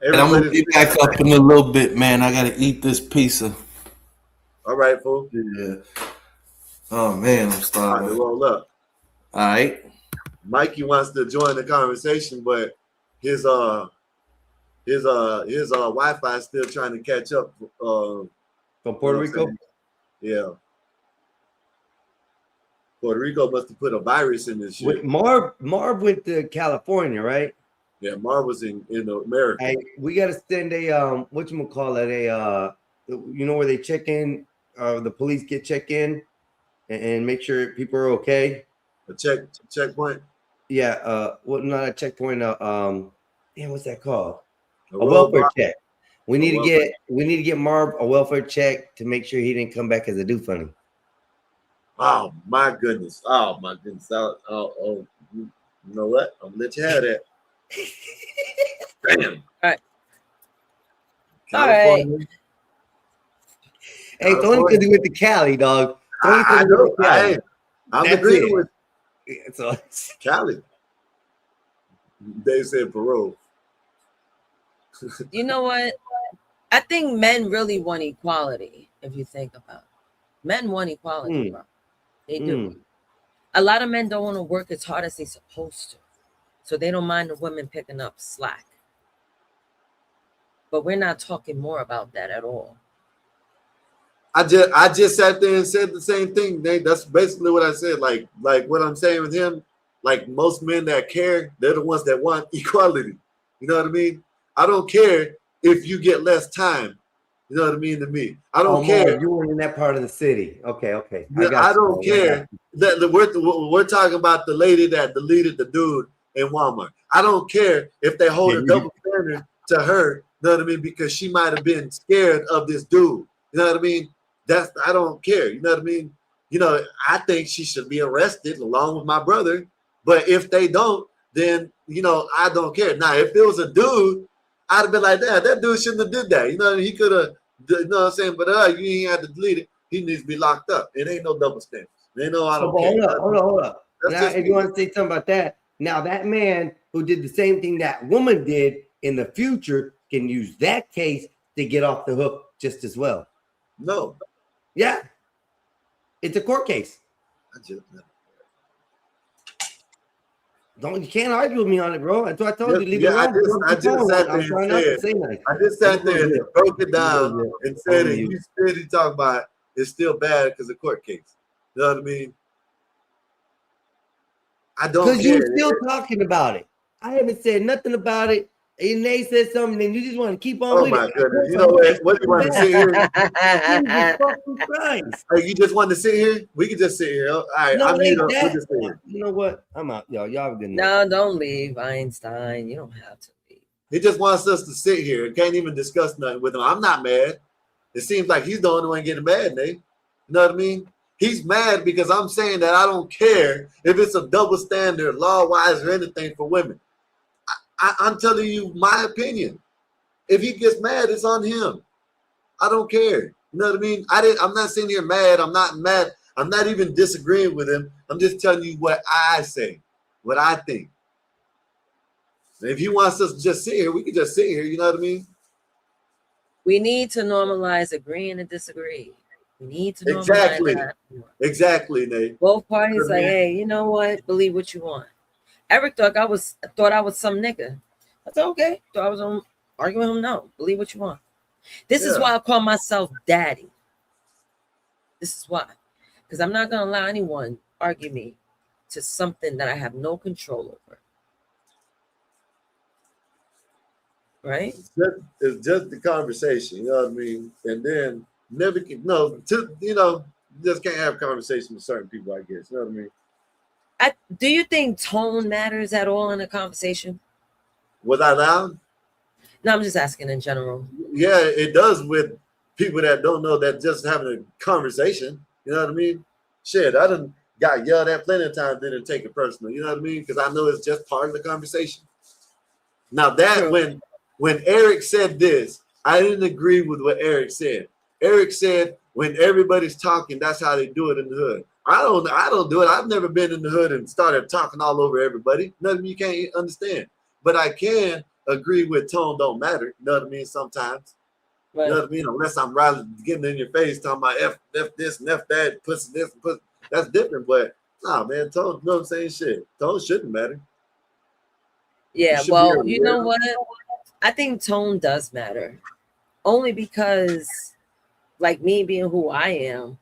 And I'm gonna be back up in a little bit, man. I gotta eat this pizza. All right, fool. Yeah. Oh man, I'm starving. To roll up. All right. Mikey wants to join the conversation, but his Wi-Fi is still trying to catch up. From Puerto Rico. Yeah. Puerto Rico must have put a virus in this shit. Marv went to California, right? Yeah, Marv was in America. Hey, we gotta send a whatchamacallit, you know where they check in, the police get check in and make sure people are okay. A checkpoint? Yeah, well, not a checkpoint, what's that called? A welfare check. We need to get Marv a welfare check to make sure he didn't come back as a do funny. Oh my goodness. Oh, you know what? I'm gonna let you have that. Damn. All right. Hey, it's only because he went to Cali, dog. I know. I'm agreeing with Cali. They said parole. You know what? I think men really want equality, if you think about it. Men want equality, bro. They do. A lot of men don't want to work as hard as they're supposed to. So they don't mind the women picking up slack. But we're not talking more about that at all. I just sat there and said the same thing, Nate. That's basically what I said. Like what I'm saying with him, like most men that care, they're the ones that want equality. You know what I mean? I don't care if you get less time. You know what I mean to me? I don't care. You were in that part of the city. Okay. I don't care. We're talking about the lady that deleted the dude in Walmart. I don't care if they hold a double standard to her. You know what I mean? Because she might have been scared of this dude. You know what I mean? I don't care. You know what I mean? You know, I think she should be arrested along with my brother. But if they don't, then I don't care. Now, if it was a dude, I'd have been like, that dude shouldn't have did that. You know, he could have, you know what I'm saying? But you ain't had to delete it. He needs to be locked up. It ain't no double standards. They know I don't care. Hold up. Now, if you want to say something about that, now that man who did the same thing that woman did in the future can use that case to get off the hook just as well. No. Yeah. It's a court case. You can't argue with me on it, bro. That's what I told you. Leave it alone. I just sat there and broke it down and said it. You steady talk about it's still bad because of court case. You know what I mean? I don't care. Because you're still talking about it. I haven't said nothing about it. And they said something, and you just want to keep on with it. Oh my goodness! You know what? You want to sit here? You just want to sit here? We can just sit here. All right, no, you know what? I'm out, y'all. Y'all have a good night. No, don't leave, Einstein. You don't have to leave. He just wants us to sit here. Can't even discuss nothing with him. I'm not mad. It seems like he's the only one getting mad, Nate. You know what I mean? He's mad because I'm saying that I don't care if it's a double standard, law-wise or anything for women. I'm telling you my opinion. If he gets mad, it's on him. I don't care. You know what I mean? I'm not sitting here mad. I'm not mad. I'm not even disagreeing with him. I'm just telling you what I say, what I think. And if he wants us to just sit here, we can just sit here. You know what I mean? We need to normalize agreeing to disagree. We need to normalize that. Exactly, Nate. Both parties like, hey, you know what? Believe what you want. Eric thought I was some nigga. I said, okay. Thought I was arguing with him. No, believe what you want. This is why I call myself daddy. This is why. Because I'm not going to allow anyone argue me to something that I have no control over. Right? It's just the conversation, you know what I mean? And then just can't have conversation with certain people, I guess. You know what I mean? Do you think tone matters at all in a conversation? Was I loud? No, I'm just asking in general. Yeah, it does with people that don't know that just having a conversation. You know what I mean? Shit, I done got yelled at plenty of times, didn't take it personal. You know what I mean? Because I know it's just part of the conversation. Now that when Eric said this, I didn't agree with what Eric said. Eric said when everybody's talking, that's how they do it in the hood. I don't do it. I've never been in the hood and started talking all over everybody. Nothing you can't understand. But I can agree with tone don't matter. You know what I mean? Sometimes. Right. You know what I mean? Unless I'm rather getting in your face talking about F this and F that, pussy this and pussy. That's different. But nah, man, tone, you know what I'm saying? Shit. Tone shouldn't matter. Yeah, well, you know what? I think tone does matter. Only because, like me being who I am,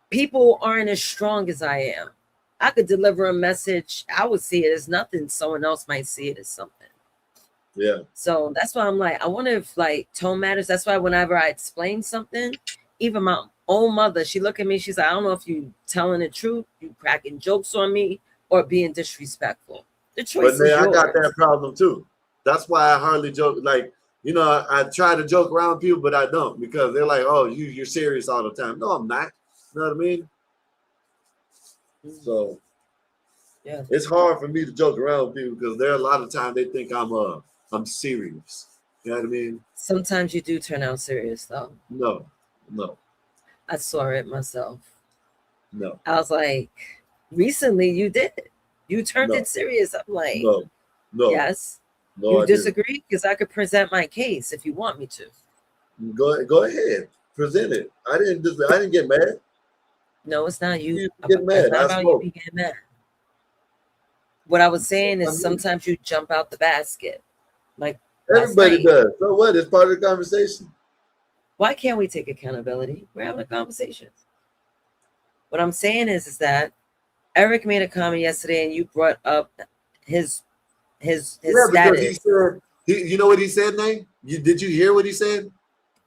people aren't as strong as I am. I could deliver a message. I would see it as nothing. Someone else might see it as something. Yeah. So that's why I'm like, I wonder if like tone matters. That's why whenever I explain something, even my own mother, she look at me, she's like, I don't know if you telling the truth, you cracking jokes on me, or being disrespectful. The choice is yours. I got that problem too. That's why I hardly joke. Like, you know, I try to joke around people, but I don't, because they're like, oh, you're serious all the time. No, I'm not. You know what I mean? So yeah, it's hard for me to joke around with people because there are a lot of times they think I'm serious. You know what I mean? Sometimes you do turn out serious though. No. I saw it myself. No. I was like, recently you did. You turned it serious. I'm like, no. Yes. No, you disagree? Because I could present my case if you want me to. Go ahead. Present it. I didn't get mad. No, it's not you. Get mad. It's not about you being mad. What I was saying is sometimes you jump out the basket. Like everybody does. So what? It's part of the conversation. Why can't we take accountability? We're having a conversation. What I'm saying is that Eric made a comment yesterday and you brought up his status. Because he said, you know what he said, Nate? Did you hear what he said?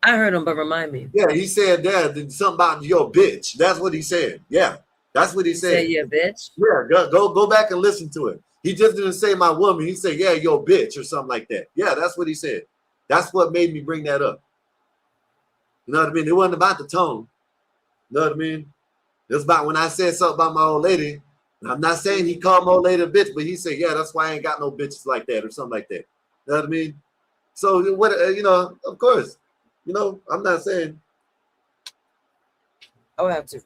I heard him, but remind me. Yeah, he said that something about your bitch. That's what he said. Yeah, that's what he said. Say your bitch? Yeah, go back and listen to it. He just didn't say my woman. He said, yeah, your bitch or something like that. Yeah, that's what he said. That's what made me bring that up. You know what I mean? It wasn't about the tone. You know what I mean? It was about when I said something about my old lady. I'm not saying he called my old lady a bitch, but he said, yeah, that's why I ain't got no bitches like that or something like that. You know what I mean? So, what of course, I'm not saying. I would have to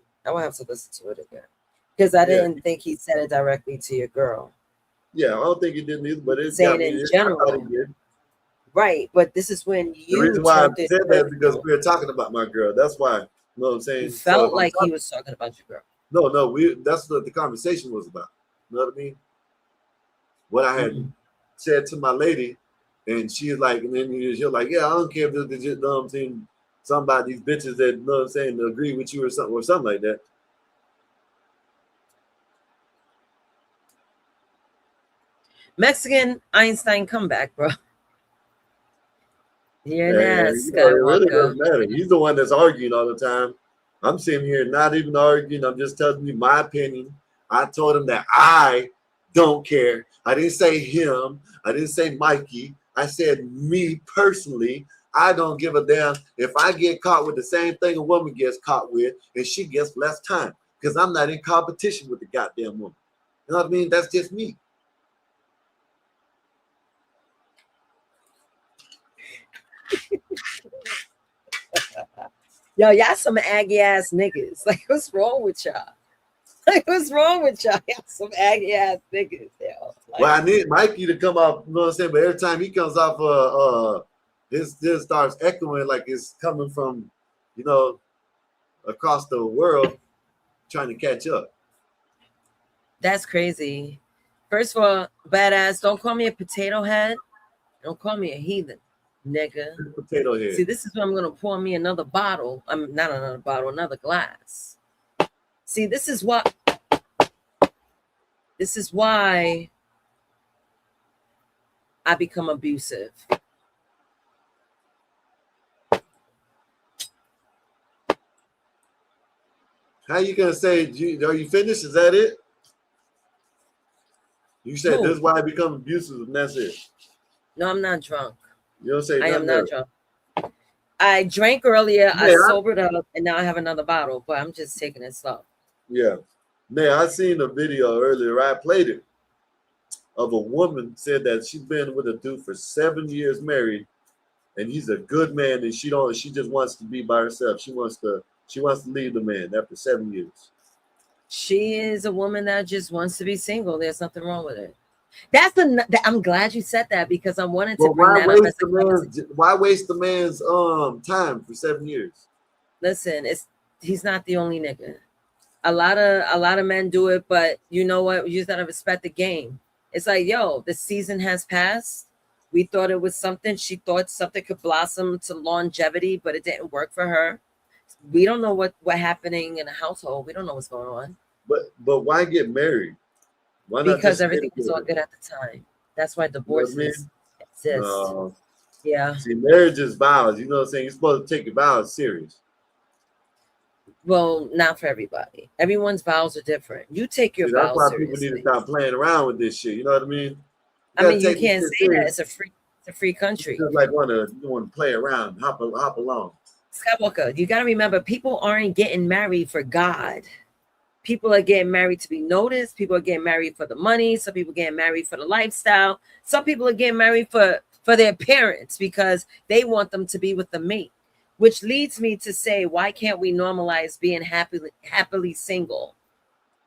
listen to it again. Because I didn't think he said it directly to your girl. Yeah, I don't think he didn't either, but it's saying in general. Right, but this is when you. The reason why I said that is because we were talking about my girl. That's why. You know what I'm saying? You felt like he was talking about your girl. No, that's what the conversation was about. You know what I mean? What I had said to my lady, and she's like, and then you're like, yeah, I don't care if there's, you know what I'm saying, somebody, these bitches that, you know what I'm saying, agree with you or something like that. Mexican Einstein comeback, bro. You're It really doesn't matter. He's the one that's arguing all the time. I'm sitting here not even arguing. I'm just telling you my opinion. I told him that I don't care. I didn't say him. I didn't say Mikey. I said me personally. I don't give a damn if I get caught with the same thing a woman gets caught with, and she gets less time because I'm not in competition with the goddamn woman. You know what I mean? That's just me. Yo, y'all some aggy ass niggas. Like, what's wrong with y'all? Like, what's wrong with y'all? Y'all some aggy ass niggas, yo. Like, Well, I need Mikey to come off, you know what I'm saying? But every time he comes off, this starts echoing like it's coming from, you know, across the world trying to catch up. that's crazy. First of all, badass, don't call me a potato head. Don't call me a heathen, nigga. Potato head. See, this is when I'm gonna pour me another bottle. Not another bottle, another glass. See, this is why I become abusive. How you gonna say? Are you finished? Is that it? You said this is why I become abusive, and that's it. No, I'm not drunk. You don't say. I am not drunk. I drank earlier. Yeah, I sobered up, and now I have another bottle. But I'm just taking it slow. Yeah, man. I seen a video earlier. I played it of a woman said that she's been with a dude for 7 years, married, and he's a good man, and she just wants to be by herself. She wants to leave the man after 7 years. She is a woman that just wants to be single. There's nothing wrong with it. I'm glad you said that because I wanted to bring that up as a why waste the man's time for 7 years? Listen, he's not the only nigga. A lot of men do it, but you know what? You just gotta respect the game. It's like, yo, the season has passed. We thought it was something. She thought something could blossom to longevity, but it didn't work for her. We don't know what happening in a household. We don't know what's going on. But why get married? Why not? Because everything was all good at the time. That's why divorces exist. No. Yeah. See, marriage is vows. You know what I'm saying? You're supposed to take your vows serious. Well, not for everybody. Everyone's vows are different. You take your vows that's why seriously. people need to stop playing around with this shit. You know what I mean? You can't say that. It's a free country. Just like want to play around, hop along. Skywalker, you got to remember, people aren't getting married for God. People are getting married to be noticed. People are getting married for the money. Some people getting married for the lifestyle. Some people are getting married for their parents because they want them to be with the mate. Which leads me to say, why can't we normalize being happily single?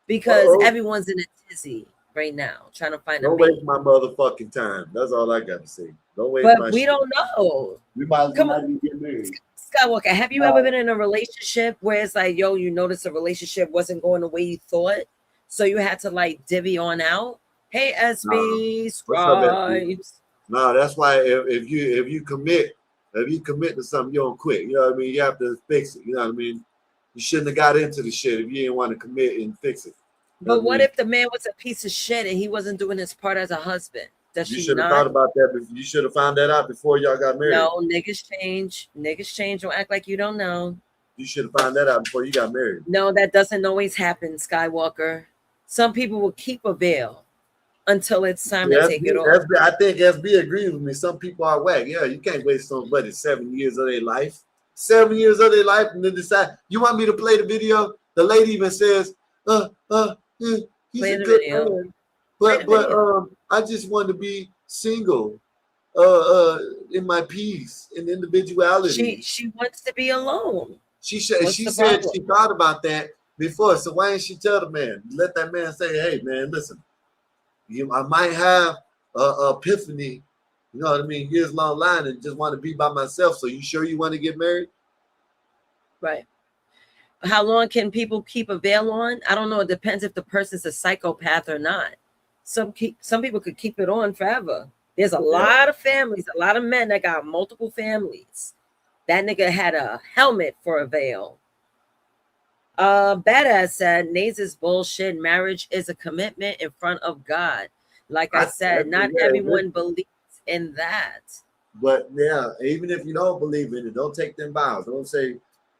Because everyone's in a tizzy right now, trying to find a mate. Don't waste my motherfucking time. That's all I got to say. Don't waste but my we shit. Don't know. We might as well not even get married. Skywalker, have you ever been in a relationship where it's like, yo, you noticed a relationship wasn't going the way you thought, so you had to like divvy on out? Hey, SB, Scribes. No, that's why if you commit to something, you don't quit. You know what I mean? You have to fix it. You know what I mean? You shouldn't have got into the shit if you didn't want to commit and fix it. But what if the man was a piece of shit and he wasn't doing his part as a husband? You should have thought about that. You should have found that out before y'all got married. No, niggas change. Niggas change. Don't act like you don't know. You should have found that out before you got married. No, that doesn't always happen, Skywalker. Some people will keep a veil until it's time to take it off. I think SB agrees with me. Some people are whack. Yeah, you can't waste somebody 7 years of their life. 7 years of their life and then decide, you want me to play the video? The lady even says, he's play a the good video. man. But I just want to be single, in my peace and individuality. She wants to be alone. She said she thought about that before. So why didn't she tell the man? Let that man say, hey man, listen, I might have a epiphany, you know what I mean, years long line and just want to be by myself. So you sure you want to get married? Right. How long can people keep a veil on? I don't know. It depends if the person's a psychopath or not. Some people could keep it on forever. There's a lot of families, a lot of men that got multiple families. That nigga had a helmet for a veil. Badass said, Nays is bullshit. Marriage is a commitment in front of God. Like I said, not everyone believes in that. But yeah, even if you don't believe in it, don't take them vows. Don't say,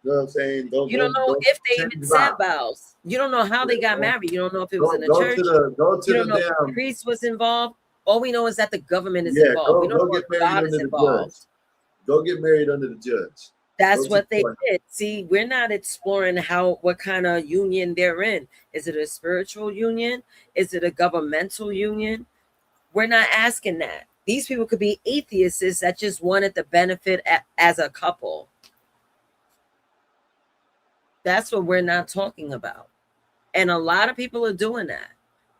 you know what I'm saying? You don't know if they even said vows. You don't know how they got married. You don't know if it was in a church. You don't know if the priest was involved. All we know is that the government is involved. We don't know if God is involved. Go get married under the judge. That's what they did. See, we're not exploring what kind of union they're in. Is it a spiritual union? Is it a governmental union? We're not asking that. These people could be atheists that just wanted the benefit as a couple. That's what we're not talking about. And a lot of people are doing that.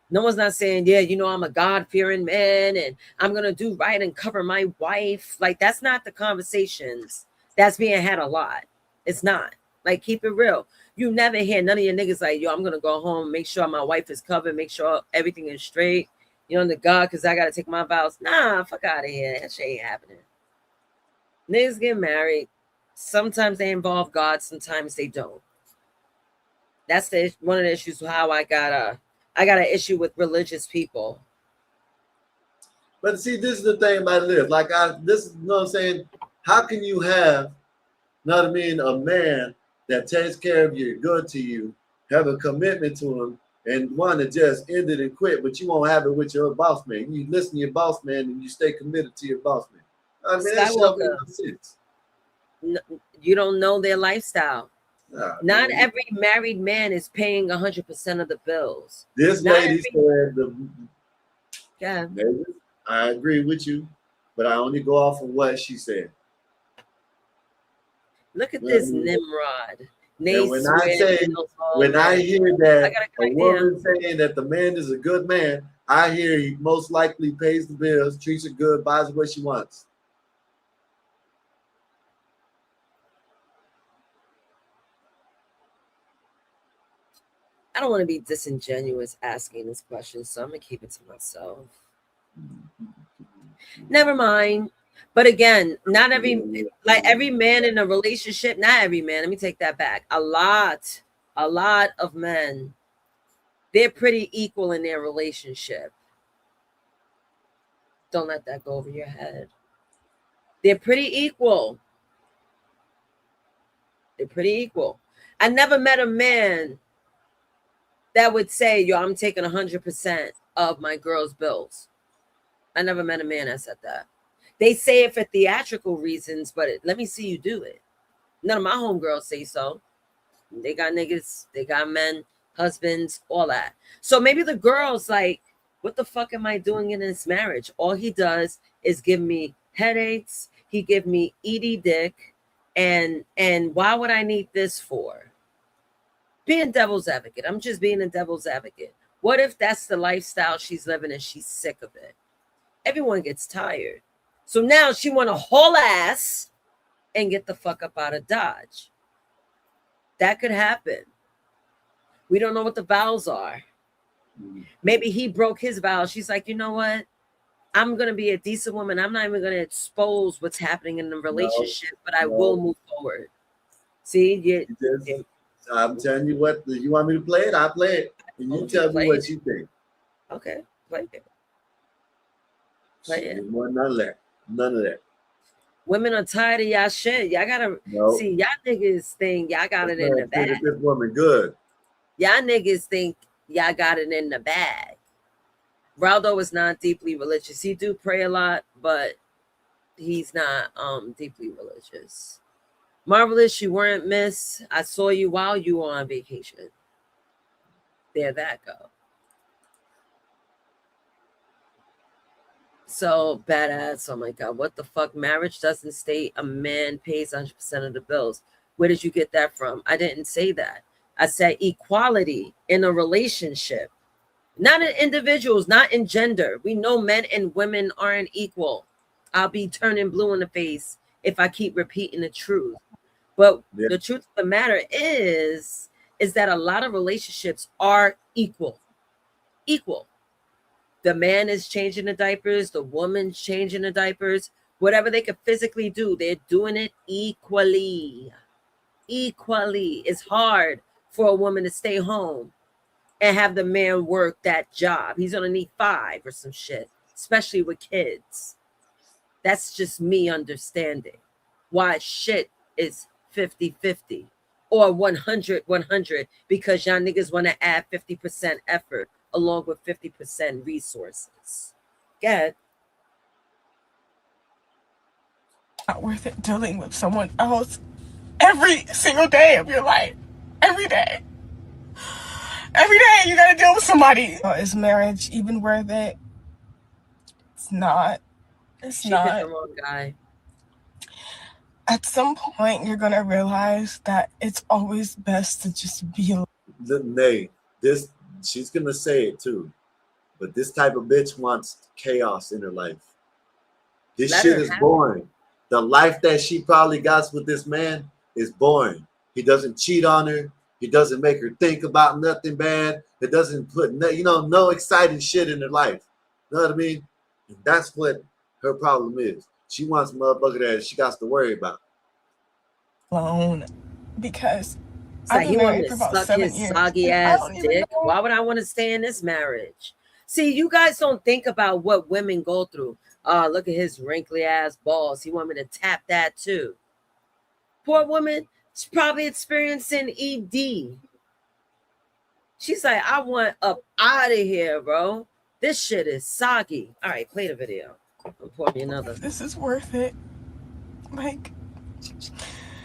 No one's not saying, yeah, I'm a God-fearing man and I'm going to do right and cover my wife. Like, that's not the conversations that's being had a lot. It's not. Like, keep it real. You never hear none of your niggas like, yo, I'm going to go home, make sure my wife is covered, make sure everything is straight. The God, because I got to take my vows. Nah, fuck out of here. That shit ain't happening. Niggas get married. Sometimes they involve God, sometimes they don't. That's one of the issues with how I got an issue with religious people. But see, this is the thing about this. Like this is what I'm saying. How can you have, a man that takes care of you, good to you, have a commitment to him, and want to just end it and quit, but you won't have it with your boss man. You listen to your boss man and you stay committed to your boss man. I mean, that shit makes no sense. You don't know their lifestyle. Not every married man is paying 100% of the bills. This lady said, yeah, I agree with you, but I only go off of what she said. Look at this Nimrod. And when I hear that a woman saying that the man is a good man, I hear he most likely pays the bills, treats her good, buys her what she wants. I don't want to be disingenuous asking this question, so I'm going to keep it to myself. Never mind. But again, not every man in a relationship, not every man, let me take that back. A lot of men, they're pretty equal in their relationship. Don't let that go over your head. They're pretty equal. They're pretty equal. I never met a man that would say, yo, I'm taking 100% of my girl's bills. I never met a man that said that. They say it for theatrical reasons, but let me see you do it. None of my homegirls say so. They got niggas, they got men, husbands, all that. So maybe the girl's like, what the fuck am I doing in this marriage? All he does is give me headaches. He give me ED dick. And why would I need this for? Being devil's advocate. I'm just being a devil's advocate. What if that's the lifestyle she's living and she's sick of it? Everyone gets tired. So now she want to haul ass and get the fuck up out of Dodge. That could happen. We don't know what the vows are. Maybe he broke his vows. She's like, you know what? I'm going to be a decent woman. I'm not even going to expose what's happening in the relationship, but I will move forward. See? I'm telling you what, you want me to play it? I'll play it. And you tell me what you think. Okay, play it. Play it. None of that. None of that. Women are tired of y'all shit. Y'all gotta see y'all niggas think y'all got it in the bag. This woman good. Y'all niggas think y'all got it in the bag. Raldo is not deeply religious. He do pray a lot, but he's not deeply religious. Marvelous, you weren't missed. I saw you while you were on vacation. There that go. So badass. Oh my God. What the fuck? Marriage doesn't state a man pays 100% of the bills. Where did you get that from? I didn't say that. I said equality in a relationship. Not in individuals, not in gender. We know men and women aren't equal. I'll be turning blue in the face if I keep repeating the truth. But the truth of the matter is that a lot of relationships are equal. Equal. The man is changing the diapers, the woman's changing the diapers. Whatever they can physically do, they're doing it equally. Equally. It's hard for a woman to stay home and have the man work that job. He's gonna need 5 or some shit, especially with kids. That's just me understanding why shit is 50-50 or 100-100, because y'all niggas want to add 50% effort along with 50% resources. Get not worth it dealing with someone else every single day of your life. Every day. Every day you gotta deal with somebody. Is marriage even worth it? It's not. It's She not. picked the wrong guy. At some point, you're gonna realize that it's always best to just be alone. Nay, she's gonna say it too, but this type of bitch wants chaos in her life. This shit is boring. The life that she probably got with this man is boring. He doesn't cheat on her. He doesn't make her think about nothing bad. It doesn't put no exciting shit in her life. You know what I mean? And that's what her problem is. She wants a motherfucker that she got to worry about. Alone, because So he wanted to suck his soggy ass dick. Why would I want to stay in this marriage? See, you guys don't think about what women go through. Look at his wrinkly ass balls. He want me to tap that too. Poor woman, she's probably experiencing ED. She's like, I want up out of here, bro. This shit is soggy. All right, play the video. I'll pour me another. This is worth it. Like,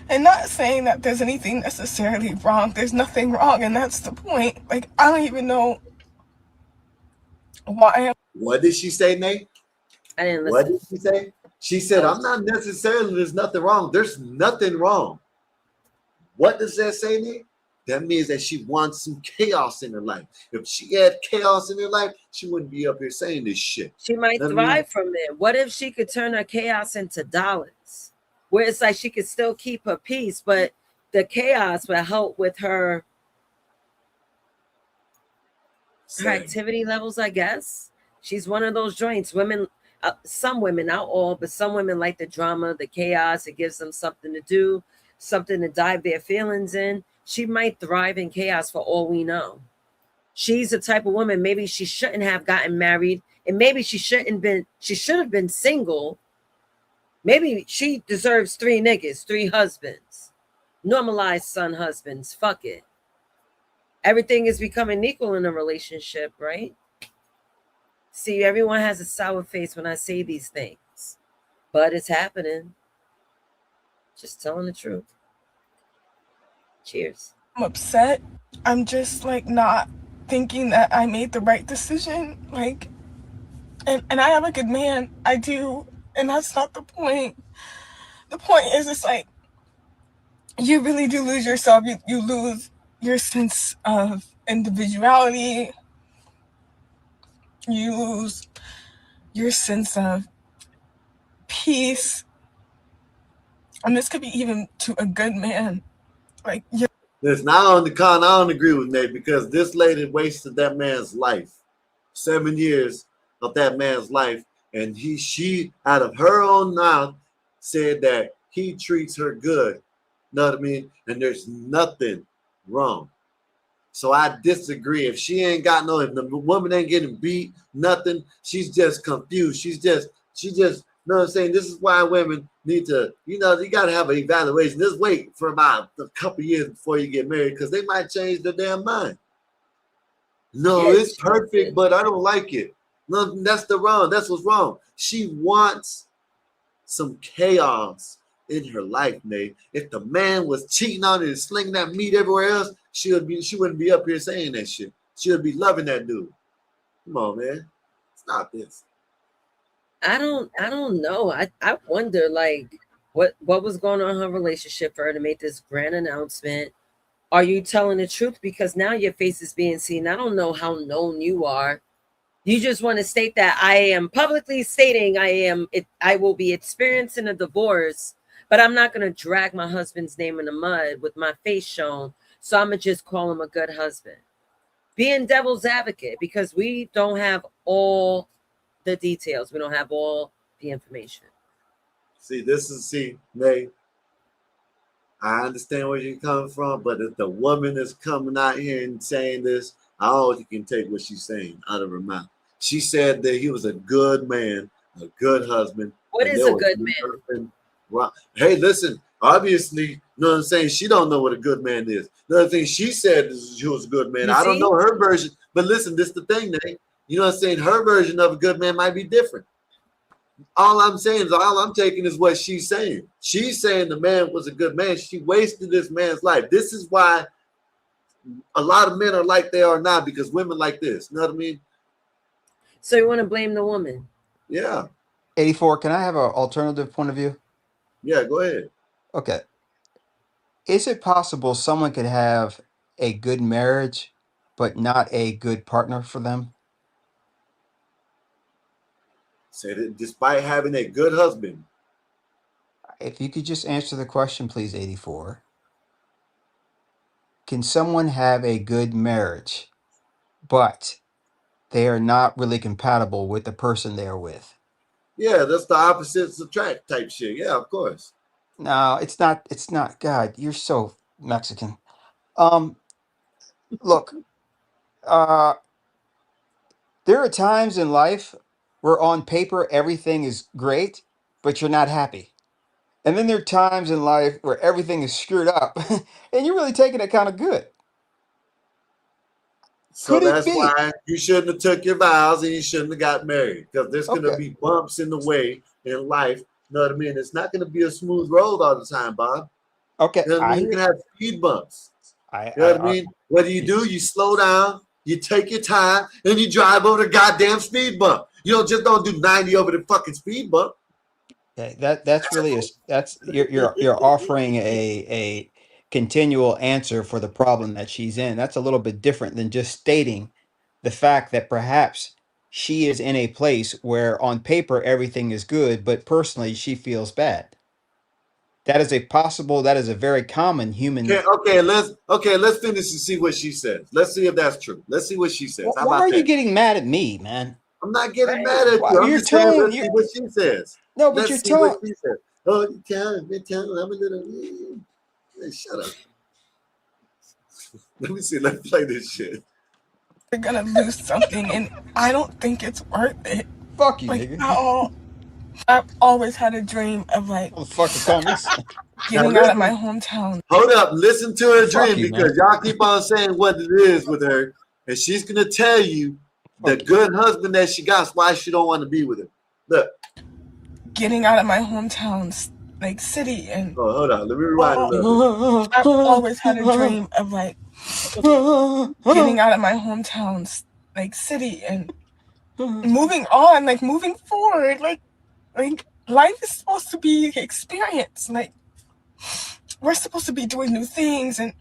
and not saying that there's anything necessarily wrong. There's nothing wrong, and that's the point. Like, I don't even know why. What did she say, Nate? I didn't listen. What did she say? She said, I'm not necessarily, there's nothing wrong. There's nothing wrong. What does that say, Nate? That means that she wants some chaos in her life. If she had chaos in her life, she wouldn't be up here saying this shit. She might thrive from it. What if she could turn her chaos into dollars? Where it's like she could still keep her peace, but the chaos will help with her activity levels, I guess. She's one of those joints. Women, some women, not all, but some women like the drama, the chaos. It gives them something to do, something to dive their feelings in. She might thrive in chaos for all we know. She's the type of woman, maybe she shouldn't have gotten married, and maybe she should have been single. Maybe she deserves 3 niggas, 3 husbands. Normalized son husbands. Fuck it. Everything is becoming equal in a relationship, right? See, everyone has a sour face when I say these things, but it's happening. Just telling the truth. Cheers. I'm upset. I'm just like not thinking that I made the right decision. Like, and I have a good man. I do. And that's not the point. The point is, it's like, you really do lose yourself. You lose your sense of individuality. You lose your sense of peace. And this could be even to a good man. Like, listen, I don't agree with Nate, because this lady wasted that man's life. 7 years of that man's life. And she, out of her own mouth, said that he treats her good. Know what I mean? And there's nothing wrong. So I disagree. If she ain't got if the woman ain't getting beat, nothing, she's just confused. She just, you know what I'm saying? This is why women need to, you got to have an evaluation. Just wait for about a couple years before you get married, because they might change their damn mind. No, it's perfect, but I don't like it. No, that's what's wrong. She wants some chaos in her life, Nate. If the man was cheating on her and slinging that meat everywhere else, she wouldn't be up here saying that shit. She would be loving that dude. Come on, man. Stop this. I don't know. I wonder, like, what was going on in her relationship for her to make this grand announcement. Are you telling the truth? Because now your face is being seen. I don't know how known you are. You just want to state that I am publicly stating I will be experiencing a divorce, but I'm not going to drag my husband's name in the mud with my face shown. So I'm going to just call him a good husband. Being devil's advocate, because we don't have all the details. We don't have all the information. Nate, I understand where you're coming from, but if the woman is coming out here and saying this, I don't think you can take what she's saying out of her mouth. She said that he was a good man, a good husband. What is a good man? Hey, listen, obviously, you know what I'm saying? She don't know what a good man is. Another thing she said is he was a good man. I don't know her version, but listen, this is the thing, Nate. You know what I'm saying? Her version of a good man might be different. all I'm saying is all I'm taking is what she's saying. She's saying the man was a good man. She wasted this man's life. This is why a lot of men are like they are now, because women like this. You know what I mean? So you want to blame the woman? Yeah. 84, can I have an alternative point of view? Yeah, go ahead. Okay. Is it possible someone could have a good marriage, but not a good partner for them? Said it despite having a good husband. If you could just answer the question, please, 84. Can someone have a good marriage, but they are not really compatible with the person they are with? Yeah, that's the opposites attract type shit. Yeah, of course. No, it's not. It's not. God, you're so Mexican. Look, uh, there are times in life where on paper everything is great, but you're not happy. And then there are times in life where everything is screwed up and you're really taking it kind of good. So Could it that's be? why you shouldn't have took your vows and you shouldn't have got married, because there's going to be bumps in the way in life. You know what I mean? It's not going to be a smooth road all the time, Bob. Okay. You know what I mean? You can have speed bumps. You know what I mean? What do? You slow down, you take your time, and you drive over the goddamn speed bump. You don't do 90 over the fucking speed bump. Okay, that's really you're offering a continual answer for the problem that she's in. That's a little bit different than just stating the fact that perhaps she is in a place where on paper everything is good, but personally she feels bad. That is a very common human. Let's finish and see what she says. Let's see if that's true. Let's see what she says. How Why about are that? you getting mad at me, man? I'm not getting mad at you. I'm just saying, let's see what she says. No, but let's see what she says. Oh, you tell me, I'm a little. Hey, shut up. Let me see. Let's play this shit. You're gonna lose something, and I don't think it's worth it. Fuck you, like, nigga. I've always had a dream of like getting out of my hometown. Hold up, listen to her dream, you, because y'all keep on saying what it is with her, and she's gonna tell you the good husband that she got, why she don't want to be with him. Look, getting out of my hometown, like city, and hold on, let me rewind a little bit. I've always had a dream of like getting out of my hometown, like city, and moving on, like moving forward, like life is supposed to be experience. Like we're supposed to be doing new things and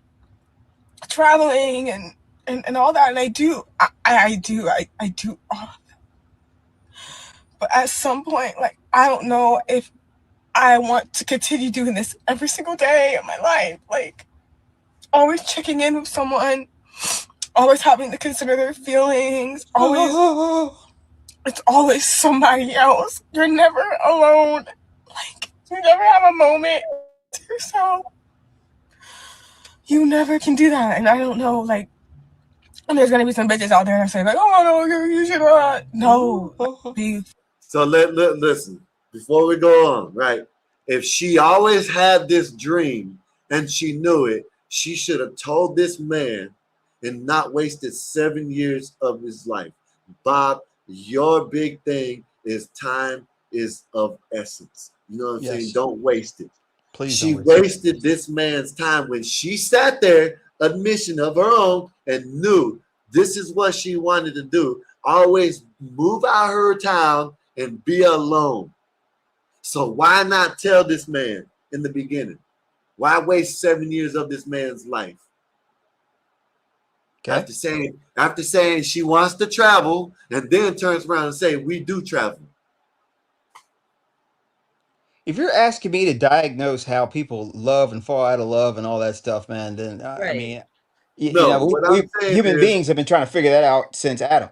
traveling and all that, and I do all of that. But at some point, like I don't know if I want to continue doing this every single day of my life. Like always checking in with someone, always having to consider their feelings, it's always somebody else. You're never alone. Like you never have a moment to yourself. You never can do that. And I don't know, like, and there's gonna be some bitches out there that say like, oh no, you should no. So listen, before we go on, right? If she always had this dream and she knew it, she should have told this man and not wasted 7 years of his life. Bob, your big thing is time is of essence. You know what I'm saying? Don't waste it. Please. She wasted this man's time when she sat there, admission of her own, and knew this is what she wanted to do. Always move out her town and be alone. So why not tell this man in the beginning? Why waste 7 years of this man's life? Okay. After saying she wants to travel, and then turns around and say we do travel. If you're asking me to diagnose how people love and fall out of love and all that stuff, man, then I mean, human beings have been trying to figure that out since Adam.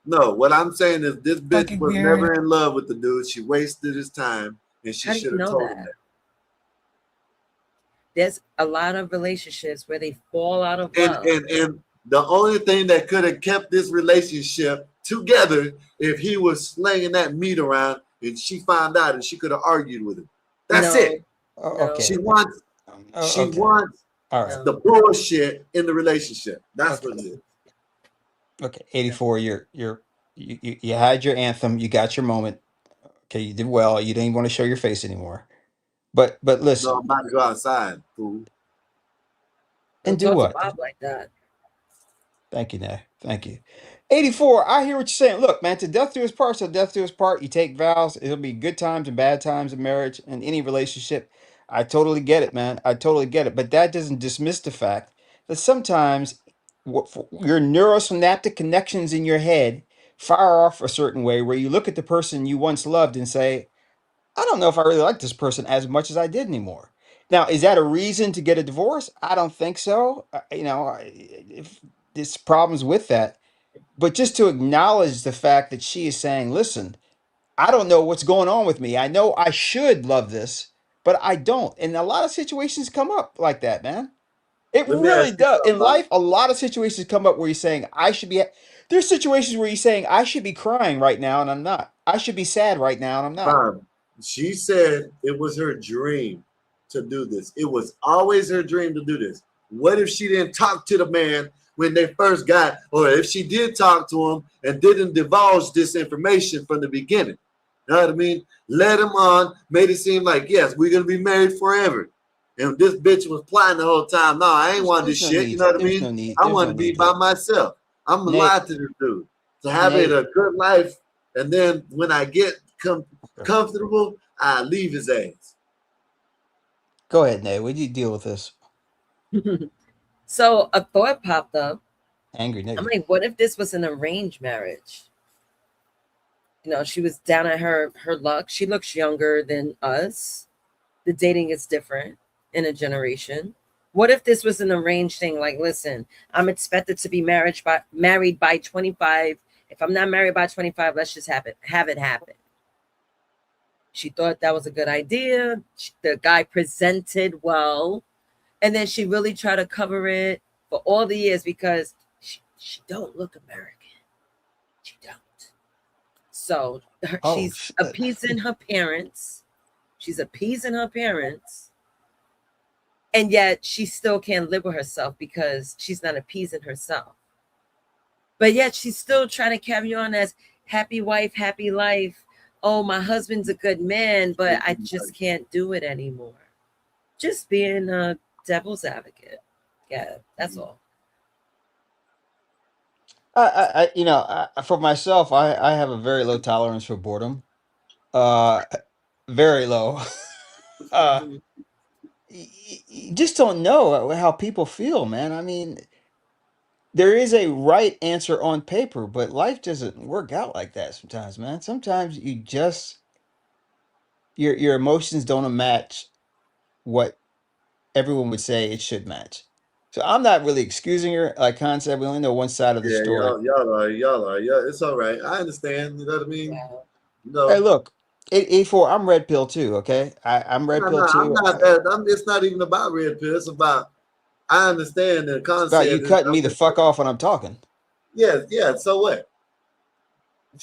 No, what I'm saying is this bitch was never in love with the dude. She wasted his time, and she should have told him that. There's a lot of relationships where they fall out of love. And the only thing that could have kept this relationship together if he was slinging that meat around and she found out and she could have argued with him. That's it. Okay. She wants the bullshit in the relationship. That's what it is. Okay, 84. You had your anthem. You got your moment. Okay, you did well. You didn't want to show your face anymore. But listen. No, I'm about to go outside, fool. And Don't do talk what? to Bob like that. Thank you, Nay. Thank you. 84, I hear what you're saying. Look, man, to death do his part, so death do his part. You take vows. It'll be good times and bad times in marriage and any relationship. I totally get it, man. I totally get it. But that doesn't dismiss the fact that sometimes your neurosynaptic connections in your head fire off a certain way where you look at the person you once loved and say, I don't know if I really like this person as much as I did anymore. Now, is that a reason to get a divorce? I don't think so. If there's problems with that, but just to acknowledge the fact that she is saying, listen, I don't know what's going on with me. I know I should love this, but I don't. And a lot of situations come up like that, man. It Let me ask really you does. something, In Bob. life, a lot of situations come up where you're saying, I should be. There's situations where you're saying, I should be crying right now, and I'm not. I should be sad right now, and I'm not. Bob, she said it was her dream to do this. It was always her dream to do this. What if she didn't talk to the man when they first got, or if she did talk to him and didn't divulge this information from the beginning? You know what I mean? Led him on, made it seem like, yes, we're going to be married forever. And this bitch was plotting the whole time. No, I ain't want this no shit. need. You know what I There's mean? no need. I There's want no to be need by to. myself. I'm going to Nate. lie to this dude to have it a good life. And then when I get comfortable, I leave his ass. Go ahead, Nate. What do you deal with this? So a thought popped up. Angry nigga. I'm like, what if this was an arranged marriage? You know, she was down at her luck. She looks younger than us. The dating is different in a generation. What if this was an arranged thing? Like, listen, I'm expected to be married by 25. If I'm not married by 25, let's just have it happen. She thought that was a good idea. The guy presented well. And then she really tried to cover it for all the years because she don't look American. She don't. So she's appeasing her parents. She's appeasing her parents. And yet she still can't live with herself because she's not appeasing herself. But yet she's still trying to carry on as happy wife, happy life. Oh, my husband's a good man, but I just can't do it anymore. Just being a devil's advocate. Yeah, that's all. For myself, I have a very low tolerance for boredom. Very low. You just don't know how people feel, man. I mean, there is a right answer on paper, but life doesn't work out like that sometimes, man. Sometimes you just your emotions don't match what everyone would say it should match. So I'm not really excusing her like concept. We only know one side of the Yeah, story. y'all are. Yeah, it's all right. I understand. You know what I mean? No. Hey, look, 84. I'm red pill too. Okay, I'm red pill too. I'm not that. It's not even about red pill. It's about I understand the concept. It's about you cutting me the fuck off when I'm talking. Yeah. So what?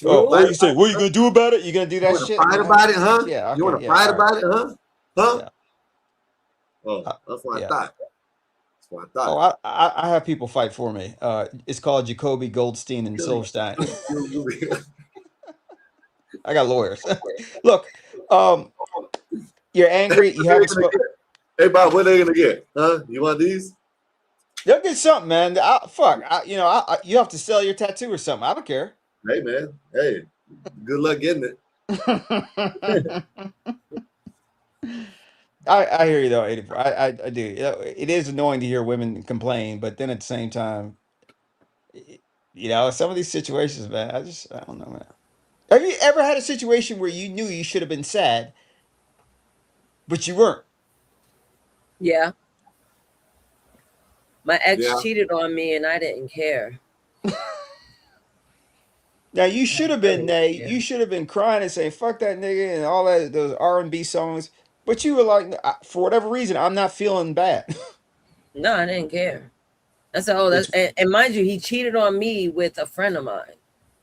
Oh, what are you saying? What are you gonna do about it? You gonna do that shit? Fight about it, huh? Yeah. Okay, you want to fight about it, huh? Huh? Yeah. Oh, that's what I thought. That's what I thought. Oh, I have people fight for me. It's called Jacoby, Goldstein, and Silverstein. I got lawyers. Look, you're angry. You haven't spoken. Hey, Bob, what are they gonna get? Huh? You want these? They'll get something, man. You have to sell your tattoo or something. I don't care. Hey, man. Hey, good luck getting it. I hear you though, 84. I do. It is annoying to hear women complain, but then at the same time, some of these situations, man, I don't know, man. Have you ever had a situation where you knew you should have been sad, but you weren't? Yeah. My ex cheated on me and I didn't care. Now you should have been you should have been crying and saying "fuck that nigga" and all those R&B songs, but you were like, for whatever reason, I'm not feeling bad. No, I didn't care. I said, and mind you, he cheated on me with a friend of mine.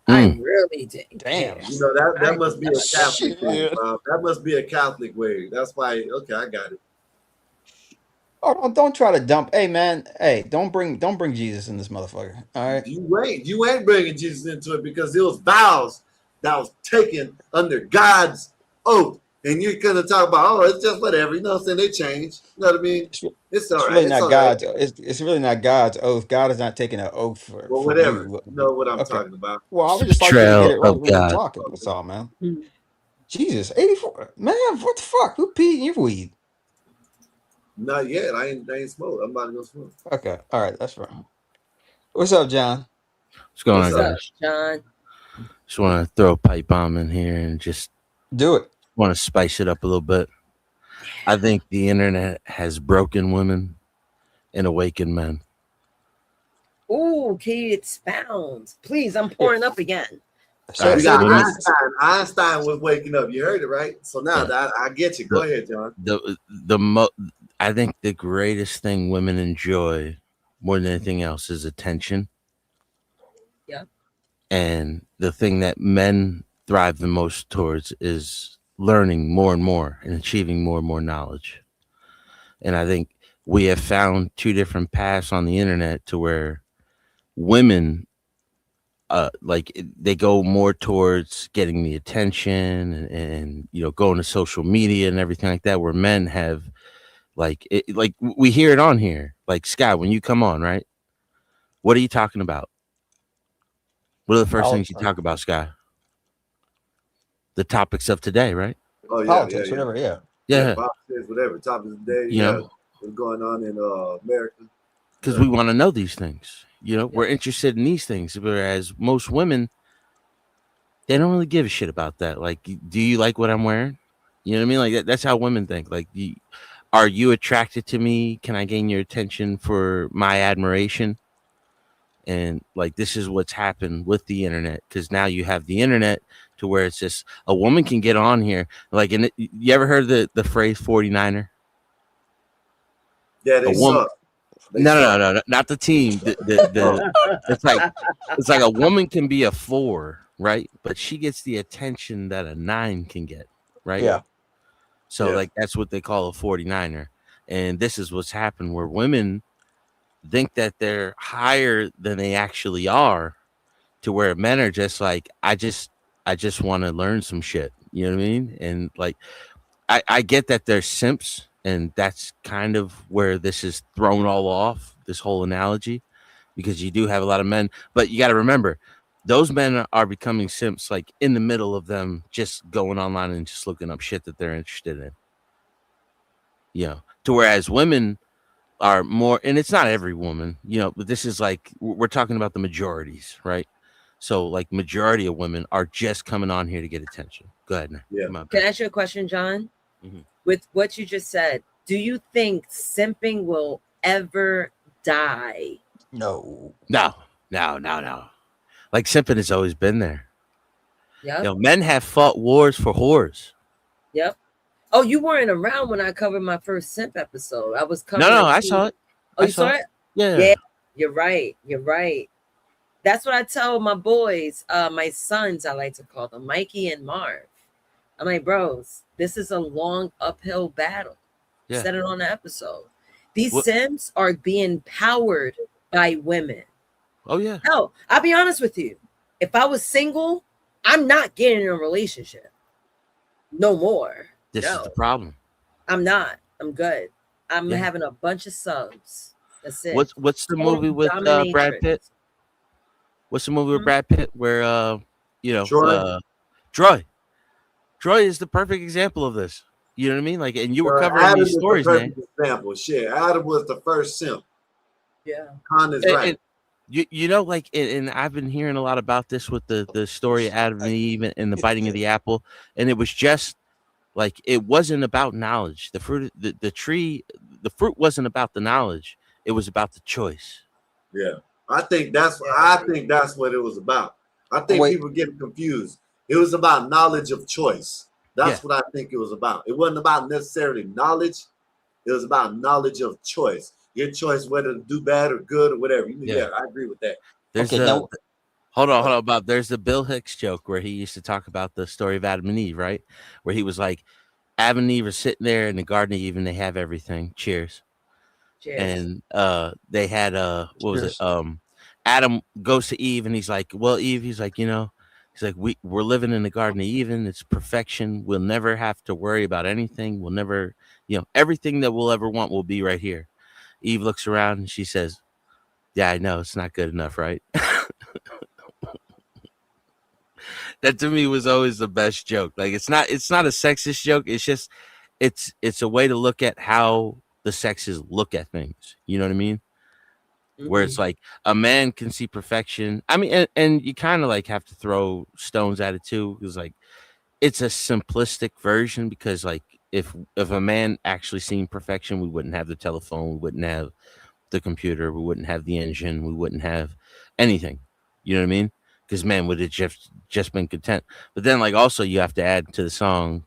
I really didn't care. You know that must be a Catholic way, Bob. That must be a Catholic way. That's why. Okay, I got it. Oh, don't try to dump. Hey, man. Hey, don't bring Jesus in this motherfucker. All right. You ain't bringing Jesus into it because it was vows that was taken under God's oath. And you're gonna talk about, oh, it's just whatever. You know what I'm saying? They change. You know what I mean? It's all It's right. really It's not all right. God's. It's really not God's oath. God is not taking an oath Well, for whatever. you. You know what I'm Okay. talking about. Well, I It's would the just like you to get betrayal it right of when you're God. talking. That's all, man. Jesus, 84. Man, what the fuck? Who peed in your weed? Not yet. I ain't smoke. I'm about to go smoke. Okay. All right. That's fine. What's up, John? What's going What's on, up, guys? John? Just want to throw a pipe bomb in here and just do it. Want to spice it up a little bit. I think the internet has broken women and awakened men. Ooh, can you expound? Please, I'm pouring up again. You got Einstein. Einstein was waking up. You heard it, right? So now I get you. Go ahead, John. I think the greatest thing women enjoy more than anything else is attention. Yeah. And the thing that men thrive the most towards is learning more and more and achieving more and more knowledge. And I think we have found two different paths on the internet to where women they go more towards getting the attention and going to social media and everything like that, where men have like we hear it on here. Like, Scott, when you come on, right, what are you talking about? What are the first things you talk about, Scott? The topics of today, right? Oh, yeah, Politics, whatever, yeah. Politics, whatever. Topic of the day, You know, what's going on in America. because we want to know these things. We're interested in these things, whereas most women, they don't really give a shit about that. Like, do you like what I'm wearing? You know what I mean? Like, that's how women think. Like, are you attracted to me? Can I gain your attention for my admiration? And like, this is what's happened with the internet, because now you have the internet to where it's just a woman can get on here. Like, and you ever heard the phrase 49er? Yeah, they suck. No, not the team. It's like a woman can be a 4, right? But she gets the attention that a 9 can get, right? Yeah. So like, that's what they call a 49er. And this is what's happened, where women think that they're higher than they actually are, to where men are just like, I just want to learn some shit. You know what I mean? And like, I get that they're simps, and that's kind of where this is thrown all off, this whole analogy, because you do have a lot of men, but you got to remember, those men are becoming simps like in the middle of them just going online and just looking up shit that they're interested in. To whereas women are more, and it's not every woman, but this is like, we're talking about the majorities, right? So like, majority of women are just coming on here to get attention. Go ahead. Now. Can I ask you a question, John? Mm-hmm. With what you just said, do you think simping will ever die? No. Like, simping has always been there. Yeah. Men have fought wars for whores. Yep. Oh, you weren't around when I covered my first simp episode. I was covering. No, I saw it. Oh, you saw it? Yeah. You're right. That's what I tell my boys, my sons, I like to call them, Mikey and Marv. I'm like, bros, this is a long uphill battle. Yeah. Said it on the episode. These Sims are being powered by women. Oh, yeah. No, I'll be honest with you. If I was single, I'm not getting in a relationship. No more. This is the problem. I'm not. I'm good. I'm having a bunch of subs. That's it. What's the movie with Brad Pitt? What's the movie with Brad Pitt where Troy? Troy is the perfect example of this. You know what I mean? Like, and you were covering Adam these stories, man. Example. Shit, Adam was the first simp. Yeah. Con is right. And I've been hearing a lot about this with the story of Adam and Eve and the biting of the apple, and it was just like, it wasn't about knowledge. The fruit wasn't about the knowledge. It was about the choice. Yeah, I think that's what it was about. I think people get confused. It was about knowledge of choice. That's what I think it was about. It wasn't about necessarily knowledge. It was about knowledge of choice. Your choice whether to do bad or good or whatever. I agree with that. Hold on, Bob. There's the Bill Hicks joke where he used to talk about the story of Adam and Eve, right? Where he was like, Adam and Eve are sitting there in the Garden of Eden. They have everything. Cheers. And they had what was it? Adam goes to Eve and he's like, well, Eve, he's like, He's like, we're living in the Garden of Eden. It's perfection. We'll never have to worry about anything. We'll never, everything that we'll ever want will be right here. Eve looks around and she says, yeah, I know it's not good enough, right? That to me was always the best joke. Like it's not a sexist joke. It's just it's a way to look at how the sexes look at things. You know what I mean? Where it's like a man can see perfection. I mean, and you kind of like have to throw stones at it too, because like it's a simplistic version. Because like if a man actually seen perfection, we wouldn't have the telephone, we wouldn't have the computer, we wouldn't have the engine, we wouldn't have anything. You know what I mean? Because man would have just been content. But then like also you have to add to the song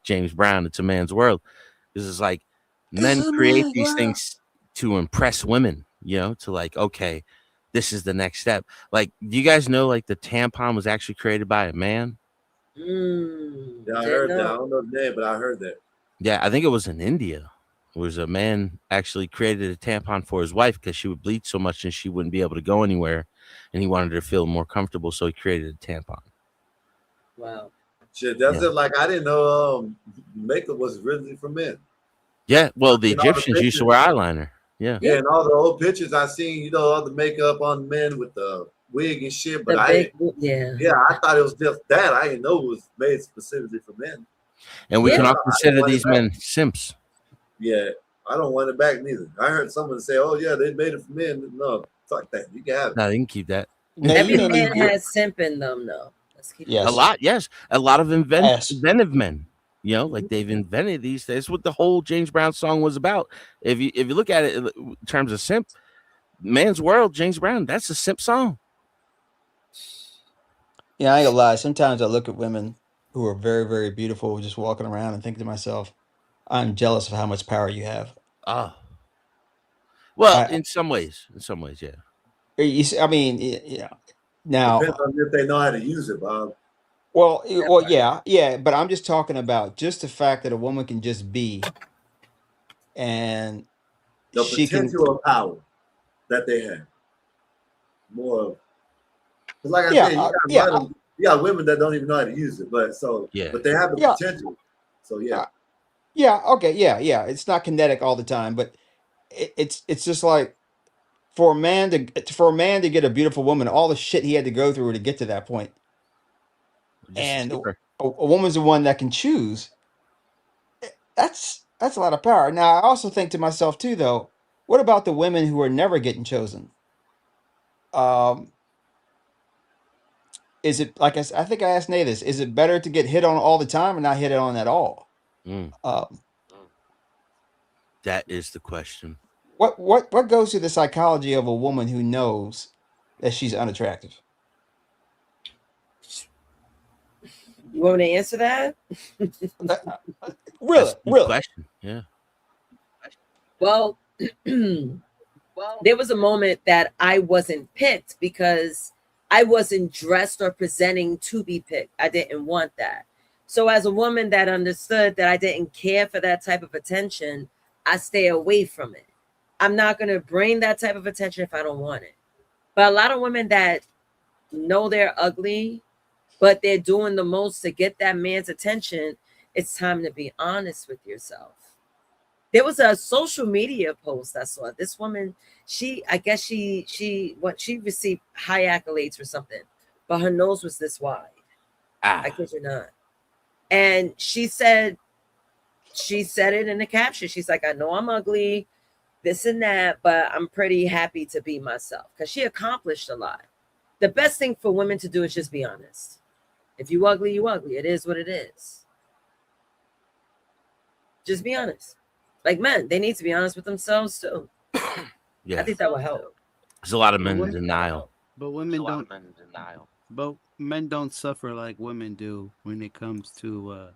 James Brown, "It's a Man's World," because it's like men create these things to impress women. To like, okay, this is the next step. Like, do you guys know like the tampon was actually created by a man? Yeah, I heard that. I don't know the name, but I heard that. Yeah, I think it was in India. It was a man actually created a tampon for his wife because she would bleed so much and she wouldn't be able to go anywhere, and he wanted her to feel more comfortable, so he created a tampon. Wow. Shit, that's it. Like I didn't know makeup was really for men. Yeah, well, the Egyptians used to wear eyeliner. Yeah, and all the old pictures I seen, all the makeup on men with the wig and shit. But I thought it was just that. I didn't know it was made specifically for men. And we can all consider these men simps. Yeah, I don't want it back neither. I heard someone say, "Oh yeah, they made it for men." No, fuck that. You can have it. No, you can keep that. Every man has simp in them, though. Let's keep a lot. Yes, a lot of inventive men. Like they've invented these things. What the whole James Brown song was about. If you look at it in terms of simp, Man's World, James Brown, that's a simp song. Yeah, I ain't gonna lie. Sometimes I look at women who are very, very beautiful, just walking around, and think to myself, I'm jealous of how much power you have. Well, in some ways, yeah. You see, I mean, yeah. Now, depends on if they know how to use it, Bob. Well, yeah, but I'm just talking about just the fact that a woman can just be, and the she potential of power that they have. More, like I said, you got women that don't even know how to use it, but they have the potential. So yeah. It's not kinetic all the time, but it's just like for a man to get a beautiful woman, all the shit he had to go through to get to that point. And a woman's the one that can choose. That's a lot of power. Now, I also think to myself too, though, what about the women who are never getting chosen? Is it like I think I asked Nate this? Is it better to get hit on all the time or not hit on at all? That is the question. What goes to the psychology of a woman who knows that she's unattractive? You want me to answer that? Really? Question. Yeah. Well, there was a moment that I wasn't picked because I wasn't dressed or presenting to be picked. I didn't want that. So as a woman that understood that I didn't care for that type of attention, I stay away from it. I'm not going to bring that type of attention if I don't want it. But a lot of women that know they're ugly, but they're doing the most to get that man's attention, it's time to be honest with yourself. There was a social media post I saw. This woman, she received high accolades for something, but her nose was this wide. I kid you not. And she said it in the caption. She's like, I know I'm ugly, this and that, but I'm pretty happy to be myself, because she accomplished a lot. The best thing for women to do is just be honest. If you ugly, you ugly. It is what it is. Just be honest. Like men, they need to be honest with themselves too. Yeah, I think that will help. There's a lot of men in denial. But women don't. But men don't suffer like women do when it comes to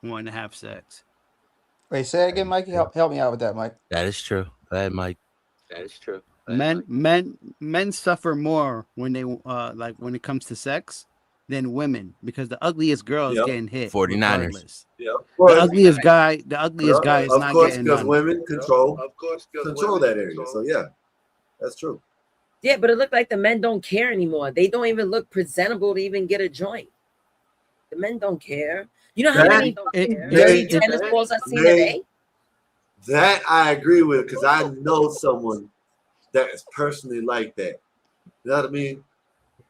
wanting to have sex. Wait, say it again, Mike. Help me out with that, Mike. That is true. Go ahead, Mike. That is true. Men suffer more when they like when it comes to sex than women, because the ugliest girl is getting hit. 49ers. Yeah. The ugliest guy is not getting because women control that area. So yeah, that's true. Yeah, but it looked like the men don't care anymore. They don't even look presentable to even get a joint. The men don't care. You know how many dirty tennis balls I've seen today? That I agree with, because I know someone that is personally like that. You know what I mean?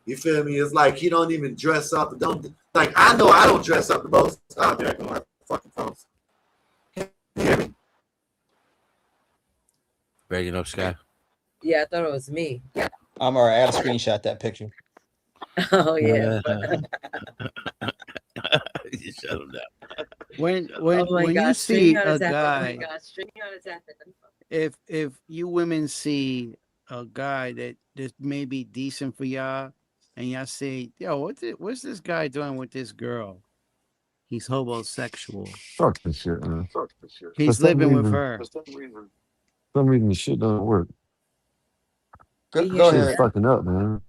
You feel me? It's like he don't even dress up. Don't like I know I don't dress up the most. I'll be like, oh, my fucking phones. Breaking up, Sky. Yeah, I thought it was me. I'm alright. I gotta screenshot that picture. Oh yeah. You shut him down. When my you God, see StreamYard a is acting. guy, Oh my God, StreamYard is acting. if you women see a guy that may be decent for y'all, and y'all say, "Yo, what's this guy doing with this girl? He's homosexual. Fuck this shit, man. He's living with her." For some reason, the shit doesn't work. Go Shit's ahead. fucking up, man.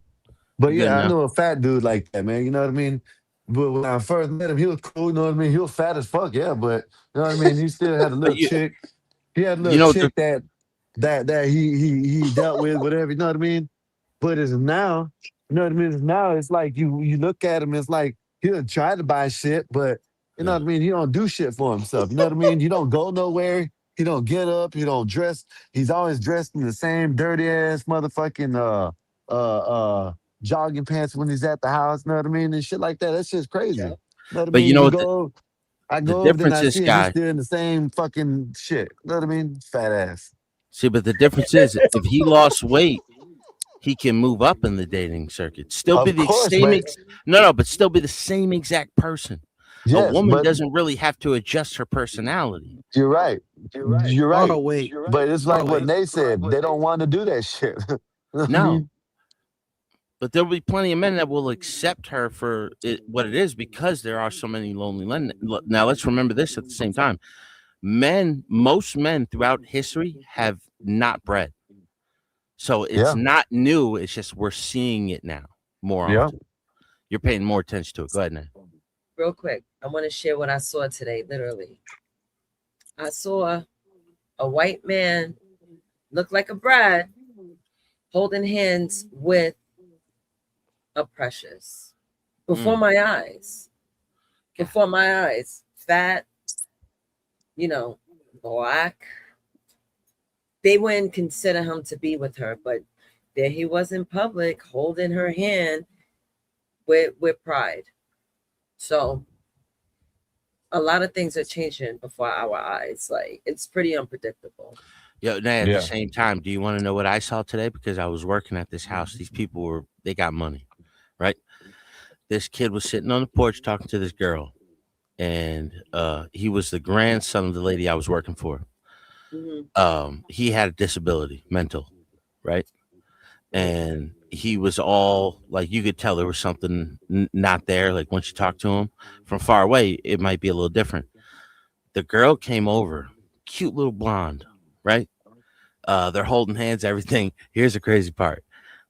But Good yeah, I now. know a fat dude like that, man. You know what I mean? But when I first met him, he was cool. You know what I mean? He was fat as fuck, yeah. But you know what I mean? He still had a But little chick. He had a you little know chick that he dealt with, whatever. You know what I mean? But it's now, you know what I mean? Now it's like you look at him, it's like he'll try to buy shit, but you know what I mean? He don't do shit for himself. You know what I mean? He don't go nowhere. He don't get up. He don't dress. He's always dressed in the same dirty ass motherfucking jogging pants when he's at the house. You know what I mean? And shit like that. That's just crazy. You know what I But you mean? know We what go. I the go over there and difference I is, see him. He's Sky. still in the same fucking shit. You know what I mean? Fat ass. See, but the difference is if he lost weight, he can move up in the dating circuit. Still be Of the course, same but but still be the same exact person. A yes, woman but doesn't really have to adjust her personality. you're right. You're right. Oh wait, But it's like what Nate said. They don't want to do that shit. You know what I No. mean? But there'll be plenty of men that will accept her for what it is because there are so many lonely men. Now, let's remember this at the same time. Most men throughout history have not bred. So it's Yeah. not new. It's just we're seeing it now more Yeah. often. You're paying more attention to it. Go ahead, now. Real quick, I want to share what I saw today. Literally, I saw a white man look like a Brad holding hands with a Precious before my eyes. Before my eyes, fat, black. They wouldn't consider him to be with her, but there he was in public holding her hand with pride. So a lot of things are changing before our eyes. Like, it's pretty unpredictable. Yo, now at the same time, do you want to know what I saw today? Because I was working at this house. These people they got money, right? This kid was sitting on the porch talking to this girl, and he was the grandson of the lady I was working for. He had a disability, mental, right? And he was all like, you could tell there was something not there. Like once you talk to him from far away, it might be a little different. The girl came over, cute little blonde, right? They're holding hands, everything. Here's the crazy part.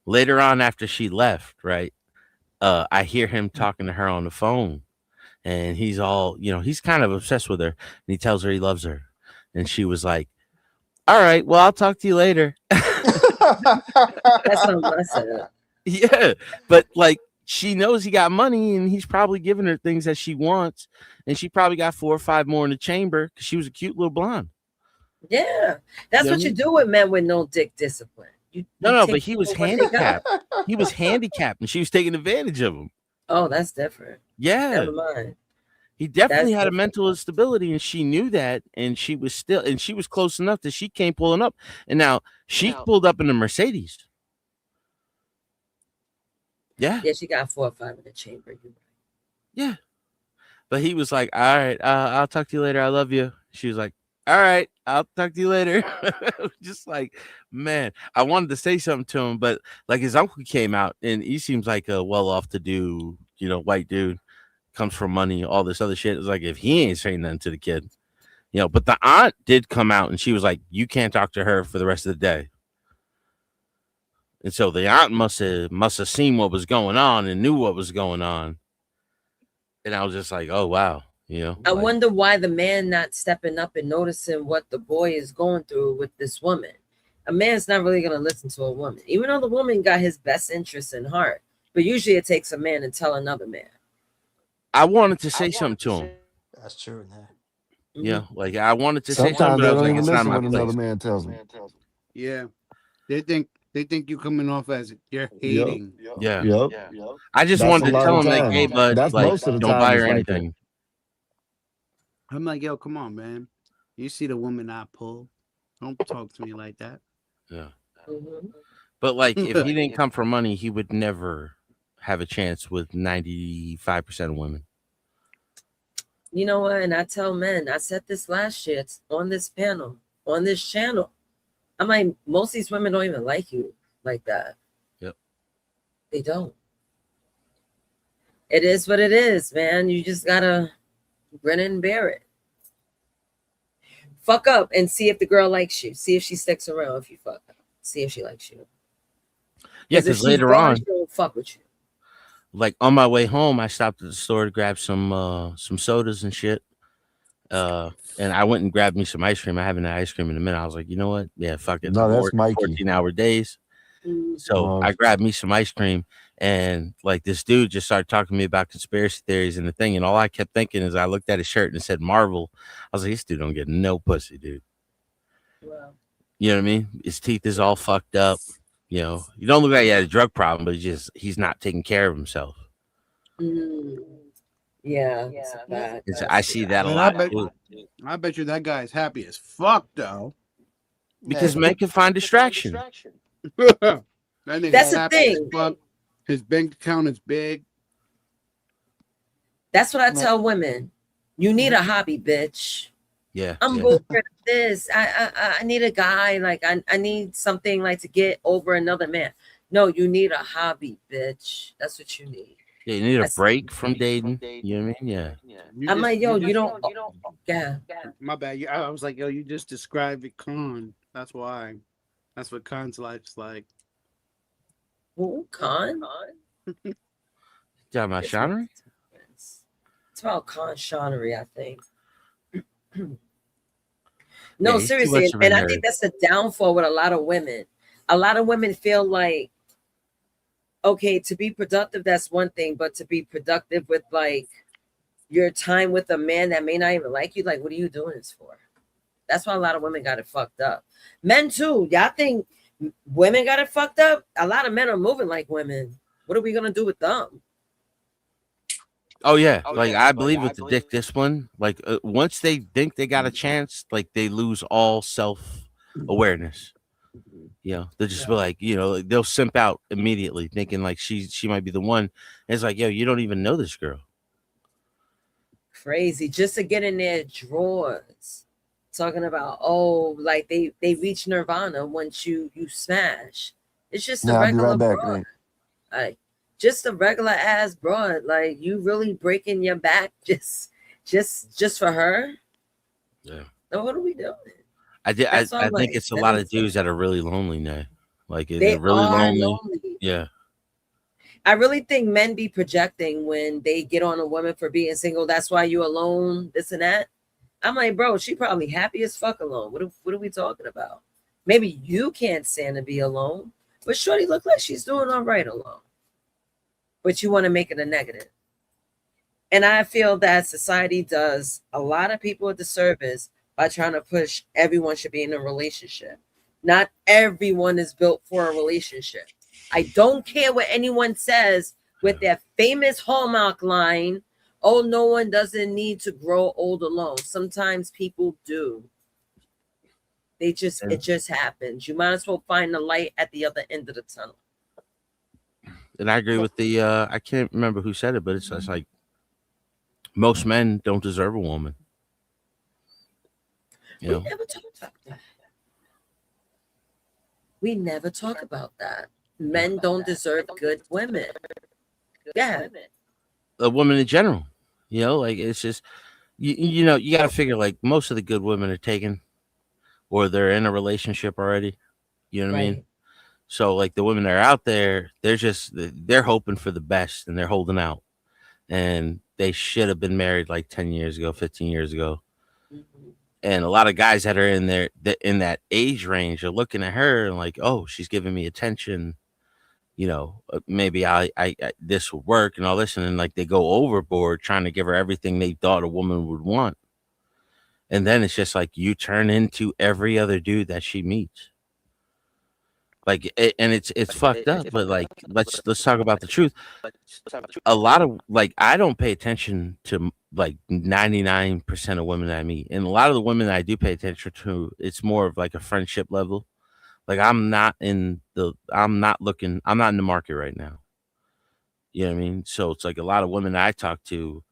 Later on, after she left, right? I hear him talking to her on the phone, and he's all, he's kind of obsessed with her, and he tells her he loves her, and she was like, "All right, well, I'll talk to you later." That's what I said. Yeah, but like she knows he got money, and he's probably giving her things that she wants, and she probably got 4 or 5 more in the chamber because she was a cute little blonde. Yeah, that's what you do with men with no dick discipline. No, but he was handicapped. He was handicapped, and she was taking advantage of him. Oh, that's different. Yeah. Never mind. He definitely had a mental instability, and she knew that, and she was close enough that she came pulling up. And now she pulled up in a Mercedes. Yeah. Yeah, she got 4 or 5 in the chamber. Yeah. But he was like, "All right, I'll talk to you later. I love you." She was like, "All right, I'll talk to you later." Just like, man, I wanted to say something to him, but like his uncle came out, and he seems like a well-off-to-do, white dude, comes from money, all this other shit. It's like, if he ain't saying nothing to the kid, but the aunt did come out, and she was like, "You can't talk to her for the rest of the day." And so the aunt must have seen what was going on and knew what was going on. And I was just like, oh, wow. I wonder why the man not stepping up and noticing what the boy is going through with this woman. A man's not really gonna listen to a woman, even though the woman got his best interests in heart. But usually, it takes a man to tell another man. I wanted to say something to him. That's true. Man. Yeah, like I wanted to say something, Sometimes but they I was don't like, even it's not listen my when another place. man tells them. Yeah, they think you coming off as you're Yep. hating. Yeah. Yep. I just That's a wanted to lot tell of him, like, hey, times. bud, That's like, most of the don't time buy it's her like that. anything. I'm like, yo, come on, man. You see the woman I pull. Don't talk to me like that. Yeah. Mm-hmm. But like, if he didn't come for money, he would never have a chance with 95% of women. You know what? And I tell men, I said this last year. It's on this panel, on this channel. I'm like, most of these women don't even like you like that. Yep. They don't. It is what it is, man. You just gotta grin and bear it. Fuck up and see if the girl likes you. See if she sticks around if you fuck up. See if she likes you. Yeah, If because she's later gone, on, she won't fuck with you. like on my way home, I stopped at the store to grab some sodas and shit. And I went and grabbed me some ice cream. I haven't had ice cream in a minute. I was like, you know what? Yeah, fuck it. No, I'm that's working Mikey. 14-hour days. So I grabbed me some ice cream, and like this dude just started talking to me about conspiracy theories and the thing. And all I kept thinking is I looked at his shirt and it said Marvel. I was like, this dude don't get no pussy, dude. Wow. You know what I mean? His teeth is all fucked up. You know, you don't look like he had a drug problem, but he's not taking care of himself. Yeah, I see that a Man, lot too. I bet you that guy is happy as fuck though. Because men can find distraction. That nigga's That's the happy as thing. fuck. His bank account is big. That's what I tell women. You need a hobby, bitch. Yeah. I'm bored of this. I need a guy. Like I need something like to get over another man. No, you need a hobby, bitch. That's what you need. Yeah, you need a break from dating. You know what I mean? Yeah. I'm like, yo, you don't. Yeah. My bad. I was like, yo, you just described it, Con. That's why. That's what Con's life's like. Who, Con? Talking about Shonnery? It's about Con Shonnery, I think. Yeah, No, he's too seriously, much of a and I nerd. think that's the downfall with a lot of women. A lot of women feel like, okay, to be productive, that's one thing, but to be productive with like your time with a man that may not even like you, like, what are you doing this for? That's why a lot of women got it fucked up. Men too. Y'all think women got it fucked up? A lot of men are moving like women. What are we gonna do with them? Oh yeah, I believe with the dick discipline, like once they think they got a chance, like they lose all self awareness. You know, they'll just be like, you know, they'll simp out immediately, thinking like she might be the one. And it's like, yo, you don't even know this girl. Crazy, just to get in their drawers. Talking about, oh, like they reach nirvana once you smash. It's just a Yeah, I'll be regular right back. broad. Man. Like just a regular ass broad. Like you really breaking your back just for her? Yeah. So what are we doing? I think it's a lot of dudes that are really lonely now. Like they're really lonely. Yeah. I really think men be projecting when they get on a woman for being single. That's why you alone, this and that. I'm like, bro, she probably happy as fuck alone. What are we talking about? Maybe you can't stand to be alone, but shorty look like she's doing all right alone. But you want to make it a negative. And I feel that society does a lot of people a disservice by trying to push everyone should be in a relationship. Not everyone is built for a relationship. I don't care what anyone says with their famous Hallmark line. Oh, no one doesn't need to grow old alone. Sometimes people do. It just happens. You might as well find the light at the other end of the tunnel. And I agree with the I can't remember who said it, but it's just like most men don't deserve a woman. You know? We never talk about that. We never talk about that. Men don't deserve good women. Yeah. A woman in general. You know, like it's just you know, you gotta figure like most of the good women are taken or they're in a relationship already. You know what I mean? So like the women that are out there, they're hoping for the best and they're holding out. And they should have been married like 10 years ago, 15 years ago. And a lot of guys that are in there in that age range are looking at her and like, oh, she's giving me attention. Maybe I this will work and all this, and then like they go overboard trying to give her everything they thought a woman would want. And then it's just like you turn into every other dude that she meets. Like, and it's fucked up, but like, let's talk about the truth. A lot of like, I don't pay attention to like 99% of women that I meet, and a lot of the women that I do pay attention to, it's more of like a friendship level. Like, I'm not in the market right now. You know what I mean? So it's like a lot of women that I talk to,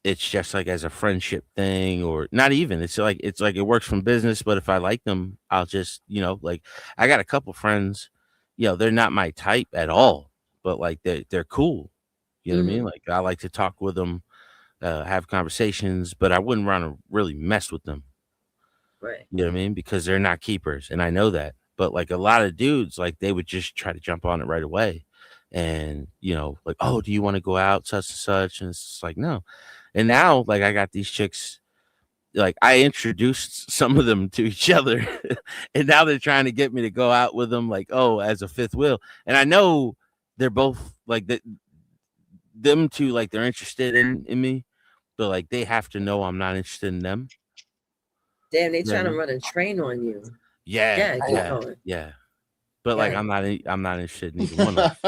it's just like as a friendship thing, or not even. It's like it works from business, but if I like them, I'll just, like I got a couple friends, they're not my type at all, but like they're cool. You know what I mean? Like I like to talk with them, have conversations, but I wouldn't want to really mess with them. Right. You know what I mean? Because they're not keepers, and I know that. But like a lot of dudes, like they would just try to jump on it right away. And like, oh, do you want to go out, such and such? And it's just like, no. And now, like, I got these chicks, like, I introduced some of them to each other, and now they're trying to get me to go out with them, like, oh, as a fifth wheel. And I know they're both like them two, like, they're interested in me, but like, they have to know I'm not interested in them. Damn, they trying to run a train on you. Yeah, keep going. yeah. But like, I'm not interested in either one of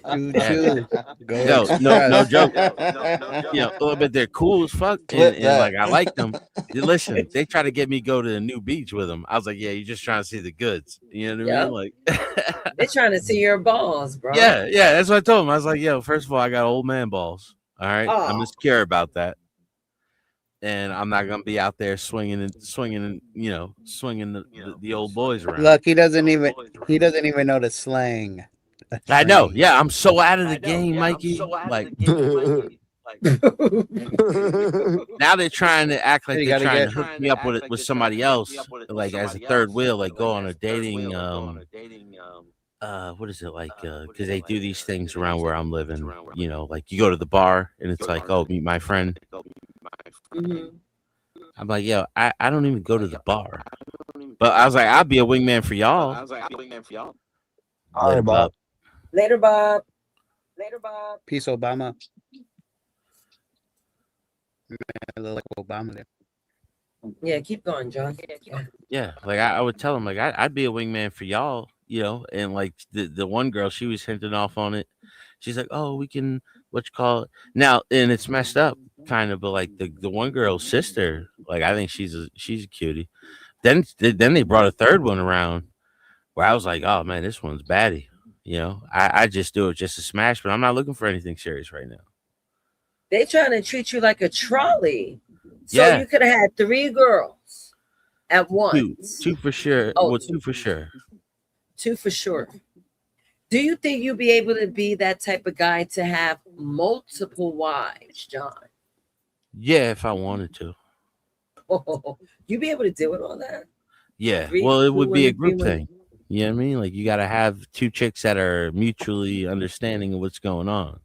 them. No joke. But they're cool as fuck, and like I like them. Listen, they try to get me go to the new beach with them. I was like, yeah, you're just trying to see the goods. You know what I mean? Like, they're trying to see your balls, bro. Yeah. That's what I told them. I was like, yo, first of all, I got old man balls. All right, I'm insecure about that. And I'm not gonna be out there swinging the old boys around. Look, he doesn't even know the slang. I know. Yeah, I'm so out of the game, Mikey. Now they're trying to act like they're trying to hook me up with somebody else, like as a third wheel, like go on a dating. What is it like? Because they do these things around where I'm living. Like you go to the bar and it's like, oh, meet my friend. I'm like, yo, I don't even go to the bar. But I was like, I'll be a wingman for y'all. All right, Bob. Later, Bob. Peace, Obama. I look like Obama there. Yeah, keep going, John. Yeah, like I would tell him, like I'd be a wingman for y'all, and like the one girl, she was hinting off on it. She's like, oh, we can, what you call it now, and it's messed up kind of, but like the one girl's sister, like I think she's a cutie. Then they brought a third one around where I was like, oh man, this one's baddie. I just do it just to smash, but I'm not looking for anything serious right now. They trying to treat you like a trolley. So you could have had 3 girls at once. Two for sure. Oh, well, 2 for sure. 2 for sure. Do you think you'll be able to be that type of guy to have multiple wives, John? Yeah, if I wanted to. Oh, you be able to deal with all that? Yeah. Well, it would be a group thing. You know what I mean? Like you got to have 2 chicks that are mutually understanding of what's going on.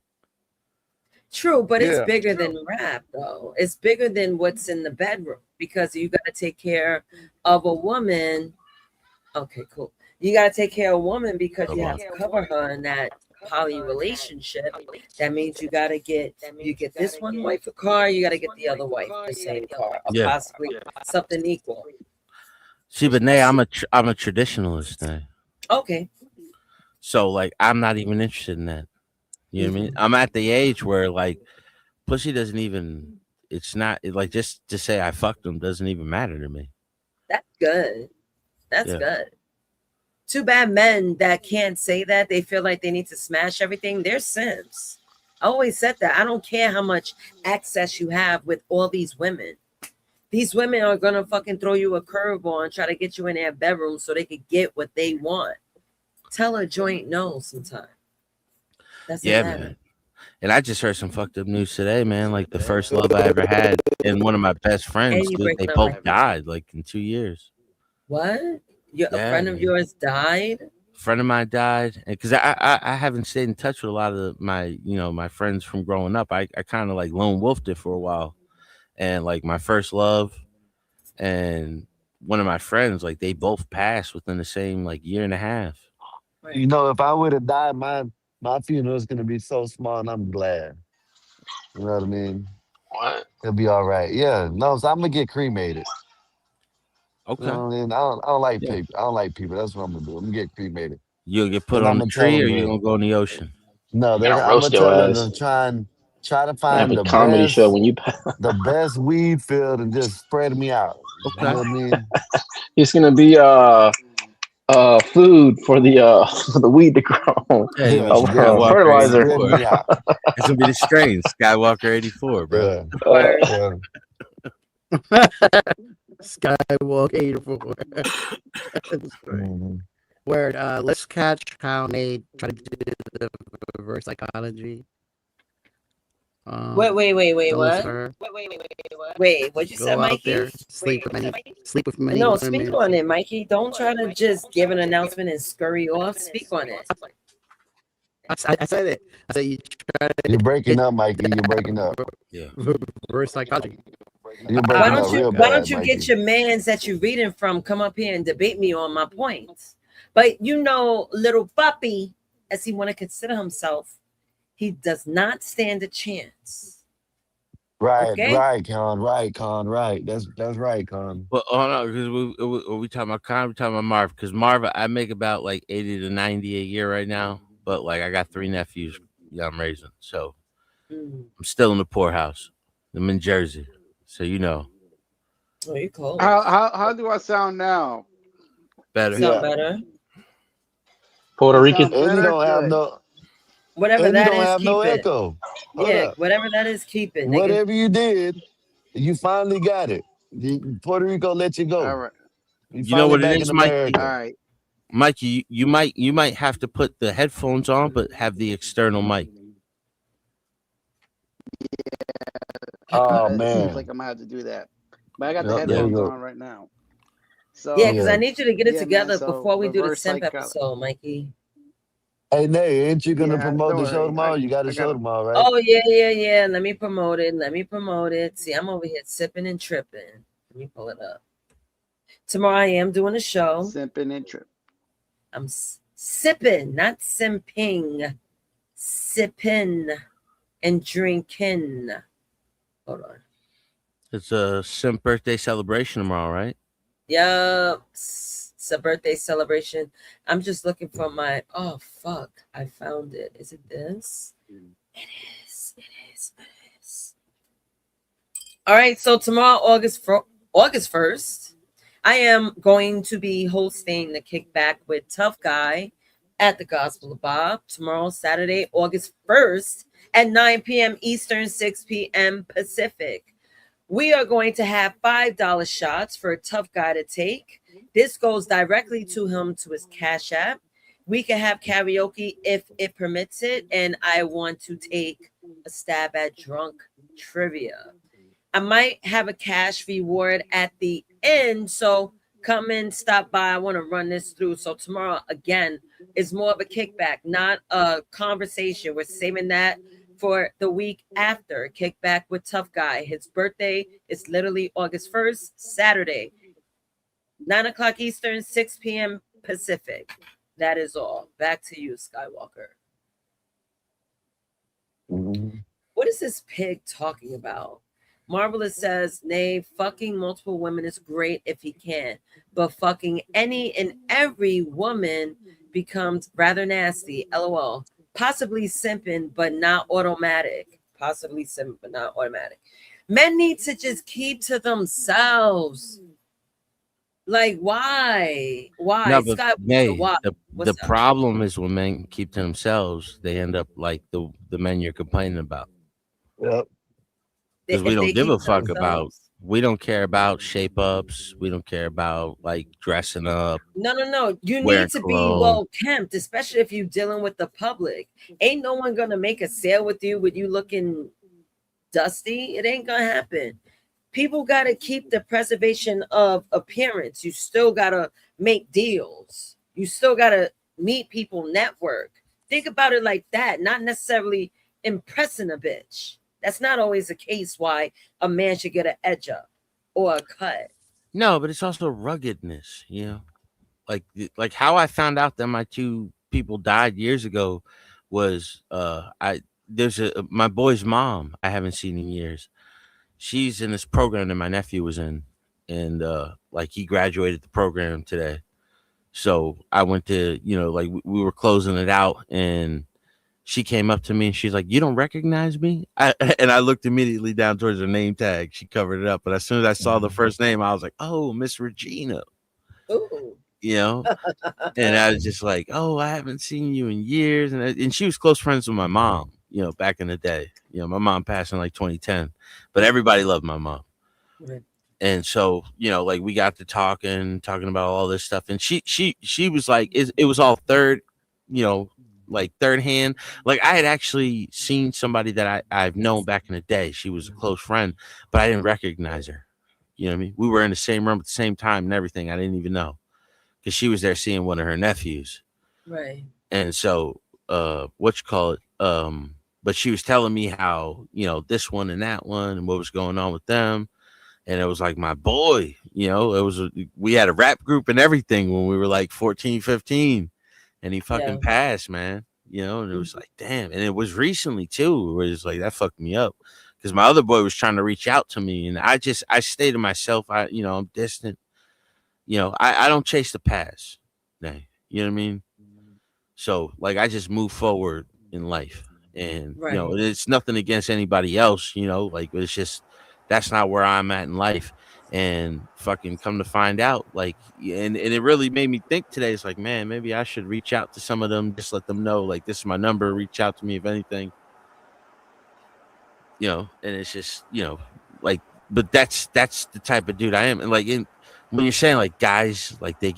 True, but it's bigger than rap, though. It's bigger than what's in the bedroom because you got to take care of a woman. Okay, cool. You got to take care of a woman because you have to cover her in that poly relationship. That means you got to get this one wife a car. You got to get the other wife the same car, or possibly something equal. See, but Nay, I'm a traditionalist, Nay. Okay. So like, I'm not even interested in that. You know what I mean? I'm at the age where like pussy doesn't even, it's not like just to say I fucked them doesn't even matter to me. That's good. That's good. Too bad men that can't say that. They feel like they need to smash everything. They're simps. I always said that. I don't care how much access you have with all these women. These women are going to fucking throw you a curveball and try to get you in their bedroom so they could get what they want. Tell a joint no sometime. That's man. And I just heard some fucked up news today, man. Like the first love I ever had, and one of my best friends, dude, they both died like in 2 years. What? A friend of yours died? A friend of mine died, and because I haven't stayed in touch with a lot of my my friends from growing up. I kind of like lone wolfed it for a while, and like my first love, and one of my friends, like they both passed within the same like year and a half. You know, if I would have died, my funeral is gonna be so small, and I'm glad. You know what I mean? What? It'll be all right. Yeah, no, so I'm gonna get cremated. Okay. You know what I mean? I don't like Yeah. people. I don't like people. That's what I'm gonna do. I'm gonna get cremated. You'll get put Then on I'm the gonna tell tree, or them you to gonna go in the ocean. no. Gonna I'm gonna roast tell your them ass. to try to Gonna have find a comedy show when you the best weed field and just spread me out. You know Okay. what I mean? It's gonna be food for the for the weed to grow. Yeah, you'll be Yeah, Skywalker Fertilizer. spread 84. me out. It's gonna be the strain Skywalker 84, bro. Yeah, Word. yeah. Skywalk 84. That's great. Mhm. Word. Let's catch how Nate try to do the reverse psychology. Wait, Those what? are Wait, what you go said, out there, Mikey? sleep with many No, speak women. on it, Mikey. Don't try to just give an announcement and scurry off. Speak on it. I said it. I said you try to You're breaking up, Mikey. You're breaking up. Yeah. reverse psychology. You're Why breaking don't up you real why don't bad, you Mikey. get your mans that you're reading from come up here and debate me on my points? But you know, little puppy, as he want to consider himself, he does not stand a chance. Right, Okay? right, Con, right. That's right, Con. Well, hold on, because we talking about Con, we talking about Marv. Because Marv, I make about like 80 to 90 a year right now, but like I got 3 nephews I'm raising, so I'm still in the poorhouse. I'm in Jersey, so you know. Oh, you cold. How do I sound now? Better. Sound better. Puerto Rican. Sounds And you better? don't have Good. no Whatever and you that don't is, have keep no it. echo. Hold Yeah, up. whatever that is, keep it, nigga. Whatever you did, you finally got it. Puerto Rico let you All go. right. You You know finally what it back in is, Mikey? All America. right. Mikey, you might have to put the headphones on, but have the external mic. Oh It seems man. like I'm gonna have to do that. But I got the Yep, there you headphones go. on right now. So Yeah, because I need you to get it yeah, together man. So before we do the reverse simp psychology. episode, Mikey. Hey Nay, ain't you gonna Yeah, promote don't the show worry. tomorrow? You got a I show got tomorrow, right? Oh yeah. Let me promote it. See, I'm over here sipping and tripping. Let me pull it up. Tomorrow I am doing a show. simping and trip. I'm sipping, not simping. Sipping and drinking. Hold on. It's a simp birthday celebration tomorrow, right? Yup. It's a birthday celebration. I'm just looking for my. Oh fuck! I found it. Is it this? It is. All right. So tomorrow, August 1st, I am going to be hosting the Kickback with Tough Guy at the Gospel of Bob tomorrow, Saturday, August 1st at 9 p.m. Eastern, 6 p.m. Pacific. We are going to have $5 shots for a Tough Guy to take. This goes directly to him, to his Cash App. We can have karaoke if it permits it, and I want to take a stab at drunk trivia. I might have a cash reward at the end, so come in, stop by. I want to run this through. So tomorrow, again, is more of a kickback, not a conversation. We're saving that for the week after. Kickback with Tough Guy. His birthday is literally August 1st, Saturday, 9 o'clock Eastern, 6 p.m. Pacific. That is all. Back to you, Skywalker. What is this pig talking about? Marvelous says, nay, fucking multiple women is great if he can, but fucking any and every woman becomes rather nasty. LOL. Possibly simping, but not automatic. Possibly simping, but not automatic. Men need to just keep to themselves. Like, why? Why? No, but why? the problem is when men keep to themselves, they end up like the men you're complaining about. Yep. Because we don't give a fuck about. We don't care about shape ups. We don't care about like dressing up. No. You wearing need to be cologne. well kept, especially if you're dealing with the public. Ain't no one gonna make a sale with you looking dusty. It ain't gonna happen. People gotta keep the preservation of appearance. You still gotta make deals. You still gotta meet people, network. Think about it like that, not necessarily impressing a bitch. That's not always the case why a man should get an edge up or a cut. No, but it's also ruggedness, like how I found out that my two people died years ago was I there's a my boy's mom I haven't seen in years. She's in this program that my nephew was in, and like he graduated the program today. So I went to, like we were closing it out, and she came up to me and she's like, "You don't recognize me?" And I looked immediately down towards her name tag. She covered it up, but as soon as I saw the first name, I was like, "Oh, Miss Regina." Ooh. You know, and I was just like, "Oh, I haven't seen you in years," and she was close friends with my mom. Back in the day. My mom passed in like 2010, but everybody loved my mom. Right. And so, like we got to talking about all this stuff, and she was like, it was all third, like third hand. Like I had actually seen somebody that I've known back in the day. She was a close friend, but I didn't recognize her. You know what I mean? We were in the same room at the same time and everything. I didn't even know because she was there seeing one of her nephews. Right. And so, what you call it? But she was telling me how, this one and that one and what was going on with them. And it was like my boy, we had a rap group and everything when we were like 14, 15, and he fucking passed, man. And it was like, damn. And it was recently too, where it's like that fucked me up because my other boy was trying to reach out to me, and I stay to myself. I'm distant. I don't chase the past. You know what I mean? So like I just move forward in life, and Right. it's nothing against anybody else, like it's just that's not where I'm at in life. And fucking come to find out, like, and it really made me think today. It's like, man, maybe I should reach out to some of them, just let them know, like, this is my number. Reach out to me if anything, and it's just, like, but that's the type of dude I am. And like, when you're saying like guys, like they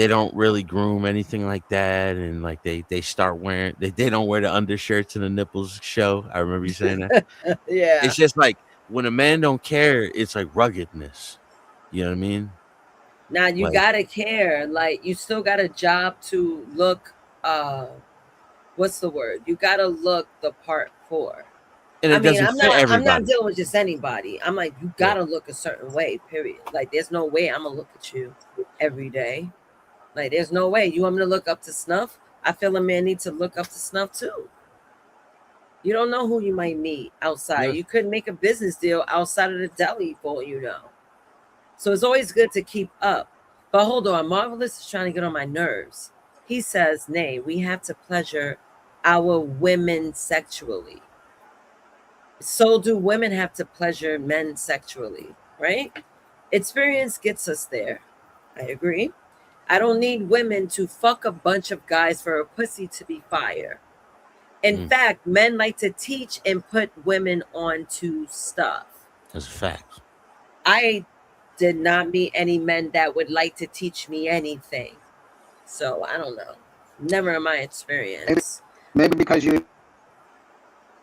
don't really groom anything like that, and like they start wearing they don't wear the undershirts and the nipples show. I remember you saying that. Yeah. It's just like when a man don't care, it's like ruggedness. You know what I mean? Now you Like, gotta care. Like you still got a job to look. What's the word? You gotta look the part for. and it doesn't I'm fit not everybody. dealing with just anybody. I'm like, you gotta look a certain way, period. Like there's no way I'm gonna look at you every day. Like there's no way you want me to look up to snuff. I feel a man needs to look up to snuff too. You don't know who you might meet outside. Yeah. You could make a business deal outside of the deli for all you know. So it's always good to keep up. But hold on, Marvelous is trying to get on my nerves. He says, nay, we have to pleasure our women sexually. So do women have to pleasure men sexually, right? Experience gets us there. I agree. I don't need women to fuck a bunch of guys for a pussy to be fire. In fact, men like to teach and put women onto stuff. That's a fact. I did not meet any men that would like to teach me anything. So I don't know. Never in my experience. Maybe because you're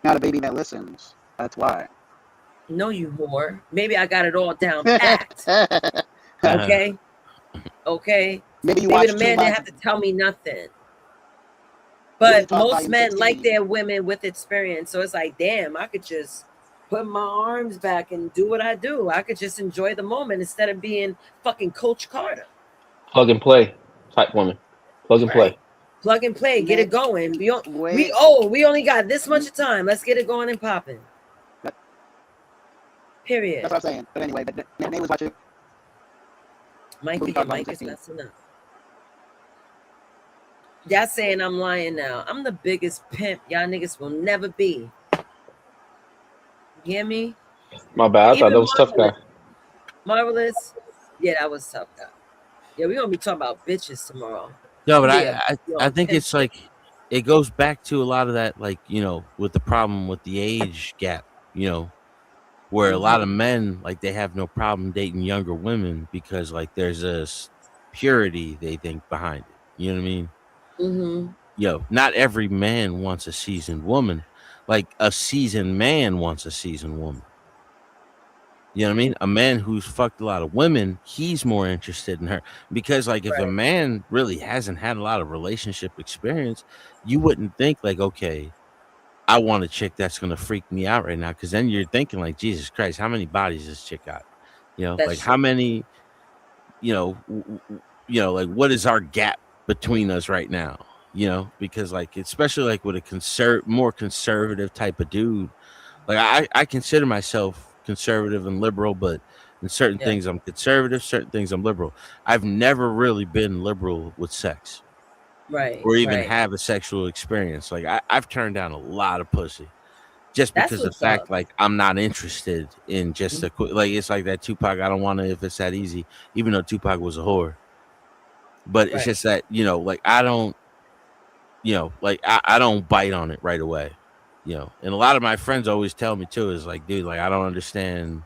not a baby that listens. That's why. No, you whore. Maybe I got it all down packed. Okay. Okay. Maybe the man didn't have to tell me nothing. But most men like their women with experience. So it's like, damn, I could just put my arms back and do what I do. I could just enjoy the moment instead of being fucking Coach Carter. Plug and play type woman. Plug and play. Plug and play. Get it going. We only got this much time. Let's get it going and popping. Period. That's what I'm saying. But anyway, but they was watching. Mikey, your mic is messing up. Y'all saying I'm lying now. I'm the biggest pimp y'all niggas will never be. You hear me? My bad. I thought that was Tough Guy. Marvelous. Yeah, that was Tough Guy. Yeah, we're going to be talking about bitches tomorrow. No, but I think it's like it goes back to a lot of that, like, with the problem with the age gap, where a lot of men, like, they have no problem dating younger women because, like, there's a purity they think behind it. You know what I mean? Mm-hmm. Not every man wants a seasoned woman. Like a seasoned man wants a seasoned woman. You know what I mean? A man who's fucked a lot of women, he's more interested in her because, like, if a man really hasn't had a lot of relationship experience, you wouldn't think like, okay, I want a chick that's gonna freak me out right now, because then you're thinking like, Jesus Christ, how many bodies this chick got? You know, That's like how true. many, like what is our gap between us right now? You know, because like especially like with a more conservative type of dude, like I consider myself conservative and liberal, but in certain Yeah. things I'm conservative, certain things I'm liberal. I've never really been liberal with sex Right. or even Right. have a sexual experience. Like I've turned down a lot of pussy just That's because of the what's fact up. like I'm not interested in just a quick, like it's like that Tupac. I don't want to if it's that easy, even though Tupac was a whore. But it's Right. just that like I don't, like I don't bite on it right away. And a lot of my friends always tell me too is like, dude, like I don't understand.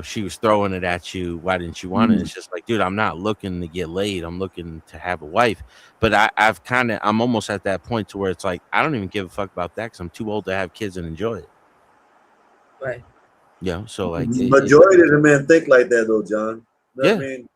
She was throwing it at you. Why didn't you want it? It's just like, dude, I'm not looking to get laid. I'm looking to have a wife. But I'm almost at that point to where it's like, I don't even give a fuck about that because I'm too old to have kids and enjoy it. Right. So like, Majority of the men think like that though, John. You know what I yeah. mean?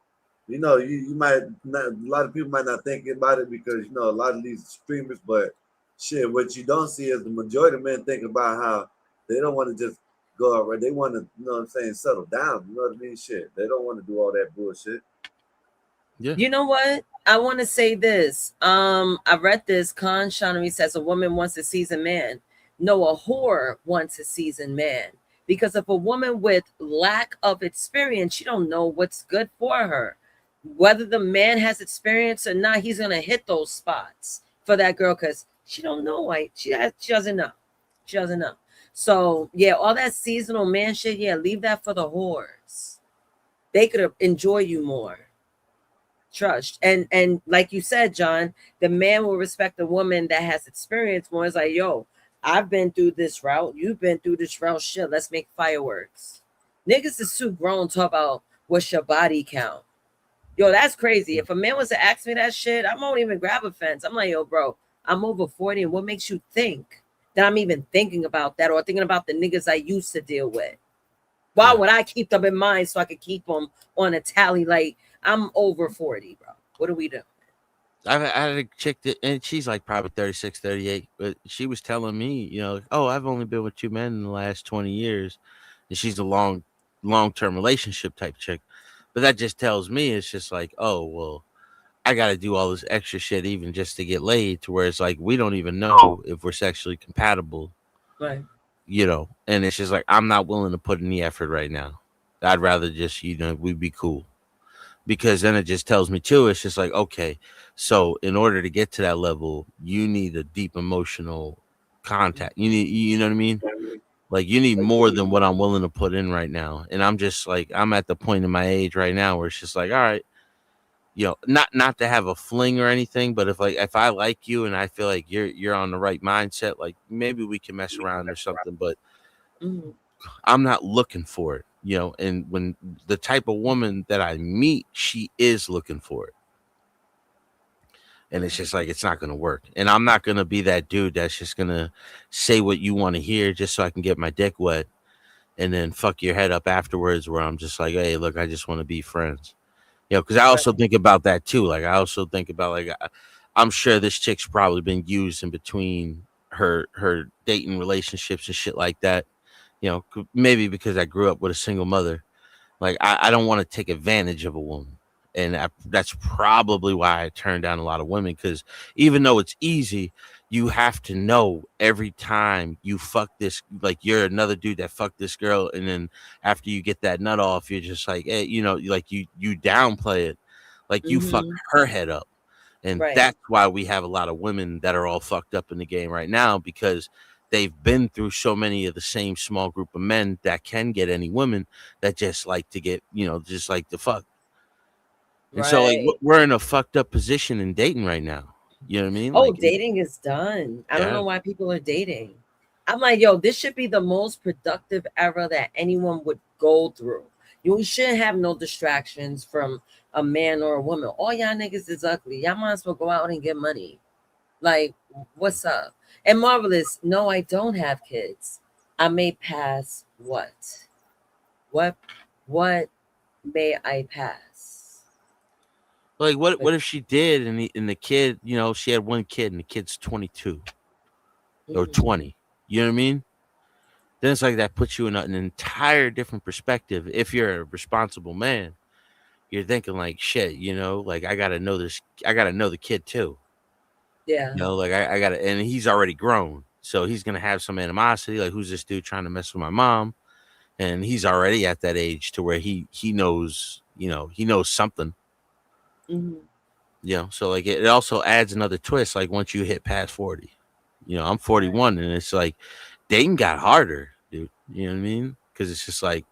You might not, a lot of people might not think about it because a lot of these streamers, but shit, what you don't see is the majority of men think about how they don't want to just go out, right? They want to, settle down. You know what I mean? Shit. They don't want to do all that bullshit. Yeah. You know what? I want to say this. I read this. Khan Shawnee says a woman wants a seasoned man. No, a whore wants a seasoned man. Because if a woman with lack of experience, she don't know what's good for her. Whether the man has experience or not, he's gonna hit those spots for that girl because she don't know. Like she doesn't know. She doesn't know. So yeah, all that seasonal man shit. Yeah, leave that for the whores. They could enjoy you more. Trust and like you said, John, the man will respect the woman that has experience more. It's like, yo, I've been through this route, you've been through this route, shit, let's make fireworks. Niggas is too grown to talk about what's your body count. Yo, that's crazy. If a man was to ask me that shit, I won't even grab a fence. I'm like, yo, bro, I'm over 40 and what makes you think that I'm even thinking about that or thinking about the niggas I used to deal with? Why would I keep them in mind so I could keep them on a tally? Like, I'm over 40, bro. What do we do? I had a chick and she's like probably 36, 38, but she was telling me, oh, I've only been with 2 men in the last 20 years. And she's a long-term relationship type chick. But that just tells me it's just like, oh, well, I got to do all this extra shit even just to get laid to where it's like, we don't even know if we're sexually compatible. Right. And it's just like, I'm not willing to put in the effort right now. I'd rather just, we'd be cool. Because then it just tells me too, it's just like, okay, so in order to get to that level, you need a deep emotional contact. You know what I mean? Like you need more than what I'm willing to put in right now. And I'm just like, I'm at the point in my age right now where it's just like, all right, not to have a fling or anything, but if I like you and I feel like you're on the right mindset, like maybe we can mess around or something, but I'm not looking for it, and when the type of woman that I meet, she is looking for it. And it's just like, it's not going to work. And I'm not going to be that dude that's just going to say what you want to hear just so I can get my dick wet and then fuck your head up afterwards where I'm just like, hey, look, I just want to be friends. Because I also think about that too. Like, I also think about, like, I'm sure this chick's probably been used in between her dating relationships and shit like that. Maybe because I grew up with a single mother. Like, I don't want to take advantage of a woman. And that's probably why I turn down a lot of women, because even though it's easy, you have to know every time you fuck this, like you're another dude that fucked this girl, and then after you get that nut off, you're just like, hey, like you downplay it, like you fucked her head up. And that's why we have a lot of women that are all fucked up in the game right now, because they've been through so many of the same small group of men that can get any women that just like to get, just like to fuck. And so, like, we're in a fucked up position in dating right now. You know what I mean? Oh, Like, dating is done. I don't know yeah. why people are dating. I'm like, yo, this should be the most productive era that anyone would go through. You shouldn't have no distractions from a man or a woman. All y'all niggas is ugly. Y'all might as well go out and get money. Like, what's up? And Marvelous, no, I don't have kids. I may pass what? What may I pass? Like, what if she did, and the kid, she had one kid, and the kid's 22 or 20. You know what I mean? then it's like that puts you in an entire different perspective. If you're a responsible man, you're thinking like, shit, like I gotta know this. I gotta know the kid too. Yeah. Like I gotta, and he's already grown, so he's gonna have some animosity. Like, who's this dude trying to mess with my mom? And he's already at that age to where he knows, he knows something. Mm-hmm. So like it also adds another twist. Like once you hit past 40, I'm 41, and it's like dating got harder, dude. You know what I mean? Because it's just like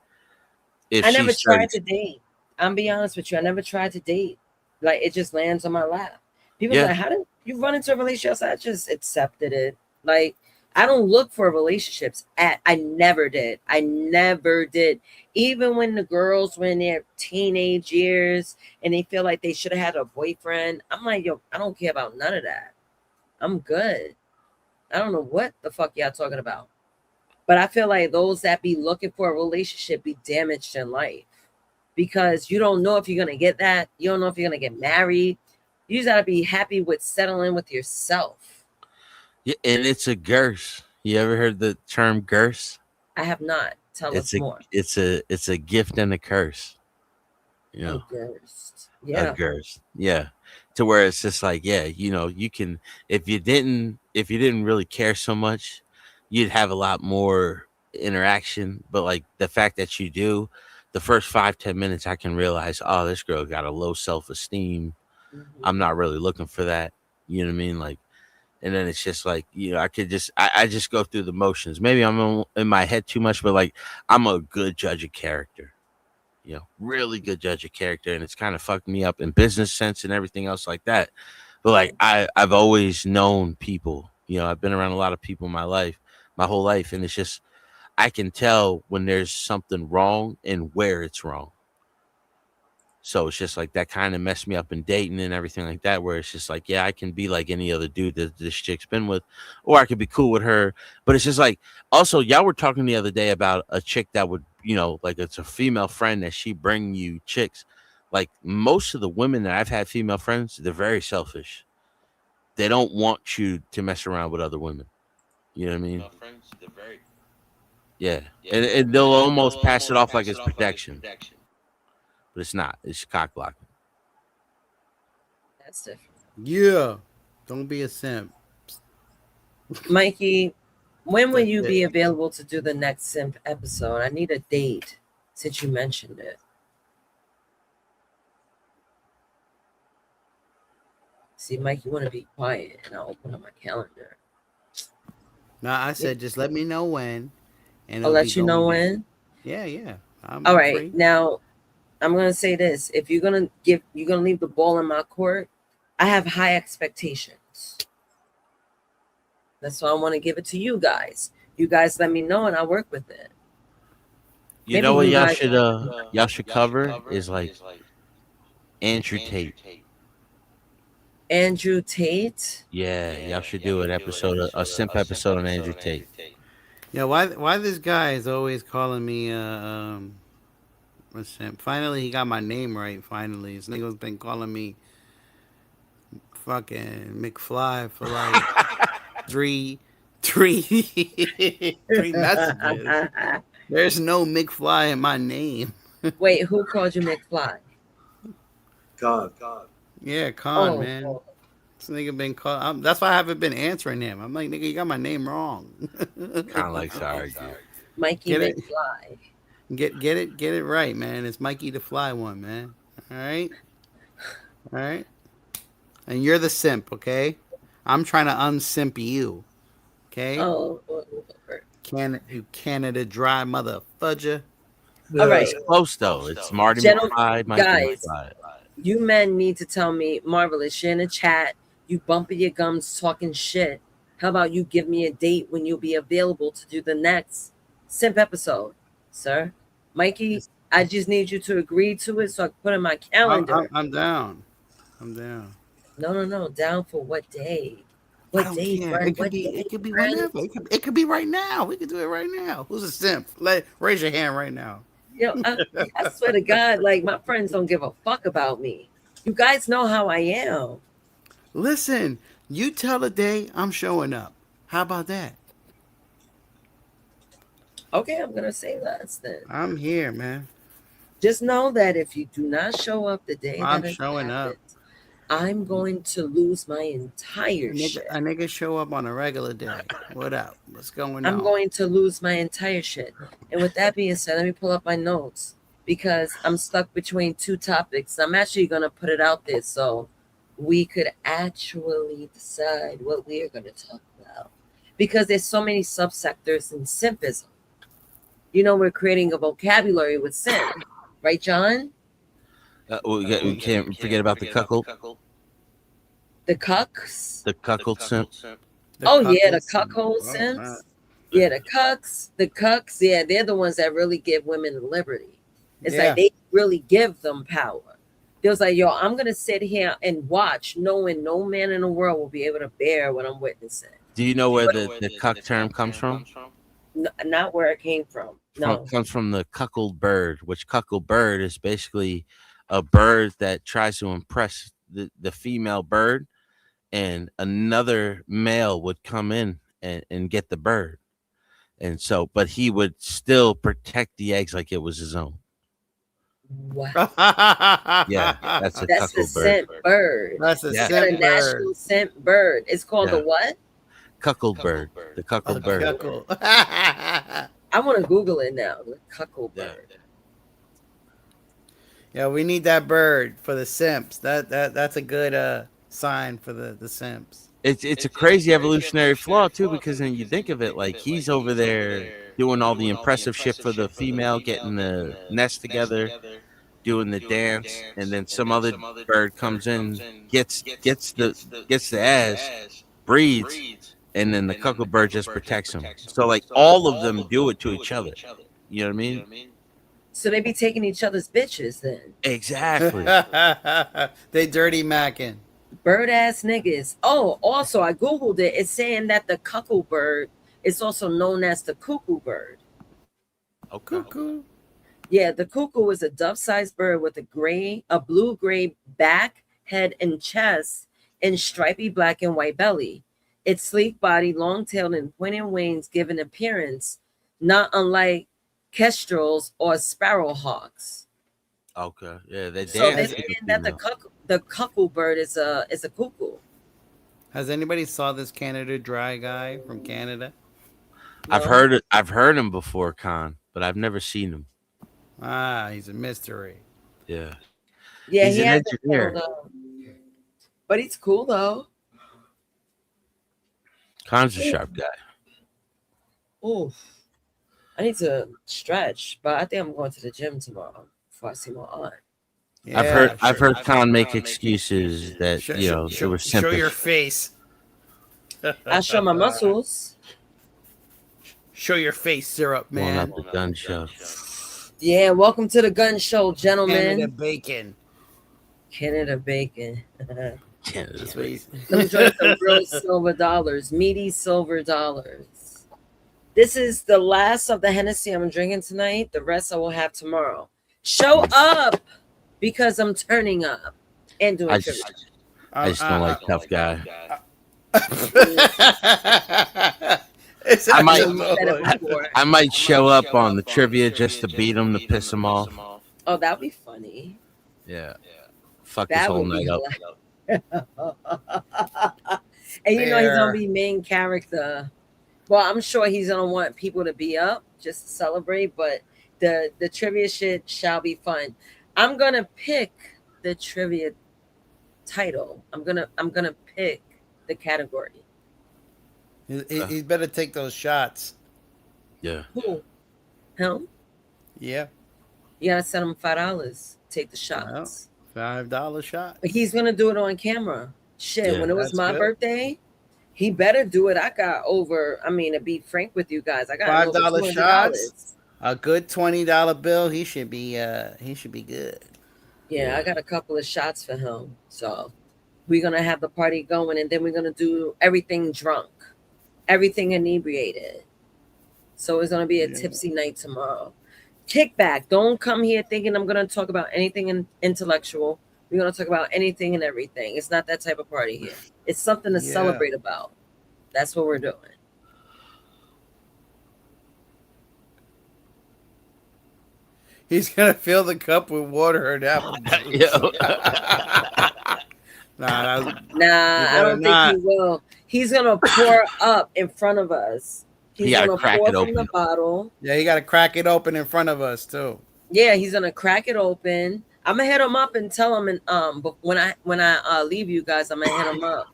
if I never she's 30, tried to date. I'm be honest with you. I never tried to date. Like it just lands on my lap. People Yeah. like, how did you run into a relationship? I just accepted it. Like I don't look for relationships. I never did. I never did. Even when the girls were in their teenage years and they feel like they should have had a boyfriend, I'm like, yo, I don't care about none of that. I'm good. I don't know what the fuck y'all talking about. But I feel like those that be looking for a relationship be damaged in life because you don't know if you're going to get that. You don't know if you're going to get married. You just got to be happy with settling with yourself. Yeah, and it's a curse. You ever heard the term curse? I have not. Tell us more. It's a gift and a curse. A curse. Yeah. A curse. Yeah. To where it's just like, yeah, you can, if you didn't really care so much, you'd have a lot more interaction. But like the fact that you do, the first 5-10 minutes, I can realize, oh, this girl got a low self-esteem. Mm-hmm. I'm not really looking for that. You know what I mean? Like, and then it's just like, I just go through the motions. Maybe I'm in my head too much, but like, I'm a good judge of character. Really good judge of character, and it's kind of fucked me up in business sense and everything else like that. But like I've always known people, I've been around a lot of people in my whole life, and it's just I can tell when there's something wrong and where it's wrong. So it's just like that kind of messed me up in dating and everything like that, where it's just like, yeah, I can be like any other dude that this chick's been with, or I could be cool with her. But it's just like, also, y'all were talking the other day about a chick that would, like it's a female friend that she bring you chicks. Like most of the women that I've had female friends, they're very selfish. They don't want you to mess around with other women. You know what I mean? Friends, they're very. Yeah. And they'll almost pass it off like it's protection. But it's not. It's cock blocking. That's different. Yeah. Don't be a simp. Mikey, when will you be available to do the next simp episode? I need a date since you mentioned it. See, Mike, you want to be quiet, and I'll open up my calendar. No, I said just let me know when. And I'll let you know when? Yeah. All right. Free. Now, I'm going to say this. If you're going to leave the ball in my court, I have high expectations. That's why I want to give it to you guys. You guys let me know and I'll work with it. You know what y'all should cover is like Andrew Tate. Andrew Tate? Yeah, y'all should do an episode, a simp episode on Andrew Tate. Yeah, why this guy is always calling me a simp? Finally, he got my name right. Finally, this nigga's been calling me fucking McFly for like three messages. There's no McFly in my name. Wait, who called you McFly? Con. Yeah, Con, man. This nigga been called. That's why I haven't been answering him. I'm like, nigga, you got my name wrong. Kind of like sorry, dude. Mikey McFly. Get it right, man. It's Mikey the Fly one, man. All right. And you're the simp, okay? I'm trying to unsimp you, okay? Oh, you Canada dry mother fudger. All right. It's close though. It's Marty McFly, Mikey guys, McFly. You men need to tell me, Marvelous, you're in a chat, you bumping your gums talking shit. How about you give me a date when you'll be available to do the next simp episode, sir? Mikey, I just need you to agree to it so I can put in my calendar. I'm down. No. Down for what day? What day? It could be whenever. It could be right now. We could do it right now. Who's a simp? Raise your hand right now. Yo, I swear to God, like my friends don't give a fuck about me. You guys know how I am. Listen, you tell a day I'm showing up. How about that? Okay, I'm gonna say less then. I'm here, man. Just know that if you do not show up the day I'm that it showing up. happens, I'm going to lose my entire A shit. nigga show up on a regular day. What up? What's going I'm on? going to lose my entire shit. And with that being said, let me pull up my notes because I'm stuck between two topics. I'm actually going to put it out there so we could actually decide what we are going to talk about. Because there's so many subsectors in simpism. You know, we're creating a vocabulary with simp. Right, John? We can't forget about the cuckold. The cucks? The cuckold simp. Yeah, the cuckold simps. Yeah, the cucks, yeah, they're the ones that really give women liberty. It's like they really give them power. They was like, yo, I'm gonna sit here and watch, knowing no man in the world will be able to bear what I'm witnessing. Do you know where the cuck term comes from? Not where it came from. No. Comes from the cuckold bird, which cuckold bird is basically a bird that tries to impress the female bird, and another male would come in and get the bird. And so, but he would still protect the eggs like it was his own. What? Yeah, that's a That's the scent bird. That's a It's got scent a national scent bird. It's called the what? Cuckold bird. The cuckold bird. I want to Google it now. The cuckold bird. Yeah, we need that bird for the simps. That's a good sign for the simps. It's a crazy evolutionary flaw too, because then you think of it like he's over there doing all the impressive shit for the female, getting the nest together, doing the dance, and then some other bird comes in, gets the ass, breeds, and then the cuckold bird just protects him. So like all of them do it to each other. You know what I mean? So they be taking each other's bitches then. Exactly. They dirty macking. Bird ass niggas. Oh, also I Googled it. It's saying that the cuckoo bird is also known as the cuckoo bird. Okay. Cuckoo. Yeah, the cuckoo is a dove-sized bird with a blue-gray back, head, and chest, and stripy black and white belly. Its sleek body, long-tailed, and pointed wings give an appearance not unlike kestrels or sparrowhawks. Okay. Yeah, they So dance. they're saying that the cuckoo bird is a cuckoo. Has anybody saw this Canada Dry guy from Canada? I've heard it. I've heard him before, Con, but I've never seen him. He's a mystery. Yeah. Yeah, he's he an has engineer. But he's cool though. Con's a sharp guy. Oof. I need to stretch, but I think I'm going to the gym tomorrow before I see my aunt. Yeah, I've heard Con make excuses that it was show simple. your face. I show my muscles. Show your face, syrup man. Going up the gun show. Yeah, welcome to the gun show, gentlemen. Canada bacon. Canada bacon. Canada bacon. Let me try some real silver dollars, meaty silver dollars. This is the last of the Hennessy I'm drinking tonight. The rest I will have tomorrow. Show up because I'm turning up and doing I just don't like tough guy. I might show up on the trivia just to beat him, to piss him off. Oh, that'd be funny. Yeah. Fuck this whole night up. And you know he's gonna be main character. Well, I'm sure he's gonna want people to be up just to celebrate, but the trivia shit shall be fun. I'm gonna pick the trivia title. I'm gonna pick the category. He better take those shots. Yeah. Who? Him? Yeah. You gotta send him $5. Take the shots. $5 shot. But he's gonna do it on camera. Shit, when it was my birthday, he better do it. I got over. I mean, to be frank with you guys, I got $5 shots. A good $20 bill. He should be good. Yeah, I got a couple of shots for him. So we're gonna have the party going, and then we're gonna do everything drunk, everything inebriated. So it's gonna be a tipsy night tomorrow. Kickback. Don't come here thinking I'm gonna talk about anything intellectual. We're gonna talk about anything and everything. It's not that type of party here. It's something to celebrate about. That's what we're doing. He's gonna fill the cup with water and apple juice. I don't think he will. He's gonna pour up in front of us. He's gonna pour from the bottle. Yeah, you gotta crack it open in front of us too. Yeah, he's gonna crack it open. I'm gonna hit him up and tell him, and but when I leave you guys, I'm gonna hit him up.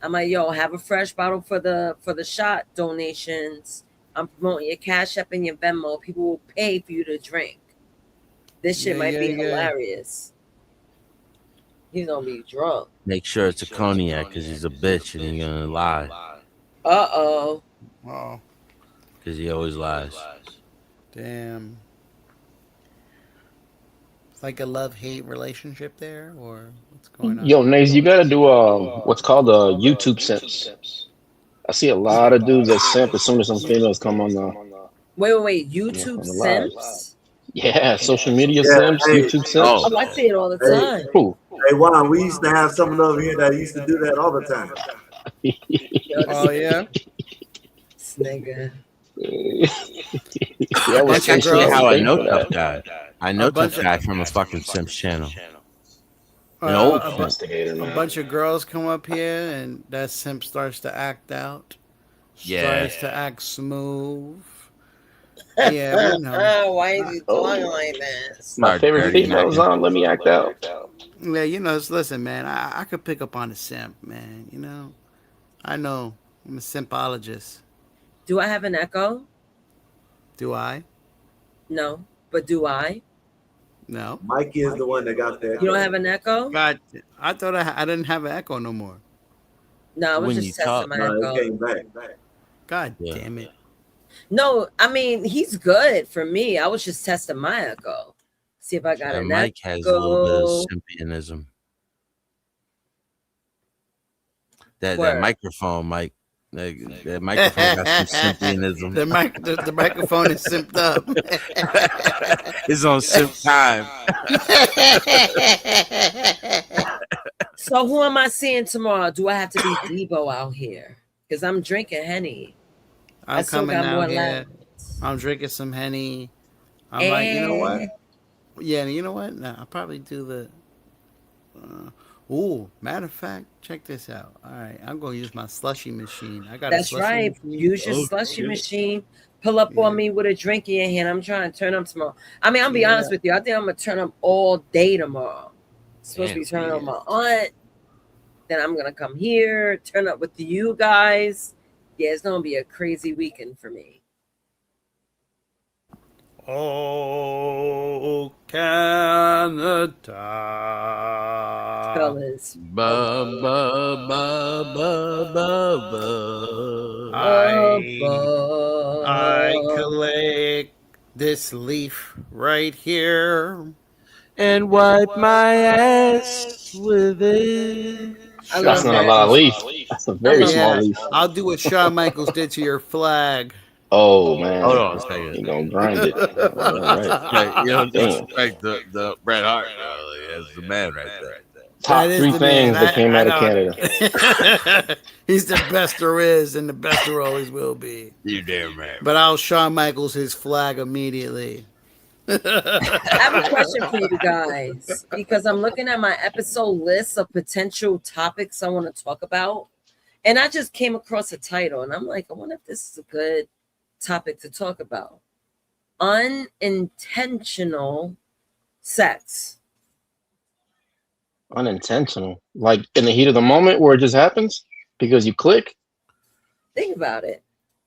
I'm like, yo, have a fresh bottle for the shot donations. I'm promoting your Cash App and your Venmo. People will pay for you to drink. This shit might be hilarious. He's gonna be drunk. Make sure it's a cognac because he's a bitch and he's gonna lie. Oh. Because he always lies. Damn. It's like a love-hate relationship there, or what's going on? Yo, Naze, you gotta do what's called a YouTube simps. I see a lot of dudes that simp as soon as some females come on the. Wait. YouTube simps? Yeah, social media simps, YouTube simps. Oh, I see it all the time. Cool. Hey, Juan, we used to have someone over here that used to do that all the time. Oh yeah. This nigga. That's actually how I know Tough Guy. I know Tough Guy from a fucking Simps channel. An old investigator. A bunch of girls come up here, and that simp starts to act out. Starts to act smooth. Yeah, we know. Why is he talking like that? My favorite female's on. Let me act out. Yeah, listen, man. I could pick up on a simp, man. You know, I know. I'm a simpologist. Do I have an echo? Do I? No, but do I? No. Mikey is the one that got that. You don't have an echo? God, I thought I didn't have an echo no more. No, I was just testing my echo. It came back. God damn it. No, I mean, he's good for me. I was just testing my echo. See if I got an Mike echo. has a little bit of sympionism. That microphone, Mike. That microphone got some sympionism. The microphone is simped up. It's on simp time. So who am I seeing tomorrow? Do I have to be Debo out here? Because I'm drinking Henny. I'm coming out here. I'm drinking some Henny. I'm like, you know what? Yeah, you know what? Nah, I'll probably do the... matter of fact, check this out. All right, I'm going to use my slushy machine. I got. That's right. Machine. Use your slushy machine. Pull up on me with a drink in your hand. I'm trying to turn up tomorrow. I mean, I'll be honest with you. I think I'm going to turn up all day tomorrow. I'm supposed to be turning on my aunt. Then I'm going to come here, turn up with you guys. Yeah, it's going to be a crazy weekend for me. Oh, Canada. Fellas. I collect this leaf right here and wipe my ass with it. That's not a lot of leaf. That's a very small leaf. I'll do what Shawn Michaels did to your flag. Oh man! Hold on a second. You gonna grind it? Right. You don't disrespect the Bret Hart as the man right there. Top three things that came out of Canada. He's the best there is, and the best there always will be. You damn right. But I'll Shawn Michaels his flag immediately. I have a question for you guys, because I'm looking at my episode list of potential topics I want to talk about, and I just came across a title, and I'm like, I wonder if this is a good topic to talk about. Unintentional sex. Unintentional, like in the heat of the moment where it just happens because you click. Think about it.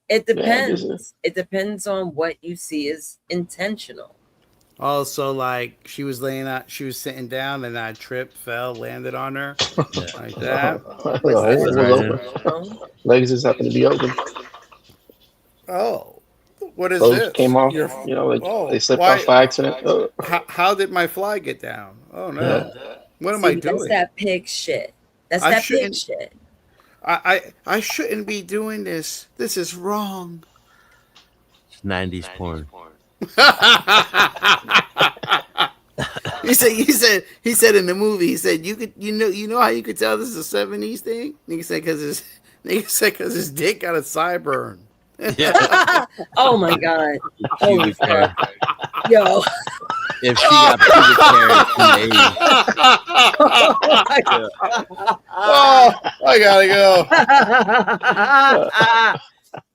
It depends. It depends on what you see as intentional. Also, like she was sitting down and I tripped, fell, landed on her like that. Legs just happened to be open. Oh, what is Clothes this? Came off. They slipped off by accident. Oh. How did my fly get down? Oh no! What am I doing? That's that pig shit. Pig shit. I shouldn't be doing this. This is wrong. It's 90s porn. He said in the movie, he said you know how you could tell this is a 70s thing? Nigga said because his dick got a sideburn. Oh my god. Holy crap. Yo. if she got pubic hair in the 80s. Oh, I gotta go.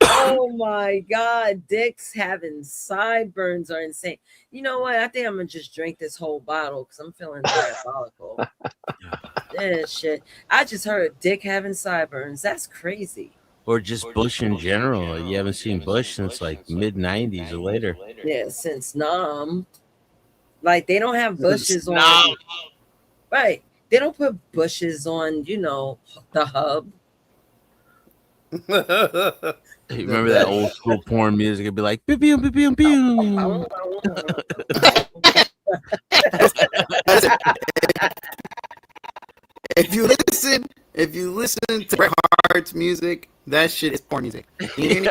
Oh my God, dicks having sideburns are insane. You know what? I think I'm gonna just drink this whole bottle because I'm feeling diabolical. This shit. I just heard dick having sideburns. That's crazy. Or just Bush in general. You haven't seen Bush since like mid 90s or later. Yeah, since Nam. Like they don't have bushes on. Right. They don't put bushes on, the hub. Hey, remember that old school porn music? It'd be like, pew, pew, pew, pew, pew. If you listen to Bret Hart's music, that shit is porn music. That shit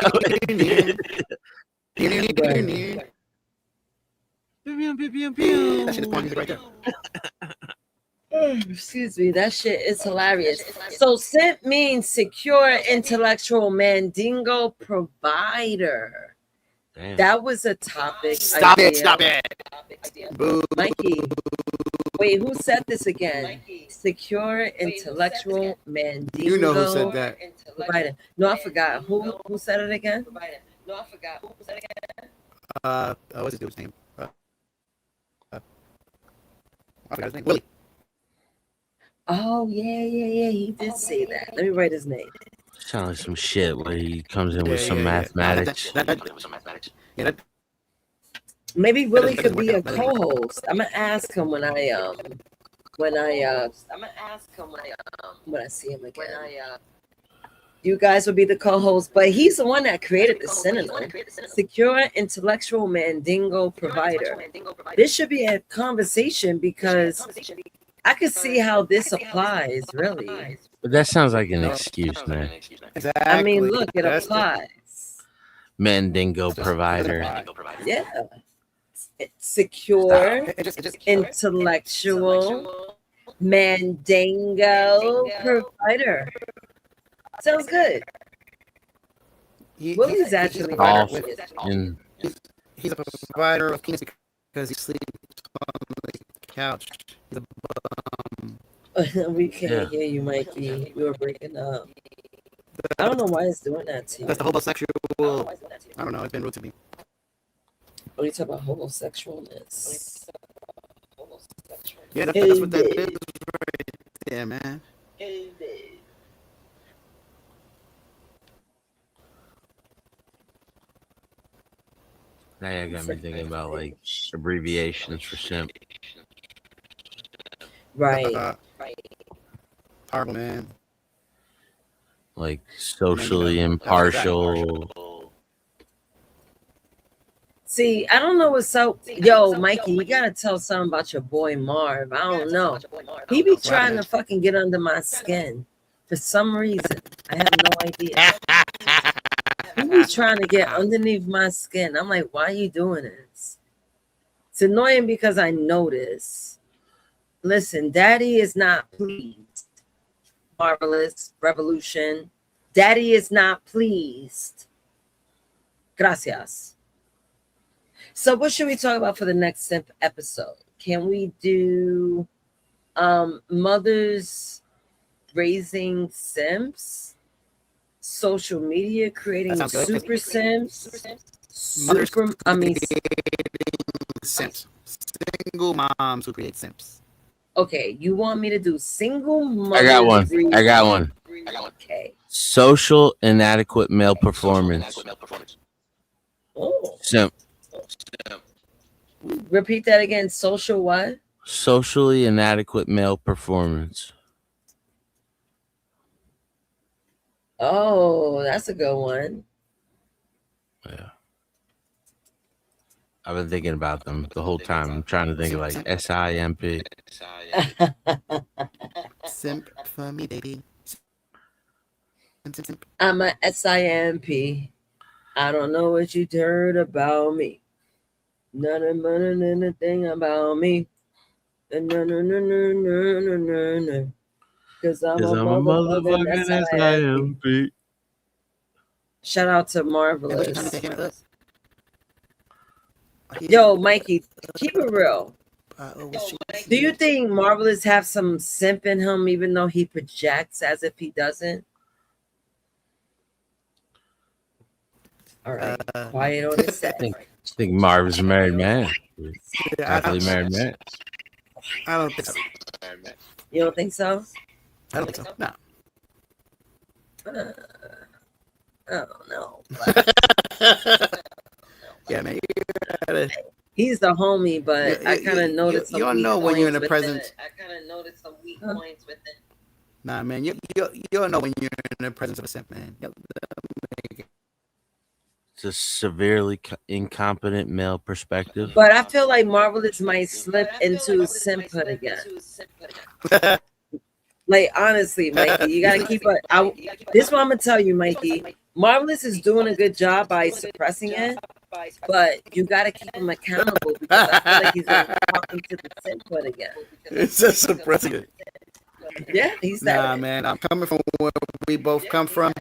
is porn music right there. Excuse me, that shit is hilarious. So simp means secure intellectual mandingo provider. Damn. That was a topic. Stop idea. it. Boo. Mikey. Wait, who said this again? Secure intellectual mandingo. You know who said that. Provider. No, I forgot. Who said it again? What's his dude's name? I forgot his name. Willie. Oh, yeah. He did say that. Let me write his name. Sounds like some shit where he comes in with some mathematics. Maybe Willie could be a co-host. I'm gonna ask him when I see him again. You guys will be the co-host, but he's the one that created the synonym. Secure intellectual mandingo provider. This should be a conversation because I could see how this applies, really. But that sounds like an excuse, man. Exactly. I mean, look, it applies. Mandingo provider. Yeah. Secure, intellectual, mandingo provider. Sounds good. Willie's actually he's a provider of penis because he sleeps on the couch. He's a bum. We can't hear you, Mikey. You were breaking up. I don't know why it's doing that to you. That's the homosexual. I don't know. It's been rude to me. What are you talking about? Homosexualness. Yeah, that's what that is right there, man. Now you got me thinking about like abbreviations for simp. Right. Horrible, man. Like socially impartial. See, I don't know what's up. Yo, Mikey, you gotta tell something about your boy Marv. I don't know. He be trying to fucking get under my skin for some reason. I have no idea. He be trying to get underneath my skin. I'm like, why are you doing this? It's annoying because I know this. Listen, Daddy is not pleased. Marvelous Revolution. Daddy is not pleased. Gracias. So what should we talk about for the next simp episode? Can we do mothers raising simps? Social media creating super simps? Simps. Single moms who create simps. Okay, you want me to do single mothers? I got one. Okay. Social inadequate male performance. Oh. Simp. Repeat that again. Social what? Socially inadequate male performance. Oh, that's a good one. Yeah. I've been thinking about them the whole time. I'm trying to think of like SIMP. Simp for me, baby. Simp. I'm a SIMP. I don't know what you heard about me. Nothing about me. No. Because I'm a motherfucking SIMP. Shout out to Marvelous. Yo, Mikey, keep it real. Do you think Marvelous have some simp in him, even though he projects as if he doesn't? All right, quiet on the set. I think Marv is a married man. Happily married man. I don't think so. You don't think so? I don't think so. No. I don't know. Yeah, man. He's the homie, but I kind of noticed. You don't know when you're in the presence. I kind of noticed some weak points with it. Nah, man. You don't know when you're in the presence of a simp, man. It's a severely incompetent male perspective. But I feel like Marvelous might slip into simphood again. Like, honestly, Mikey, you gotta keep it. This is what I'm gonna tell you, Mikey. Marvelous is doing a good job by suppressing it, but you gotta keep him accountable because I feel like he's walking to the simphood again. It's just suppressing it. Yeah, he's that. Nah, man. I'm coming from where we both come from.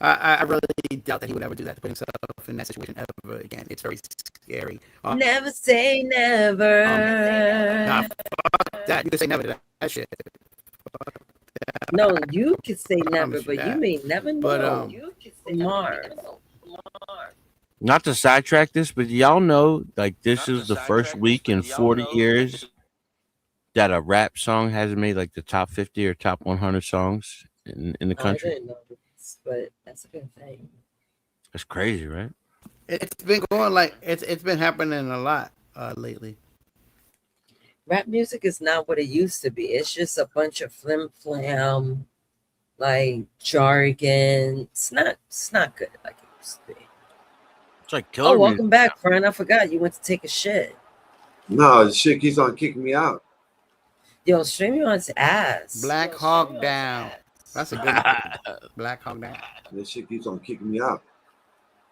I really doubt that he would ever do that to put himself in that situation ever again. It's very scary. Never say never. Nah, fuck that. You can say never to that shit. No, you can say never, but that. you may never know. But, you can say Mars. Not to sidetrack this, but y'all know, like, this is the first week in 40 years that a rap song hasn't made like the top 50 or top 100 songs in the country. I didn't know this, but that's a good thing. That's crazy, right? It's been going like it's been happening a lot lately. Rap music is not what it used to be. It's just a bunch of flim flam, like jargon. It's not good like it used to be. It's like killer. Oh, welcome back, friend. I forgot you went to take a shit. No, the shit keeps on kicking me out. Yo, stream you on his ass. Black Hawk Down. That's a good one. Black Hawk Down. That shit keeps on kicking me out.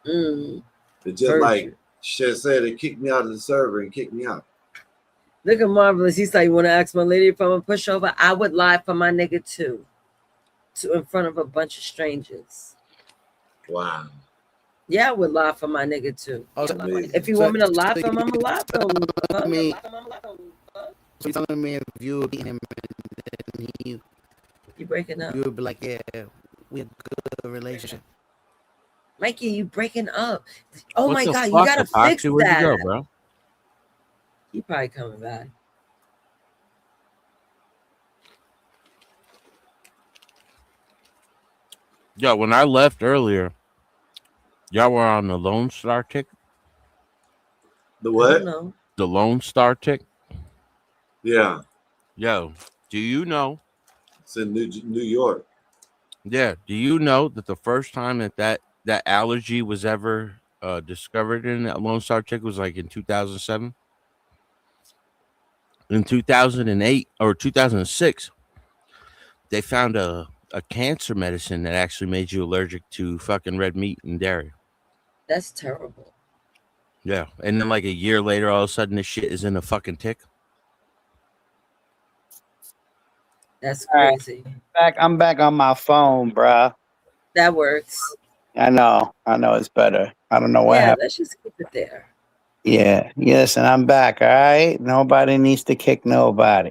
Mm. It's just like shit said, it kicked me out of the server and kicked me out. Look at Marvelous. He's like, you want to ask my lady if I'm a pushover? I would lie for my nigga too. To in front of a bunch of strangers. Wow. Yeah, I would lie for my nigga too. Oh, if you want me to lie for him, I'm gonna lie for him. So you're telling me if you would beat him and you breaking up. You would be like, yeah, we have a good relationship. Mikey, you breaking up. Oh What my the God, you fuck, gotta Epoxy? fix Where'd that. you go, bro? He probably coming back. Yo, when I left earlier, y'all were on the Lone Star tick. The what? No. The Lone Star tick. Yeah. Yo, do you know? It's in New York. Yeah. Do you know that the first time that allergy was ever discovered in that Lone Star tick was like in 2007? In 2008 or 2006, they found a cancer medicine that actually made you allergic to fucking red meat and dairy. That's terrible. Yeah. And then like a year later, all of a sudden this shit is in a fucking tick. That's crazy. I'm back on my phone, bruh. That works. I know it's better. I don't know what Yeah, happened. let's just keep it there. Yeah, yes, and I'm back. All right, nobody needs to kick nobody.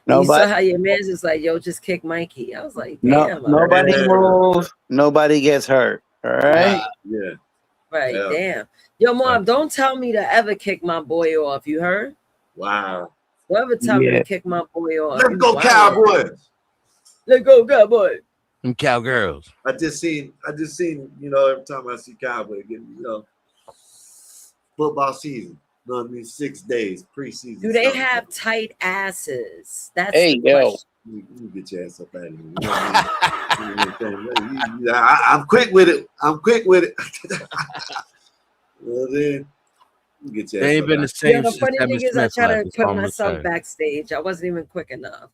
You saw Nobody. how your man's just like, yo, just kick Mikey. I was like, damn. Nobody moves. Nobody gets hurt. All right. Yeah. Right, Yeah. damn. Yo, Mom, don't tell me to ever kick my boy off. You heard? Wow. Don't ever tell me Yeah. to kick my boy off. Let's You go, wild. Cowboys. Let's go, Cowboy. And cowgirls. I just seen, you know, every time I see Cowboy getting, you know, football season. You know what I mean? 6 days preseason. Do they starting. have tight asses? That's Hey, the yo. question. You get your ass up out of here. You know what I mean? I'm quick with it. Well, then you get your They ass ain't up been out the of same Yeah, the since funny Emmitt thing is, I Smith try left. to That's put all I'm gonna myself say. backstage. I wasn't even quick enough.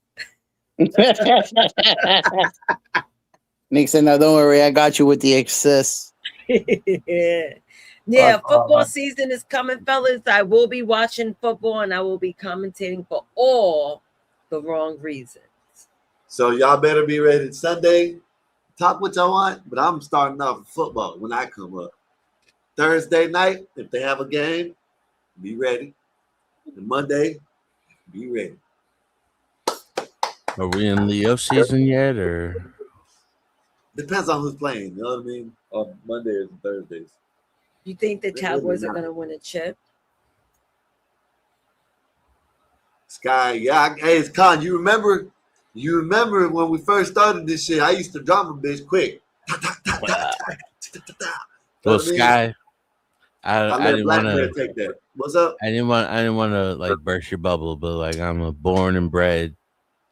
Nick said, "No, don't worry. I got you with the excess." Yeah, football season is coming, fellas. I will be watching football and I will be commentating for all the wrong reasons. So y'all better be ready Sunday. Talk what y'all want, but I'm starting off with football when I come up. Thursday night, if they have a game, Be ready. And Monday, be ready. Are we in Leo season yet, or Depends on who's playing. You know what I mean? On Mondays and Thursdays. You think the Cowboys are going to win a chip? Sky, yeah. Hey, it's Con. You remember when we first started this shit? I used to drum a bitch quick. well, Sky? I didn't want to take that. What's up? I didn't want to like burst your bubble, but like I'm a born and bred,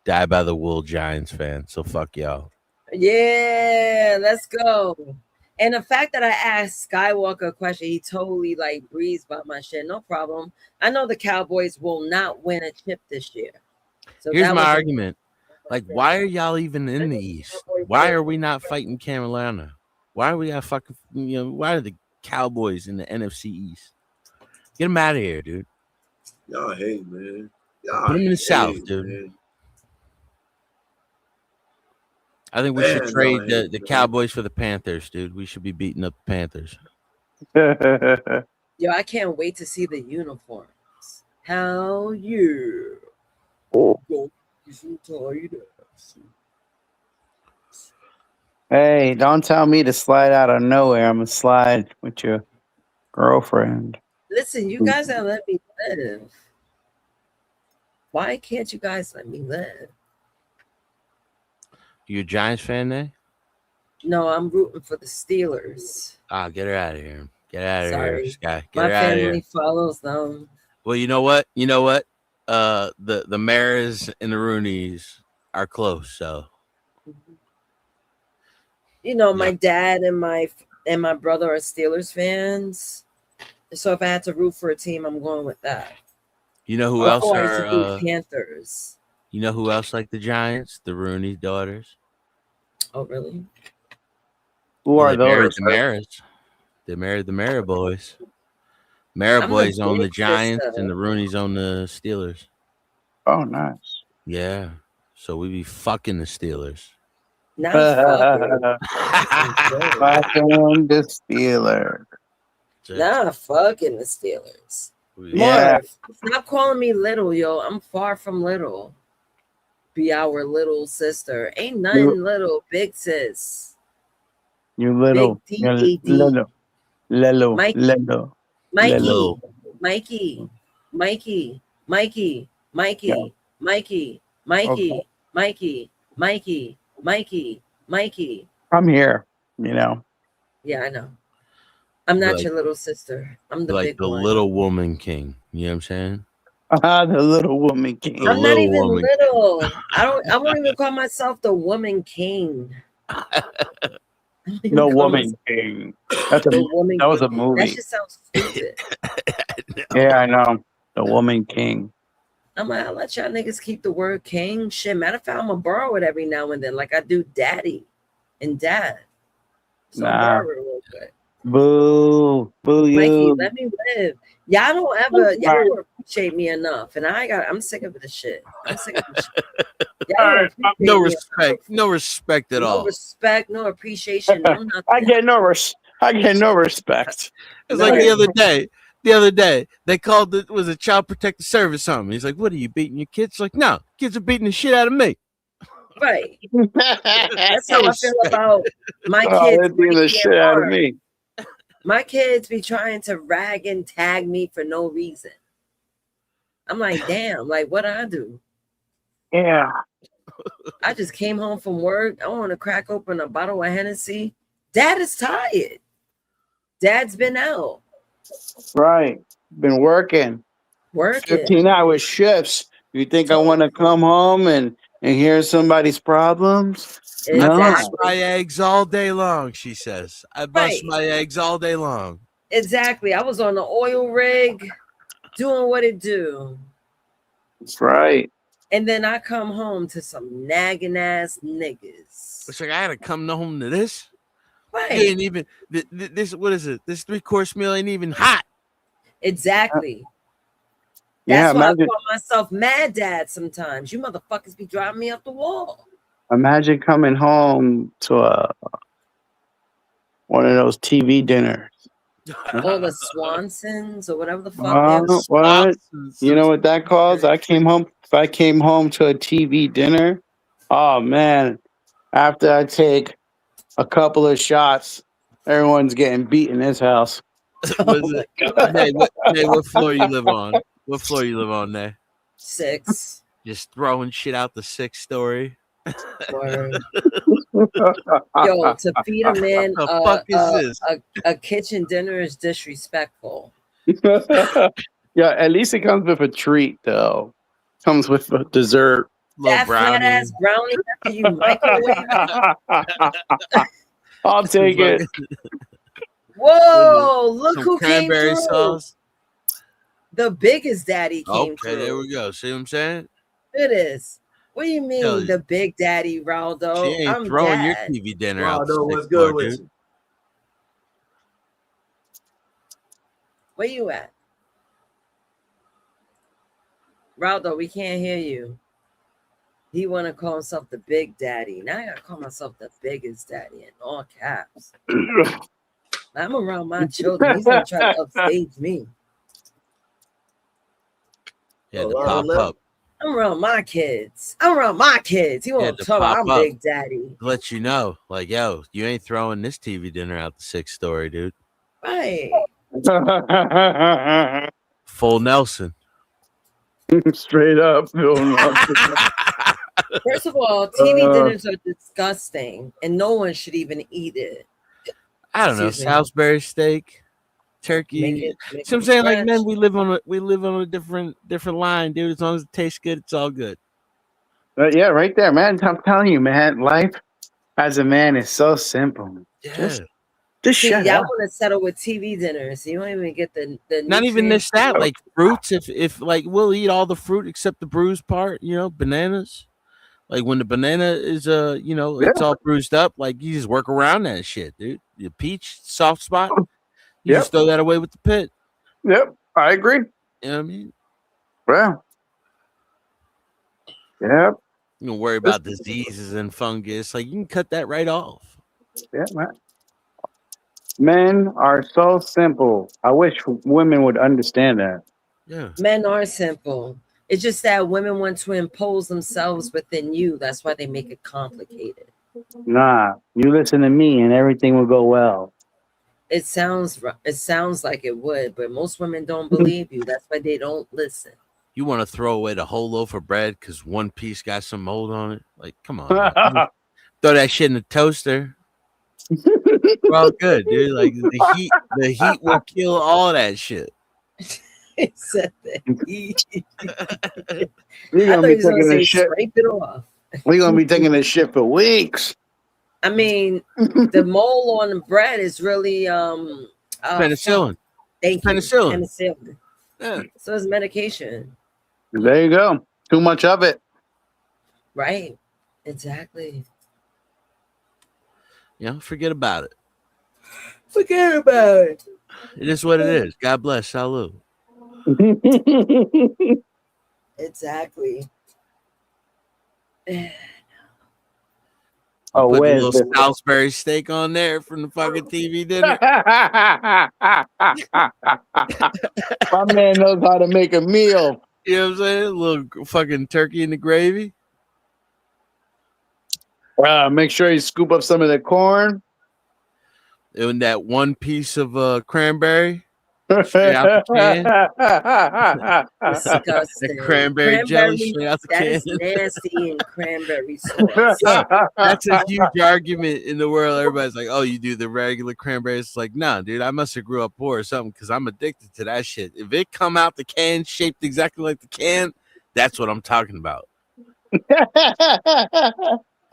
die by the wool Giants fan. So fuck y'all. Yeah, let's go. And the fact that I asked Skywalker a question, he totally like breezed by my shit. No problem. I know the Cowboys will not win a chip this year. So here's my argument. Like, why are y'all even in the East? Why are we not fighting Carolina? Why are we got fucking, why are the Cowboys in the NFC East? Get them out of here, dude. Y'all hate, man. Put them in the South, dude. Man. I think we should trade the Cowboys for the Panthers, dude. We should be beating up the Panthers. Yo, I can't wait to see the uniforms. Hell yeah. Oh. Hey, don't tell me to slide out of nowhere. I'm going to slide with your girlfriend. Listen, you guys gotta let me live. Why can't you guys let me live? You a Giants fan, eh? No, I'm rooting for the Steelers. Ah, get her out of here. Get out of here, Sky. Get My her out of here. family follows them. Well, you know what? The Maras and the Rooneys are close, so my dad and my brother are Steelers fans. So if I had to root for a team, I'm going with that. You know who else are Panthers? You know who else like the Giants? The Rooney daughters. Oh, really? Who are those? They married the Mara boys. Mara boys own the Giants and the Rooneys own the Steelers. Oh, nice. Yeah. So we be fucking the Steelers. Not fucking. Fucking the Steelers. Not fucking the Steelers. Yeah. Marv, stop calling me little, yo. I'm far from little. Be our little sister. Ain't nothing little, big sis. You little. Big little. Mikey. Little. Mikey. Mikey. Mikey. Mikey. Mikey. Mikey. Mikey. Mikey. Mikey. Mikey. Mikey. I'm here, Yeah, I know. I'm not your little sister. I'm the big the one. little woman king. You know what I'm saying? The little woman king. I'm not even little. I won't even call myself the woman king. The woman king. That was a movie. That just sounds stupid. Yeah, I know. The woman king. I'll let y'all niggas keep the word king. Shit, matter of fact, I'm gonna borrow it every now and then, like I do daddy and dad. So borrow it real quick. Boo you. Mikey, let me live. Y'all don't appreciate me enough, and I'm sick of this shit. I'm sick of this shit. No respect at all. No respect, no appreciation, no nothing. I get no respect. It's like the other day, they called it was a child protective service on me. He's like, "What are you beating your kids?" Like, no, kids are beating the shit out of me. Right. That's how I feel about my kids. They're beating the shit out of me. My kids be trying to rag and tag me for no reason. I'm like, damn, like what I do? Yeah. I just came home from work. I want to crack open a bottle of Hennessy. Dad is tired. Dad's been out. Right. Been working. 15-hour shifts. You think I want to come home and hear somebody's problems? I bust my eggs all day long, she says. I bust my eggs all day long. Exactly. I was on the oil rig doing what it do. That's right. And then I come home to some nagging ass niggas. It's like I had to come home to this. Right. It ain't even this. What is it? This 3-course meal ain't even hot. Exactly. That's why I call myself Mad Dad sometimes. You motherfuckers be driving me up the wall. Imagine coming home to one of those TV dinners. Or the Swansons or whatever the fuck they're What? You know what that calls? I came home. If I came home to a TV dinner, oh man! After I take a couple of shots, everyone's getting beat in this house. Was it? Nay, what floor you live on? What floor you live on, Nay? 6. Just throwing shit out the 6th story. Word. Yo, to feed a man What the fuck is this? a kitchen dinner is disrespectful. Yeah, at least it comes with a treat, though. Comes with a dessert. That flat ass brownie after you microwave. I'll take it. Whoa! Look Some who came cranberry through. sauce. The biggest daddy came Okay, through. there we go. See what I'm saying? It is. What do you mean, Tell you. the big daddy, Raldo? She ain't I'm throwing dad. your TV dinner out. Raldo, what's good with you? Where you at? Raldo, we can't hear you. He want to call himself the big daddy. Now I got to call myself the biggest daddy in all caps. I'm around my children. He's going to try to upstage me. Yeah, the pop up. I'm around my kids. He want to talk about I'm big daddy. To let you know, like, yo, you ain't throwing this TV dinner out the 6th story, dude. Right. Full Nelson. Straight up. First of all, TV dinners are disgusting, and no one should even eat it. I don't know, Salisbury steak, turkey. So I'm saying, like, man, we live on a different line, dude. As long as it tastes good, it's all good. Yeah, right there, man. I'm telling you, man. Life as a man is so simple. Yeah. Just shut y'all up. want to settle with TV dinners. You don't even get the Not even this that like fruits. If like we'll eat all the fruit except the bruised part. You know, bananas. Like when the banana is it's all bruised up. Like you just work around that shit, dude. The peach soft spot. You just throw that away with the pit. Yep, I agree. You know what I mean? Well, yep. You don't worry about diseases and fungus. Like you can cut that right off. Yeah, man. Men are so simple. I wish women would understand that. Yeah. Men are simple. It's just that women want to impose themselves within you. That's why they make it complicated. Nah, you listen to me and everything will go well. It sounds like it would, but most women don't believe you. That's why they don't listen. You want to throw away the whole loaf of bread because one piece got some mold on it? Like, come on. Man. Throw that shit in the toaster. We're all good, dude. Like the heat will kill all that shit. He said that. We're gonna be taking this shit. Scrape it off. We're gonna be taking this shit for weeks. I mean, the mole on the bread is really penicillin. Thank you. Penicillin. Yeah. So it's medication. There you go. Too much of it. Right. Exactly. Yeah, forget about it. Forget about it. It is what it is. God bless. Salud. Exactly. Oh, put a where's little Salisbury steak on there from the fucking TV dinner. My man knows how to make a meal. You know what I'm saying? A little fucking turkey in the gravy. Make sure you scoop up some of the corn. And that one piece of cranberry. Straight out the can. Disgusting. The cranberry jelly straight out the can. That is nasty and cranberry sauce. That's a huge argument in the world. Everybody's like, "Oh, you do the regular cranberry?" It's like, nah, dude. I must have grew up poor or something because I'm addicted to that shit. If it come out the can shaped exactly like the can, that's what I'm talking about.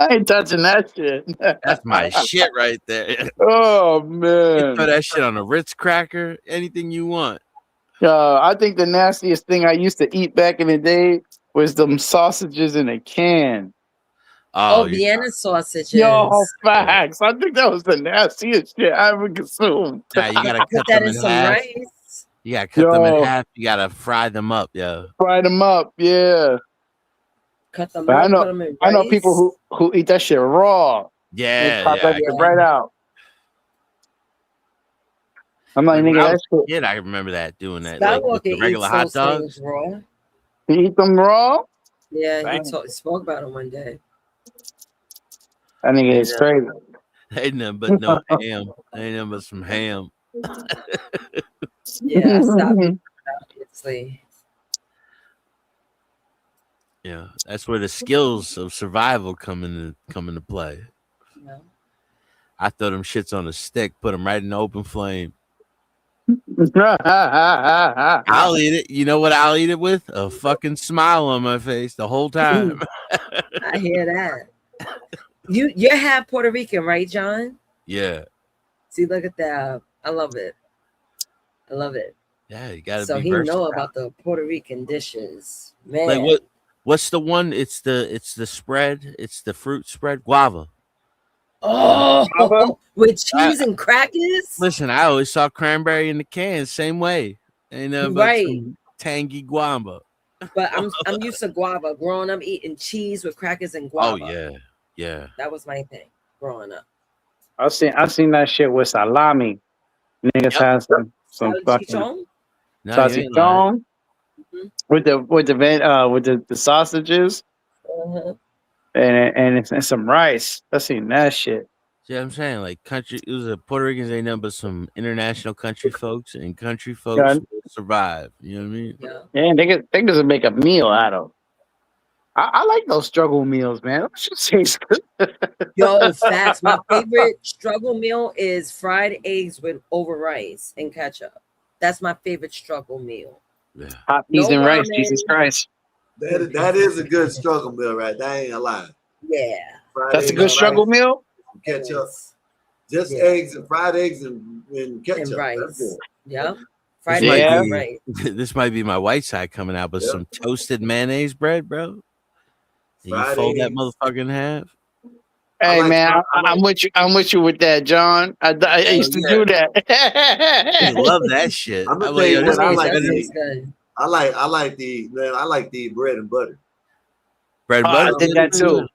I ain't touching that shit. That's my shit right there. Oh man, throw that shit on a Ritz cracker, anything you want. I think the nastiest thing I used to eat back in the day was them sausages in a can. Oh, Vienna sausages. Yo, facts. I think that was the nastiest shit I ever consumed. Nah, you gotta cut that them in in some half. rice. You gotta cut them in half. You gotta fry them up, yo. Fry them up, yeah. Cut them But up. I know, put them in I know rice. people who eat that shit raw. Yeah, Pop that shit right out. I'm like, When nigga, I was that's cool. a kid, I remember that doing that, like with the Skywalker regular eats hot those things dogs. raw. You eat them raw? Yeah, he Damn. spoke about it one day. That nigga Ain't is crazy. ain't nothing but no ham. Ain't nothing but some ham. Yeah, I stopped eating it, obviously. Yeah, that's where the skills of survival come into play. Yeah. I throw them shits on a stick, put them right in the open flame. I'll eat it. You know what I'll eat it with? A fucking smile on my face the whole time. I hear that. You're half Puerto Rican, right, John? Yeah. See, look at that. I love it. I love it. Yeah, you gotta So be he versatile. know about the Puerto Rican dishes. Man. Like what's the one? It's the spread. It's the fruit spread. Guava. Oh, with cheese and crackers? Listen, I always saw cranberry in the can, same way. Ain't nothing but Right. some tangy guava. But I'm used to guava. Growing up eating cheese with crackers and Oh guava. yeah. That was my thing growing up. I seen that shit with salami. Niggas had some fucking Salchichon? No, you ain't lying. salchichon with the sausages Uh-huh. and some rice. I seen that shit. See what I'm saying? Like country, it was a Puerto Ricans ain't nothing but some international country folks, and country folks Yeah. will survive. You know what I mean? Yeah. Yeah, they could make a meal out of. I like those struggle meals, man. That shit tastes good. Yo, facts. My favorite struggle meal is fried eggs with over rice and ketchup. That's my favorite struggle meal. Yeah. Hot peas No and rice. ramen. Jesus Christ. That is a good struggle meal, right? That ain't a lie. Yeah. That's a good struggle meal. Ketchup. Just eggs and fried eggs and ketchup. And rice. That's good. Yeah. This Fried might eggs and be rice. this might be my white side coming out, but some toasted mayonnaise bread, bro. You Fried fold that eggs. motherfucker in half. Hey man, I'm with you. I'm with you with that, John. I used to do that. I love that shit. I'm gonna I'm tell like, you yo, what this I is like better to than eat. I like the bread and butter. bread and I butter. did that too.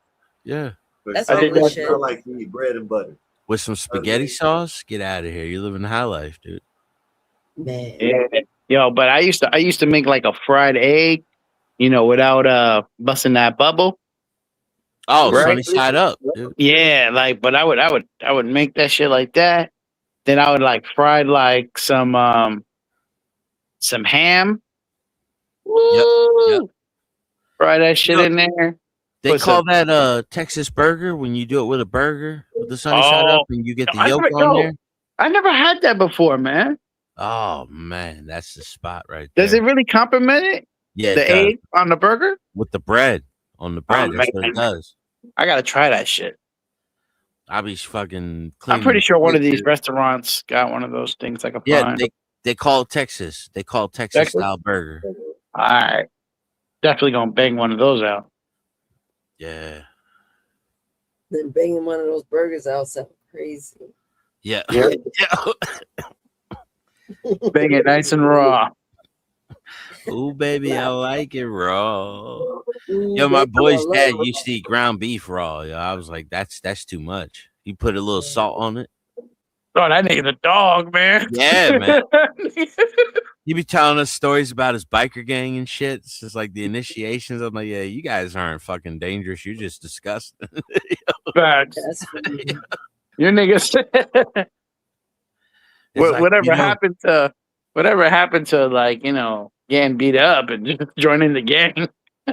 Yeah. That's I did regular that shit. I like to eat bread and butter. With some spaghetti sauce, get out of here. You're living the high life, dude. Man. Yeah. Yo, but I used to make like a fried egg, without busting that bubble. Oh, Right? sunny side up, dude. Yeah, but I would make that shit like that. Then I would like fry like some ham. Woo! Yep. Fry that shit in there. They Put call some- that Texas burger when you do it with a burger with the sunny side Oh, up and you get the I yolk never- on yo, there. I never had that before, man. Oh man, that's the spot right there. Does it really complement it? Yeah, it The does. egg on the burger? With the bread on the bread. Oh, That's what it man. does. I gotta try that shit. I be fucking I'm cleaning. pretty the sure one plate, of these dude. restaurants got one of those things I can Yeah, find. they call it Texas. They call it Texas style burger. All right. Definitely gonna bang one of those out. Yeah. Then banging one of those burgers out sounds crazy. Yeah. Yeah. Bang it nice and raw. Ooh, baby, I like it raw. Ooh, Yo, my baby, boy's I dad love it. used to eat ground beef raw. Yo, I was like, that's too much. He put a little salt on it. Oh, that nigga's a dog, man. Yeah, man. He be telling us stories about his biker gang and shit. It's just like the initiations. I'm like, yeah, you guys aren't fucking dangerous. You're just disgusting. Facts. That's funny. Your niggas. like, whatever happened to like, getting beat up and just joining the gang.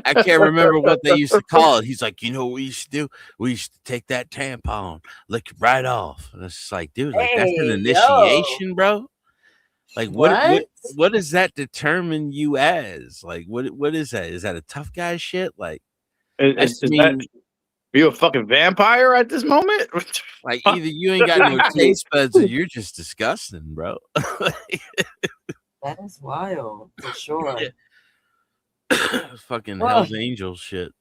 I can't remember what they used to call it. He's like, you know what we used to do? We used to take that tampon, lick it right off. And it's just like, dude, like that's an Hey, initiation, bro. Like What? what does that determine you as? Like what is that? Is that a tough guy shit? Like Is that, are you a fucking vampire at this moment? like either you ain't got no taste buds or you're just disgusting, bro. That is wild, for sure. Fucking Well, Hell's Angels shit.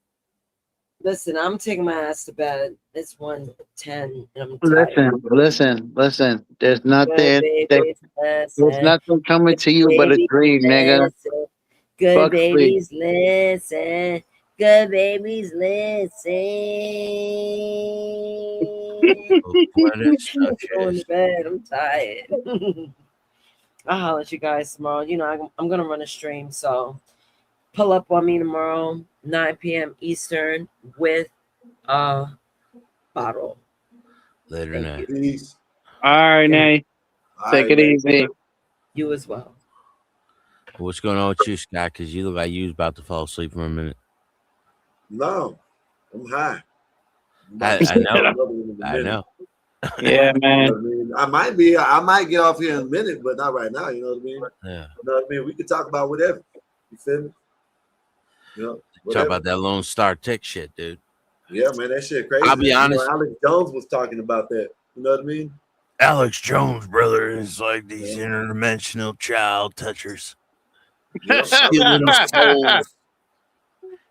listen, I'm taking my ass to bed. It's 1:10 and I'm tired. Listen. There's nothing Good babies, there's listen. nothing coming to you but a Babies, dream, nigga. listen. Good Fuck sleep. babies, listen. Good babies, listen. Oh, boy, that's I'm going to bed. I'm tired. I'll holler at you guys tomorrow. You know, I'm gonna run a stream, so pull up on me tomorrow, 9 p.m. Eastern, with a bottle. Later, Nay. Peace. All right, Nay. Take it easy. You as well. What's going on with you, Scott? Because you look like you was about to fall asleep for a minute. No, I'm high. I know. I know. Yeah, man. You know what I mean? I might get off here in a minute, but not right now. You know what I mean? Yeah. You know what I mean? We could talk about whatever. You feel me? You know, Talk about that Lone Star Tick shit, dude. Yeah, man, that shit crazy. I'll be honest. Alex Jones was talking about that. You know what I mean? Alex Jones, brother, is like these interdimensional child touchers. Stealing souls.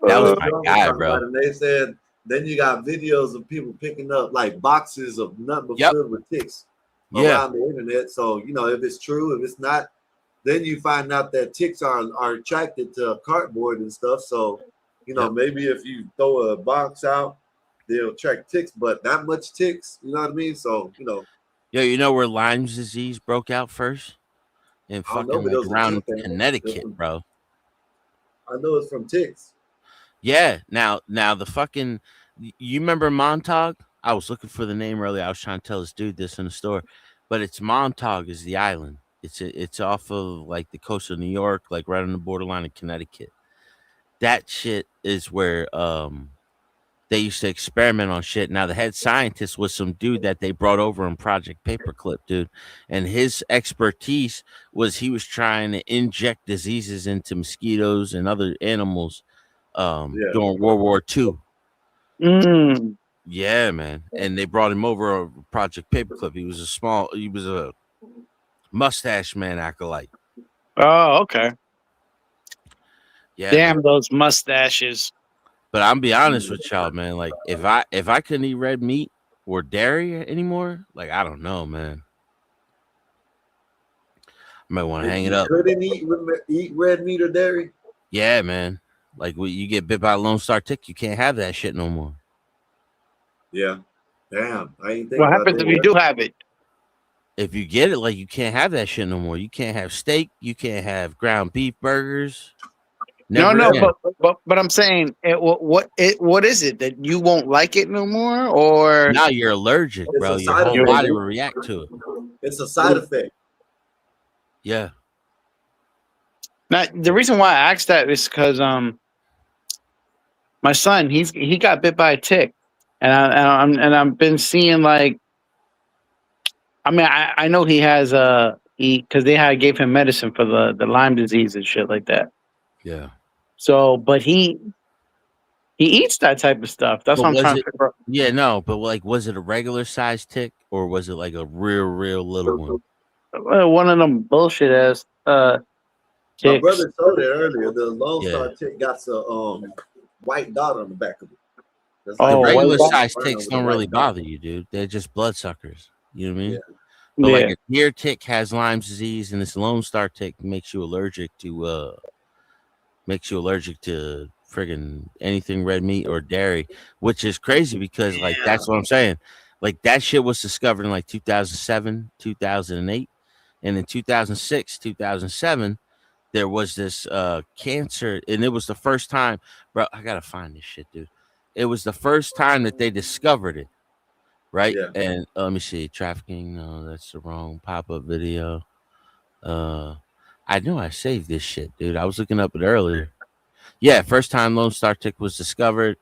That was my guy, bro. And they said then you got videos of people picking up like boxes of nothing but filled with ticks around the internet. So, you know, if it's true, if it's not, then you find out that ticks are attracted to cardboard and stuff. So, you know, maybe if you throw a box out, they'll attract ticks, but not much ticks. You know what I mean? So, you know. Yo, you know where Lyme's disease broke out first? In fucking like around Connecticut, bro. I know it's from ticks. Yeah. Now the fucking, you remember Montauk? I was looking for the name earlier. I was trying to tell this dude this in the store, but it's Montauk is the island. It's off of like the coast of New York, like right on the borderline of Connecticut. That shit is where they used to experiment on shit. Now the head scientist was some dude that they brought over in Project Paperclip, dude, and his expertise was he was trying to inject diseases into mosquitoes and other animals during World War II. Yeah, man. And they brought him over on Project Paperclip. He was a mustache man acolyte. Oh, okay. Yeah. Damn those mustaches. But I'm be honest with y'all, man. Like if I couldn't eat red meat or dairy anymore, like I don't know, man. I might want to hang it up. Couldn't eat red meat or dairy? Yeah, man. Like when you get bit by a Lone Star tick, you can't have that shit no more. Yeah. Damn. I ain't think what happens if you do have it? If you get it, like you can't have that shit no more. You can't have steak. You can't have ground beef burgers. But I'm saying, what is it that you won't like it no more, or now you're allergic, bro? Your whole body will react to it. It's a side effect. Yeah. Now the reason why I asked that is because my son he got bit by a tick, and I've been seeing like, I mean I know he has because they gave him medicine for the Lyme disease and shit like that. Yeah. So, but he eats that type of stuff. That's what I'm trying to figure out. Yeah, no, but like, was it a regular size tick or was it like a real little one? One of them bullshit ass My ticks. brother told it earlier. The Lone Star tick got a white dot on the back of it. The regular size ticks don't really bother you, dude. They're just bloodsuckers. You know what I mean? Yeah. But like a deer tick has Lyme's disease, and this Lone Star tick makes you allergic to friggin' anything red meat or dairy, which is crazy because like that's what I'm saying. Like that shit was discovered in like 2007, 2008, and in 2006, 2007, there was this cancer, and it was the first time, bro. I gotta find this shit, dude. It was the first time that they discovered it, right? Yeah. And let me see, trafficking. No, that's the wrong pop-up video. I know I saved this shit, dude. I was looking up it earlier. Yeah, first time Lone Star tick was discovered,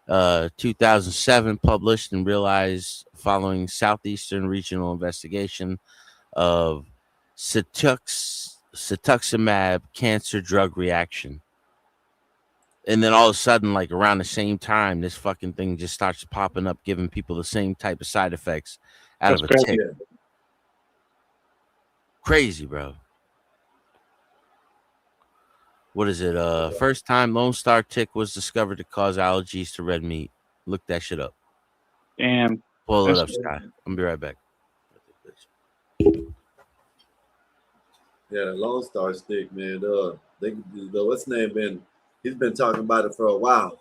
2007, published and realized following Southeastern Regional investigation of cetuximab cancer drug reaction. And then all of a sudden, like around the same time, this fucking thing just starts popping up, giving people the same type of side effects out of a tick. Crazy, bro. What is it? First time Lone Star tick was discovered to cause allergies to red meat. Look that shit up. Damn. Pull it up, Scott. I'm gonna be right back. Yeah, the Lone Star stick, man. What's his name he's been talking about it for a while.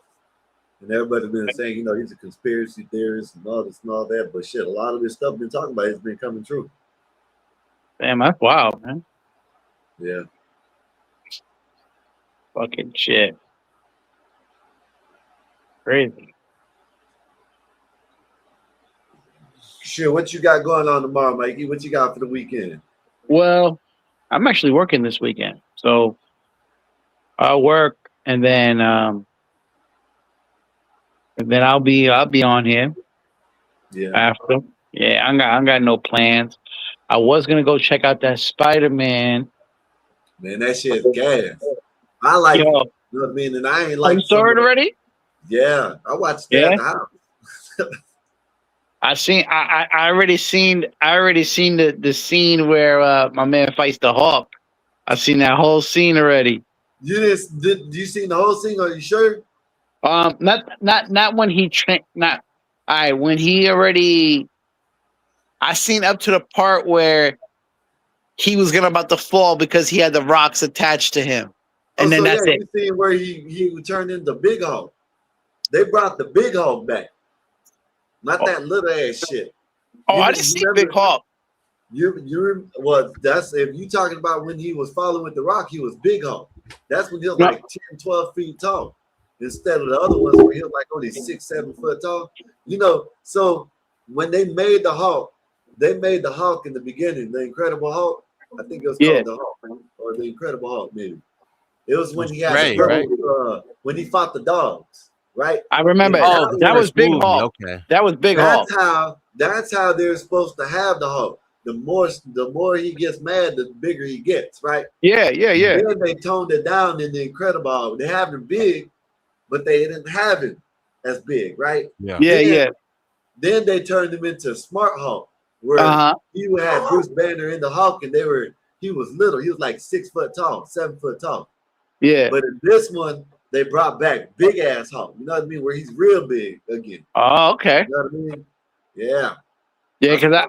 And everybody's been saying, he's a conspiracy theorist and all this and all that. But shit, a lot of this stuff been talking about has been coming true. Damn, that's wild, man. Yeah. Fucking shit. Crazy. Shit, what you got going on tomorrow, Mikey? What you got for the weekend? Well, I'm actually working this weekend, so I'll work and then I'll be on here. Yeah. After. Yeah, I got no plans. I was gonna go check out that Spider-Man. Man, that shit's gas. I like it. Yo, You know what I mean? And I ain't you like saw some it of the, already? yeah, I watched that Yeah. at the house. I already seen the scene where my man fights the Hawk. I've seen that whole scene already. Did you seen the whole scene? Are you sure? Not when he not all right, when he already I seen up to the part where he was about to fall because he had the rocks attached to him. And then that's it. You seen where he turned into Big Hulk. They brought the Big Hulk back. Not that little ass shit. I didn't see Big Hulk. Well, that's if you talking about when he was following with the Rock, he was Big Hulk. That's when he was like 10, 12 feet tall. Instead of the other ones where he was like only 6, 7 foot tall. You know, so when they made the Hulk in the beginning, the Incredible Hulk. I think it was called the Hulk or the Incredible Hulk, maybe. It was when he had the purple, when he fought the dogs, right? I remember that was Big Hulk. Okay. That was Big Hulk. That's how they're supposed to have the Hulk. The more he gets mad, the bigger he gets, right? Yeah. Then they toned it down in the Incredible Hulk. They have him big, but they didn't have him as big, right? Yeah. Then they turned him into Smart Hulk, where he had Bruce Banner in the Hulk, and he was little. He was like 6 foot tall, 7 foot tall. Yeah. But in this one, they brought back big ass Hulk. You know what I mean? Where he's real big again. Oh, okay. You know what I mean? Yeah. Yeah, because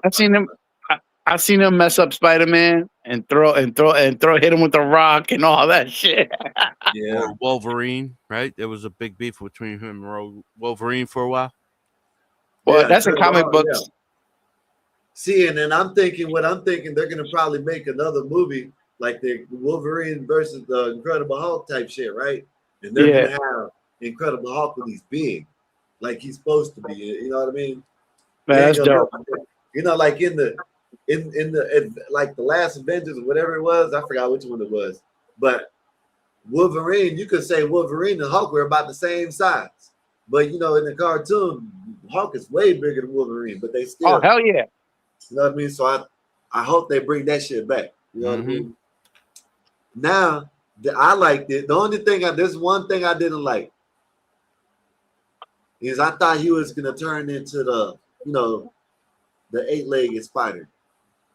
I've seen him mess up Spider-Man and hit him with the rock and all that shit. Yeah. Or Wolverine, right? There was a big beef between him and Wolverine for a while. Well, that's in comic books. Yeah. See, and then what I'm thinking, they're gonna probably make another movie like the Wolverine versus the Incredible Hulk type shit, right? And they're gonna have Incredible Hulk when he's big, like he's supposed to be. You know what I mean? Man, that's dope. You know, like in like the last Avengers or whatever it was, I forgot which one it was. But Wolverine, you could say Wolverine and Hulk were about the same size. But you know, in the cartoon, Hulk is way bigger than Wolverine, but they still. Oh hell yeah! You know what I mean? So I hope they bring that shit back. You know what I mean? Now I liked it. The only thing there's one thing I didn't like is I thought he was gonna turn into the 8-legged spider.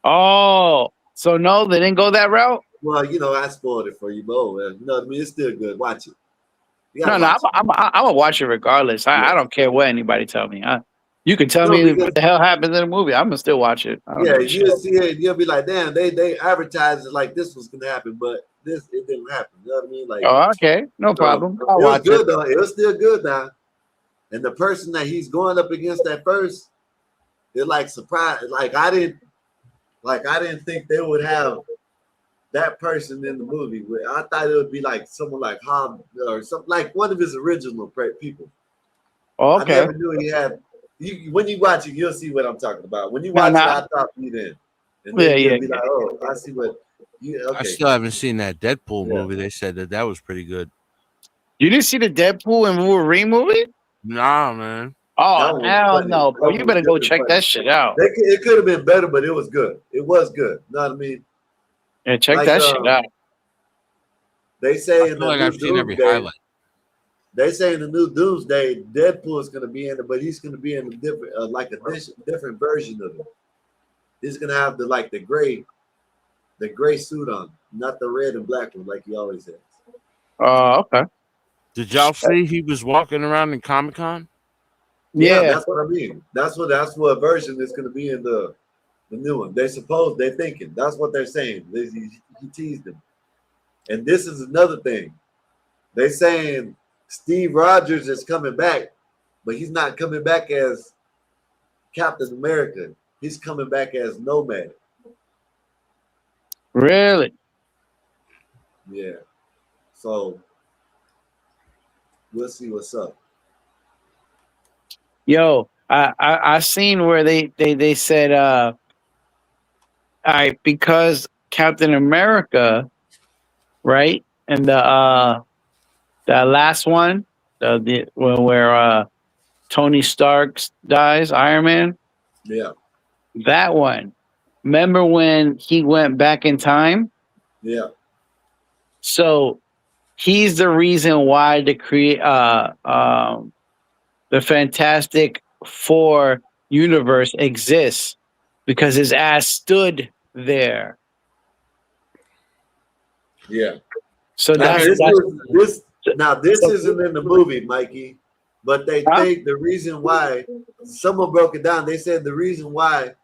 Oh, so no, they didn't go that route. Well, I spoiled it for you, but you know what I mean. It's still good. Watch it. No, I'm gonna watch it regardless. I don't care what anybody tell me. You can tell me what the hell happens in the movie. I'm gonna still watch it. You'll see it. You'll be like, damn, they advertised it like this was gonna happen, but it didn't happen. You know what I mean? Like, oh, okay, no problem. I'll it was watch good it. though. It was still good now. And the person that he's going up against at first, it like surprised. Like I didn't think they would have that person in the movie. I thought it would be like someone like Hob or something like one of his original people. Oh, okay. I never knew he had. When you watch it, you'll see what I'm talking about. When you watch it, I thought you then. And then you'll be like, oh, I see what. Okay. I still haven't seen that Deadpool movie. They said that was pretty good. You didn't see the Deadpool and Wolverine movie? Nah, man. Oh hell no, bro! You better go check that shit out. It could have been better, but it was good. It was good. You know what I mean? Yeah, check that shit out. They say in the I've seen every highlight. They say in the new Doomsday, Deadpool is going to be in it, but he's going to be in a different, different version of it. He's going to have the gray suit on, not the red and black one like he always has. Oh, okay. Did y'all see he was walking around in Comic-Con? Yeah, that's what I mean. That's what version is going to be in the new one. They're thinking. That's what they're saying. He teased them. And this is another thing. They're saying Steve Rogers is coming back, but he's not coming back as Captain America. He's coming back as Nomad. Really? Yeah. So we'll see what's up. Yo, I seen where they said all right, because Captain America, right? And the last one, where Tony Stark dies, Iron Man, Yeah. that one. Remember when he went back in time? Yeah. So he's the reason why the Fantastic Four universe exists, because his ass stood there. Yeah. So Now that's this isn't in the movie, Mikey, but they think the reason why someone broke it down. They said the reason why,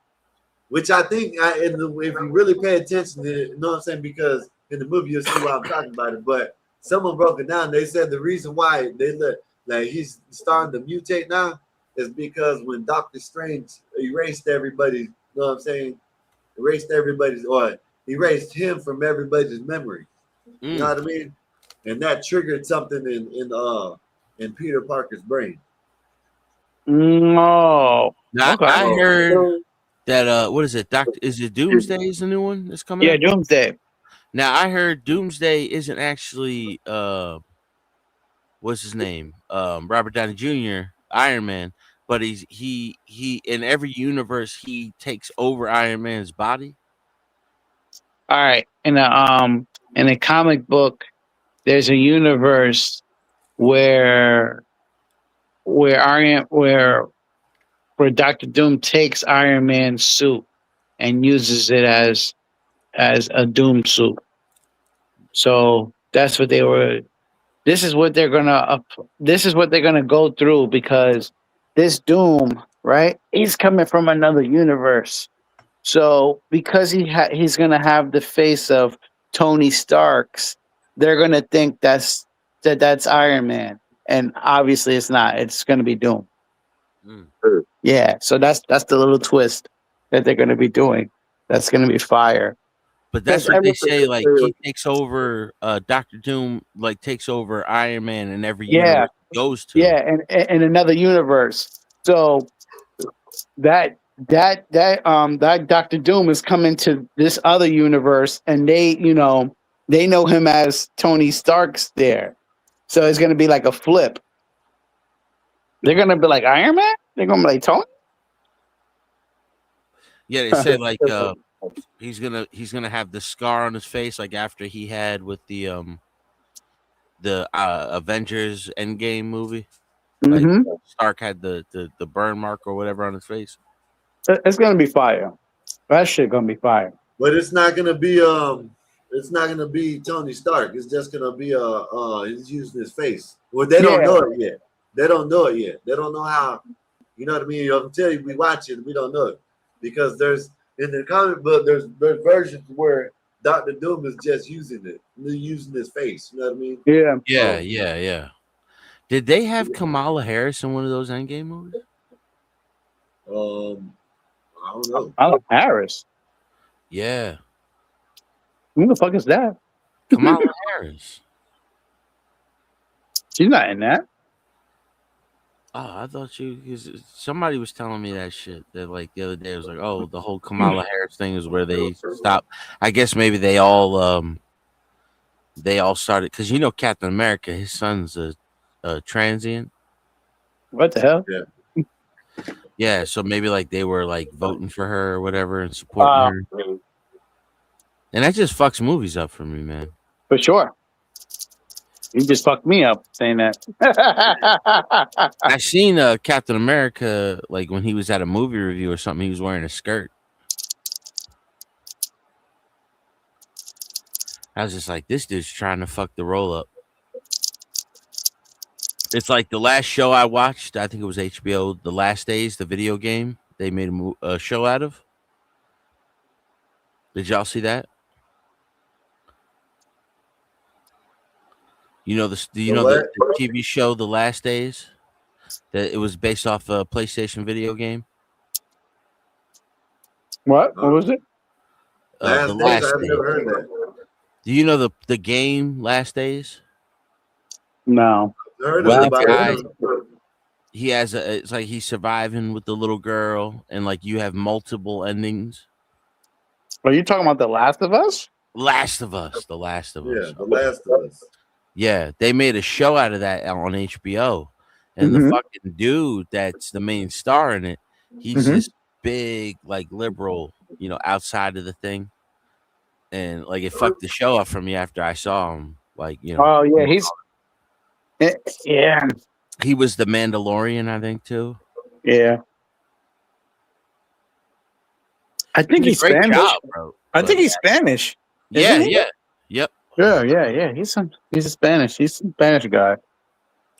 which I think, if you really pay attention to it, you know what I'm saying, because in the movie you'll see why I'm talking about it. But someone broke it down. They said the reason why he's starting to mutate now is because when Doctor Strange erased everybody, you know what I'm saying, erased him from everybody's memory. You know what I mean? And that triggered something in Peter Parker's brain. No. Now, Okay. I heard that what is it? Is it Doomsday is the new one that's coming out? Yeah, Doomsday. Now I heard Doomsday isn't actually what's his name? Robert Downey Jr., Iron Man, but he in every universe he takes over Iron Man's body. All right. In a comic book, there's a universe where Doctor Doom takes Iron Man's suit and uses it as a Doom suit. So that's what they were. This is what they're gonna go through, because this Doom, right? He's coming from another universe. So because he's gonna have the face of Tony Stark's, they're gonna think that's Iron Man, and obviously it's not. It's gonna be Doom. Yeah, so that's the little twist that they're gonna be doing. That's gonna be fire. But that's what they say. Like he takes over. Doctor Doom takes over Iron Man in every universe he goes to. Yeah, and in another universe. So that Doctor Doom is coming to this other universe, and they know him as Tony Stark's there. So it's gonna be like a flip. They're gonna be like Iron Man. They're gonna be like Tony. Yeah, they said he's gonna have the scar on his face like after he had with the Avengers Endgame movie. Like Stark had the burn mark or whatever on his face. It's gonna be fire. That shit gonna be fire. But it's not gonna be Tony Stark. It's just gonna be he's using his face. Well, they don't know it yet. They don't know it yet. They don't know how. You know what I mean? I'm telling you, we watch it, we don't know it, because there's in the comic book there's versions where Doctor Doom is just using his face. You know what I mean? Yeah. Did they have Kamala Harris in one of those Endgame movies? I don't know. Kamala Harris. Yeah. Who the fuck is that? Kamala Harris. She's not in that. Oh, I thought somebody was telling me that shit. That the other day, it was like, oh, the whole Kamala Harris thing is where they stopped. I guess maybe they all started, because Captain America, his son's a transient. What the hell? Yeah, so maybe they were voting for her or whatever and supporting her. And that just fucks movies up for me, man. For sure. You just fucked me up saying that. I seen Captain America when he was at a movie review or something. He was wearing a skirt. I was just like, this dude's trying to fuck the roll up. It's like the last show I watched. I think it was HBO. The Last Days, the video game. They made a show out of. Did y'all see that? The TV show The Last Days? That it was based off a PlayStation video game. What? What was it? Last Days? I've never heard that. Do you know the game Last Days? No. Heard Where of the about guy it. he has it's like he's surviving with the little girl, and like you have multiple endings. Are you talking about The Last of Us? Last of Us, The Last of Yeah, Us. The Last of Us. Yeah, they made a show out of that on HBO, and the Mm-hmm. fucking dude that's the main star in it, he's Mm-hmm. this big like liberal, outside of the thing, and like it fucked the show up for me after I saw him. Like Oh yeah, yeah, he was the Mandalorian, I think too. yeah. I He think did a he's great Spanish. job, bro. I But think he's Spanish, yeah, isn't he? yeah, yep. Yeah. He's a Spanish. He's a Spanish guy.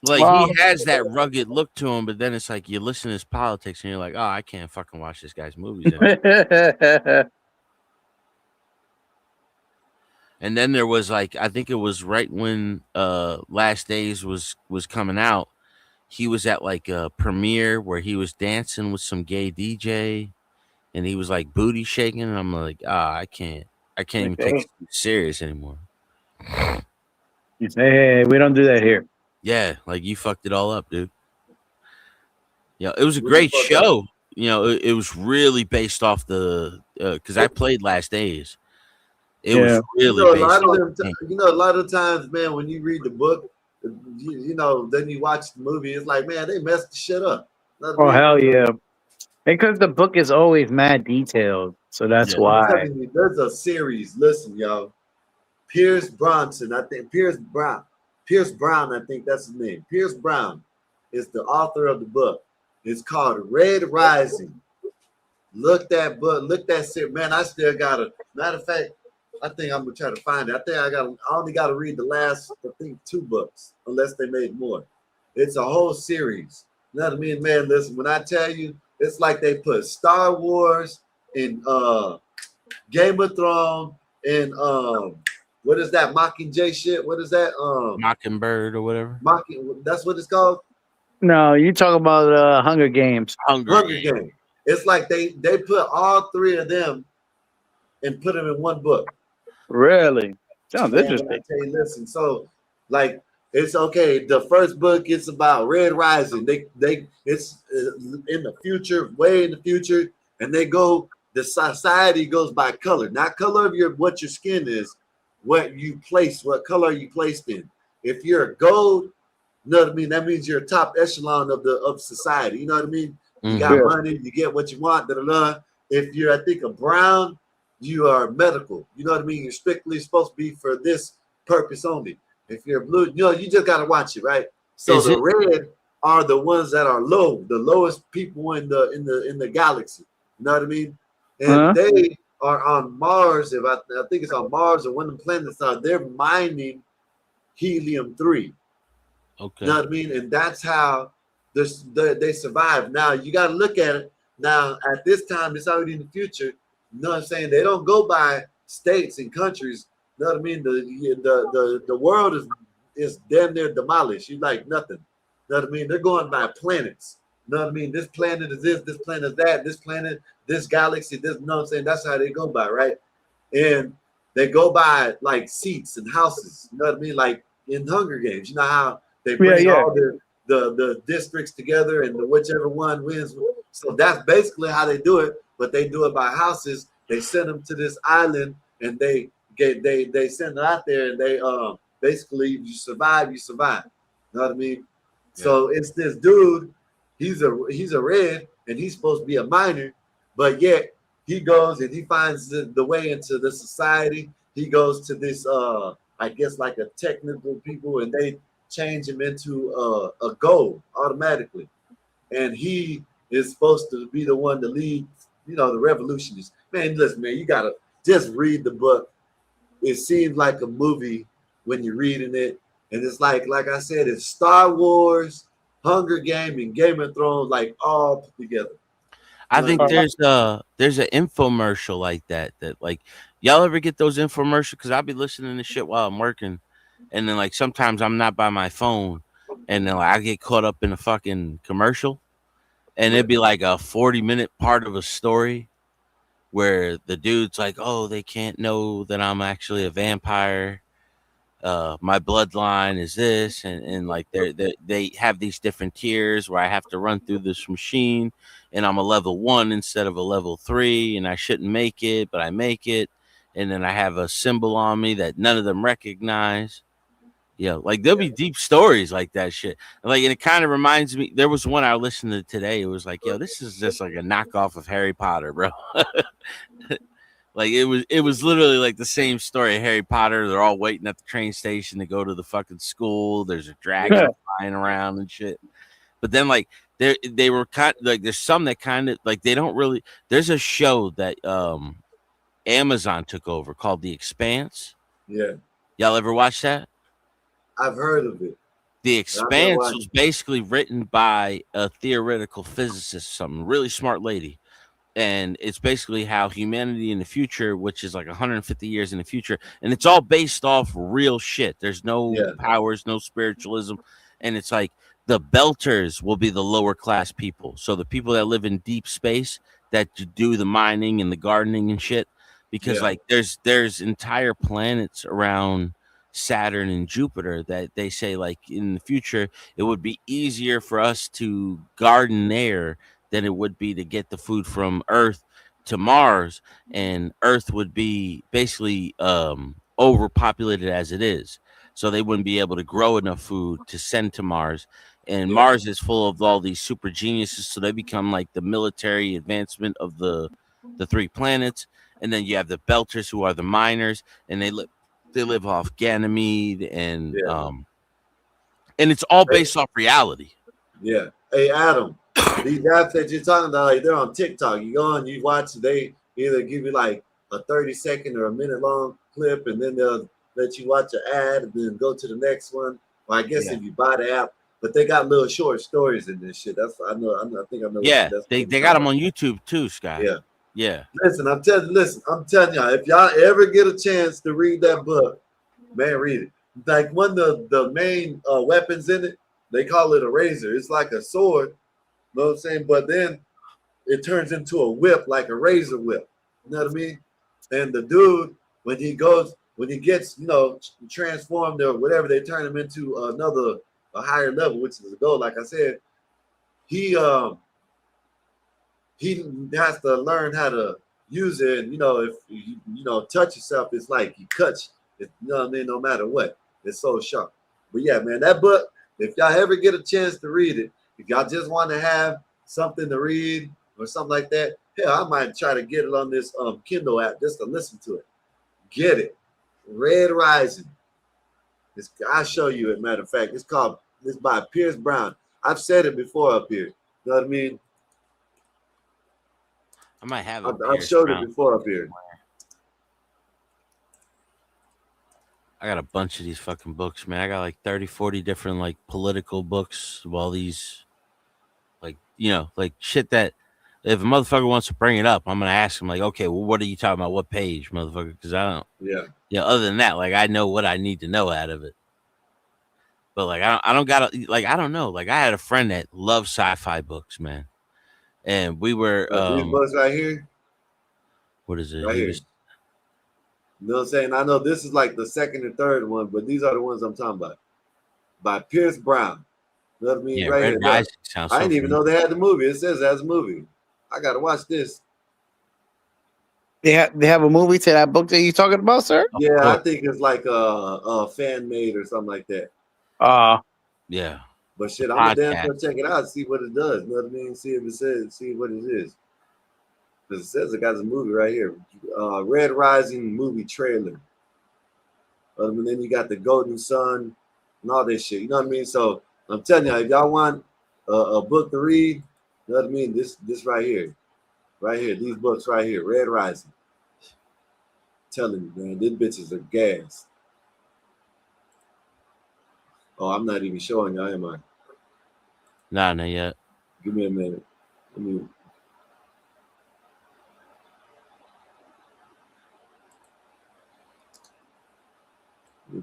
Like he has that rugged look to him, but then it's like you listen to his politics and you're like, oh, I can't fucking watch this guy's movies anymore. And then there was like, I think it was right when Last Days was coming out. He was at like a premiere where he was dancing with some gay DJ, and he was like booty shaking, and I'm like, I can't even take it serious anymore. You say, hey, we don't do that here. Yeah, like you fucked it all up, dude. Yeah, it was a great show. It was really based off the because I played Last Days. It was really a based lot of off them. A lot of times, man, when you read the book, then you watch the movie. It's like, man, they messed the shit up. Oh hell yeah! Because the book is always mad detailed, so that's I'm why. telling you, there's a series. Listen, y'all. Pierce Bronson, I think Pierce Brown, I think that's his name. Pierce Brown is the author of the book. It's called Red Rising. Look that book. Look that shit, man. I still got a matter of fact. I think I'm gonna try to find it. I think I only got to read the last, I think, 2 books, unless they made more. It's a whole series. You know what I mean, man? Listen, when I tell you, it's like they put Star Wars in Game of Thrones and what is that Mockingjay shit? What is that? Mockingbird or whatever. That's what it's called. No, you talk about Hunger Games. Hunger Games. It's like they put all 3 of them and put them in one book. Really? Sounds Man, interesting. when I tell you, listen, so like it's okay. The first book is about Red Rising. It's in the future, way in the future, and they go. The society goes by color, not color of what your skin is, what color you placed in. If you're gold, you know what I mean. That means you're top echelon of society. You know what I mean. You got money, you get what you want. If you're, I think, a brown, you are medical. You know what I mean? You're strictly supposed to be for this purpose only. If you're blue, you just gotta watch it, right? So the red are the ones that are low, the lowest people in the galaxy. You know what I mean? And they are on Mars. If I think it's on Mars or one of the planets, they're mining helium-3. Okay. You know what I mean? And that's how they survive. Now you got to look at it. Now at this time, it's already in the future. You know what I'm saying? They don't go by states and countries. You know what I mean? The world is damn near demolished. You like nothing. You know what I mean? They're going by planets. You know what I mean? This planet is this planet is that, this planet, this galaxy, this, you know what I'm saying? That's how they go by, right? And they go by like seats and houses. You know what I mean? Like in Hunger Games, you know how they bring all the districts together and whichever one wins. So that's basically how they do it, but they do it by houses. They send them to this island and they send them out there and they basically you survive. You know what I mean? Yeah. So it's this dude, he's a red and he's supposed to be a miner, but yet he goes and he finds the way into the society. He goes to this I guess like a technical people and they change him into a gold automatically. And he is supposed to be the one to lead, the revolutionists. Man, listen, man, you gotta just read the book. It seems like a movie when you're reading it. And it's like I said, it's Star Wars, Hunger Game, and Game of Thrones, like all put together. I think there's an infomercial like that like y'all ever get those infomercials? Because I'll be listening to shit while I'm working, and then like sometimes I'm not by my phone, and then like I get caught up in a fucking commercial, and it'd be like a 40-minute part of a story, where the dude's like, oh, they can't know that I'm actually a vampire. My bloodline is this, and like they have these different tiers where I have to run through this machine, and I'm a level 1 instead of a level 3, and I shouldn't make it, but I make it, and then I have a symbol on me that none of them recognize. Like there'll be deep stories like that shit. Like, and it kind of reminds me. There was one I listened to today. It was like, yo, this is just like a knockoff of Harry Potter, bro. Like it was literally like the same story of Harry Potter. They're all waiting at the train station to go to the fucking school. There's a dragon flying around and shit. But then like they were kind like there's some that kind of like they don't really. There's a show that Amazon took over called The Expanse. Yeah. Y'all ever watch that? I've heard of it. The Expanse was basically written by a theoretical physicist, some really smart lady. And it's basically how humanity in the future, which is like 150 years in the future, and it's all based off real shit. There's no powers, no spiritualism. And it's like the belters will be the lower class people. So the people that live in deep space that do the mining and the gardening and shit, because like there's entire planets around Saturn and Jupiter that they say like in the future it would be easier for us to garden there than it would be to get the food from Earth to Mars, and Earth would be basically overpopulated as it is, so they wouldn't be able to grow enough food to send to Mars. And Mars is full of all these super geniuses, so they become like the military advancement of the 3 planets. And then you have the belters, who are the miners, and they live off Ganymede, and it's all based off reality. Yeah. Hey, Adam, these apps that you're talking about, like they're on TikTok. You go on, you watch, they either give you like a 30-second or a minute long clip, and then they'll let you watch an ad and then go to the next one. Or I guess if you buy the app, but they got little short stories in this shit. That's I think I know. Yeah, they got them on YouTube too, Scott. Yeah. Listen, I'm telling y'all, if y'all ever get a chance to read that book, man, read it. Like one of the main weapons in it, they call it a razor. It's like a sword, you know what I'm saying? But then it turns into a whip, like a razor whip. You know what I mean? And the dude, when he gets, transformed or whatever, they turn him into a higher level, which is a goal. Like I said, he has to learn how to use it. And, if you touch yourself, it's like he cuts it, you know what I mean? No matter what, it's so sharp. But yeah, man, that book, if y'all ever get a chance to read it, if y'all just want to have something to read or something like that, hell, I might try to get it on this Kindle app just to listen to it. Get it. Red Rising. I'll show you it, matter of fact. It's by Pierce Brown. I've said it before up here. You know what I mean? I might have it. I've showed it before up here. I got a bunch of these fucking books, man. I got like 30, 40 different like political books of all these, like, like shit that if a motherfucker wants to bring it up, I'm gonna ask him like, okay, well, what are you talking about? What page, motherfucker? Because I don't. Yeah. Other than that, like, I know what I need to know out of it. But like, I don't gotta like, I don't know. Like, I had a friend that loved sci-fi books, man, and we were these books right here. What is it? Right here. You know what I'm saying? I know this is like the second and third one, but these are the ones I'm talking about. By Pierce Brown. You know what I mean? Yeah, right Red here. Rising sounds I didn't even know they had the movie. It says it has a movie. I gotta watch this. They have a movie to that book that you're talking about, sir? Yeah, I think it's like a fan made or something like that. Yeah. But shit, I'm gonna damn sure check it out and see what it does. You know what I mean? See if it says, see what it is. Because it says it got a movie right here. Red Rising movie trailer. And then you got the Golden Sun and all this shit. You know what I mean? So I'm telling you, if y'all want a book to read, you know what I mean? This right here. Right here. These books right here. Red Rising. I'm telling you, man, these bitches are gas. Oh, I'm not even showing y'all, am I? Nah, not yet. Give me a minute. Let me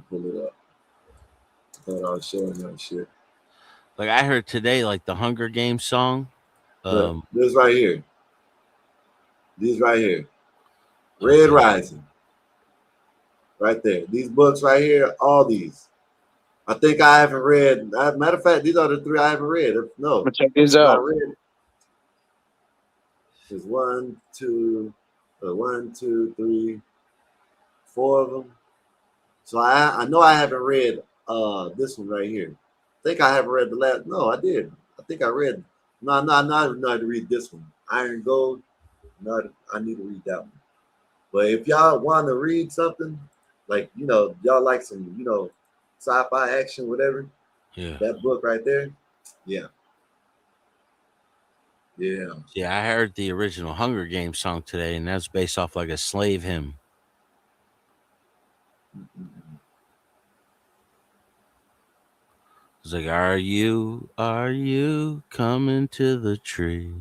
pull it up. I thought I was showing that shit. Like, I heard today, like the Hunger Games song. This right here. These right here. Red Rising. Right there. These books right here, all these. I think I haven't read. Matter of fact, these are the 3 I haven't read. No. Check these out. I read. There's 1, 2, 3, 4 of them. So I know I haven't read this one right here. I think I haven't read the last. No, I did. I think I read. No, I not to read this one. Iron Gold. Not. I need to read that one. But if y'all want to read something, like y'all like some sci-fi action, whatever. Yeah. That book right there. Yeah. Yeah. Yeah, I heard the original Hunger Games song today, and that's based off like a slave hymn. It's like, are you coming to the tree?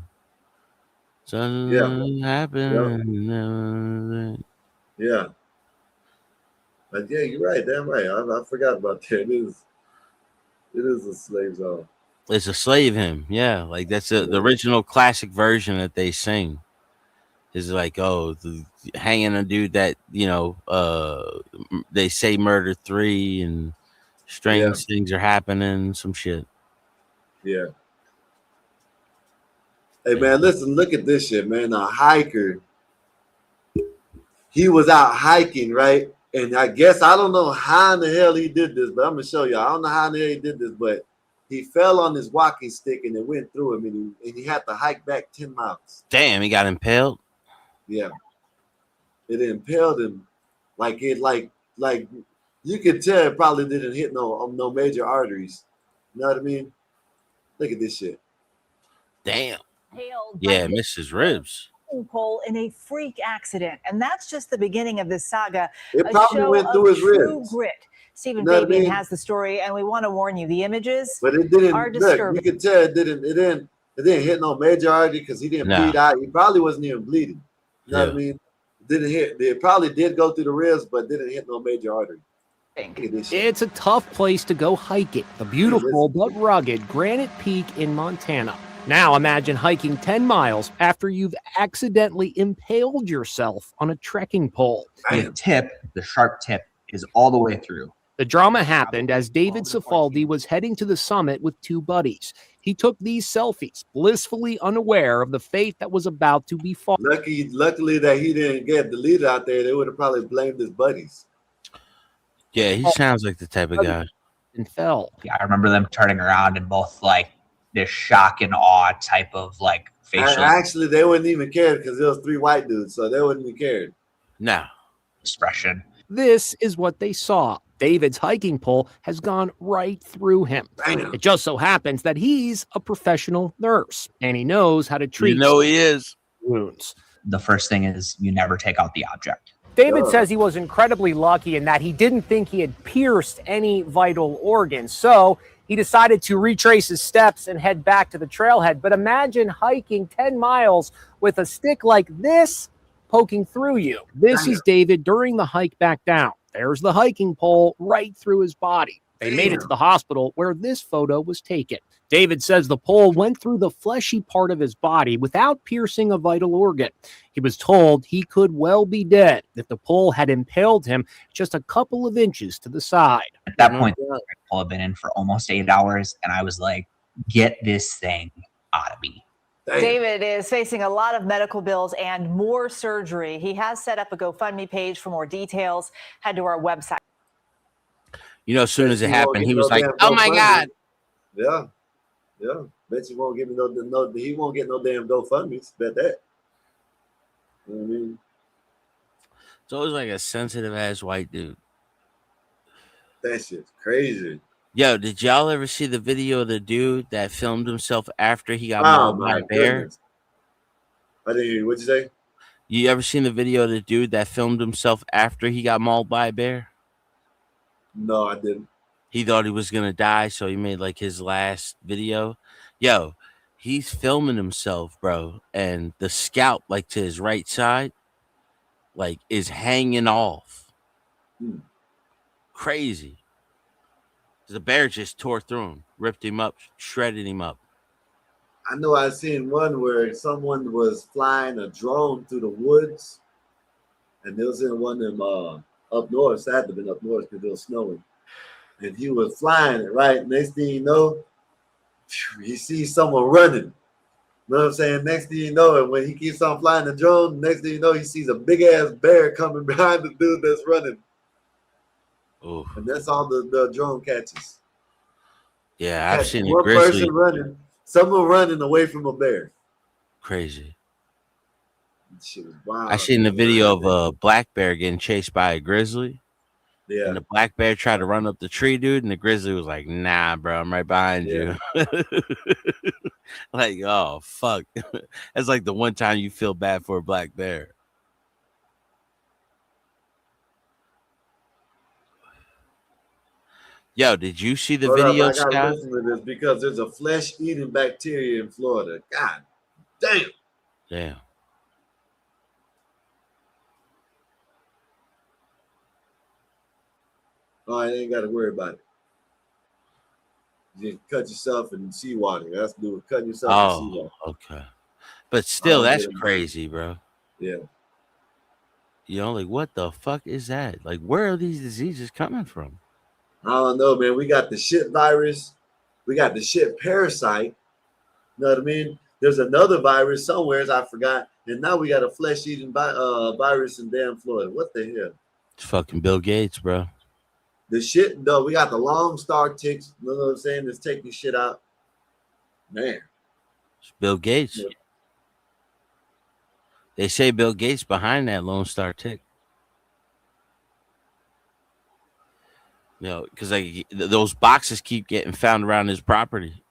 Something happened. Yeah. But yeah, you're right. Damn right. I forgot about that. It is a slave song. It's a slave hymn. Yeah, like that's the original classic version that they sing. Is like, hanging a dude that they say murdered 3 and strange things are happening, some shit. Yeah. Hey man, listen, look at this shit, man. A hiker. He was out hiking, right? And I guess I don't know how in the hell he did this, but I'm gonna show you. I don't know how in the hell he did this, but he fell on his walking stick and it went through him, and he had to hike back 10 miles. Damn, he got impaled. Yeah, it impaled him, like you could tell it probably didn't hit no major arteries. You know what I mean? Look at this shit. Damn. Yeah, Mrs. Ribs. Pole in a freak accident, and that's just the beginning of this saga. It probably went through his true ribs. Grit. Stephen You know what I Fabian mean? has the story, and we want to warn you: the images But it didn't. are Look, disturbing. you could tell it didn't hit no major artery because he didn't bleed out. He probably wasn't even bleeding. You know what I mean? It probably did go through the ribs, but didn't hit no major artery. It's a tough place to go hiking, the beautiful but rugged Granite Peak in Montana. Now imagine hiking 10 miles after you've accidentally impaled yourself on a trekking pole. The sharp tip, is all the way through. The drama happened as David Cifaldi was heading to the summit with 2 buddies. He took these selfies, blissfully unaware of the fate that was about to befall. Luckily that he didn't get deleted out there. They would have probably blamed his buddies. Yeah, he sounds like the type of guy. And fell. Yeah, I remember them turning around and both like this shock and awe type of like facial. Actually, they wouldn't even care because there was 3 white dudes, so they wouldn't even care. No. Expression. This is what they saw. David's hiking pole has gone right through him. It just so happens that he's a professional nurse and he knows how to treat he is wounds. The first thing is you never take out the object. David says he was incredibly lucky in that he didn't think he had pierced any vital organs. So he decided to retrace his steps and head back to the trailhead. But imagine hiking 10 miles with a stick like this poking through you. This is David during the hike back down. There's the hiking pole right through his body. They made it to the hospital where this photo was taken. David says the pole went through the fleshy part of his body without piercing a vital organ. He was told he could well be dead if the pole had impaled him just a couple of inches to the side. At that point, the pole had been in for almost 8 hours, and I was like, get this thing out of me. David is facing a lot of medical bills and more surgery. He has set up a GoFundMe page for more details. Head to our website. As soon as it happened, he was like, "Oh my God!" Yeah. Bet you won't give me no. He won't get no damn GoFundMe. Bet that. You know what I mean? It's always like a sensitive ass white dude. That shit's crazy. Yo, did y'all ever see the video of the dude that filmed himself after he got mauled by a bear? Goodness. I didn't hear you. What'd you say? You ever seen the video of the dude that filmed himself after he got mauled by a bear? No, I didn't. He thought he was gonna die, so he made like his last video. Yo, he's filming himself, bro, and the scalp, like to his right side, like is hanging off. Crazy. The bear just tore through him, ripped him up, shredded him up. I know I seen one where someone was flying a drone through the woods, and there was in one of them up north. It had to have been up north because it was snowing. And he was flying it, right? Next thing you know, he sees someone running. You know what I'm saying? Next thing you know, and when he keeps on flying the drone, next thing you know, he sees a big ass bear coming behind the dude that's running. Ooh. And that's all the drone catches. Yeah, I've seen a one grizzly. person running, someone running away from a bear. Crazy. Shit was wild. I seen the video of a black bear getting chased by a grizzly. Yeah. And the black bear tried to run up the tree, dude, and the grizzly was like, "Nah, bro, I'm right behind you." Like, oh fuck. That's like the one time you feel bad for a black bear. Yo, did you see the video, I gotta Scott? listen to this because there's a flesh-eating bacteria in Florida. God damn. Damn. Oh, I ain't got to worry about it. You just cut yourself in seawater. That's to do with cutting yourself in seawater. Okay. But still, that's crazy, bro. Yeah. You know, like, what the fuck is that? Like, where are these diseases coming from? I don't know, man. We got the shit virus. We got the shit parasite. You know what I mean? There's another virus somewhere, I forgot. And now we got a flesh-eating virus in damn Florida. What the hell? It's fucking Bill Gates, bro. The shit, though, we got the long star ticks. You know what I'm saying? That's taking shit out. Man. It's Bill Gates. Yeah. They say Bill Gates behind that Lone Star tick. You know, because like those boxes keep getting found around his property.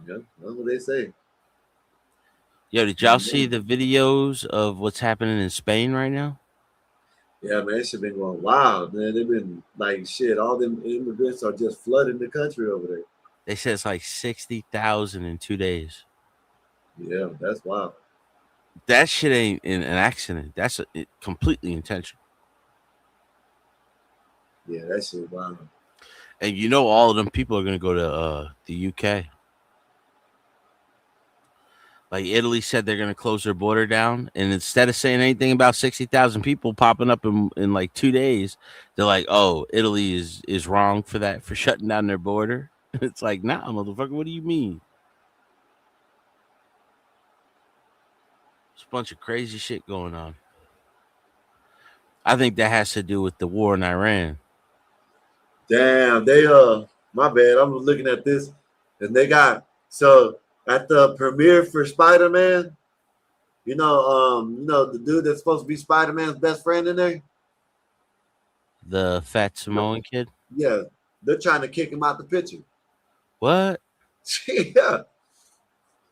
Yeah, that's what they say. Yo, did y'all see the videos of what's happening in Spain right now? Yeah, man, that shit been going wild, man. They've been like shit. All them immigrants are just flooding the country over there. They said it's like 60,000 in 2 days. Yeah, that's wild. That shit ain't an accident. That's completely intentional. Yeah, that shit wild. And you know, all of them people are gonna go to the UK. Like Italy said they're gonna close their border down, and instead of saying anything about 60,000 people popping up in like 2 days, they're like, "Oh, Italy is wrong for that, for shutting down their border." It's like, nah, motherfucker. What do you mean? There's a bunch of crazy shit going on. I think that has to do with the war in Iran. Damn, they my bad. I was looking at this, and they got at the premiere for Spider-Man, you know the dude that's supposed to be Spider-Man's best friend in there. The fat Samoan kid? Yeah, they're trying to kick him out the picture. What? Yeah.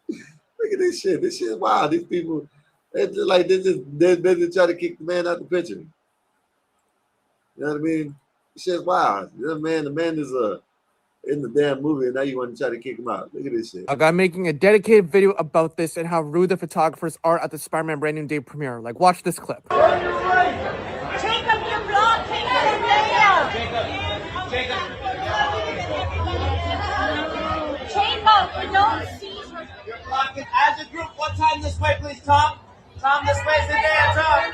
Look at this shit. This shit is wild. These people, they're just trying to kick the man out the picture. You know what I mean? This shit's wild. The man is in the damn movie, and now you want to try to kick him out. Look at this shit. A guy making a dedicated video about this and how rude the photographers are at the Spider-Man brand new day premiere. Like, watch this clip. Take up your vlog, take up your video. Jacob, don't see. As a group, one time this way, please, Tom. Tom, this way, Zendaya, Tom.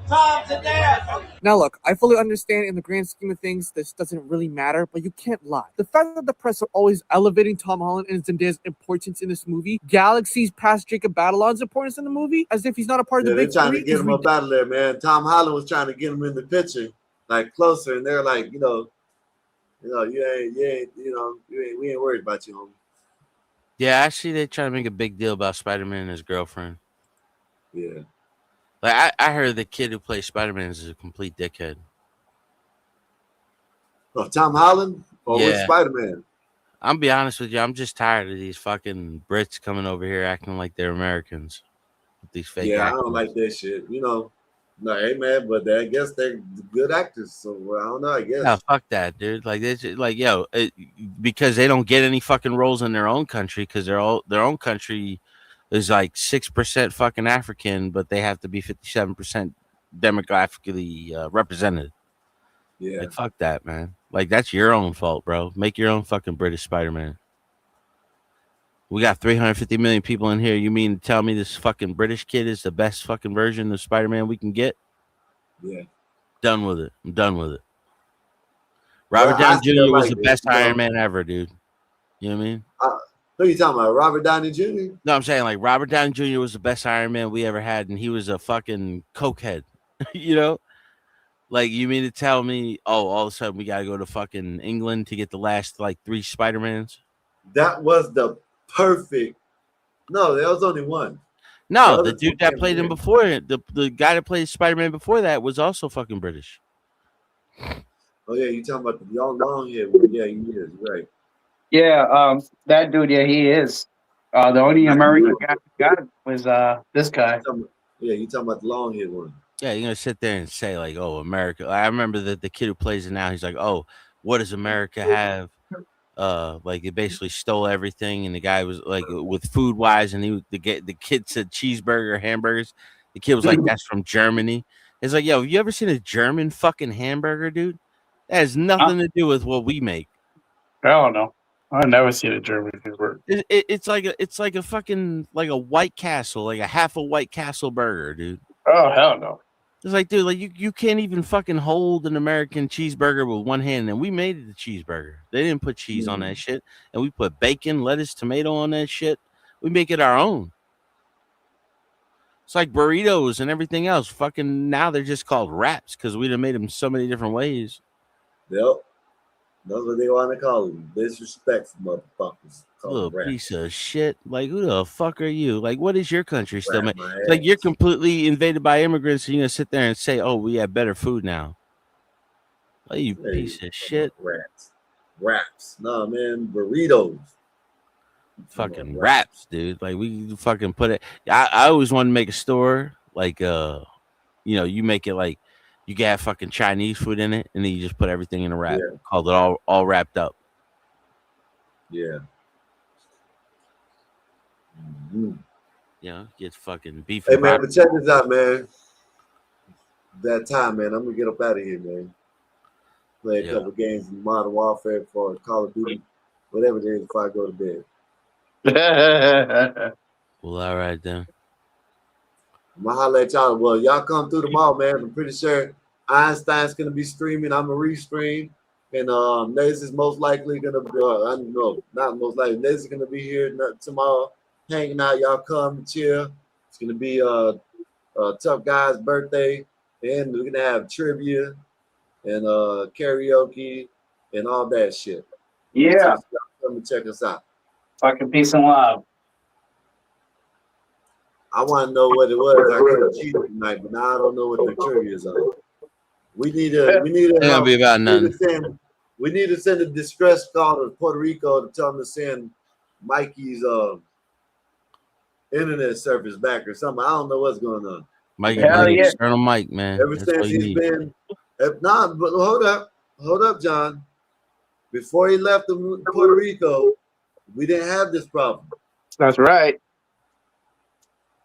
Tom, Zendaya. Now look, I fully understand in the grand scheme of things, this doesn't really matter, but you can't lie. The fact that the press are always elevating Tom Holland and Zendaya's importance in this movie, galaxies past Jacob Batalon's importance in the movie, as if he's not a part of the big they're trying three, to get him up out of there, man. Tom Holland was trying to get him in the picture, like closer, and they're like, we ain't worried about you, homie. Yeah, actually, they try to make a big deal about Spider-Man and his girlfriend. Yeah. Like, I heard the kid who plays Spider-Man is a complete dickhead. Oh, Tom Holland? Or with Spider-Man? I'm be honest with you, I'm just tired of these fucking Brits coming over here acting like they're Americans. With these fake Yeah, actors. I don't like that shit. No, hey man, but I guess they're good actors, so I don't know. I guess. No, fuck that, dude. Like this, because they don't get any fucking roles in their own country because their own country is like 6% fucking African, but they have to be 57% demographically represented. Yeah, like, fuck that, man. Like that's your own fault, bro. Make your own fucking British Spider-Man. We got 350 million people in here. You mean to tell me this fucking British kid is the best fucking version of Spider-Man we can get? Yeah. Done with it. I'm done with it. Robert Downey Jr. was the best Iron Man ever, dude. You know what I mean? Who are you talking about? Robert Downey Jr.? No, I'm saying like Robert Downey Jr. was the best Iron Man we ever had, and he was a fucking cokehead. You know? Like, you mean to tell me, all of a sudden we got to go to fucking England to get the last, like, 3 Spider-Mans? That was the perfect. No, there was only one. No, the dude that played him before, the guy that played Spider-Man before that was also fucking British. Oh, yeah, you talking about the long hair one. Yeah, he is, right. Yeah, that dude, yeah, he is. The only American guy who got it was this guy. Yeah, you talking about the long hair one. Yeah, you're gonna sit there and say like, "Oh, America." I remember that the kid who plays it now, he's like, "Oh, what does America have?" Like it basically stole everything, and the guy was like, with food wise, and the kid said cheeseburger, hamburgers. The kid was like, "That's from Germany." It's like, yo, have you ever seen a German fucking hamburger, dude? That has nothing to do with what we make. I don't know. I've never seen a German hamburger. It's like a fucking like a White Castle, like a half a White Castle burger, dude. Oh hell no! It's like, dude, like you can't even fucking hold an American cheeseburger with one hand, and we made it a cheeseburger. They didn't put cheese on that shit, and we put bacon, lettuce, tomato on that shit. We make it our own. It's like burritos and everything else. Fucking now they're just called wraps because we done made them so many different ways. Yep. That's what they want to call them. Disrespects, motherfuckers. Little piece of shit. Like, who the fuck are you? Like, what is your country still make? Like, you're completely invaded by immigrants, and you're gonna sit there and say, "Oh, we have better food now." Like, you piece of shit. Wraps. No, man, burritos. Fucking wraps, dude. Like, we fucking put it. I always wanted to make a store like, you make it like you got fucking Chinese food in it, and then you just put everything in a wrap. Yeah. Called it all wrapped up. Yeah. Mm-hmm. Get fucking beef. Hey man, but check this out, man. That time, man, I'm gonna get up out of here, man. Play a couple games in Modern Warfare for Call of Duty, whatever it is, before I go to bed. Well, all right then. I'm gonna holler at y'all. Well, y'all come through tomorrow, man. I'm pretty sure Einstein's gonna be streaming. I'm gonna restream, and Naze is most likely gonna be. I don't know, not most likely. Naze is gonna be here tomorrow, hanging out. Y'all come and chill. It's gonna be Tough Guy's birthday, and we're gonna have trivia and karaoke and all that shit. Yeah, so come and check us out. Fucking peace and love. I want to know what it was. I could have cheated tonight, but now I don't know what the trivia is on. We need to be about none. We need to send a distress call to Puerto Rico to tell them to send Mikey's internet service back or something. I don't know what's going on. Mikey, external mic, man. Ever since he's been, but hold up, John. Before he left Puerto Rico, we didn't have this problem. That's right.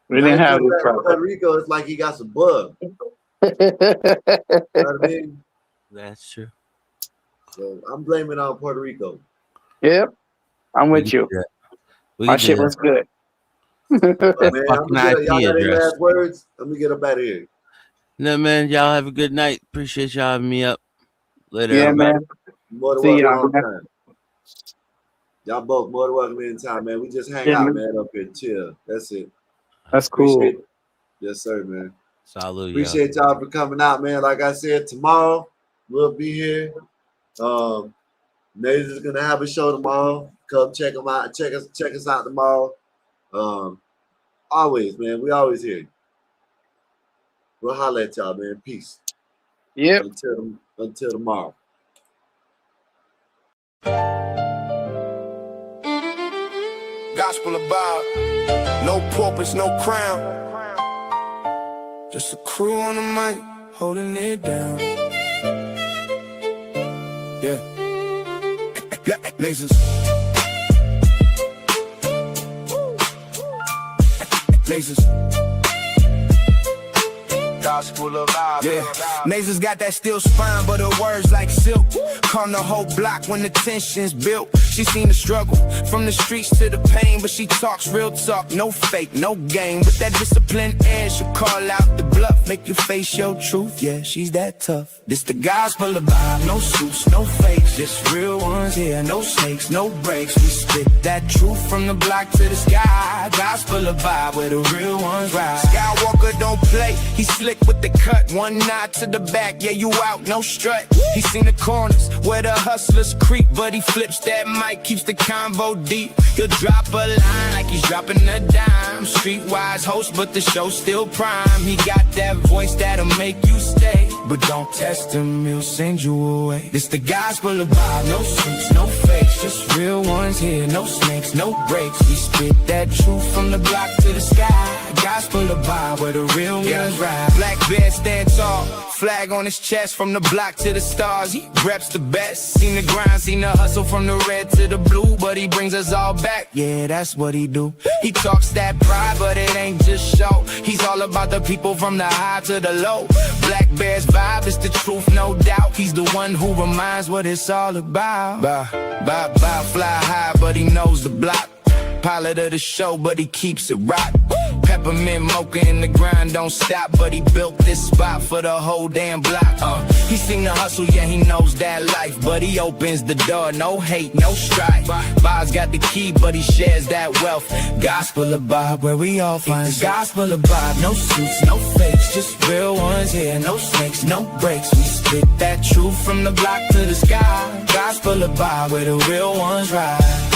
We didn't have this problem. Puerto Rico, it's like he got some bug. You know what I mean? That's true. So I'm blaming on Puerto Rico. Yep, I'm with you. My shit was good. Man, y'all got any last words? Let me get up out of here. No, man. Y'all have a good night. Appreciate y'all having me up. Later. Yeah, man. See y'all. Y'all both more than welcome anytime, man. We just hang out, man, up here, chill. That's it. That's cool. Yes, sir, man. Salute. Appreciate y'all for coming out, man. Like I said, tomorrow we'll be here. Naze is gonna have a show tomorrow. Come check them out. Check us out tomorrow. Always, man. We always here. We'll holler at y'all, man. Peace. Yep. Until tomorrow. Gospel about no purpose, no crown. Just a crew on the mic, holding it down. Yeah. Lasers. Lasers. Gospel of vibe. Yeah. Nasers got that steel spine, but her words like silk. Calm the whole block when the tension's built. She seen the struggle from the streets to the pain, but she talks real talk, no fake, no game. With that disciplined air, she'll call out the bluff, make you face your truth. Yeah, she's that tough. This the gospel of vibe, no suits, no fakes, just real ones here, no snakes, no breaks. We spit that truth from the block to the sky. Gospel of vibe where the real ones ride. Skywalker don't play, he slick with the cut. One nod to the back, yeah, you out, no strut. He seen the corners where the hustlers creep, but he flips that mic, keeps the convo deep. He'll drop a line like he's dropping a dime. Streetwise host, but the show's still prime. He got that voice that'll make you stay, but don't test him, he'll send you away. This the gospel of vibe, no suits, no fakes, just real ones here, no snakes, no breaks. We spit that truth from the block to the sky. Gospel of vibe where the real ones ride. Black bear stand tall, flag on his chest, from the block to the stars. He reps the best. Seen the grind, seen the hustle from the red to the blue, but he brings us all back. Yeah, that's what he do. He talks that pride, but it ain't just show. He's all about the people from the high to the low. Black Bear's vibe is the truth, no doubt. He's the one who reminds what it's all about. Fly high, but he knows the block. Pilot of the show, but he keeps it rock. Peppermint mocha in the grind, don't stop, but he built this spot for the whole damn block. He seen the hustle, yeah, he knows that life, but he opens the door, no hate, no strife. Bob's got the key, but he shares that wealth. Gospel of Bob, where we all find the gospel of Bob. No suits, no fakes, just real ones here, no snakes, no breaks. We spit that truth from the block to the sky. Gospel of Bob, where the real ones ride.